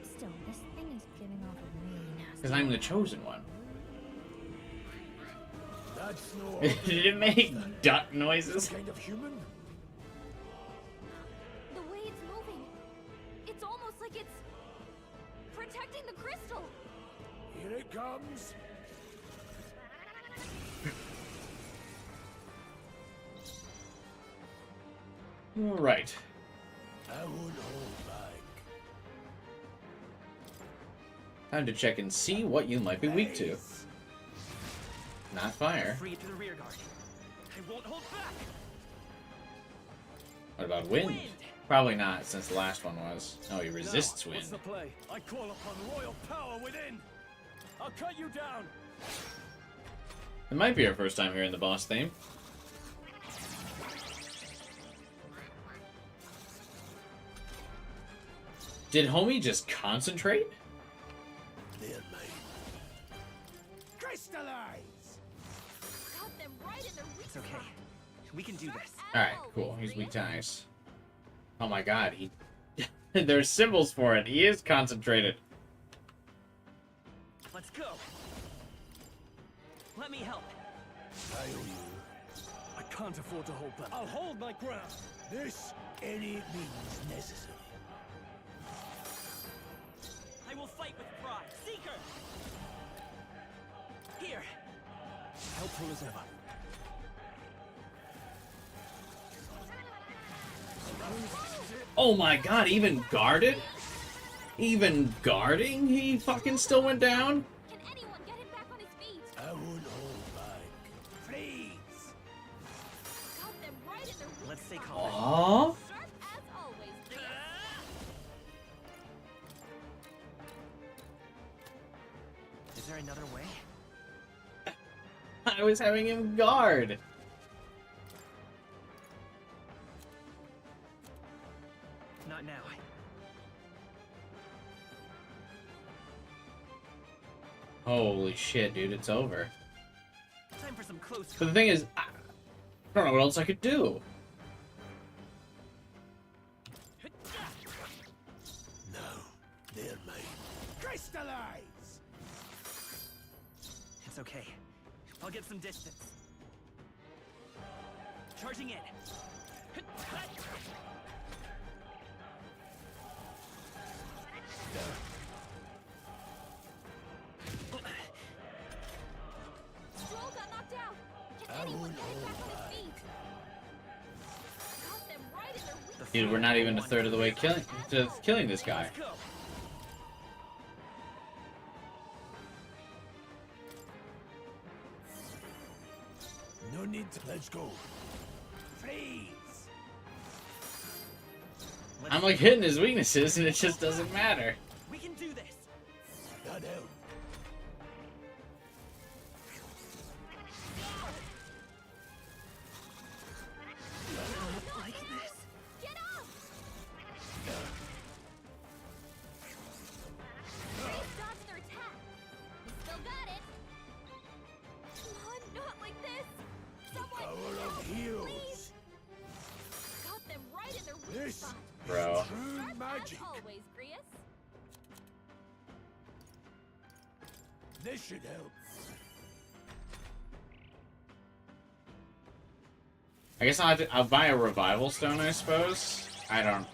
Still, this thing is giving off a really nasty. Because I'm the chosen one. That's no. Did it make duck noises? Some kind of human? The way it's moving, it's almost like it's protecting the crystal. Here it comes. All right. I won't hold back. Time to check and see what you might be weak to. Not fire. Free to the rear guard. I won't hold back. What about wind? Probably not, since the last one was. Oh, he resists wind. What's the play? I call upon royal power within. I'll cut you down. It might be our first time hearing the boss theme. Did homie just concentrate? They're mine. Crystallize! Got them right in their weak It's okay. We can do this. Alright, cool. He's weak to ice. Oh my god, he... There's symbols for it. He is concentrated. Let's go. Let me help. I owe you. I can't afford to hold back. I'll hold my ground. This any means necessary. I will fight with pride. Seeker! Here. Helpful as ever. Oh my god, even guarded? Even guarding, he fucking still went down? Can anyone get him back on his feet? I won't hold back. Freeze! Got them right in their weak Let's stay spot. Aww. Sharp as always, dear. Is there another way? I was having him guard. Not now. Holy shit, dude, it's over. Time for some close. But the thing is, I don't know what else I could do. No, they're mine. Crystallize! It's okay. I'll get some distance. Charging in. Stroll got knocked out. Can I anyone won't get him hold back on back. his feet? Got them right in their weak Dude, we're not even a third of the way killing this guy. Let's go. No need to. Let's go. Freeze! I'm like hitting his weaknesses and it just doesn't matter. We can do this. That help. Like this. Get up! Freeze dodged their attack. We still got it. Come on, not like this. Someone Power help, of heroes. please. Got them right in their weak This spot. Bro. true Sharp magic. as always, Grius. This should help. I guess I'll buy a revival stone, I suppose. I don't.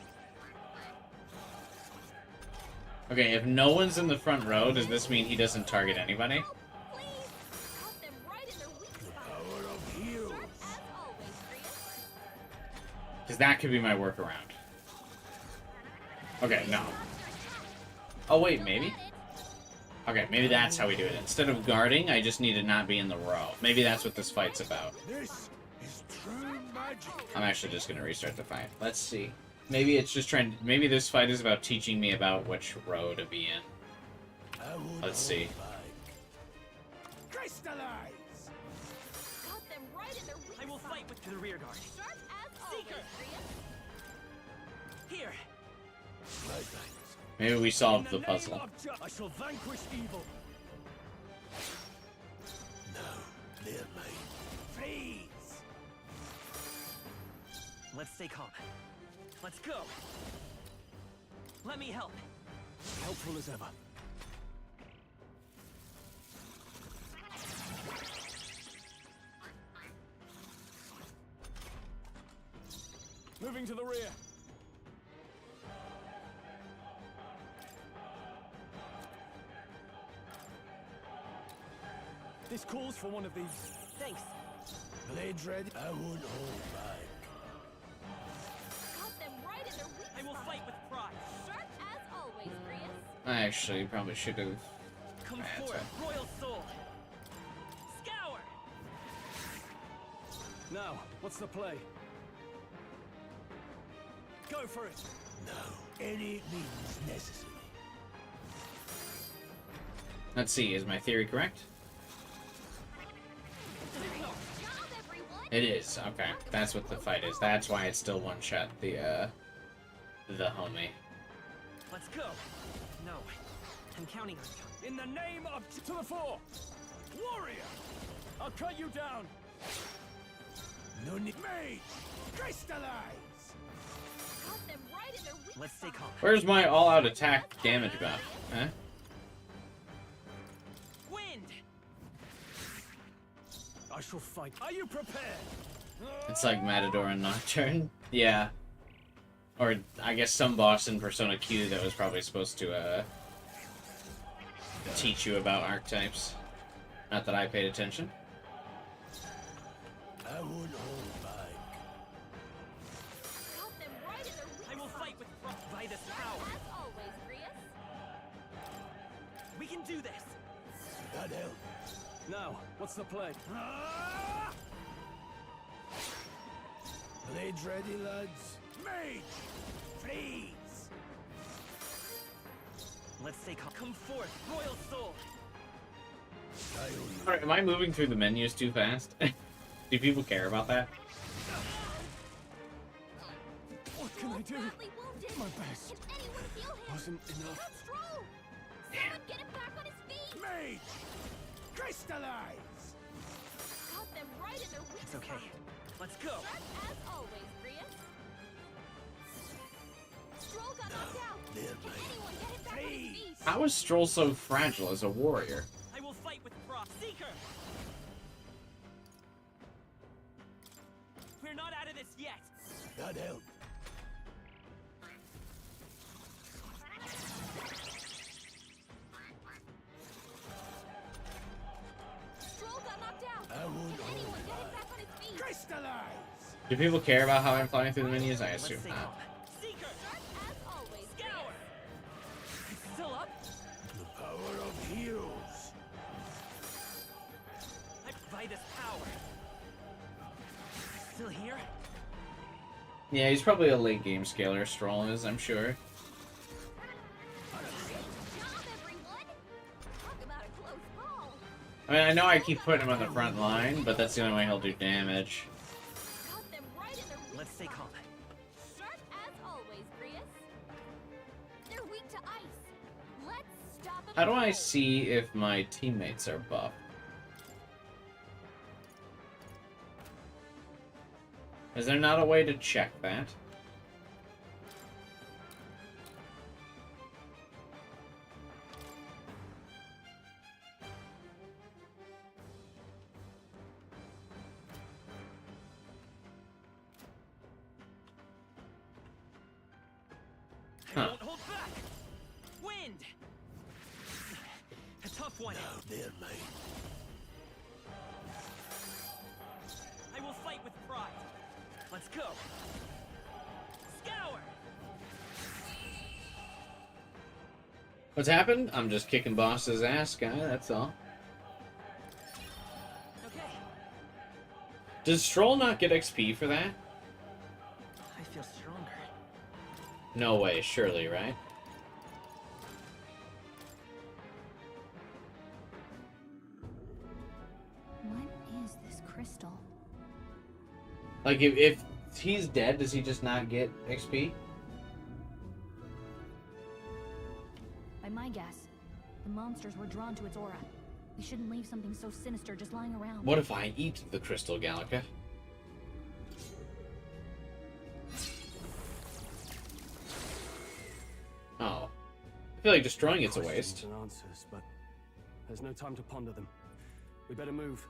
Okay, if no one's in the front row, does this mean he doesn't target anybody? Please. Got them right in their weak spot. Power of heroes. Sharp as always, Grius. Because that could be my workaround. Okay, no. Oh, wait, maybe? Okay, maybe that's how we do it. Instead of guarding, I just need to not be in the row. Maybe that's what this fight's about. This is true magic. I'm actually just gonna restart the fight. Let's see. Maybe it's just trying. Maybe this fight is about teaching me about which row to be in. Let's see. Crystallize! Got them right in their weak I will spot. fight with the rear guard. Sharp as always, Seeker. Grius. Here. Right. Maybe we solved In the name puzzle. of I shall vanquish evil. No, they're mine. Freeze. Let's stay calm. Let's go. Let me help. Helpful as ever. Moving to the rear. This calls for one of these. Thanks. Blades ready. I won't hold back. Got them right in their weak I will spot. fight with pride. Sharp as always, Grius. I actually probably should have. Come That's forth, royal soul. Scour. Now, what's the play? Go for it. No, any means necessary. Let's see. Is my theory correct? Job, everyone. It is. Okay, that's what the fight is. That's why it's still one shot. The homie. Let's go. No, I'm counting on you. In the name of to the fore. Warrior! I'll cut you down. No need. Mage! Crystallize! Got them right in their weak Let's stay calm. Where's my all-out attack damage buff? Huh? Wind. I shall fight. Are you prepared? It's like Matador and Nocturne. Yeah. Or I guess some boss in Persona Q that was probably supposed to teach you about archetypes. Not that I paid attention. I won't hold back. Got them right in their weak I will spot. fight with by this power. As always, Grius. We can do this. That help. Now, what's the play? Blades ready, lads. Mage! Freeze! Let's stay calm. Come forth, royal soul. Alright, am I moving through the menus too fast? Do people care about that? What can I do? My best wasn't enough. Get him back on his feet! Mage! Crystallize! Got them right in their weak It's okay. spot. Let's go. Sharp as always, Grius. Stroll got knocked out. Can anyone get him back on his feet? How is Stroll so fragile as a warrior? I will fight with Frost. Seeker! We're not out of this yet. That helped. Stroll got knocked out. I won't Can anyone get him back on his feet? Crystallize! Do people care about how I'm flying through the menus? I assume stay not. calm. Seeker! Sharp as always, Scour! It's still up? The power of heroes. I provide this power. Still here? Yeah, he's probably a late game scaler, Stroll is, I'm sure. I mean, I know I keep putting him on the front line, but that's the only way he'll do damage. Let's stay calm. Sharp as always, Grius. They're weak to ice. Let's stop them. How do I see if my teammates are buffed? Is there not a way to check that? Huh. Won't hold back. Wind. A tough one. Now then, mate. I will fight with pride. Let's go. Scour. What's happened? I'm just kicking boss's ass, guy, that's all. Okay. Does Stroll not get XP for that? I feel stronger. No way, surely, right? What is this crystal? Like, if he's dead, does he just not get XP? By my guess, the monsters were drawn to its aura. We shouldn't leave something so sinister just lying around. What if I eat the crystal, Gallica? Oh. I feel like destroying it's a waste. Questions and answers, but there's no time to ponder them. We better move.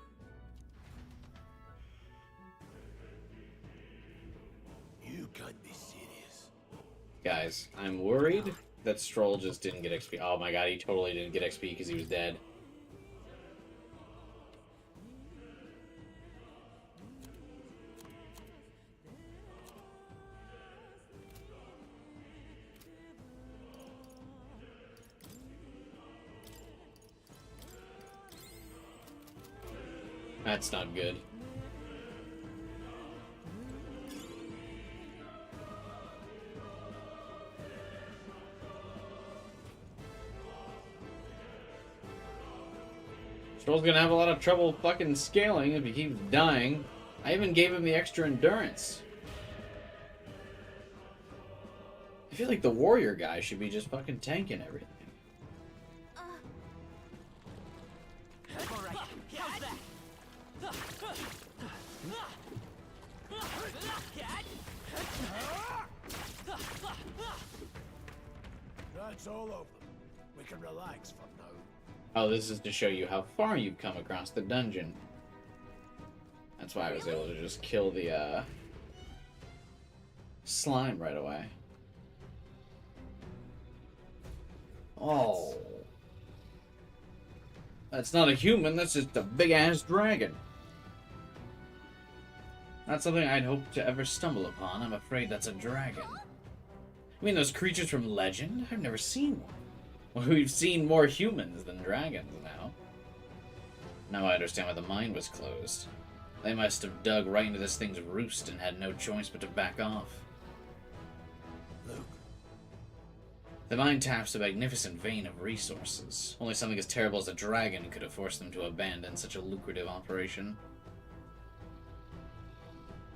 You can't be serious. Guys, I'm worried that Stroll just didn't get XP. Oh my god, he totally didn't get XP because he was dead. That's not good. Stroll's gonna have a lot of trouble fucking scaling if he keeps dying. I even gave him the extra endurance. I feel like the warrior guy should be just fucking tanking everything. All right. How's that? That's all over. We can relax for now. Oh, this is to show you how far you've come across the dungeon. That's why I was able to just kill the slime right away. Oh. That's not a human, that's just a big-ass dragon. Not something I'd hope to ever stumble upon. I'm afraid that's a dragon. I mean, those creatures from legend? I've never seen one. Well, we've seen more humans than dragons now. Now I understand why the mine was closed. They must have dug right into this thing's roost and had no choice but to back off. Look. The mine taps a magnificent vein of resources. Only something as terrible as a dragon could have forced them to abandon such a lucrative operation.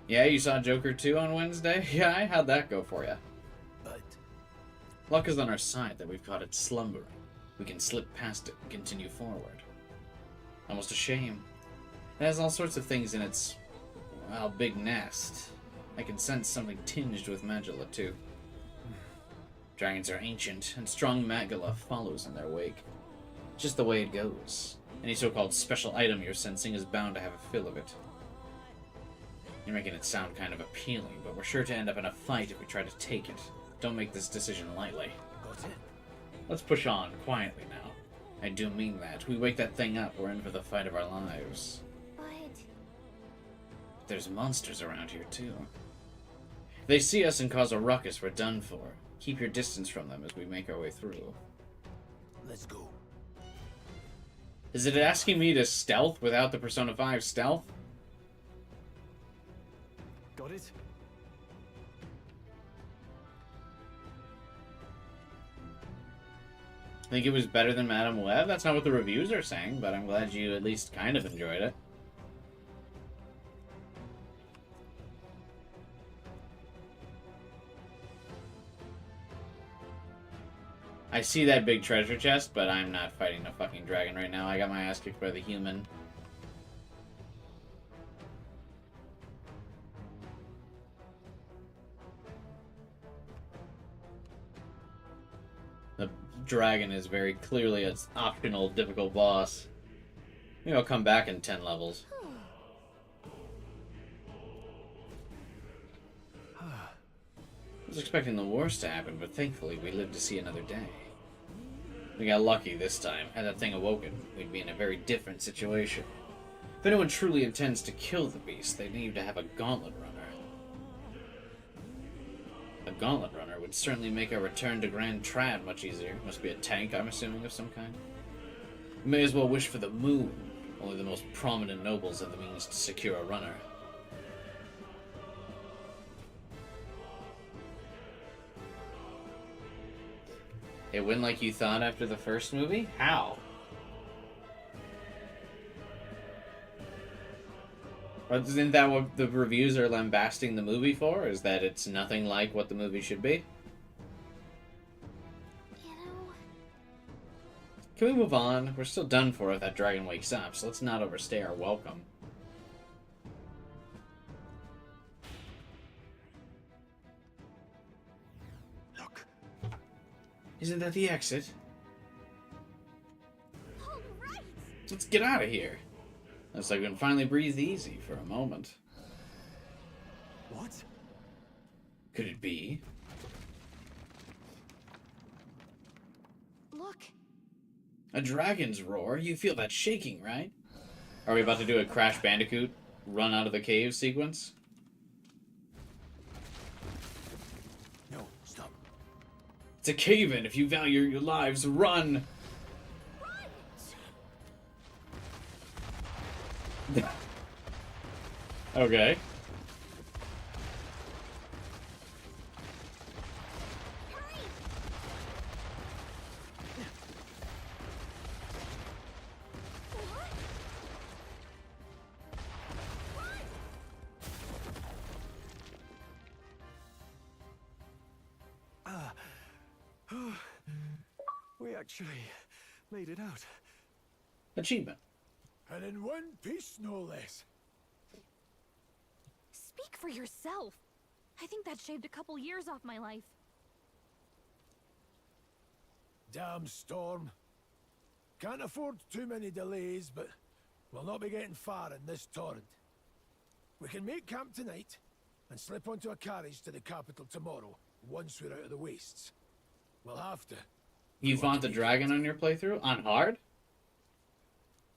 Yeah, you saw Joker 2 on Wednesday? Yeah, how'd that go for you? Luck is on our side that we've caught it slumbering. We can slip past it and continue forward. Almost a shame. It has all sorts of things in its, well, big nest. I can sense something tinged with Magilla, too. Dragons are ancient, and strong Magilla follows in their wake. Just the way it goes. Any so-called special item you're sensing is bound to have a fill of it. You're making it sound kind of appealing, but we're sure to end up in a fight if we try to take it. Don't make this decision lightly. Let's push on, quietly now. I do mean that. We wake that thing up, we're in for the fight of our lives. But... There's monsters around here, too. If they see us and cause a ruckus, we're done for. Keep your distance from them as we make our way through. Let's go. Is it asking me to stealth without the Persona 5 stealth? Got it? Think it was better than Madame Web? That's not what the reviews are saying, but I'm glad you at least kind of enjoyed it. I see that big treasure chest, but I'm not fighting a fucking dragon right now. I got my ass kicked by the human. The dragon is very clearly an optional difficult boss. Maybe I'll come back in 10 levels. I was expecting the worst to happen, but thankfully we lived to see another day. We got lucky this time. Had that thing awoken, we'd be in a very different situation. If anyone truly intends to kill the beast, they need to have a gauntlet runner. A gauntlet runner would certainly make our return to Grand Trad much easier. Must be a tank, I'm assuming, of some kind. We may as well wish for the moon. Only the most prominent nobles have the means to secure a runner. It went like you thought after the first movie? How? Or isn't that what the reviews are lambasting the movie for? Is that it's nothing like what the movie should be? Can we move on? We're still done for if that dragon wakes up, so let's not overstay our welcome. Isn't that the exit? Let's get out of here. Looks like we can finally breathe easy for a moment. What? Could it be? Look. A dragon's roar? You feel that shaking, right? Are we about to do a Crash Bandicoot run out of the cave sequence? It's a cave-in. If you value your lives, run! Okay. We actually made it out. Achievement. And in one piece, no less. Speak for yourself. I think that shaved a couple years off my life. Damn storm. Can't afford too many delays, but we'll not be getting far in this torrent. We can make camp tonight and slip onto a carriage to the capital tomorrow, once we're out of the wastes. We'll have to. You fought the dragon on your playthrough? On hard?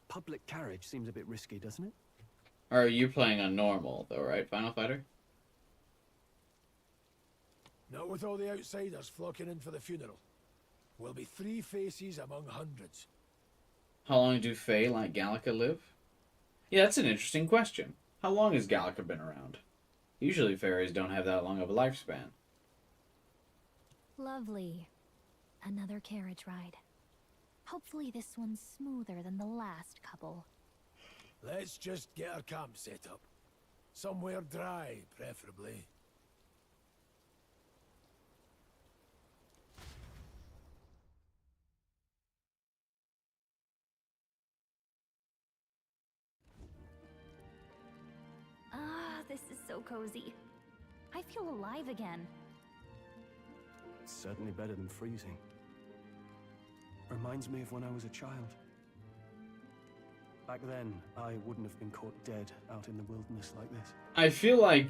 Public carriage seems a bit risky, doesn't it? Or are you playing on normal, though, right, Final Fighter? Not with all the outsiders flocking in for the funeral. We'll be 3 faces among hundreds. How long do Fae like Gallica live? Yeah, that's an interesting question. How long has Gallica been around? Usually fairies don't have that long of a lifespan. Lovely. Another carriage ride. Hopefully this one's smoother than the last couple. Let's just get our camp set up. Somewhere dry, preferably. Ah, this is so cozy. I feel alive again. It's certainly better than freezing. Reminds me of when I was a child. Back then, I wouldn't have been caught dead out in the wilderness like this. I feel like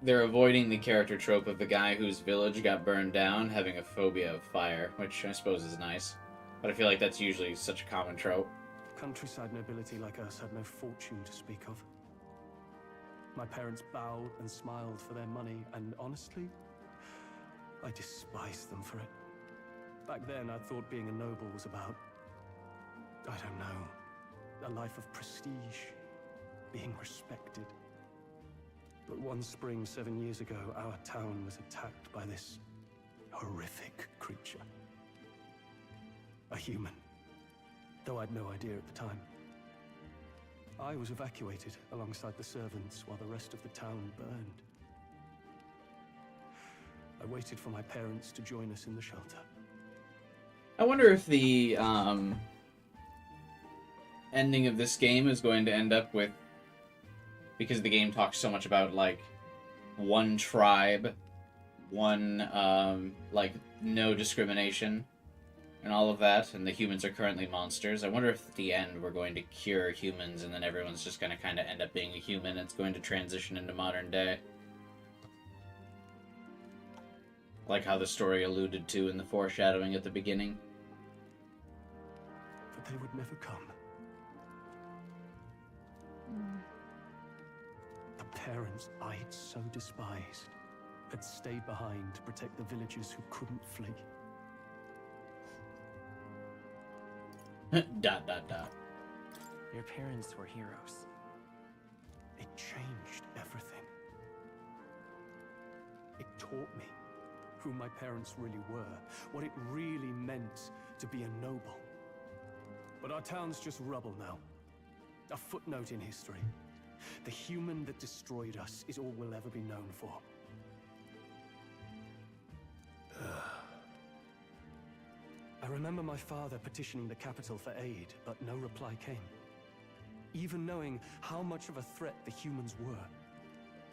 they're avoiding the character trope of the guy whose village got burned down having a phobia of fire, which I suppose is nice. But I feel like that's usually such a common trope. Countryside nobility like us had no fortune to speak of. My parents bowed and smiled for their money, and honestly, I despised them for it. Back then, I thought being a noble was about, I don't know, a life of prestige, being respected. But one spring 7 years ago, our town was attacked by this horrific creature. A human, though I'd no idea at the time. I was evacuated alongside the servants while the rest of the town burned. I waited for my parents to join us in the shelter. I wonder if the ending of this game is going to end up with, because the game talks so much about like one tribe, one like no discrimination and all of that, and the humans are currently monsters. I wonder if at the end we're going to cure humans and then everyone's just going to kind of end up being a human and it's going to transition into modern day. Like how the story alluded to in the foreshadowing at the beginning. But they would never come. The parents I'd so despised had stayed behind to protect the villagers who couldn't flee. Dot, dot, dot. Your parents were heroes. It changed everything. It taught me who my parents really were, what it really meant to be a noble. But our town's just rubble now. A footnote in history. The human that destroyed us is all we'll ever be known for. I remember my father petitioning the capital for aid, but no reply came. Even knowing how much of a threat the humans were.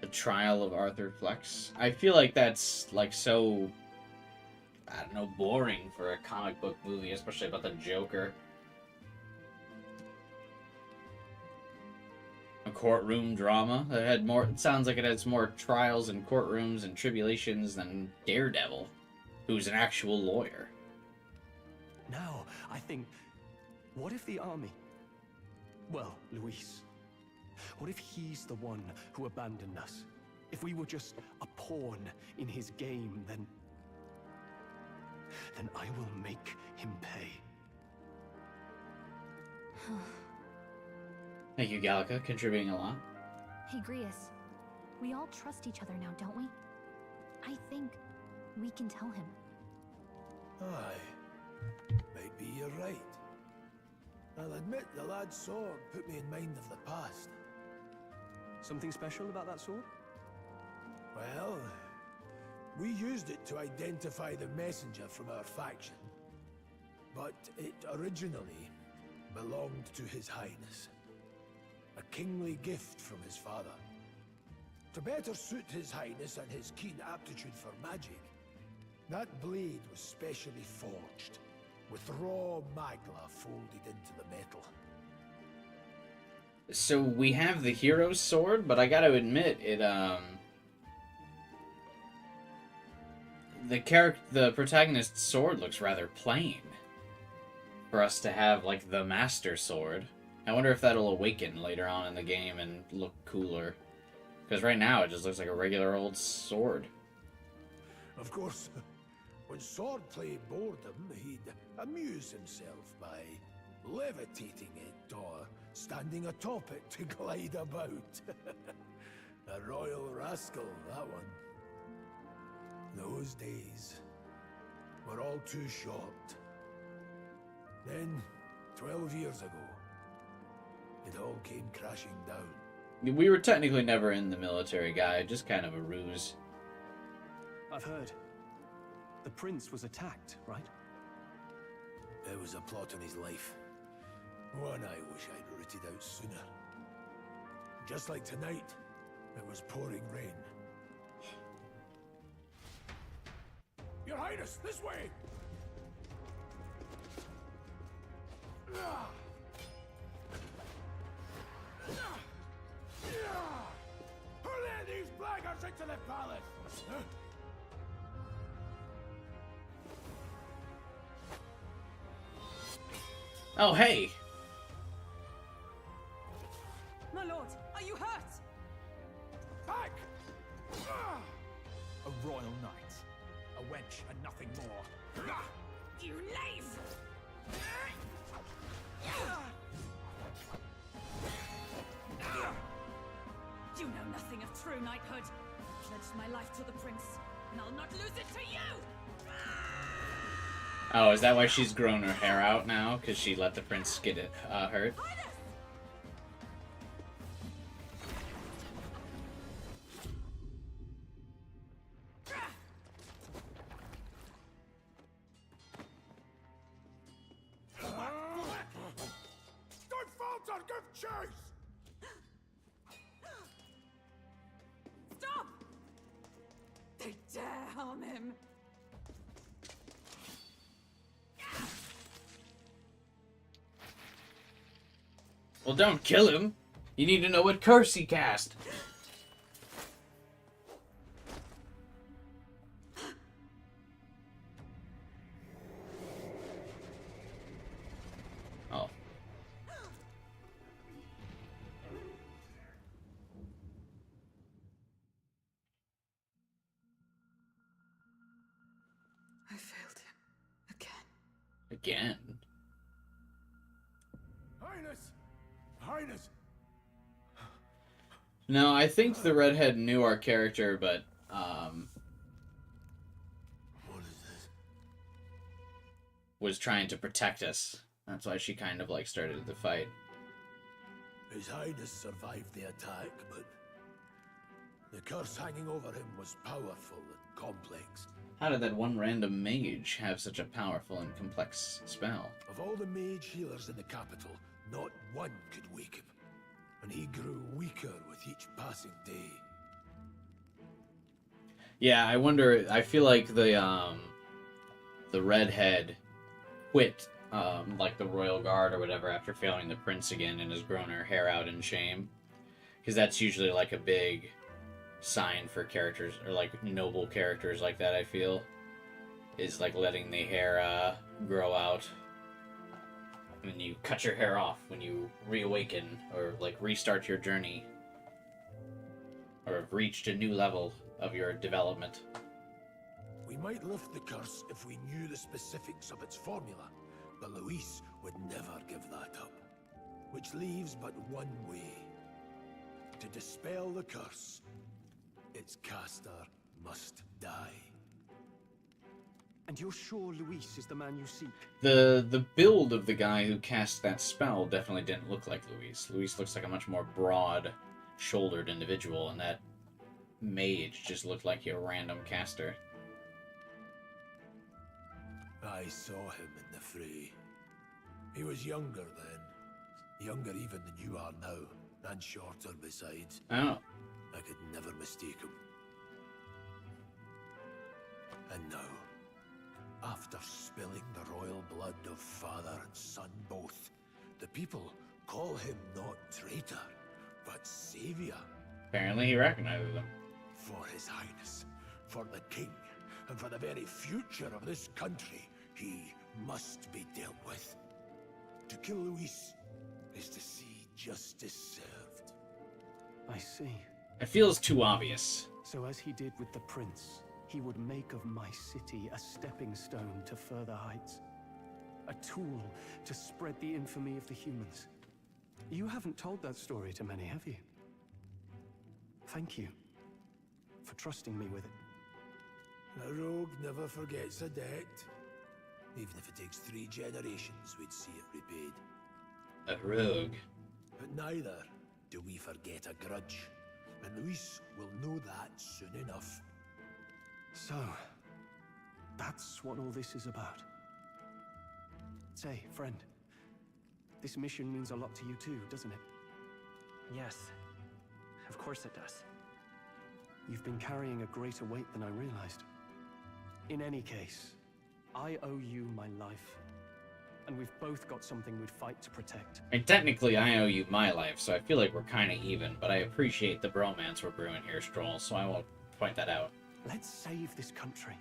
The Trial of Arthur Flex. I feel like that's like so, I don't know, boring for a comic book movie, especially about the Joker. A courtroom drama that had more. It sounds like it has more trials and courtrooms and tribulations than Daredevil, who's an actual lawyer. Now, I think, what if the army? Well, Luis. What if he's the one who abandoned us? If we were just a pawn in his game, then I will make him pay. Thank you, Gallica, contributing a lot. Hey, Grius. We all trust each other now, don't we? I think we can tell him. Aye. Maybe you're right. I'll admit the lad's sword put me in mind of the past. Something special about that sword? Well, we used it to identify the messenger from our faction. But it originally belonged to His Highness. A kingly gift from his father. To better suit His Highness and his keen aptitude for magic, that blade was specially forged, with raw magla folded into the metal. So we have the hero's sword, but I gotta admit, it, the protagonist's sword looks rather plain. For us to have, like, the master sword. I wonder if that'll awaken later on in the game and look cooler. Because right now it just looks like a regular old sword. Of course, when swordplay bored him, he'd amuse himself by levitating it or standing atop it to glide about. A royal rascal, that one. Those days. were all too short. Then, 12 years ago, it all came crashing down. We were technically never in the military, guy, just kind of a ruse. I've heard. The prince was attacked, right? There was a plot on his life. One I wish I'd rooted out sooner. Just like tonight, it was pouring rain. Your Highness, this way! Who let these blackguards into the palace? Huh? Oh, hey! My lord, are you hurt? Back! A royal knight. A wench and nothing more. You knave! You know nothing of true knighthood. I pledged my life to the prince, and I'll not lose it to you! Oh, is that why she's grown her hair out now? Because she let the prince get it hurt? Don't falter! Give chase! Stop! They dare harm him! Well, don't kill him. You need to know what curse he cast. Oh. I failed him. Again. Again? Highness! Highness! No, I think the redhead knew our character, but, was trying to protect us. That's why she kind of, like, started the fight. His Highness survived the attack, but the curse hanging over him was powerful and complex. How did that one random mage have such a powerful and complex spell? Of all the mage healers in the capital, not one could wake him. And he grew weaker with each passing day. Yeah, I wonder, I feel like the redhead quit, like the royal guard or whatever after failing the prince again and has grown her hair out in shame. Because that's usually like a big sign for characters, or like noble characters like that, I feel. Is like letting the hair grow out. When you cut your hair off, when you reawaken, or like restart your journey. Or have reached a new level of your development. We might lift the curse if we knew the specifics of its formula, but Luis would never give that up. Which leaves but one way. To dispel the curse, its caster must die. And you're sure Luis is the man you seek? The build of the guy who cast that spell definitely didn't look like Luis. Luis looks like a much more broad-shouldered individual, and that mage just looked like a random caster. I saw him in the fray. He was younger then. Younger even than you are now, and shorter besides. Oh. I could never mistake him. And now, after spilling the royal blood of father and son both, the people call him not traitor, but savior. Apparently he recognizes him. For his highness, for the king, and for the very future of this country, he must be dealt with. To kill Luis is to see justice served. I see. It feels too obvious. So as he did with the prince, he would make of my city a stepping stone to further heights. A tool to spread the infamy of the humans. You haven't told that story to many, have you? Thank you for trusting me with it. A rogue never forgets a debt. Even if it takes 3 generations, we'd see it repaid. A rogue. But neither do we forget a grudge. And Luis will know that soon enough. So, that's what all this is about. Say, friend, this mission means a lot to you too, doesn't it? Yes, of course it does. You've been carrying a greater weight than I realized. In any case, I owe you my life. And we've both got something we'd fight to protect. And technically, I owe you my life, so I feel like we're kind of even, but I appreciate the bromance we're brewing here, Stroll, so I won't point that out. Let's save this country.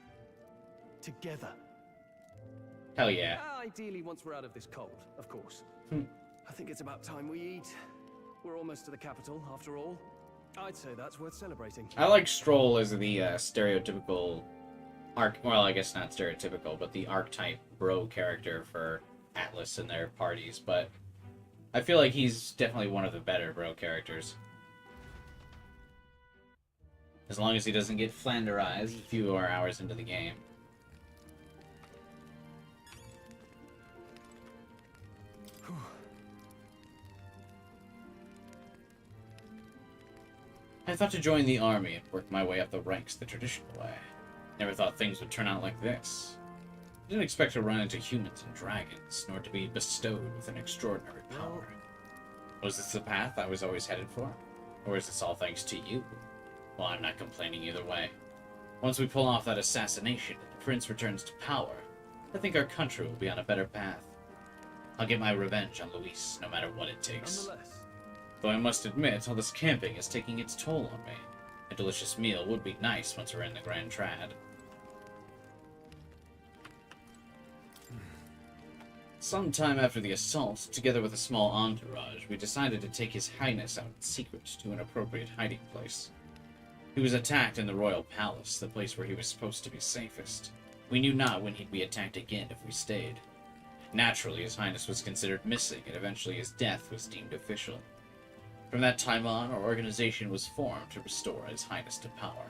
Together. Hell yeah. Ideally, once we're out of this cold, of course. Hmm. I think it's about time we eat. We're almost to the capital, after all. I'd say that's worth celebrating. I like Stroll as the stereotypical well, I guess not stereotypical, but the archetype bro character for Atlus and their parties, but I feel like he's definitely one of the better bro characters. As long as he doesn't get flanderized a few more hours into the game. I thought to join the army and work my way up the ranks the traditional way. Never thought things would turn out like this. I didn't expect to run into humans and dragons, nor to be bestowed with an extraordinary power. Was this the path I was always headed for? Or is this all thanks to you? Well, I'm not complaining either way. Once we pull off that assassination and the prince returns to power, I think our country will be on a better path. I'll get my revenge on Luis, no matter what it takes. Nonetheless. Though I must admit, all this camping is taking its toll on me. A delicious meal would be nice once we're in the Grand Trad. Sometime after the assault, together with a small entourage, we decided to take His Highness out in secret to an appropriate hiding place. He was attacked in the royal palace, the place where he was supposed to be safest. We knew not when he'd be attacked again if we stayed. Naturally, His Highness was considered missing, and eventually his death was deemed official. From that time on, our organization was formed to restore His Highness to power.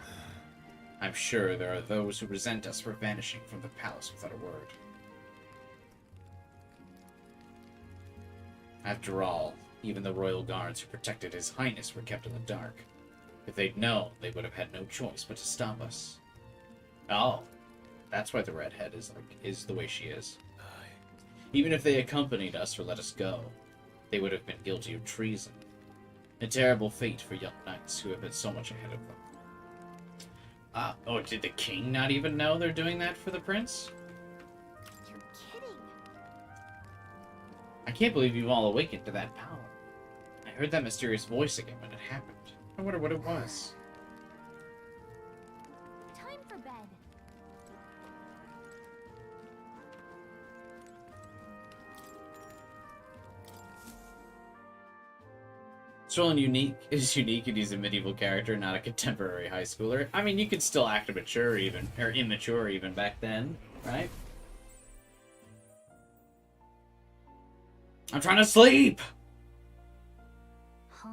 I'm sure there are those who resent us for vanishing from the palace without a word. After all, even the royal guards who protected His Highness were kept in the dark. If they'd known, they would have had no choice but to stop us. Oh, that's why the redhead is the way she is. Even if they accompanied us or let us go, they would have been guilty of treason. A terrible fate for young knights who have been so much ahead of them. Oh, did the king not even know they're doing that for the prince? You're kidding. I can't believe you've all awakened to that power. I heard that mysterious voice again when it happened. I wonder what it was. Time for bed. Strolin is unique and he's a medieval character, not a contemporary high schooler. I mean, you could still act mature even, or immature even back then, right? I'm trying to sleep! Huh?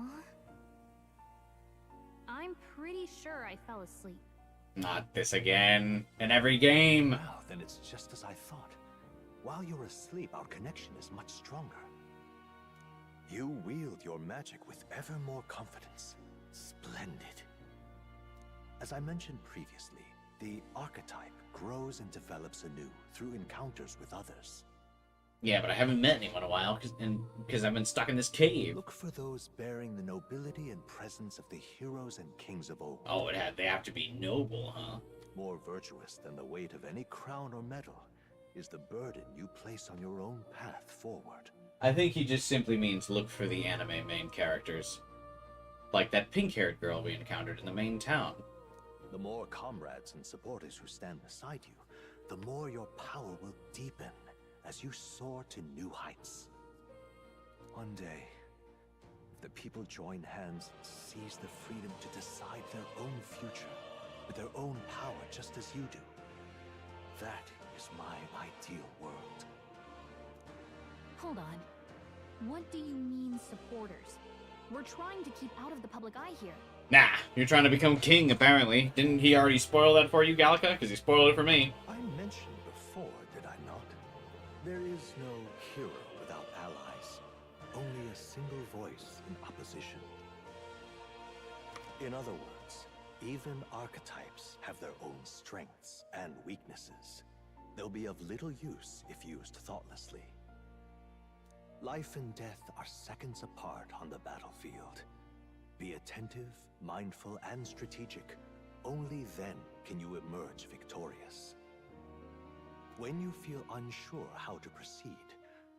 I'm pretty sure I fell asleep. Not this again. In every game. Well, then it's just as I thought. While you're asleep, our connection is much stronger. You wield your magic with ever more confidence. Splendid. As I mentioned previously, the archetype grows and develops anew through encounters with others. Yeah, but I haven't met anyone in a while because I've been stuck in this cave. Look for those bearing the nobility and presence of the heroes and kings of old. Oh, they have to be noble, huh? More virtuous than the weight of any crown or medal is the burden you place on your own path forward. I think he just simply means look for the anime main characters. Like that pink-haired girl we encountered in the main town. The more comrades and supporters who stand beside you, the more your power will deepen as you soar to new heights. One day, if the people join hands and seize the freedom to decide their own future with their own power just as you do, that is my ideal world. Hold on. What do you mean, supporters? We're trying to keep out of the public eye here. Nah, you're trying to become king, apparently. Didn't he already spoil that for you, Gallica? Because he spoiled it for me. I mentioned before, did I not? position. In other words, even archetypes have their own strengths and weaknesses. They'll be of little use if used thoughtlessly. Life and death are seconds apart on the battlefield. Be attentive, mindful, and strategic. Only then can you emerge victorious. When you feel unsure how to proceed,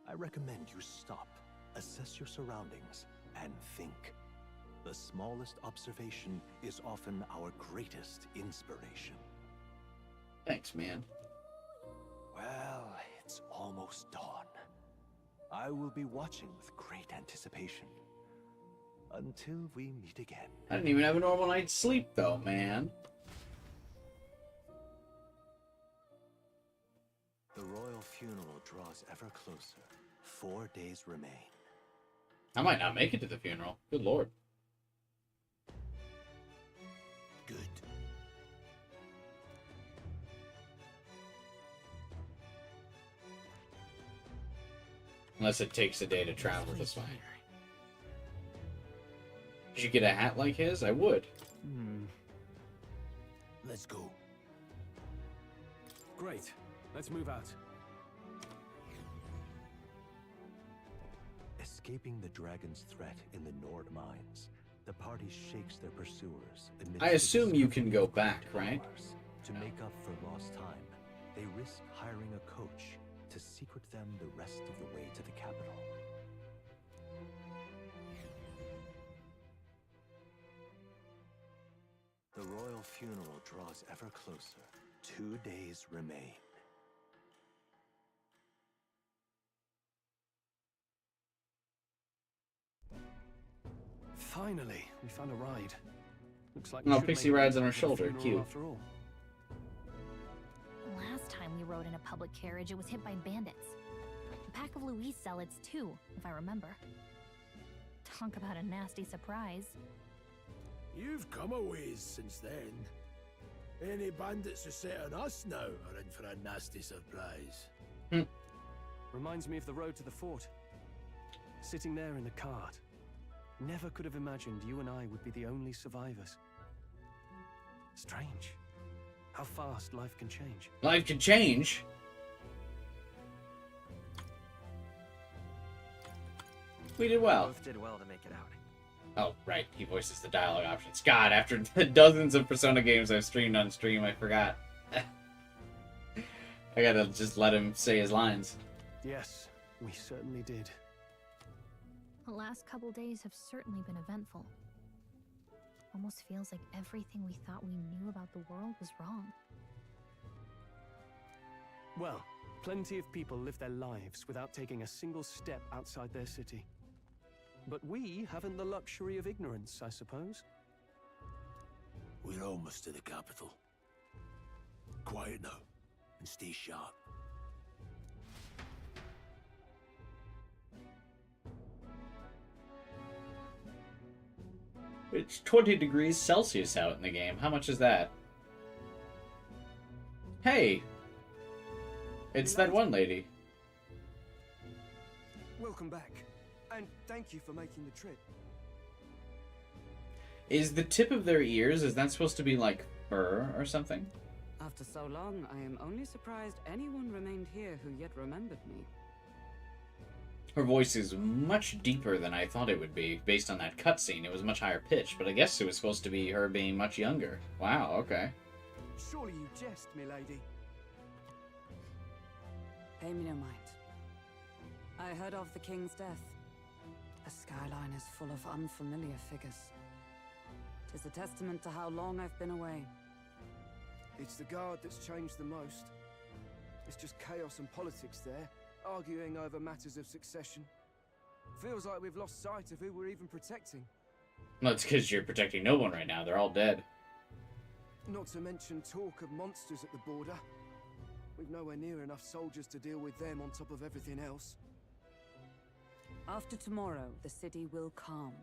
I recommend you stop, assess your surroundings, and think. The smallest observation is often our greatest inspiration. Thanks, man. Well, it's almost dawn. I will be watching with great anticipation. Until we meet again. I didn't even have a normal night's sleep, though, man. The royal funeral draws ever closer. 4 days remain. I might not make it to the funeral. Good lord. Good. Unless it takes a day to travel this way. Did you get a hat like his? I would. Let's go. Great. Let's move out. Escaping the dragon's threat in the Nord mines, the party shakes their pursuers. I assume you can go back, right? To make up for lost time, they risk hiring a coach to secret them the rest of the way to the capital. The royal funeral draws ever closer. 2 days remain. Finally, we found a ride. Looks like Oh, Pixie rides on her shoulder. Cute. After all. Last time we rode in a public carriage, it was hit by bandits. A pack of Louise zealots, too, if I remember. Talk about a nasty surprise. You've come a ways since then. Any bandits who set on us now are in for a nasty surprise. Reminds me of the road to the fort. Sitting there in the cart. Never could have imagined you and I would be the only survivors. Strange. How fast life can change. Life can change? We did well. Both did well to make it out. Oh, right. He voices the dialogue options. God, after the dozens of Persona games I've streamed on stream, I forgot. I gotta just let him say his lines. Yes, we certainly did. The last couple days have certainly been eventful. Almost feels like everything we thought we knew about the world was wrong. Well, plenty of people live their lives without taking a single step outside their city. But we haven't the luxury of ignorance, I suppose. We're almost to the capital. Quiet now, and stay sharp. It's 20 degrees Celsius out in the game. How much is that? Hey! It's that one lady. Welcome back, and thank you for making the trip. Is the tip of their ears, is that supposed to be like fur or something? After so long, I am only surprised anyone remained here who yet remembered me. Her voice is much deeper than I thought it would be, based on that cutscene. It was much higher pitched, but I guess it was supposed to be her being much younger. Wow, okay. Surely you jest, milady. Pay me no mind. I heard of the king's death. The skyline is full of unfamiliar figures. 'Tis a testament to how long I've been away. It's the guard that's changed the most. It's just chaos and politics there, arguing over matters of succession. Feels like we've lost sight of who we're even protecting. Well, it's because you're protecting no one right now. They're all dead. Not to mention talk of monsters at the border. We've nowhere near enough soldiers to deal with them on top of everything else. After tomorrow, the city will calm.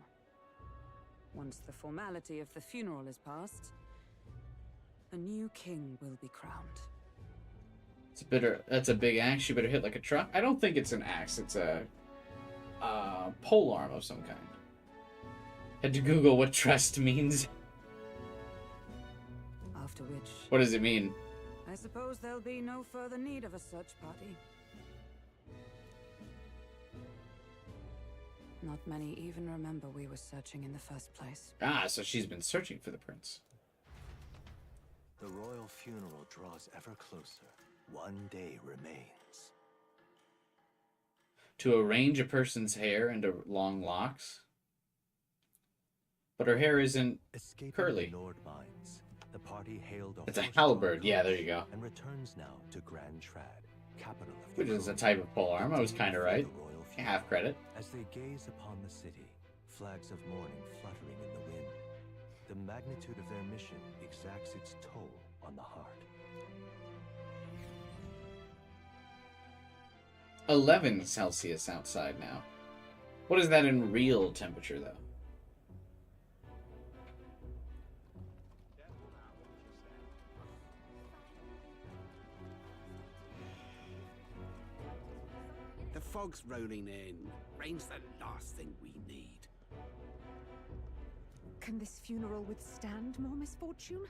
Once the formality of the funeral is past, a new king will be crowned. That's a big axe. You better hit like a truck. I don't think it's an axe. It's a pole arm of some kind. Had to Google what trust means. After which, What does it mean? I suppose there'll be no further need of a search party. Not many even remember we were searching in the first place. Ah, so she's been searching for the prince. The royal funeral draws ever closer. One day remains. To arrange a person's hair into long locks? But her hair isn't curly. Nord mines, the party hailed It's a halberd. Yeah, there you go. And returns now to Grand Trad, capital of Which is a type of polearm. I was kind of right. Half credit. As they gaze upon the city, flags of mourning fluttering in the wind, the magnitude of their mission exacts its toll on the heart. 11 Celsius outside now. What is that in real temperature, though? The fog's rolling in. Rain's the last thing we need. Can this funeral withstand more misfortune?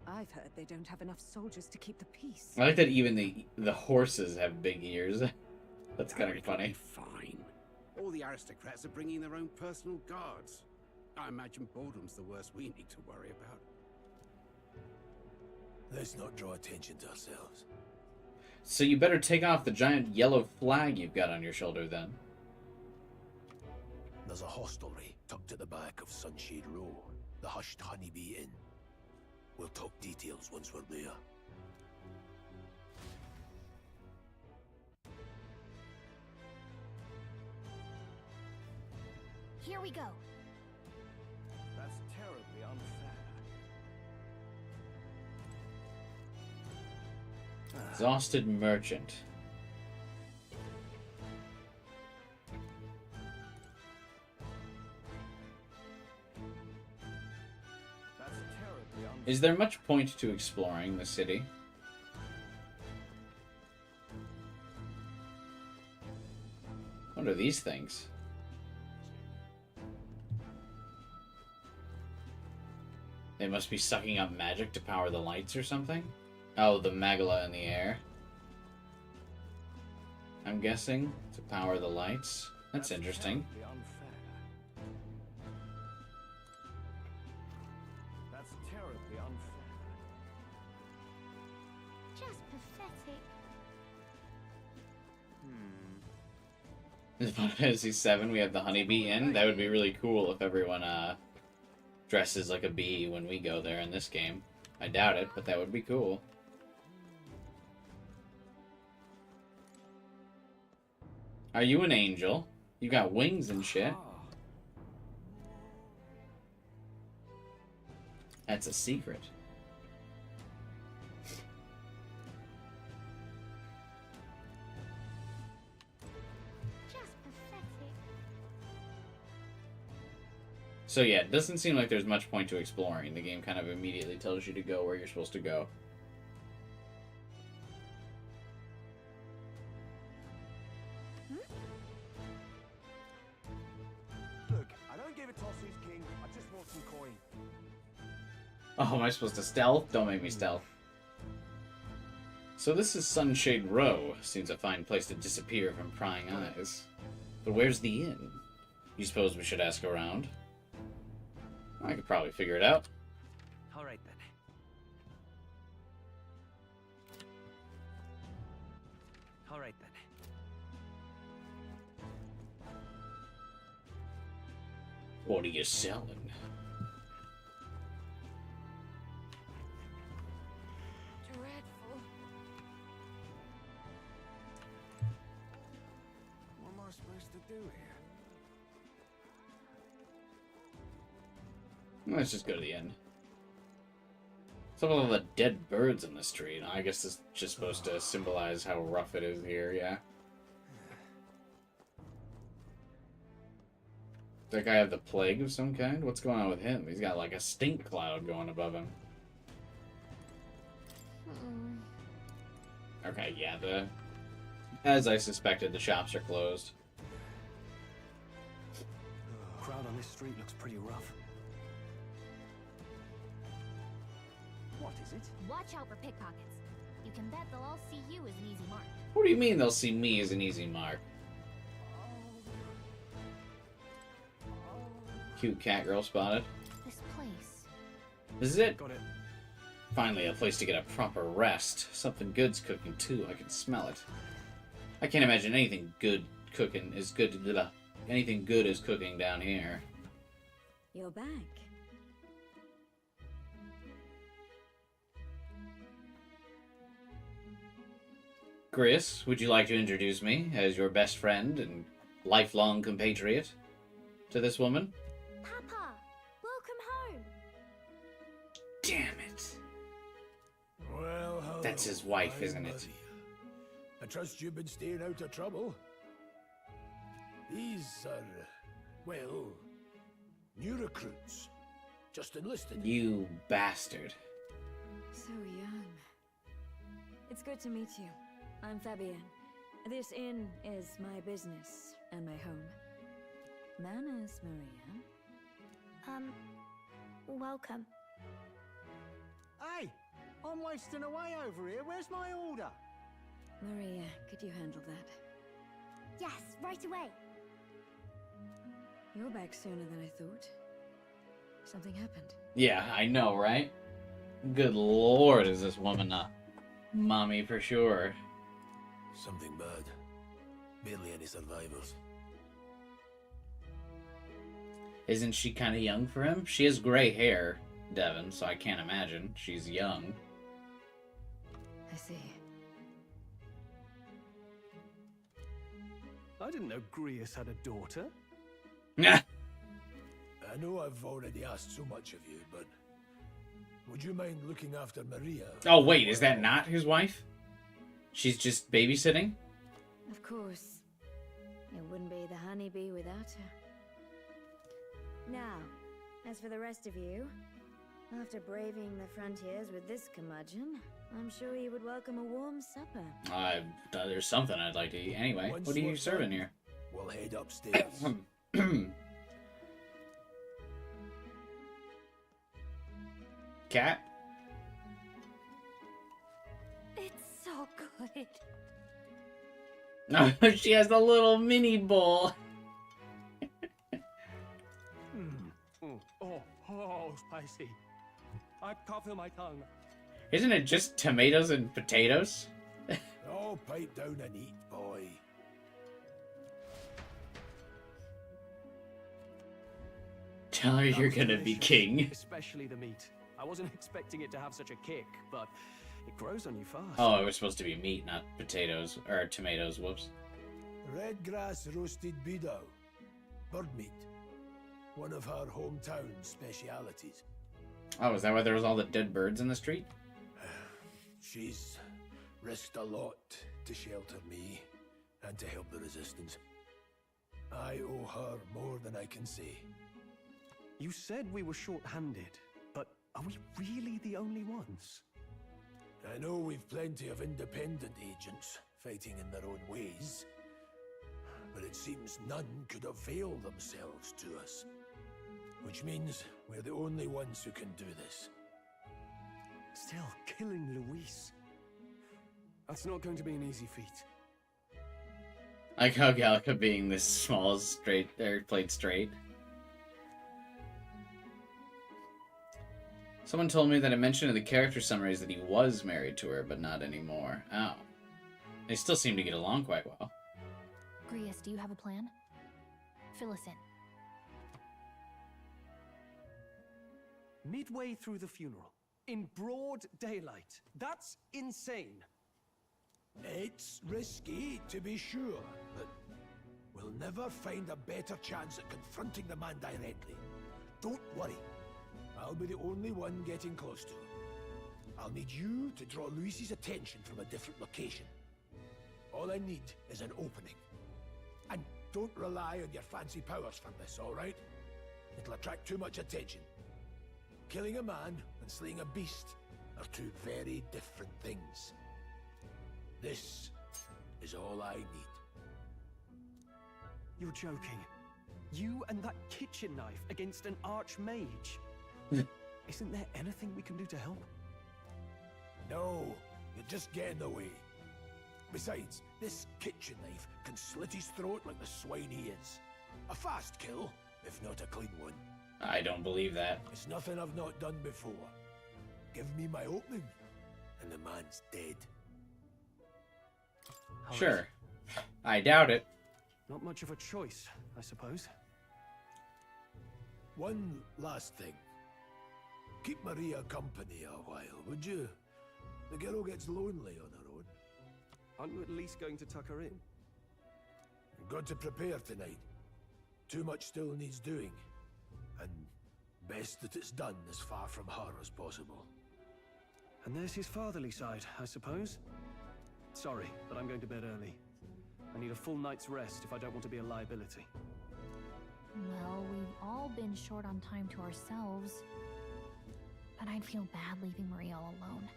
I've heard they don't have enough soldiers to keep the peace. I like that even the horses have big ears. That's kind of funny. Fine. All the aristocrats are bringing their own personal guards. I imagine boredom's the worst we need to worry about. Let's not draw attention to ourselves. So you better take off the giant yellow flag you've got on your shoulder, then. There's a hostelry tucked at the back of Sunshade Row, the Hushed Honeybee Inn. We'll talk details once we're there. Here we go. That's terribly unfair. Exhausted merchant. Is there much point to exploring the city? What are these things? They must be sucking up magic to power the lights or something? Oh, the Magala in the air. I'm guessing to power the lights. That's interesting. That's terribly unfair. Just pathetic. In Final Fantasy VII, we have the Honeybee Inn. That would be really cool if everyone dresses like a bee when we go there in this game. I doubt it, but that would be cool. Are you an angel? You got wings and shit. That's a secret. So yeah, it doesn't seem like there's much point to exploring. The game kind of immediately tells you to go where you're supposed to go. Look, I don't give a toss who's king. I just want some coin. Oh, am I supposed to stealth? Don't make me stealth. So this is Sunshade Row. Seems a fine place to disappear from prying eyes. But where's the inn? You suppose we should ask around? I could probably figure it out. All right, then. All right, then. What are you selling? Dreadful. What am I supposed to do here? Let's just go to the end. Some of all the dead birds in the street. I guess it's just supposed to symbolize how rough it is here, yeah. That guy have the plague of some kind? What's going on with him? He's got like a stink cloud going above him. Okay, yeah, as I suspected, the shops are closed. Crowd This street looks pretty rough. What is it? Watch out for pickpockets. You can bet they'll all see you as an easy mark. What do you mean they'll see me as an easy mark? Cute cat girl spotted. This place. This is it. Got it. Finally, a place to get a proper rest. Something good's cooking too. I can smell it. I can't imagine anything good cooking is good. Anything good is cooking down here. You're back. Chris, would you like to introduce me as your best friend and lifelong compatriot to this woman? Papa, welcome home. Damn it. Well, hello, That's his wife, my isn't it? Maria. I trust you've been staying out of trouble. These are, well, new recruits. Just enlisted. You bastard. So young. It's good to meet you. I'm Fabienne. This inn is my business and my home. Manners, Maria. Welcome. Hey, I'm wasting away over here. Where's my order? Maria, could you handle that? Yes, right away. You're back sooner than I thought. Something happened. Yeah, I know, right? Good lord, is this woman a mommy for sure. Something bad. Barely any survivors. Isn't she kind of young for him? She has gray hair, Devin, so I can't imagine she's young. I see. I didn't know Grius had a daughter. Nah. I know I've already asked so much of you, but would you mind looking after Maria? Oh, wait, is that not his wife? She's just babysitting? Of course. It wouldn't be the honeybee without her. Now, as for the rest of you, after braving the frontiers with this curmudgeon, I'm sure you would welcome a warm supper. There's something I'd like to eat. Anyway, Once what are you we're serving done, here? We'll head upstairs. Cat? It's so good. No, she has the little mini bowl. Oh, spicy. I can't feel my tongue. Isn't it just tomatoes and potatoes? Oh, pipe down and eat, boy. Tell her you're gonna be king. Especially the meat. I wasn't expecting it to have such a kick, but it grows on you fast. Oh, it was supposed to be meat, not potatoes. Or tomatoes, whoops. Red grass roasted beedow. Bird meat. One of her hometown specialities. Oh, is that why there was all the dead birds in the street? She's risked a lot to shelter me and to help the resistance. I owe her more than I can say. You said we were short-handed, but are we really the only ones? I know we've plenty of independent agents fighting in their own ways, but it seems none could avail themselves to us. Which means we're the only ones who can do this. Still, killing Luis. That's not going to be an easy feat. I like how Gallica being this small is straight, or played straight. Someone told me that it mentioned in the character summaries that he was married to her, but not anymore. Oh. They still seem to get along quite well. Grius, do you have a plan? Fill us in. Midway through the funeral, in broad daylight. That's insane. It's risky, to be sure, but we'll never find a better chance at confronting the man directly. Don't worry. I'll be the only one getting close to him. I'll need you to draw Luis's attention from a different location. All I need is an opening. And don't rely on your fancy powers for this, all right? It'll attract too much attention. Killing a man and slaying a beast are two very different things. This is all I need. You're joking. You and that kitchen knife against an archmage. Isn't there anything we can do to help? No, you're just getting in the way. Besides, this kitchen knife can slit his throat like the swine he is. A fast kill, if not a clean one. I don't believe that. It's nothing I've not done before. Give me my opening, and the man's dead. Sure. I doubt it. Not much of a choice, I suppose. One last thing. Keep Maria company a while, would you? The girl gets lonely on her own. Aren't you at least going to tuck her in? You've got to prepare tonight. Too much still needs doing. And best that it's done as far from her as possible. And there's his fatherly side, I suppose. Sorry, but I'm going to bed early. I need a full night's rest if I don't want to be a liability. Well, we've all been short on time to ourselves. But I'd feel bad leaving Maria all alone.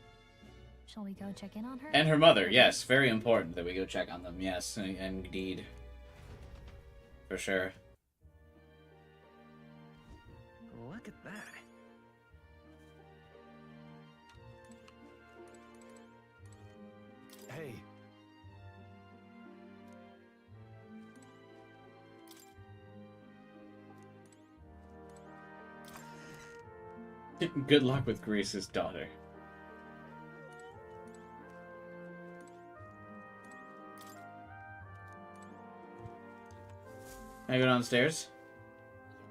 Shall we go check in on her? And her mother, yes. Very important that we go check on them, yes, indeed. For sure. Look at that. Hey. Good luck with Greece's daughter. Can I go downstairs?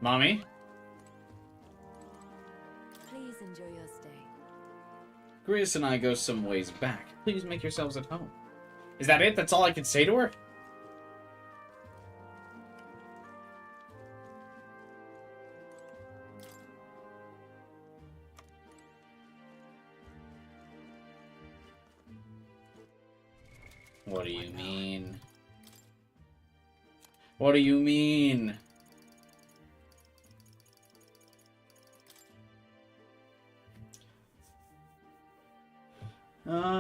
Mommy? Please enjoy your stay. Greece and I go some ways back. Please make yourselves at home. Is that it? That's all I can say to her? What do you mean? What do you mean?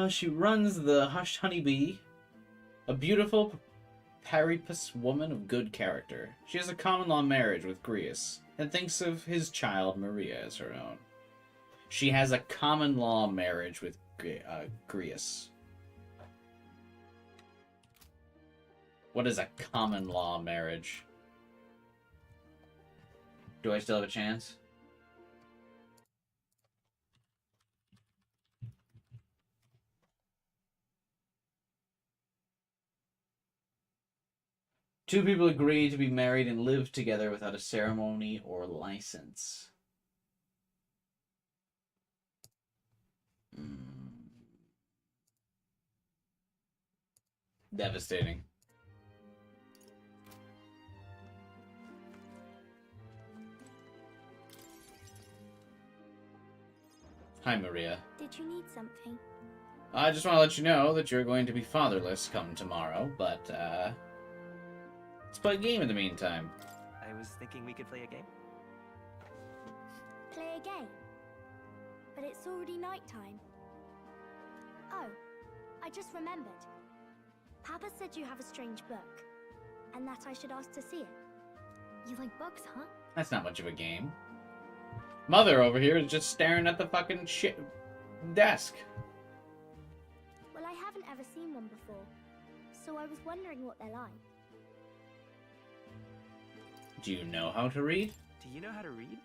She runs the Hushed Honeybee, a beautiful Paripus woman of good character. She has a common law marriage with Greus, and thinks of his child Maria as her own. She has a common law marriage with Greus. What is a common law marriage? Do I still have a chance? Two people agree to be married and live together without a ceremony or license. Devastating. Hi, Maria. Did you need something? I just want to let you know that you're going to be fatherless come tomorrow, but, let's play a game in the meantime. I was thinking we could play a game. Play a game? But it's already nighttime. Oh, I just remembered. Papa said you have a strange book, and that I should ask to see it. You like books, huh? That's not much of a game. Mother over here is just staring at the fucking shit desk. Well, I haven't ever seen one before, so I was wondering what they're like. Do you know how to read? Do you know how to read?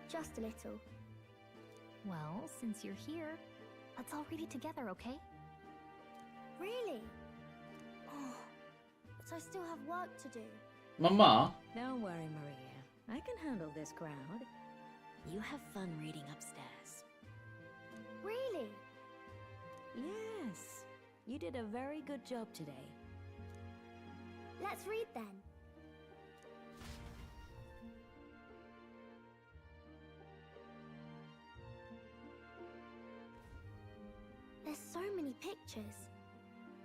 Just a little. Well, since you're here, let's all read it together, okay? Really? Oh, but I still have work to do. Mama? Don't worry, Maria. I can handle this crowd. You have fun reading upstairs. Really? Yes. You did a very good job today. Let's read then. There's so many pictures.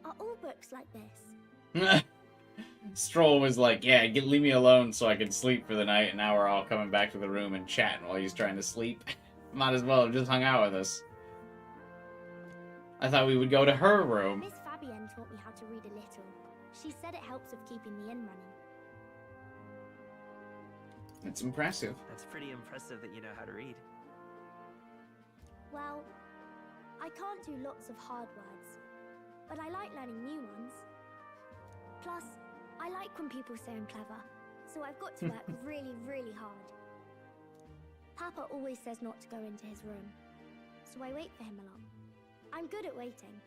Are all books like this? Stroll was like, yeah, leave me alone so I can sleep for the night, and now we're all coming back to the room and chatting while he's trying to sleep. Might as well have just hung out with us. I thought we would go to her room. Miss Fabienne taught me how to read a little. She said it helps with keeping the inn running. It's impressive. That's pretty impressive that you know how to read. Well, I can't do lots of hard words, but I like learning new ones. Plus, I like when people say I'm clever, so I've got to work really, really hard. Papa always says not to go into his room, so I wait for him a lot. I'm good at waiting.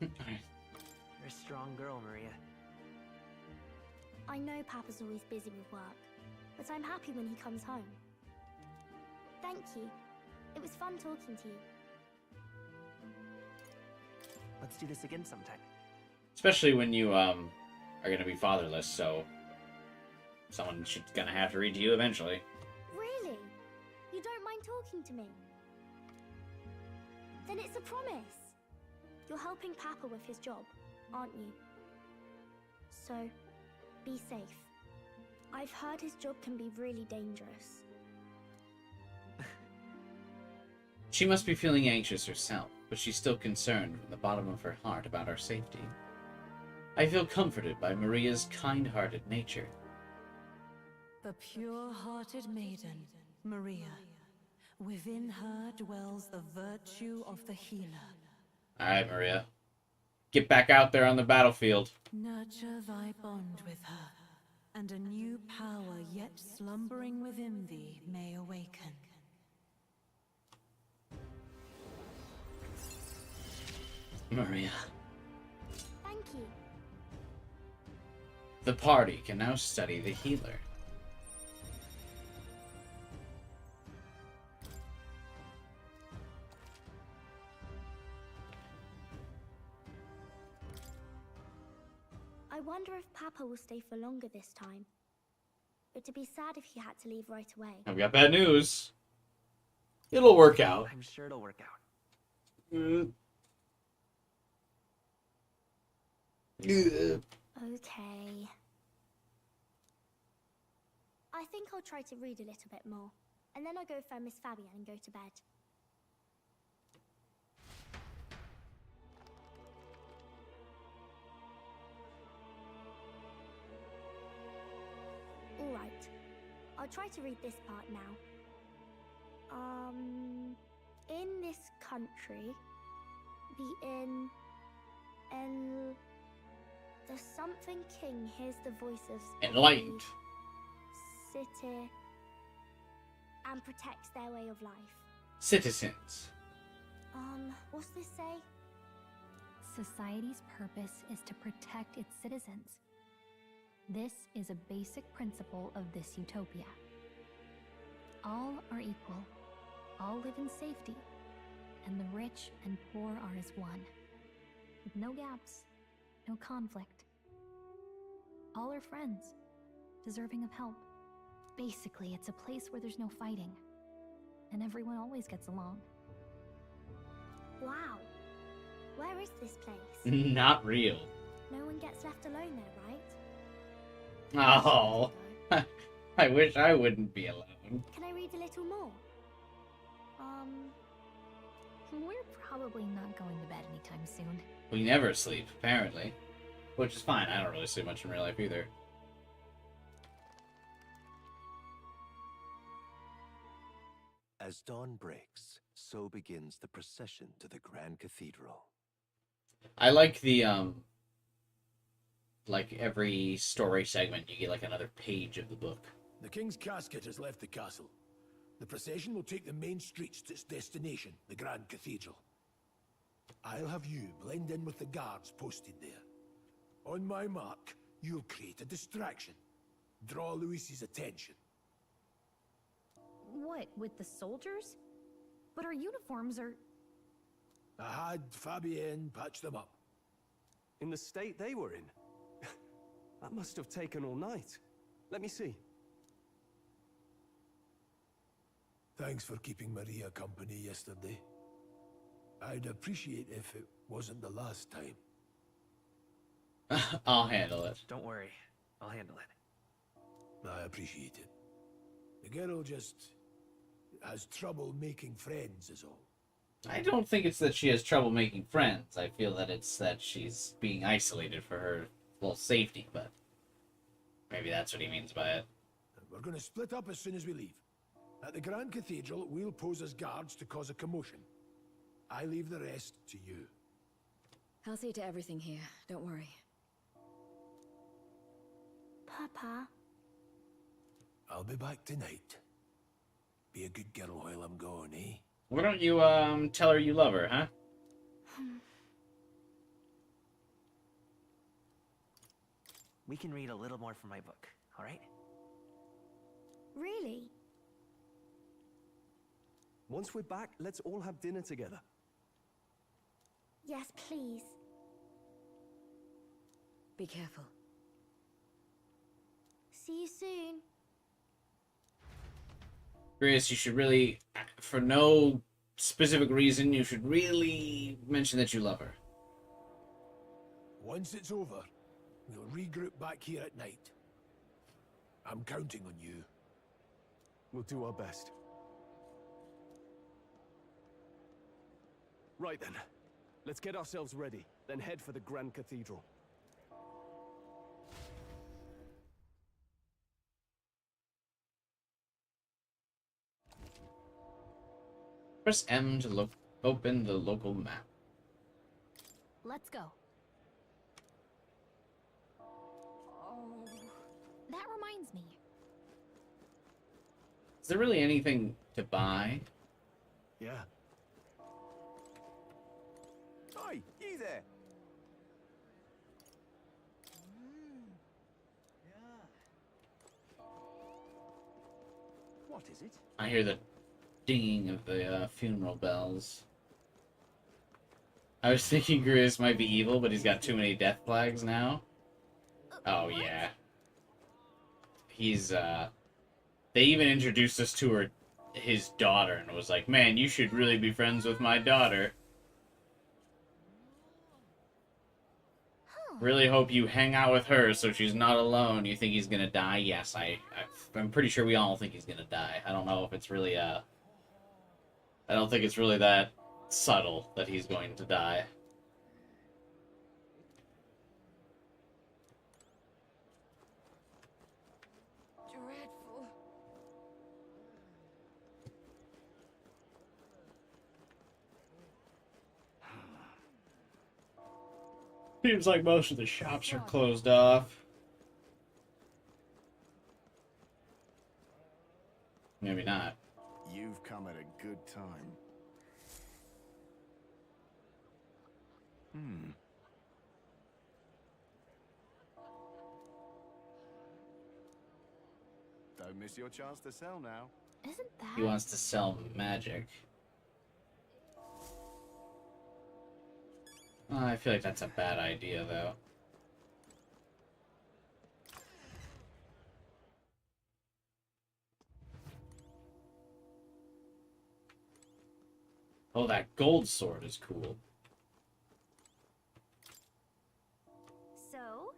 You're a strong girl, Maria. I know Papa's always busy with work, but I'm happy when he comes home. Thank you. It was fun talking to you. Let's do this again sometime. Especially when you are gonna be fatherless, so someone should gonna have to read to you eventually. Really? You don't mind talking to me? Then it's a promise. You're helping Papa with his job, aren't you? So, be safe. I've heard his job can be really dangerous. She must be feeling anxious herself, but she's still concerned from the bottom of her heart about our safety. I feel comforted by Maria's kind-hearted nature. The pure-hearted maiden, Maria. Within her dwells the virtue of the healer. Alright, Maria. Get back out there on the battlefield. Nurture thy bond with her, and a new power yet slumbering within thee may awaken. Maria. Thank you. The party can now study the healer. I wonder if Papa will stay for longer this time. It'd be sad if he had to leave right away. I've got bad news. It'll work out. I'm sure it'll work out. Okay. I think I'll try to read a little bit more, and then I'll go find Miss Fabian and go to bed. Alright, I'll try to read this part now. In this country, the something king hears the voices Enlightened. City and protects their way of life. Citizens. What's this say? Society's purpose is to protect its citizens. This is a basic principle of this utopia. All are equal, all live in safety, and the rich and poor are as one, with no gaps, no conflict. All are friends, deserving of help. Basically, it's a place where there's no fighting, and everyone always gets along. Wow. Where is this place? Not real. No one gets left alone there, right? Oh. I wish I wouldn't be alone. Can I read a little more? We're probably not going to bed anytime soon. We never sleep, apparently. Which is fine, I don't really sleep much in real life either. As dawn breaks, so begins the procession to the Grand Cathedral. I like the, like every story segment, you get like another page of the book. The king's casket has left the castle. The procession will take the main streets to its destination, the Grand Cathedral. I'll have you blend in with the guards posted there. On my mark, you'll create a distraction. Draw Luis's attention. What, with the soldiers? But our uniforms are... I had Fabienne patch them up. In the state they were in? That must have taken all night. Let me see. Thanks for keeping Maria company yesterday. I'd appreciate if it wasn't the last time. I'll handle it. Don't worry, I'll handle it. I appreciate it. The girl just has trouble making friends is all. I don't think it's that she has trouble making friends. I feel that it's that she's being isolated for her, well, safety, but... Maybe that's what he means by it. We're going to split up as soon as we leave. At the Grand Cathedral, we'll pose as guards to cause a commotion. I leave the rest to you. I'll see to everything here. Don't worry. Papa. I'll be back tonight. Be a good girl while I'm gone, eh? Why don't you, tell her you love her, huh? We can read a little more from my book, all right? Really? Once we're back, let's all have dinner together. Yes, please. Be careful. See you soon. Grace, you should really, for no specific reason, you should really mention that you love her. Once it's over, we'll regroup back here at night. I'm counting on you. We'll do our best. Right then. Let's get ourselves ready, then head for the Grand Cathedral. Press M to open the local map. Let's go. Oh, that reminds me. Is there really anything to buy? Yeah. Hi, you there. What is it? I hear the dinging of the funeral bells. I was thinking Grius might be evil, but he's got too many death flags now. Oh, yeah. He's, they even introduced us to his daughter, and was like, man, you should really be friends with my daughter. Really hope you hang out with her so she's not alone. You think he's gonna die? Yes, I'm pretty sure we all think he's gonna die. I don't know if it's really, I don't think it's really that subtle that he's going to die. Dreadful. Seems like most of the shops are closed off. Maybe not. You've come at a good time. Don't miss your chance to sell now. Isn't that... He wants to sell magic. I feel like that's a bad idea, though. Oh, that gold sword is cool. So?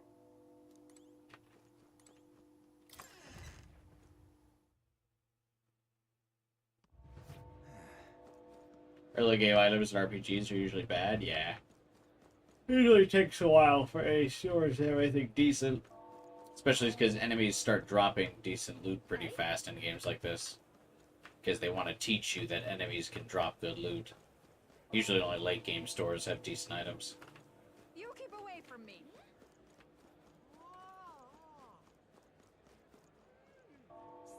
Early game items in RPGs are usually bad, yeah. Usually takes a while for any stores to have anything decent. Especially because enemies start dropping decent loot pretty fast in games like this. Because they want to teach you that enemies can drop good loot. Usually only late game stores have decent items. You keep away from me.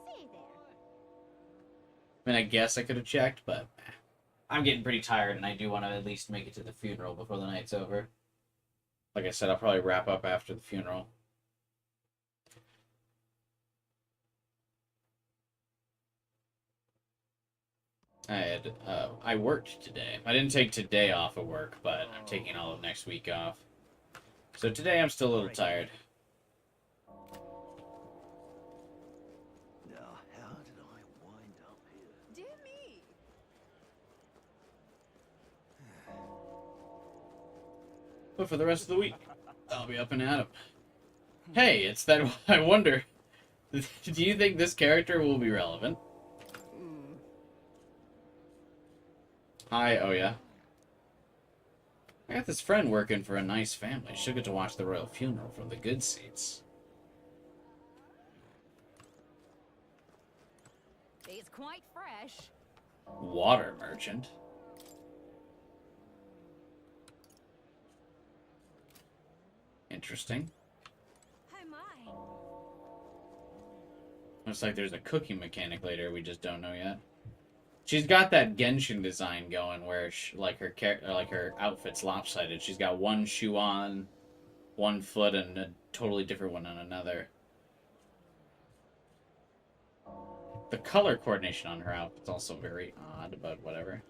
Say there. I mean, I guess I could have checked, but I'm getting pretty tired, and I do want to at least make it to the funeral before the night's over. Like I said, I'll probably wrap up after the funeral. I worked today. I didn't take today off of work, but I'm taking all of next week off. So today I'm still a little tired. Now, how did I wind up here? Dear me. But for the rest of the week, I'll be up and at 'em. Hey, it's that I wonder. Do you think this character will be relevant? Hi, oh yeah. I got this friend working for a nice family. She'll get to watch the royal funeral from the good seats. quite fresh. Water merchant. Interesting. Oh my. Looks like there's a cooking mechanic later. We just don't know yet. She's got that Genshin design going, where her outfit's lopsided. She's got one shoe on one foot and a totally different one on another. The color coordination on her outfit's also very odd, but whatever.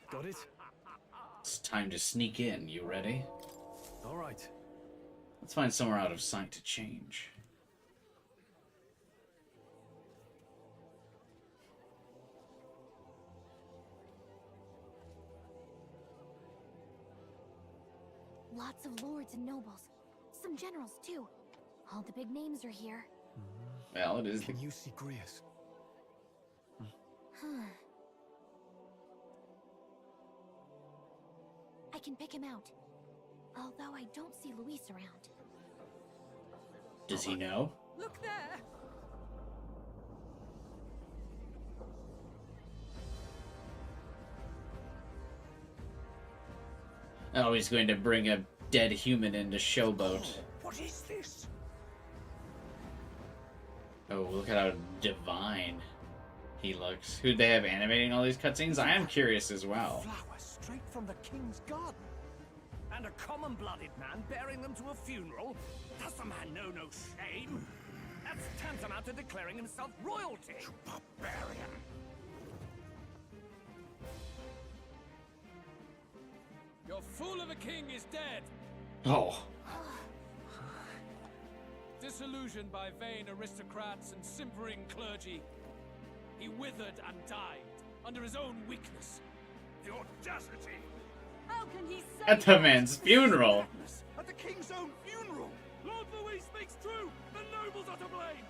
Got it? It's time to sneak in. You ready? All right. Let's find somewhere out of sight to change. Lots of lords and nobles. Some generals, too. All the big names are here. Well, it is. Can you see Grius? I can pick him out. Although I don't see Luis around. Does he know? Look there! Oh, he's going to bring a dead human into showboat. What is this? Oh, look at how divine he looks. Who'd they have animating all these cutscenes? I am curious as well. Flowers straight from the king's garden. And a common-blooded man bearing them to a funeral? Does the man know no shame? That's tantamount to declaring himself royalty. You barbarian. Your fool of a king is dead. Oh. Disillusioned by vain aristocrats and simpering clergy, he withered and died under his own weakness. The audacity! How can he say At the man's funeral. At the king's own funeral! Lord Louis speaks true! The nobles are to blame!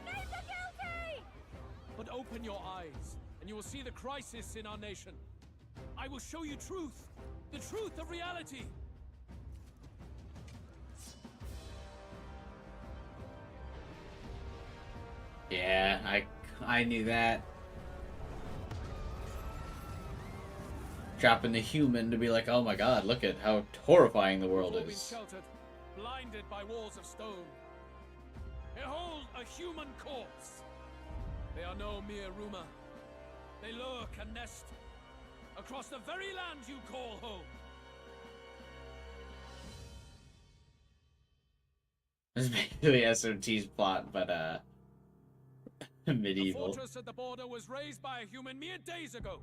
Names are guilty! But open your eyes, and you will see the crisis in our nation. I will show you truth, the truth of reality. Yeah, I knew that. Dropping the human to be like, oh my god, look at how horrifying the world Been is. sheltered, blinded by walls of stone. Behold a human corpse. They are no mere rumor. They lurk and nest across the very land you call home. It's basically SOT's plot, but The medieval. fortress at the border was raised by a human mere days ago.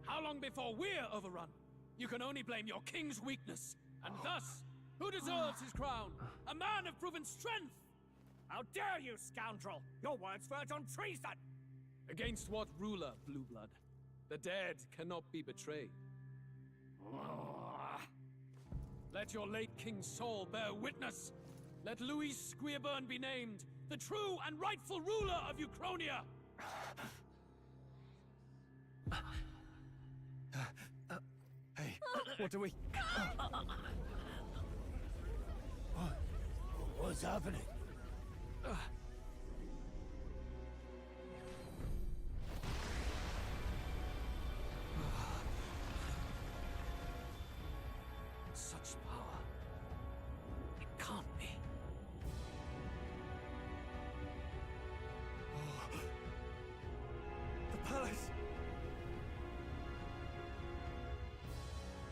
How long before we're overrun? You can only blame your king's weakness. And thus, who deserves his crown? A man of proven strength! How dare you, scoundrel! Your words verge on treason! Against what ruler, Blueblood? The dead cannot be betrayed. Let your late king's soul bear witness. Let Louis Squeerburn be named, the true and rightful ruler of Uchronia. Hey, what do we... What's happening? Such power. It can't be. The palace!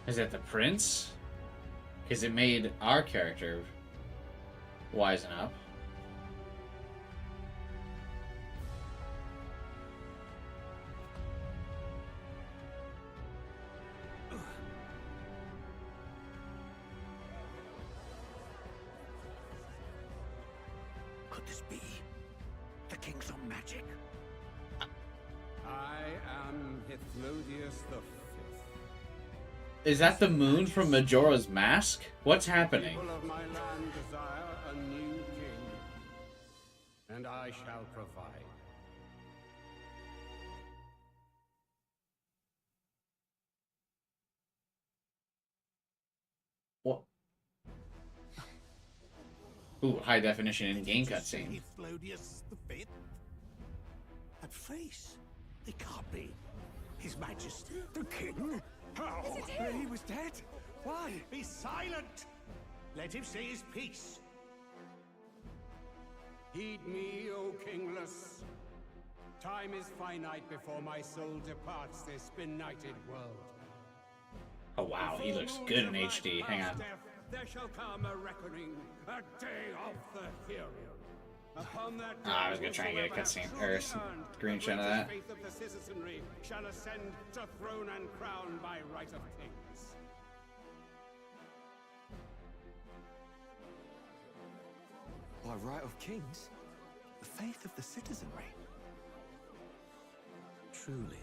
Is that the prince? Because it made our character wisen up. Could this be the king's own magic? I am Hythlodius the Fifth. Is that the moon from Majora's Mask? What's happening? People of my land desire a new king, and I shall provide. What? Ooh, high definition in-game cutscene. Hythlodius the Fifth? that face? It can't be. His Majesty, the King? How? Is it him? He was dead? Why? Be silent! Let him say his piece. Heed me, O kingless. Time is finite before my soul departs this benighted world. Oh wow, he looks good in HD. Hang on. There shall come a reckoning, a day of the hero. Upon that I was gonna try and get a cutscene or a screenshot of that. faith of the citizenry shall ascend to throne and crown by right of kings. By right of kings? The faith of the citizenry? Truly?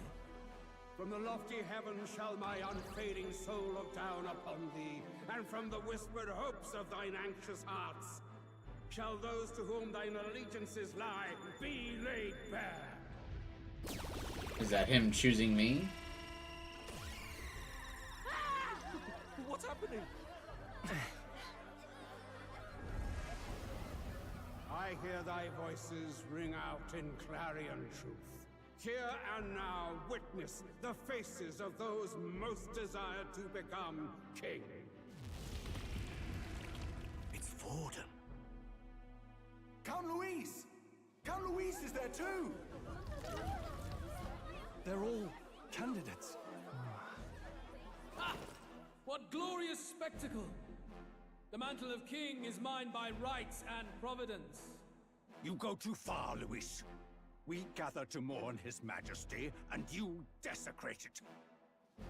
From the lofty heavens shall my unfading soul look down upon thee, and from the whispered hopes of thine anxious hearts shall those to whom thine allegiances lie be laid bare. Is that him choosing me? What's happening? I hear thy voices ring out in clarion truth. Here and now witness the faces of those most desired to become king. It's Forden. Count Louise! Count Louise is there too! They're all candidates. Ah! What glorious spectacle! The mantle of king is mine by rights and providence. You go too far, Louis. We gather to mourn his majesty, and you desecrate it.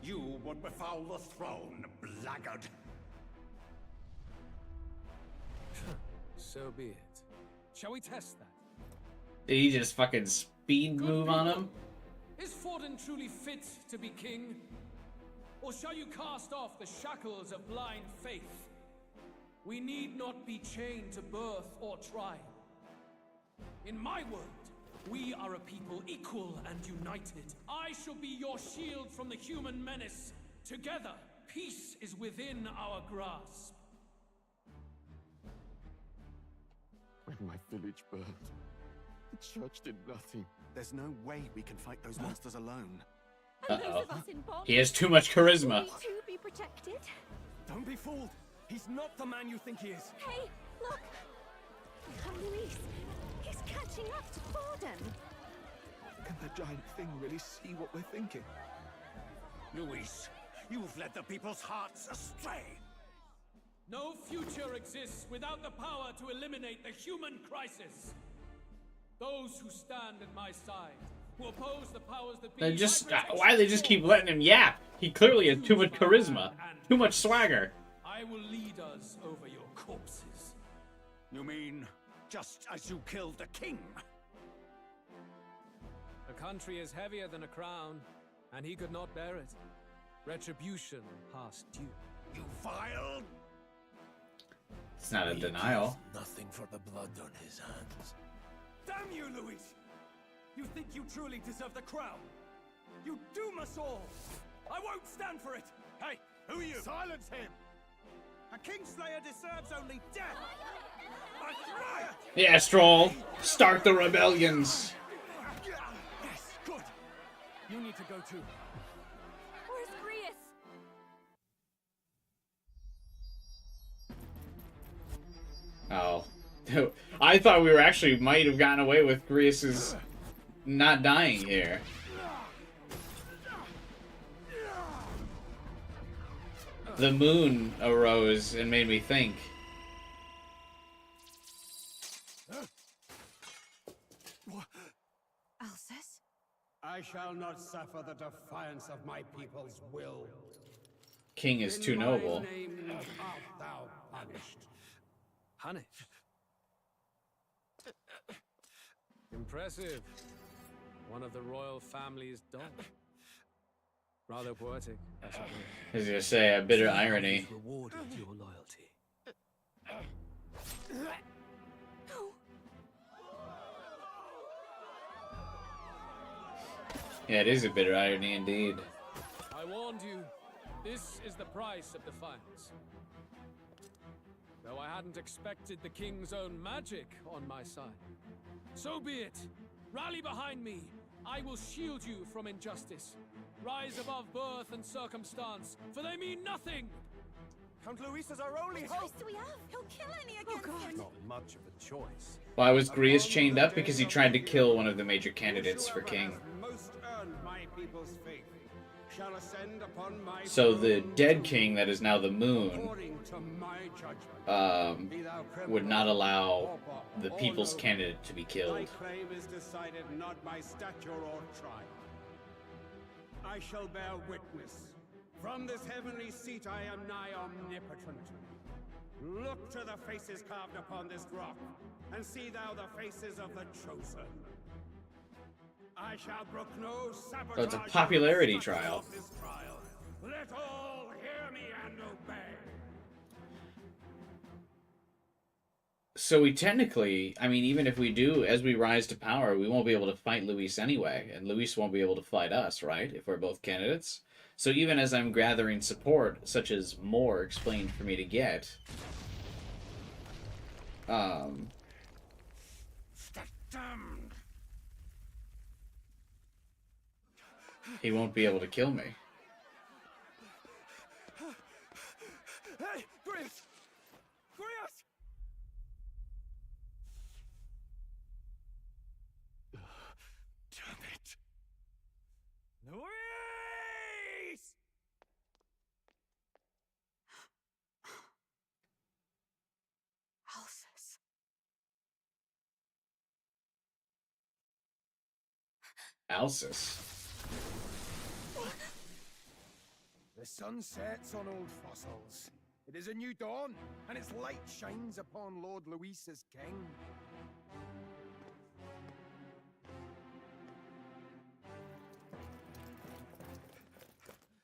You would befoul the throne, blackguard. So be it. Shall we test that? Did he just fucking speed move on him? Is Forden truly fit to be king? Or shall you cast off the shackles of blind faith? We need not be chained to birth or tribe. In my world, we are a people equal and united. I shall be your shield from the human menace. Together, peace is within our grasp. When my village burned, the church did nothing. There's no way we can fight those monsters alone. Uh oh. He has too much charisma. We too be protected. Don't be fooled. He's not the man you think he is. Hey, look! Come, Luis. He's catching up to Forden. Can the giant thing really see what we're thinking? Louis, you've led the people's hearts astray. No future exists without the power to eliminate the human crisis. Those who stand at my side, who oppose the powers that be... Why do they just keep letting him yap? He clearly has too much charisma. Too much swagger. I will lead us over your corpses. You mean, just as you killed the king? A country is heavier than a crown, and he could not bear it. Retribution past due. You vile... It's not a denial. Nothing for the blood on his hands. Damn you, Louis! You think you truly deserve the crown? You doom us all! I won't stand for it! Hey, who are you? Silence him! A Kingslayer deserves only death! That's right! Yeah, Stroll. Start the rebellions. Yes, good! You need to go too. Where's Grius? Oh. I thought we might have gotten away with Grius's not dying here. The moon arose and made me think. Alcest? I shall not suffer the defiance of my people's will. King is too noble. In my name art thou punished. Punished? Impressive. One of the royal family's dog. Rather poetic, I suppose. I was gonna say a bitter irony. Rewarded your loyalty. Yeah, it is a bitter irony indeed. I warned you. This is the price of defiance. Though I hadn't expected the king's own magic on my side. So be it. Rally behind me, I will shield you from injustice. Rise above birth and circumstance, for they mean nothing! Count Luis is our only What hope! choice do we have? He'll kill any against him. Not much of a choice. Why was Grius chained up? Because he tried to kill one of the major candidates for king. Most earned my people's faith shall ascend upon my So the throne dead king that is now the moon according to my judgment. Be thou would not allow or the or people's noble. candidate to be Thy killed. claim is decided not by stature or tribe. I shall bear witness. From this heavenly seat I am nigh omnipotent. Look to the faces carved upon this rock, and see thou the faces of the chosen. I shall brook no sabotage. So it's a popularity trial. of this trial. Let all hear me and obey. So we technically, I mean, even if we do, as we rise to power, we won't be able to fight Luis anyway, and Luis won't be able to fight us, right? If we're both candidates. So even as I'm gathering support, such as more explained for me to get, he won't be able to kill me. Hey, Grius! Grius! Damn it! Luis! Alsus. Alsus. The sun sets on old fossils. It is a new dawn, and its light shines upon Lord Luis as king.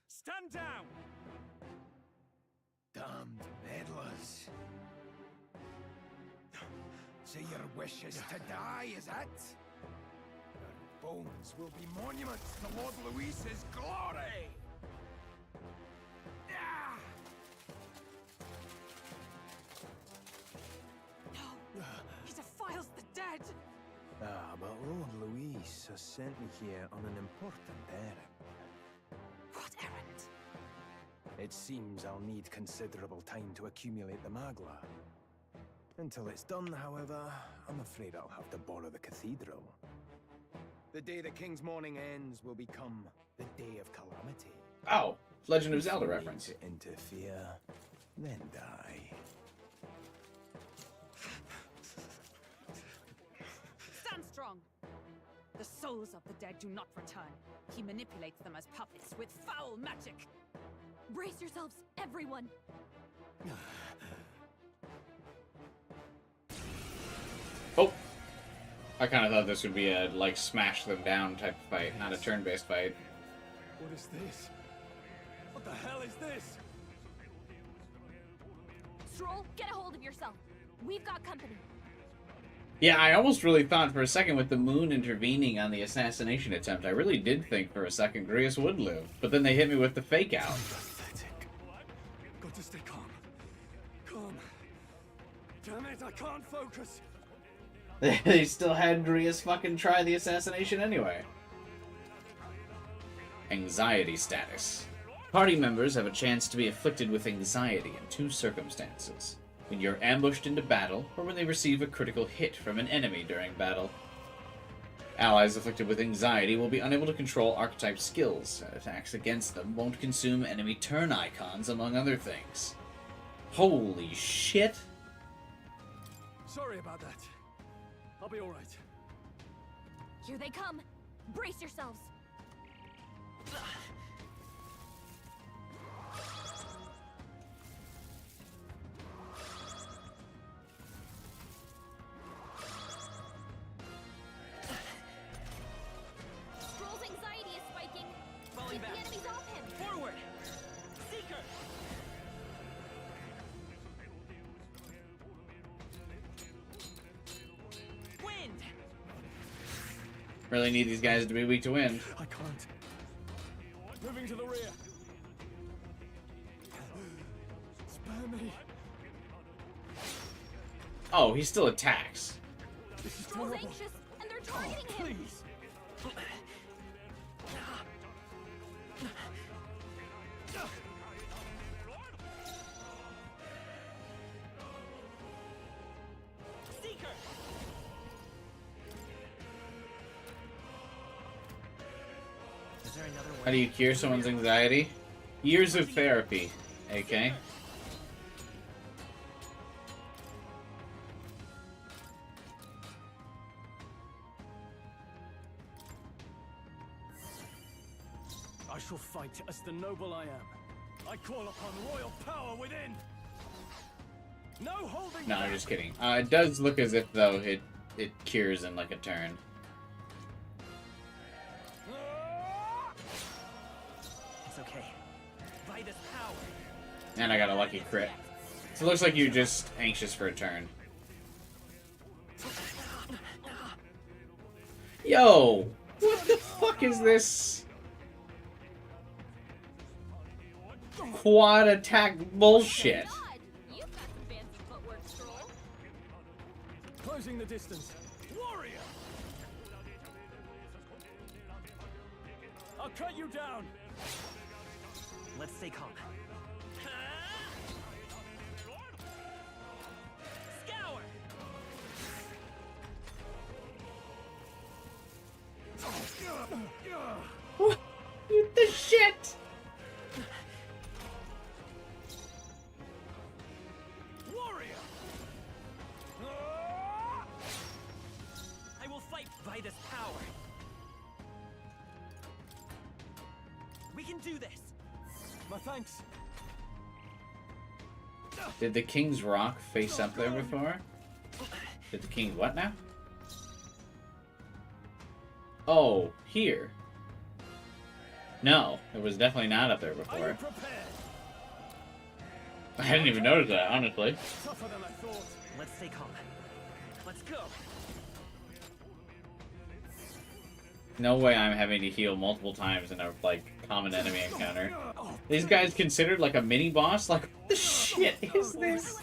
Stand down! Damned meddlers. So your wish is to die, is it? Your bones will be monuments to Lord Luis's glory! Ah! No! He defiles the dead! Ah, but Lord Luis has sent me here on an important errand. What errand? It seems I'll need considerable time to accumulate the Magla. Until it's done, however, I'm afraid I'll have to borrow the cathedral. The day the King's Morning ends will become the Day of Calamity. Oh, Legend of Zelda If you need reference. to interfere, then die. Stand strong! The souls of the dead do not return. He manipulates them as puppets with foul magic. Brace yourselves, everyone! Oh! I kind of thought this would be a, like, smash them down type of fight, not a turn-based fight. What is this? What the hell is this? Stroll, get a hold of yourself. We've got company. Yeah, I almost really thought for a second with the moon intervening on the assassination attempt, I really did think for a second Grius would live. But then they hit me with the fake out. Pathetic. Got to stay calm. Calm. Damn it, I can't focus. They still had Grius fucking try the assassination anyway. Anxiety status. Party members have a chance to be afflicted with anxiety in two circumstances. When you're ambushed into battle, or when they receive a critical hit from an enemy during battle. Allies afflicted with anxiety will be unable to control archetype skills. Attacks against them won't consume enemy turn icons, among other things. Holy shit! Sorry about that. I'll be alright. Here they come. Brace yourselves. Stroll's anxiety is spiking. Falling Keep back. the enemies off him. Forward! Seeker! Wind! Really need these guys to be weak to wind. I can't. Moving to the rear. Spare me. Oh, he still attacks. This is Stroll's terrible. anxious, and they're targeting him. Please. there another way? How do you cure someone's anxiety? Years of therapy, AK. I shall fight as the noble I am. I call upon royal power within. No holding No, back. I'm just kidding. It does look as if, though, it cures in, like, a turn. It's okay. Vida's power. And I got a lucky crit. So it looks like you're just anxious for a turn. Yo! What the fuck is this? Quad attack bullshit. Closing the distance. Warrior! I'll cut you down. Let's stay calm. Scour! What the shit? Warrior! I will fight Vida's power. We can do this. My thanks. Did the King's Rock face up there before? Did the King what now? Oh, here. No, it was definitely not up there before. I hadn't even noticed that, honestly. Tougher than I thought. Let's stay calm. Let's go. No way I'm having to heal multiple times in a, like, common enemy encounter. These guys considered, like, a mini-boss? Like, what the shit is this?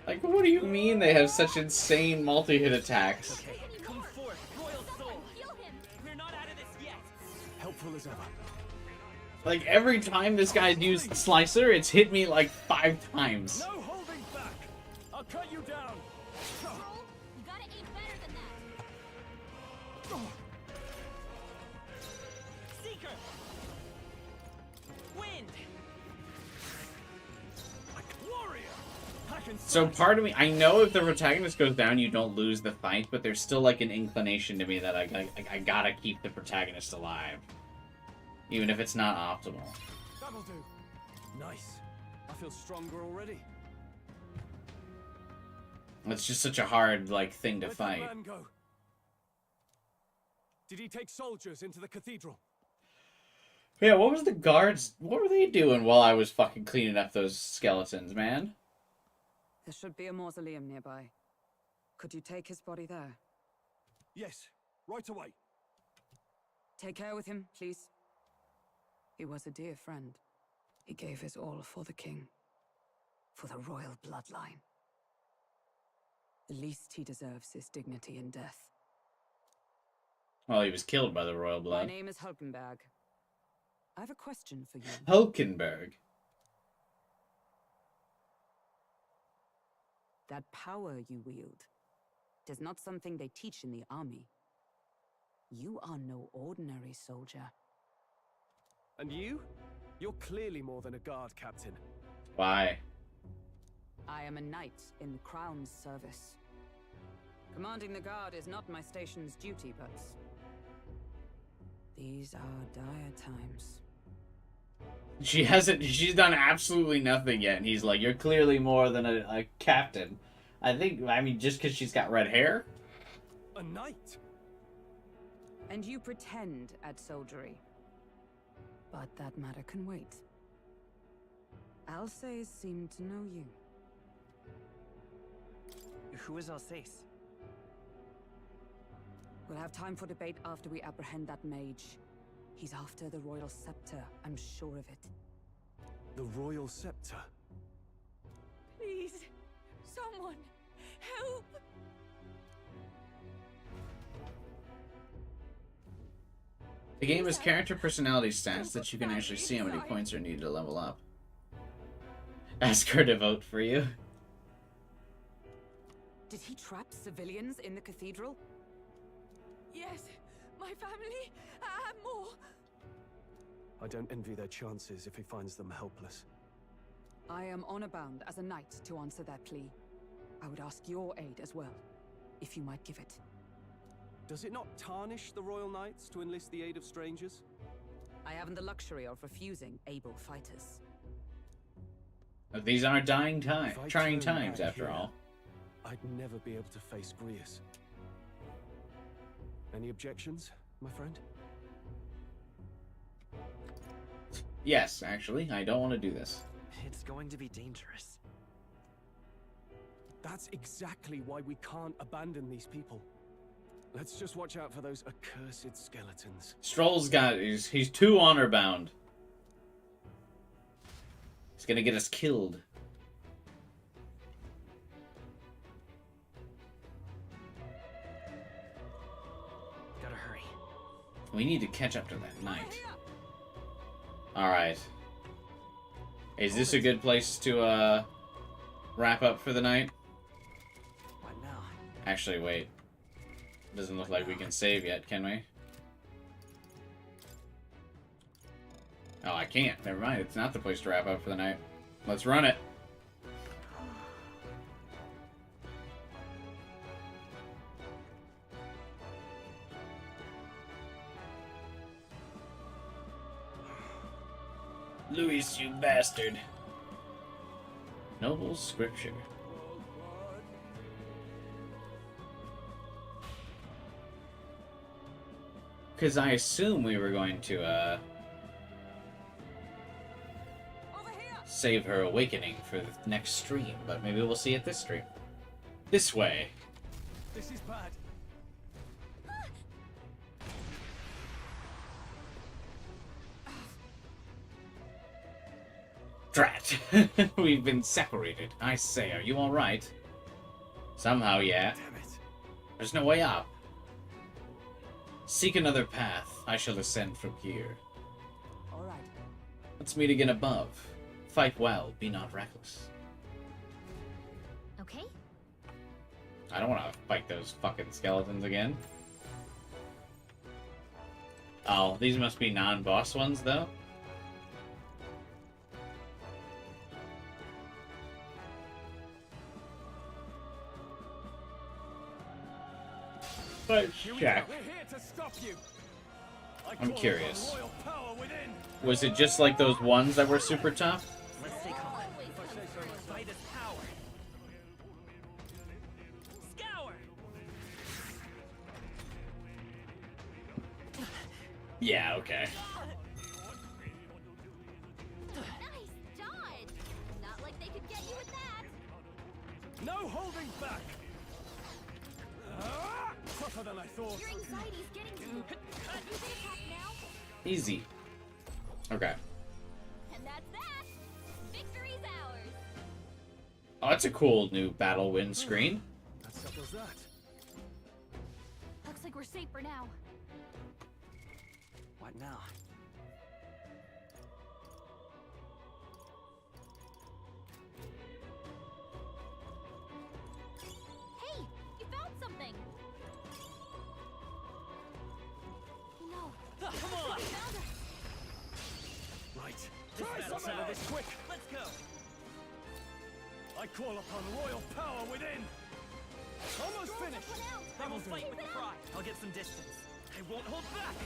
Like, what do you mean they have such insane multi-hit attacks? Okay, come forth, royal soul. We're not out of this yet. Helpful as ever. Like, every time this guy's used Slicer, it's hit me, like, 5 times. No holding back. I'll cut you down. You gotta aim better than that. Seeker. Wind. Warrior. So part of me, I know if the protagonist goes down, you don't lose the fight, but there's still, like, an inclination to me that I gotta keep the protagonist alive. Even if it's not optimal. That'll do. Nice. I feel stronger already. It's just such a hard, like, thing to Where'd fight. that man go? Did he take soldiers into the cathedral? Yeah, what was the guards, what were they doing while I was fucking cleaning up those skeletons, man? There should be a mausoleum nearby. Could you take his body there? Yes, right away. Take care with him, please. He was a dear friend. He gave his all for the king. For the royal bloodline. The least he deserves is dignity in death. Well, he was killed by the royal My blood. name is Hulkenberg. I have a question for you. Hulkenberg. That power you wield, it is not something they teach in the army. You are no ordinary soldier. And you? You're clearly more than a guard captain. Why? I am a knight in the Crown's service. Commanding the guard is not my station's duty, but these are dire times. She's done absolutely nothing yet, and he's like, you're clearly more than a captain. I mean, just because she's got red hair? A knight? And you pretend at soldiery. But that matter can wait. Alsace seemed to know you. Who is Alsace? We'll have time for debate after we apprehend that mage. He's after the royal scepter, I'm sure of it. The royal scepter? Please, someone, help! The game has character personality stats that you can actually see how many points are needed to level up. Ask her to vote for you. Did he trap civilians in the cathedral? Yes, my family and more. I don't envy their chances if he finds them helpless. I am honor-bound as a knight to answer their plea. I would ask your aid as well, if you might give it. Does it not tarnish the Royal Knights to enlist the aid of strangers? I haven't the luxury of refusing able fighters. These are trying If I turn times, back after here, all. I'd never be able to face Grius. Any objections, my friend? Yes, actually, I don't want to do this. It's going to be dangerous. That's exactly why we can't abandon these people. Let's just watch out for those accursed skeletons. Stroll's got... He's too honor-bound. He's gonna get us killed. Gotta hurry. We need to catch up to that knight. Alright. Is this a good place to, wrap up for the night? What now? Actually, wait. Doesn't look like we can save yet, can we? Oh, I can't. Never mind. It's not the place to wrap up for the night. Let's run it. Luis, you bastard. Noble scripture. Because I assume we were going to, save her awakening for the next stream, but maybe we'll see it this stream. This way. This is bad. Drat! We've been separated. I say, are you alright? Somehow, yeah. Damn it. There's no way up. Seek another path. I shall ascend from here. Alright. Let's meet again above. Fight well, be not reckless. Okay? I don't want to fight those fucking skeletons again. Oh, these must be non-boss ones, though? Let's check. We're here to stop you. I'm curious. Was it just like those ones that were super tough? Let's stay calm. Fight his power. Scour. Yeah, okay. Nice dodge! Not like they could get you with that! No holding back. Tougher than I thought. Your anxiety's getting to you. Can you attack now? Easy. Okay. And that's that! Victory's ours! Oh, that's a cool new battle win screen. That settles that. Looks like we're safe for now. What now? Hey! You found something! No. Come on! Found her. Right. This battle's Settle this quick. Let's go. I call upon royal power within. Almost finished. I will fight with pride. I'll get some distance. I won't hold back.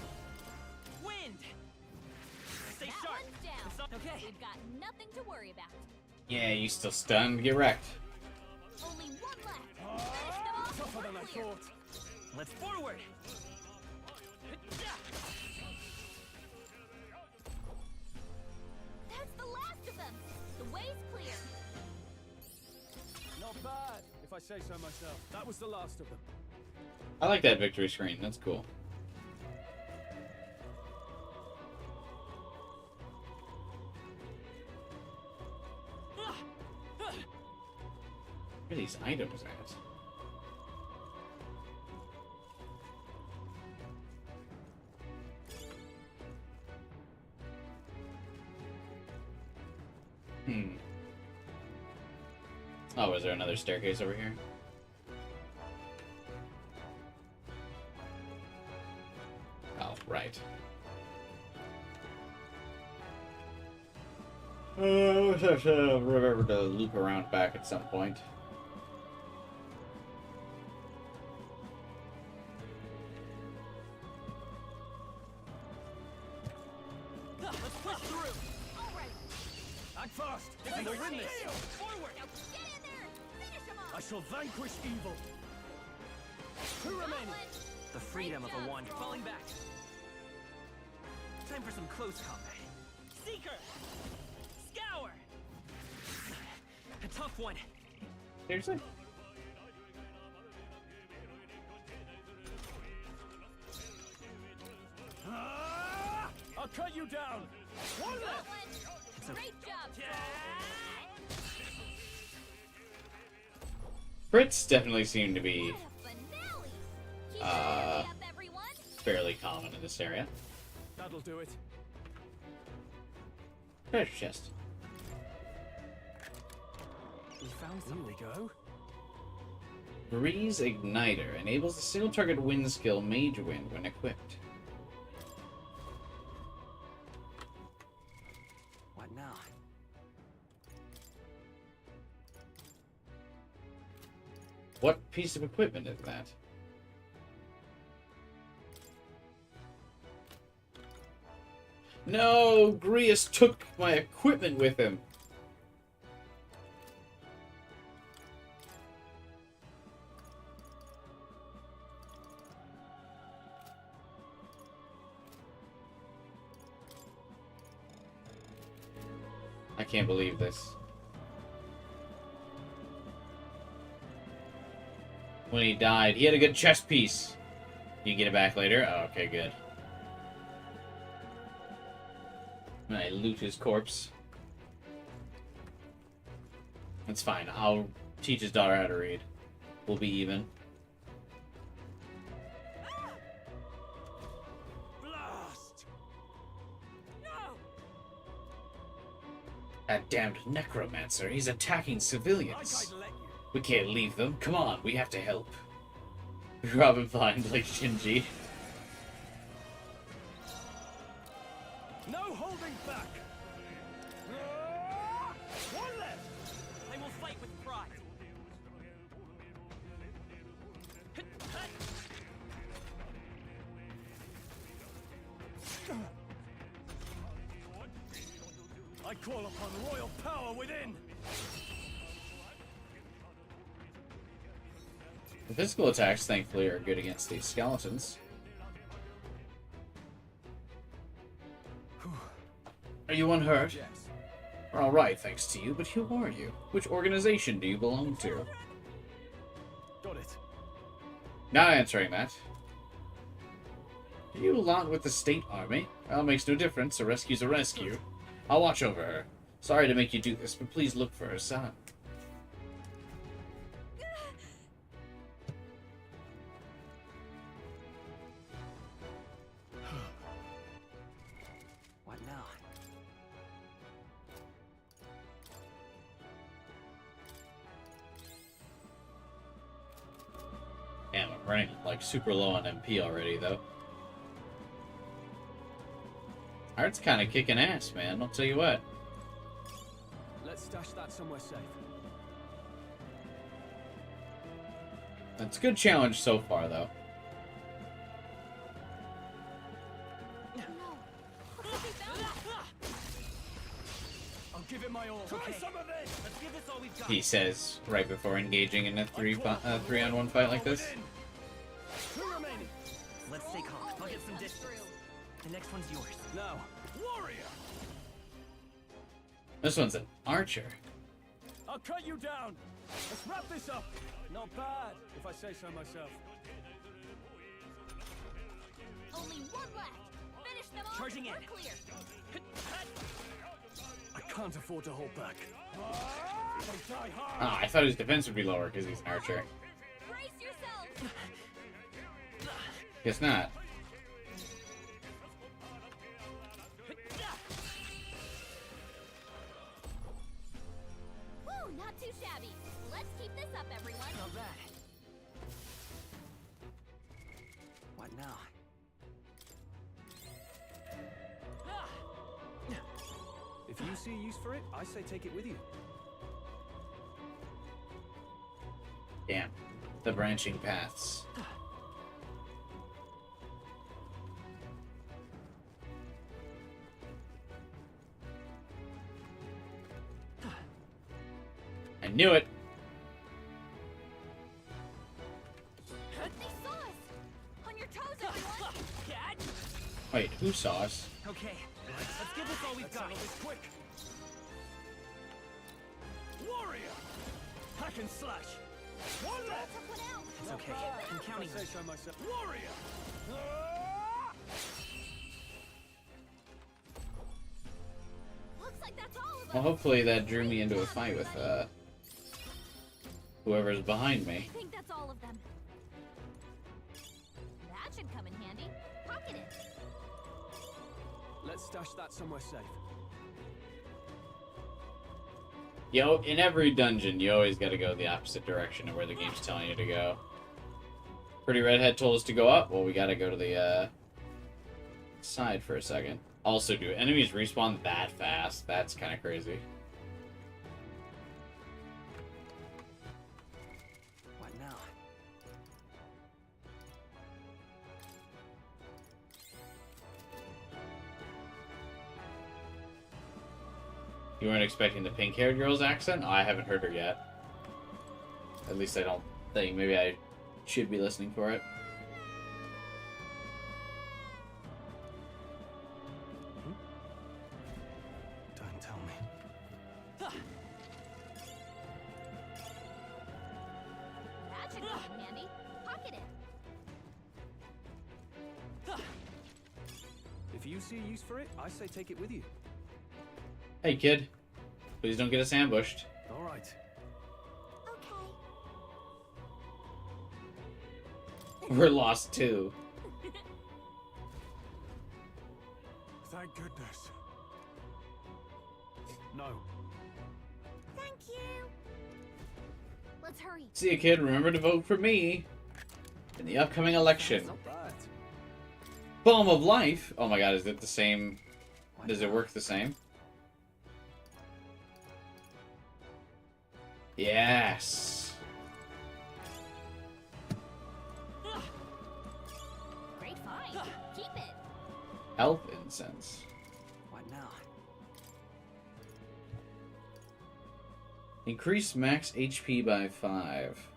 Wind. Stay That sharp. one's down. It's not okay. We've got nothing to worry about. Yeah, you still stunned. Get wrecked. Only one left. Finish them off. Tougher than I We're clear. thought. Let's forward. That's the last of them. The way's clear. Not bad, if I say so myself. That was the last of them. I like that victory screen. That's cool. Where are these items at? Oh, is there another staircase over here? Right. Remember to loop around back at some point. Let's push through. All right. Act fast. If we'll win this. Forward. Now get in there. Finish him off. I shall vanquish evil. Who remaining? The freedom of a wand falling back. Time for some close combat. Seeker! Scour! A tough one. Seriously? I'll cut you down. One left. Great job. Brits definitely seem to be fairly common in this area. That'll do it. Treasure chest. We found some. Here we go. Breeze Igniter enables the single target wind skill Mage Wind when equipped. What now? What piece of equipment is that? No! Grius took my equipment with him! I can't believe this. When he died, he had a good chest piece. You get it back later? Oh, okay, good. I loot his corpse. That's fine. I'll teach his daughter how to read. We'll be even. Blast! No! That damned necromancer. He's attacking civilians. We can't leave them. Come on, we have to help. Robin blind like Shinji. No holding back. One left. I will fight with pride. I call upon royal power within. The physical attacks, thankfully, are good against these skeletons. Are you unhurt? Yes. We're alright, thanks to you, but who are you? Which organization do you belong to? Got it. Not answering that. Are you along with the state army? Well, it makes no difference. A rescue's a rescue. I'll watch over her. Sorry to make you do this, but please look for her son. What now? Damn, I'm running like super low on MP already, though. Heart's kind of kicking ass, man. I'll tell you what. Let's stash that somewhere safe. That's a good challenge so far, though. I'll give it my all. Try some of this. Let's give this all we've got. He says right before engaging in a three-on-one fight like this. Two remaining. Let's stay calm. I'll get some distance. The next one's yours. Now, warrior. This one's an archer. I'll cut you down. Let's wrap this up. Not bad, if I say so myself. Only one left. Finish them off. Charging in. We're clear. I can't afford to hold back. Ah, I thought his defense would be lower because he's an archer. Brace yourself. Guess not. Woo, not too shabby. Let's keep this up, everyone. Not bad. What now? you see a use for it, I say take it with you. Damn. The branching paths. I knew it. They saw us! On your toes, everyone! Wait, who saw us? Okay, let's give this all we've got. Quick! Warrior! Hack and slash! One left! It's okay. I'm counting on you. Myself. Warrior! Looks like that's all of Well, hopefully that drew me into a fight with whoever's behind me. I think that's all of them. That should come in handy. Pocket it. Let's stash that somewhere safe. Yo, in every dungeon, you always gotta go the opposite direction of where the game's telling you to go. Pretty Redhead told us to go up. Well, we gotta go to the side for a second. Also, do enemies respawn that fast? That's kind of crazy. What now? You weren't expecting the pink-haired girl's accent? I haven't heard her yet. At least I don't think. Maybe I should be listening for it. Don't tell me. That should come in handy. Pocket it. If you see a use for it, I say take it with you. Hey, kid. Please don't get us ambushed. All right. We're lost, too. Thank goodness. No. Thank you. Let's hurry. See you, kid. Remember to vote for me in the upcoming election. Not bad. Balm of Life? Oh my god, is it the same? Does it work the same? Yes. Great find. Keep it. Health incense. What now? Increase max HP by 5.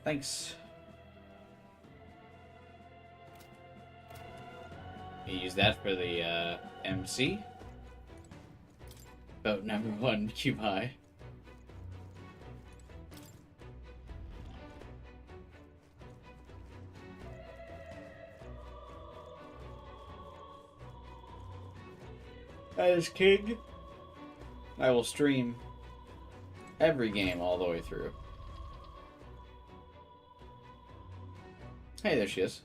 Thanks. You use that for the MC. Vote number 1, cube high. As king, I will stream every game all the way through. Hey, there she is.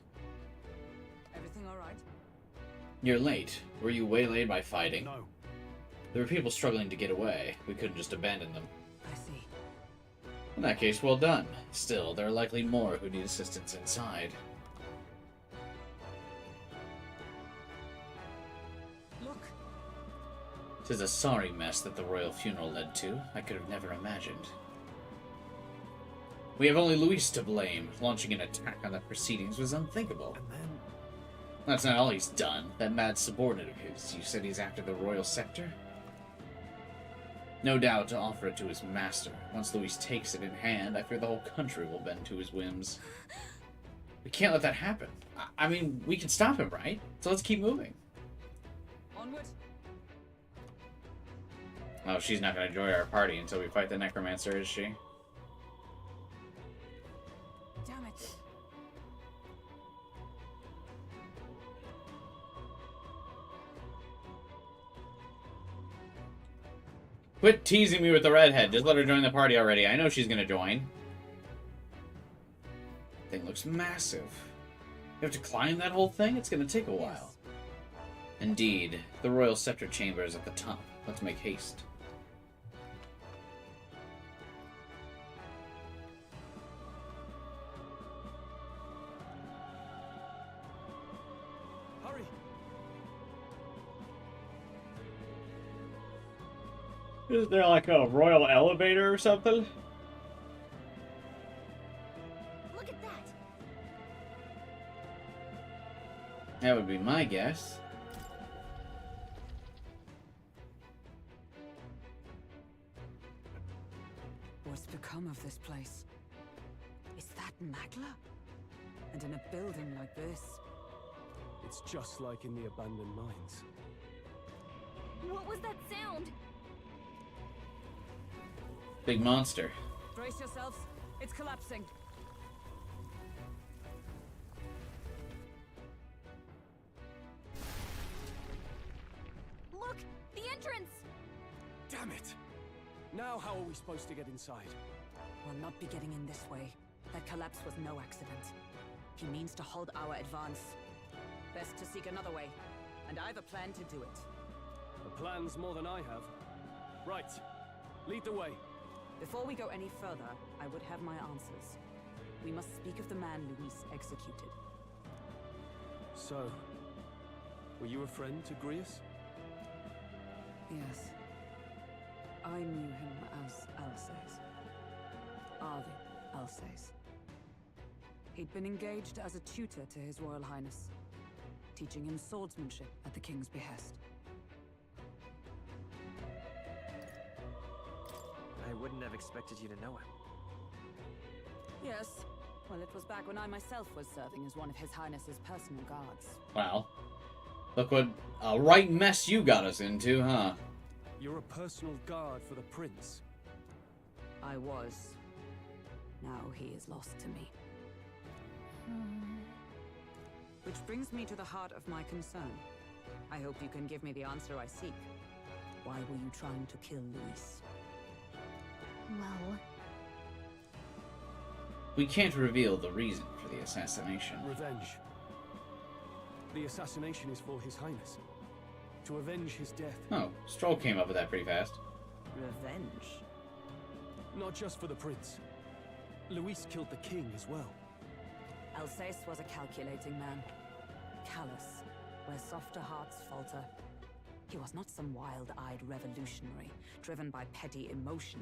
Everything all right? You're late. Were you waylaid by fighting? No. There were people struggling to get away. We couldn't just abandon them. I see. In that case, well done. Still, there are likely more who need assistance inside. Look. 'Tis a sorry mess that the royal funeral led to. I could have never imagined. We have only Luis to blame. Launching an attack on the proceedings was unthinkable. And then... That's not all he's done. That mad subordinate of his, you said he's after the royal scepter? No doubt to offer it to his master. Once Luis takes it in hand, I fear the whole country will bend to his whims. We can't let that happen. I mean, we can stop him, right? So let's keep moving. Onward. Oh, she's not going to join our party until we fight the necromancer, is she? Damn it. Quit teasing me with the redhead. Just let her join the party already. I know she's going to join. Thing looks massive. You have to climb that whole thing? It's going to take a while. Indeed. The royal scepter chamber is at the top. Let's make haste. Hurry. Is there like a royal elevator or something? Look at that! That would be my guess. What's become of this place? Is that Magla? And in a building like this? It's just like in the abandoned mines. What was that sound? Big monster. Brace yourselves. It's collapsing. Look! The entrance! Damn it! Now how are we supposed to get inside? We'll not be getting in this way. That collapse was no accident. He means to halt our advance. Best to seek another way. And I've a plan to do it. A plan's more than I have. Right. Lead the way. Before we go any further, I would have my answers. We must speak of the man Luis executed. So, were you a friend to Grius? Yes. I knew him as Alsace. Arvi Alsace. He'd been engaged as a tutor to His Royal Highness, teaching him swordsmanship at the king's behest. I wouldn't have expected you to know him. Yes. Well, it was back when I myself was serving as one of His Highness's personal guards. Wow. Look what a right mess you got us into, huh? You're a personal guard for the prince. I was. Now he is lost to me. Which brings me to the heart of my concern. I hope you can give me the answer I seek. Why were you trying to kill Luis? Well... We can't reveal the reason for the assassination. Revenge. The assassination is for His Highness. To avenge his death. Oh, Stroll came up with that pretty fast. Revenge? Not just for the prince. Luis killed the king as well. Alsace was a calculating man. Callous, where softer hearts falter. He was not some wild-eyed revolutionary, driven by petty emotion.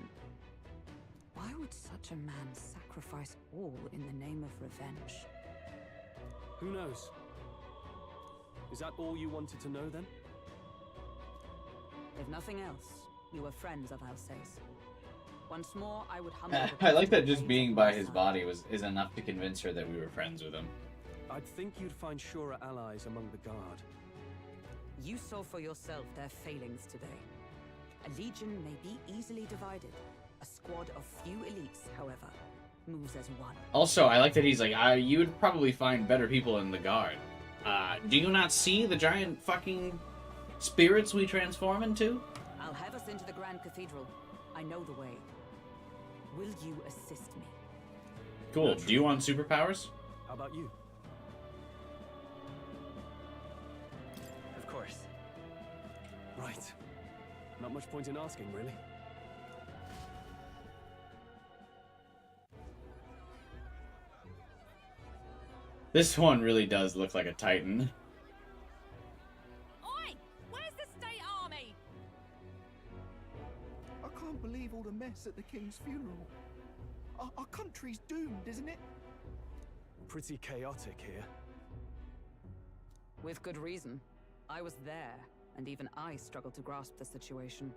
Why would such a man sacrifice all in the name of revenge? Who knows? Is that all you wanted to know then? If nothing else, you were friends of Alsace. Once more, I would humbly... I like that just being by his body is enough to convince her that we were friends with him. I'd think you'd find surer allies among the guard. You saw for yourself their failings today. A legion may be easily divided. A squad of few elites, however, moves as one. Also, I like that he's like, you would probably find better people in the guard. Do you not see the giant fucking spirits we transform into? I'll have us into the Grand Cathedral. I know the way. Will you assist me? Cool. Do you want superpowers? How about you? Of course. Right. Not much point in asking, really. This one really does look like a Titan. Oi! Where's the state army? I can't believe all the mess at the king's funeral. Our country's doomed, isn't it? Pretty chaotic here. With good reason. I was there, and even I struggled to grasp the situation.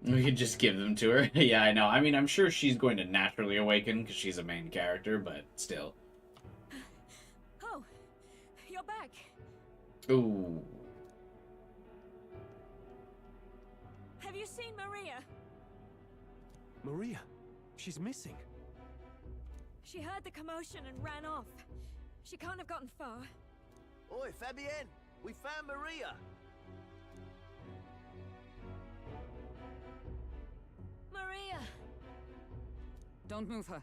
We could just give them to her. Yeah, I know. I mean, I'm sure she's going to naturally awaken because she's a main character, but still. Oh, you're back. Ooh. Have you seen Maria? Maria? She's missing. She heard the commotion and ran off. She can't have gotten far. Oi, Fabienne! We found Maria! Maria! Don't move her.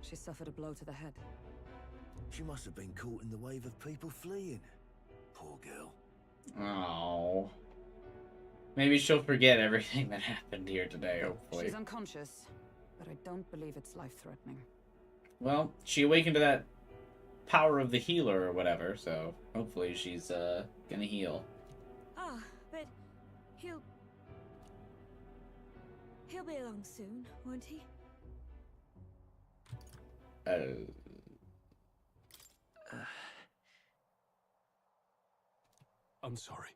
She suffered a blow to the head. She must have been caught in the wave of people fleeing. Poor girl. Oh. Maybe she'll forget everything that happened here today, hopefully. She's unconscious, but I don't believe it's life-threatening. Well, she awakened to that power of the healer or whatever, so hopefully she's gonna heal. Ah, but he'll... He'll be along soon, won't he? I'm sorry.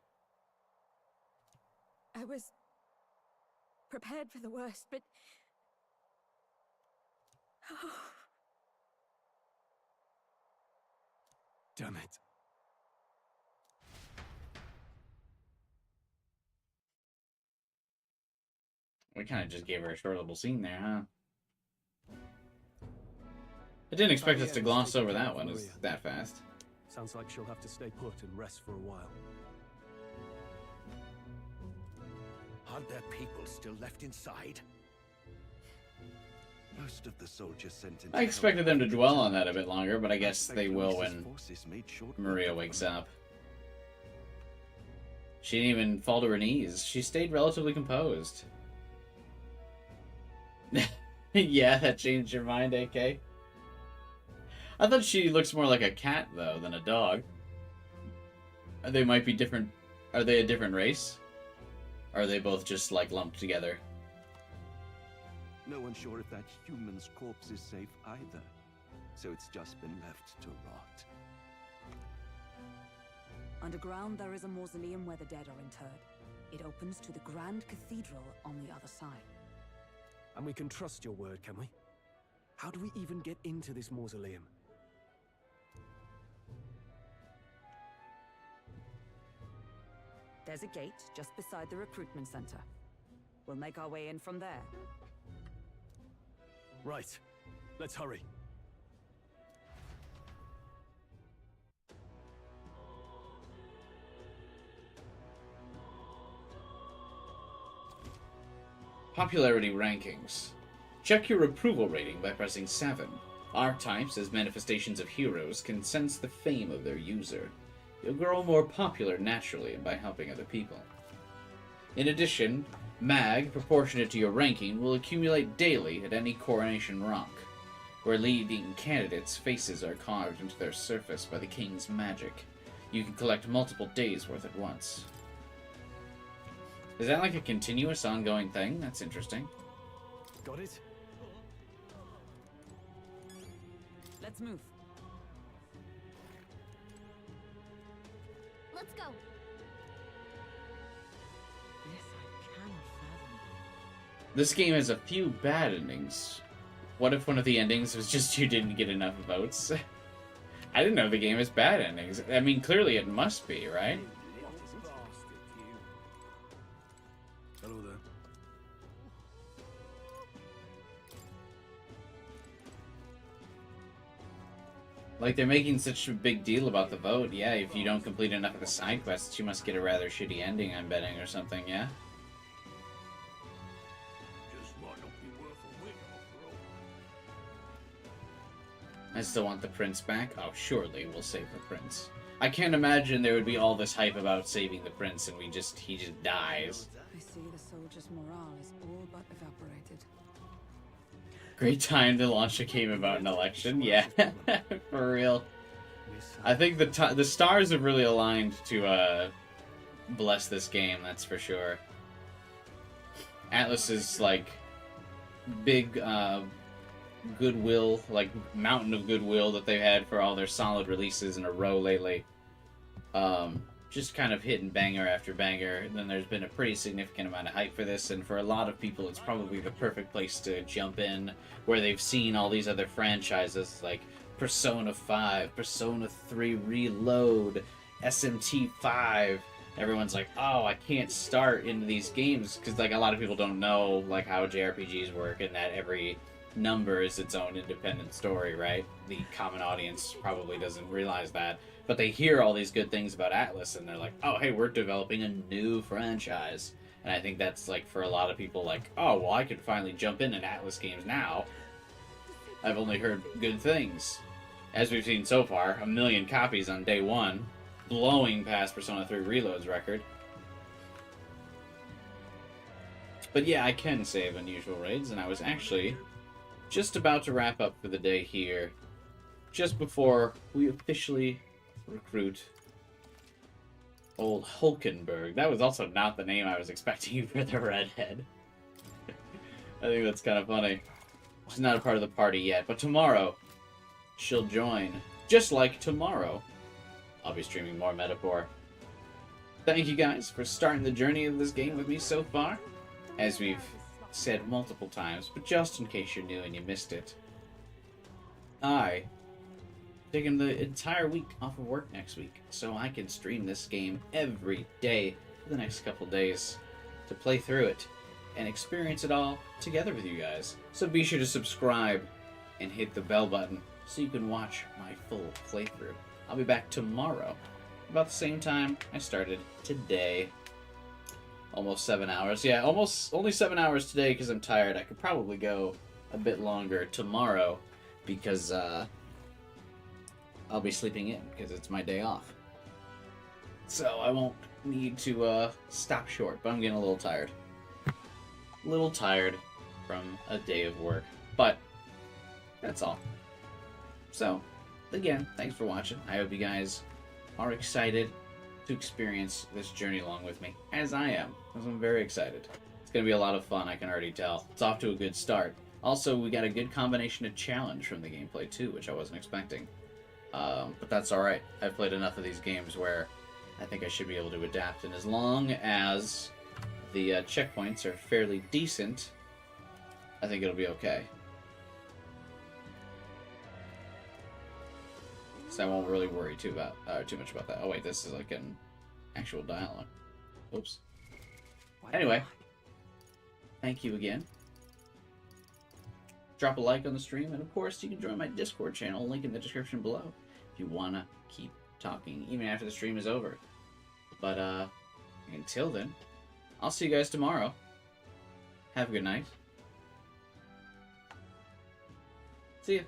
I was prepared for the worst, but... Oh. Damn it. We kind of just gave her a short little scene there, huh? I didn't expect us to gloss over that one that fast. Sounds like she'll have to stay put and rest for a while. Aren't there people still left inside? Most of the soldiers sent in. I expected them to dwell on that a bit longer, but I guess they will when Maria wakes up. She didn't even fall to her knees. She stayed relatively composed. Yeah, that changed your mind, AK? I thought she looks more like a cat, though, than a dog. They might be different. Are they a different race? Or are they both just, like, lumped together? No one's sure if that human's corpse is safe either. So it's just been left to rot. Underground, there is a mausoleum where the dead are interred. It opens to the Grand Cathedral on the other side. And we can trust your word, can we? How do we even get into this mausoleum? There's a gate just beside the recruitment center. We'll make our way in from there. Right. Let's hurry. Popularity rankings. Check your approval rating by pressing 7. Archetypes, as manifestations of heroes, can sense the fame of their user. You'll grow more popular naturally by helping other people. In addition, mag, proportionate to your ranking, will accumulate daily at any coronation rock, where leading candidates' faces are carved into their surface by the king's magic. You can collect multiple days' worth at once. Is that like a continuous, ongoing thing? That's interesting. Got it? Let's move. Let's go. This game has a few bad endings. What if one of the endings was just you didn't get enough votes? I didn't know the game has bad endings. I mean, clearly it must be, right? Hello there. Like, they're making such a big deal about the vote. Yeah, if you don't complete enough of the side quests, you must get a rather shitty ending, I'm betting, or something, yeah? I still want the prince back. Oh, surely we'll save the prince. I can't imagine there would be all this hype about saving the prince and he just dies. I see the soldiers' morale is all but evaporated. Great time to launch a game about an election. Yeah, for real. I think the stars have really aligned to bless this game, that's for sure. Atlus is like big goodwill, like mountain of goodwill that they've had for all their solid releases in a row lately. Just kind of hitting banger after banger. And then there's been a pretty significant amount of hype for this, and for a lot of people it's probably the perfect place to jump in, where they've seen all these other franchises like Persona 5, Persona 3 Reload, SMT 5. Everyone's like, oh, I can't start into these games, because like a lot of people don't know like how JRPGs work, and that every number is its own independent story, right? The common audience probably doesn't realize that, but they hear all these good things about Atlus and they're like, oh, hey, we're developing a new franchise. And I think that's like for a lot of people like, oh, well, I could finally jump in Atlus games now. I've only heard good things. As we've seen so far, 1 million copies on day one, blowing past Persona 3 Reload's record. But yeah, I can save unusual raids, and I was actually just about to wrap up for the day here, just before we officially recruit old Hulkenberg. That was also not the name I was expecting for the redhead. I think that's kind of funny. She's not a part of the party yet, but tomorrow she'll join. Just like tomorrow, I'll be streaming more Metaphor. Thank you guys for starting the journey of this game with me so far. As we've said multiple times, but just in case you're new and you missed it, taking the entire week off of work next week so I can stream this game every day for the next couple days to play through it and experience it all together with you guys. So be sure to subscribe and hit the bell button so you can watch my full playthrough. I'll be back tomorrow about the same time I started today. Almost 7 hours. Yeah, only 7 hours today because I'm tired. I could probably go a bit longer tomorrow because I'll be sleeping in because it's my day off. So I won't need to stop short, but I'm getting a little tired. A little tired from a day of work, but that's all. So, again, thanks for watching. I hope you guys are excited to experience this journey along with me, as I am, because I'm very excited. It's going to be a lot of fun, I can already tell. It's off to a good start. Also, we got a good combination of challenge from the gameplay too, which I wasn't expecting. But that's alright. I've played enough of these games where I think I should be able to adapt, and as long as the checkpoints are fairly decent, I think it'll be okay. So I won't really worry too much about that. Oh wait, this is like an actual dialogue. Oops. Anyway, thank you again. Drop a like on the stream, and of course you can join my Discord channel, link in the description below, if you wanna keep talking, even after the stream is over. But until then, I'll see you guys tomorrow. Have a good night. See ya.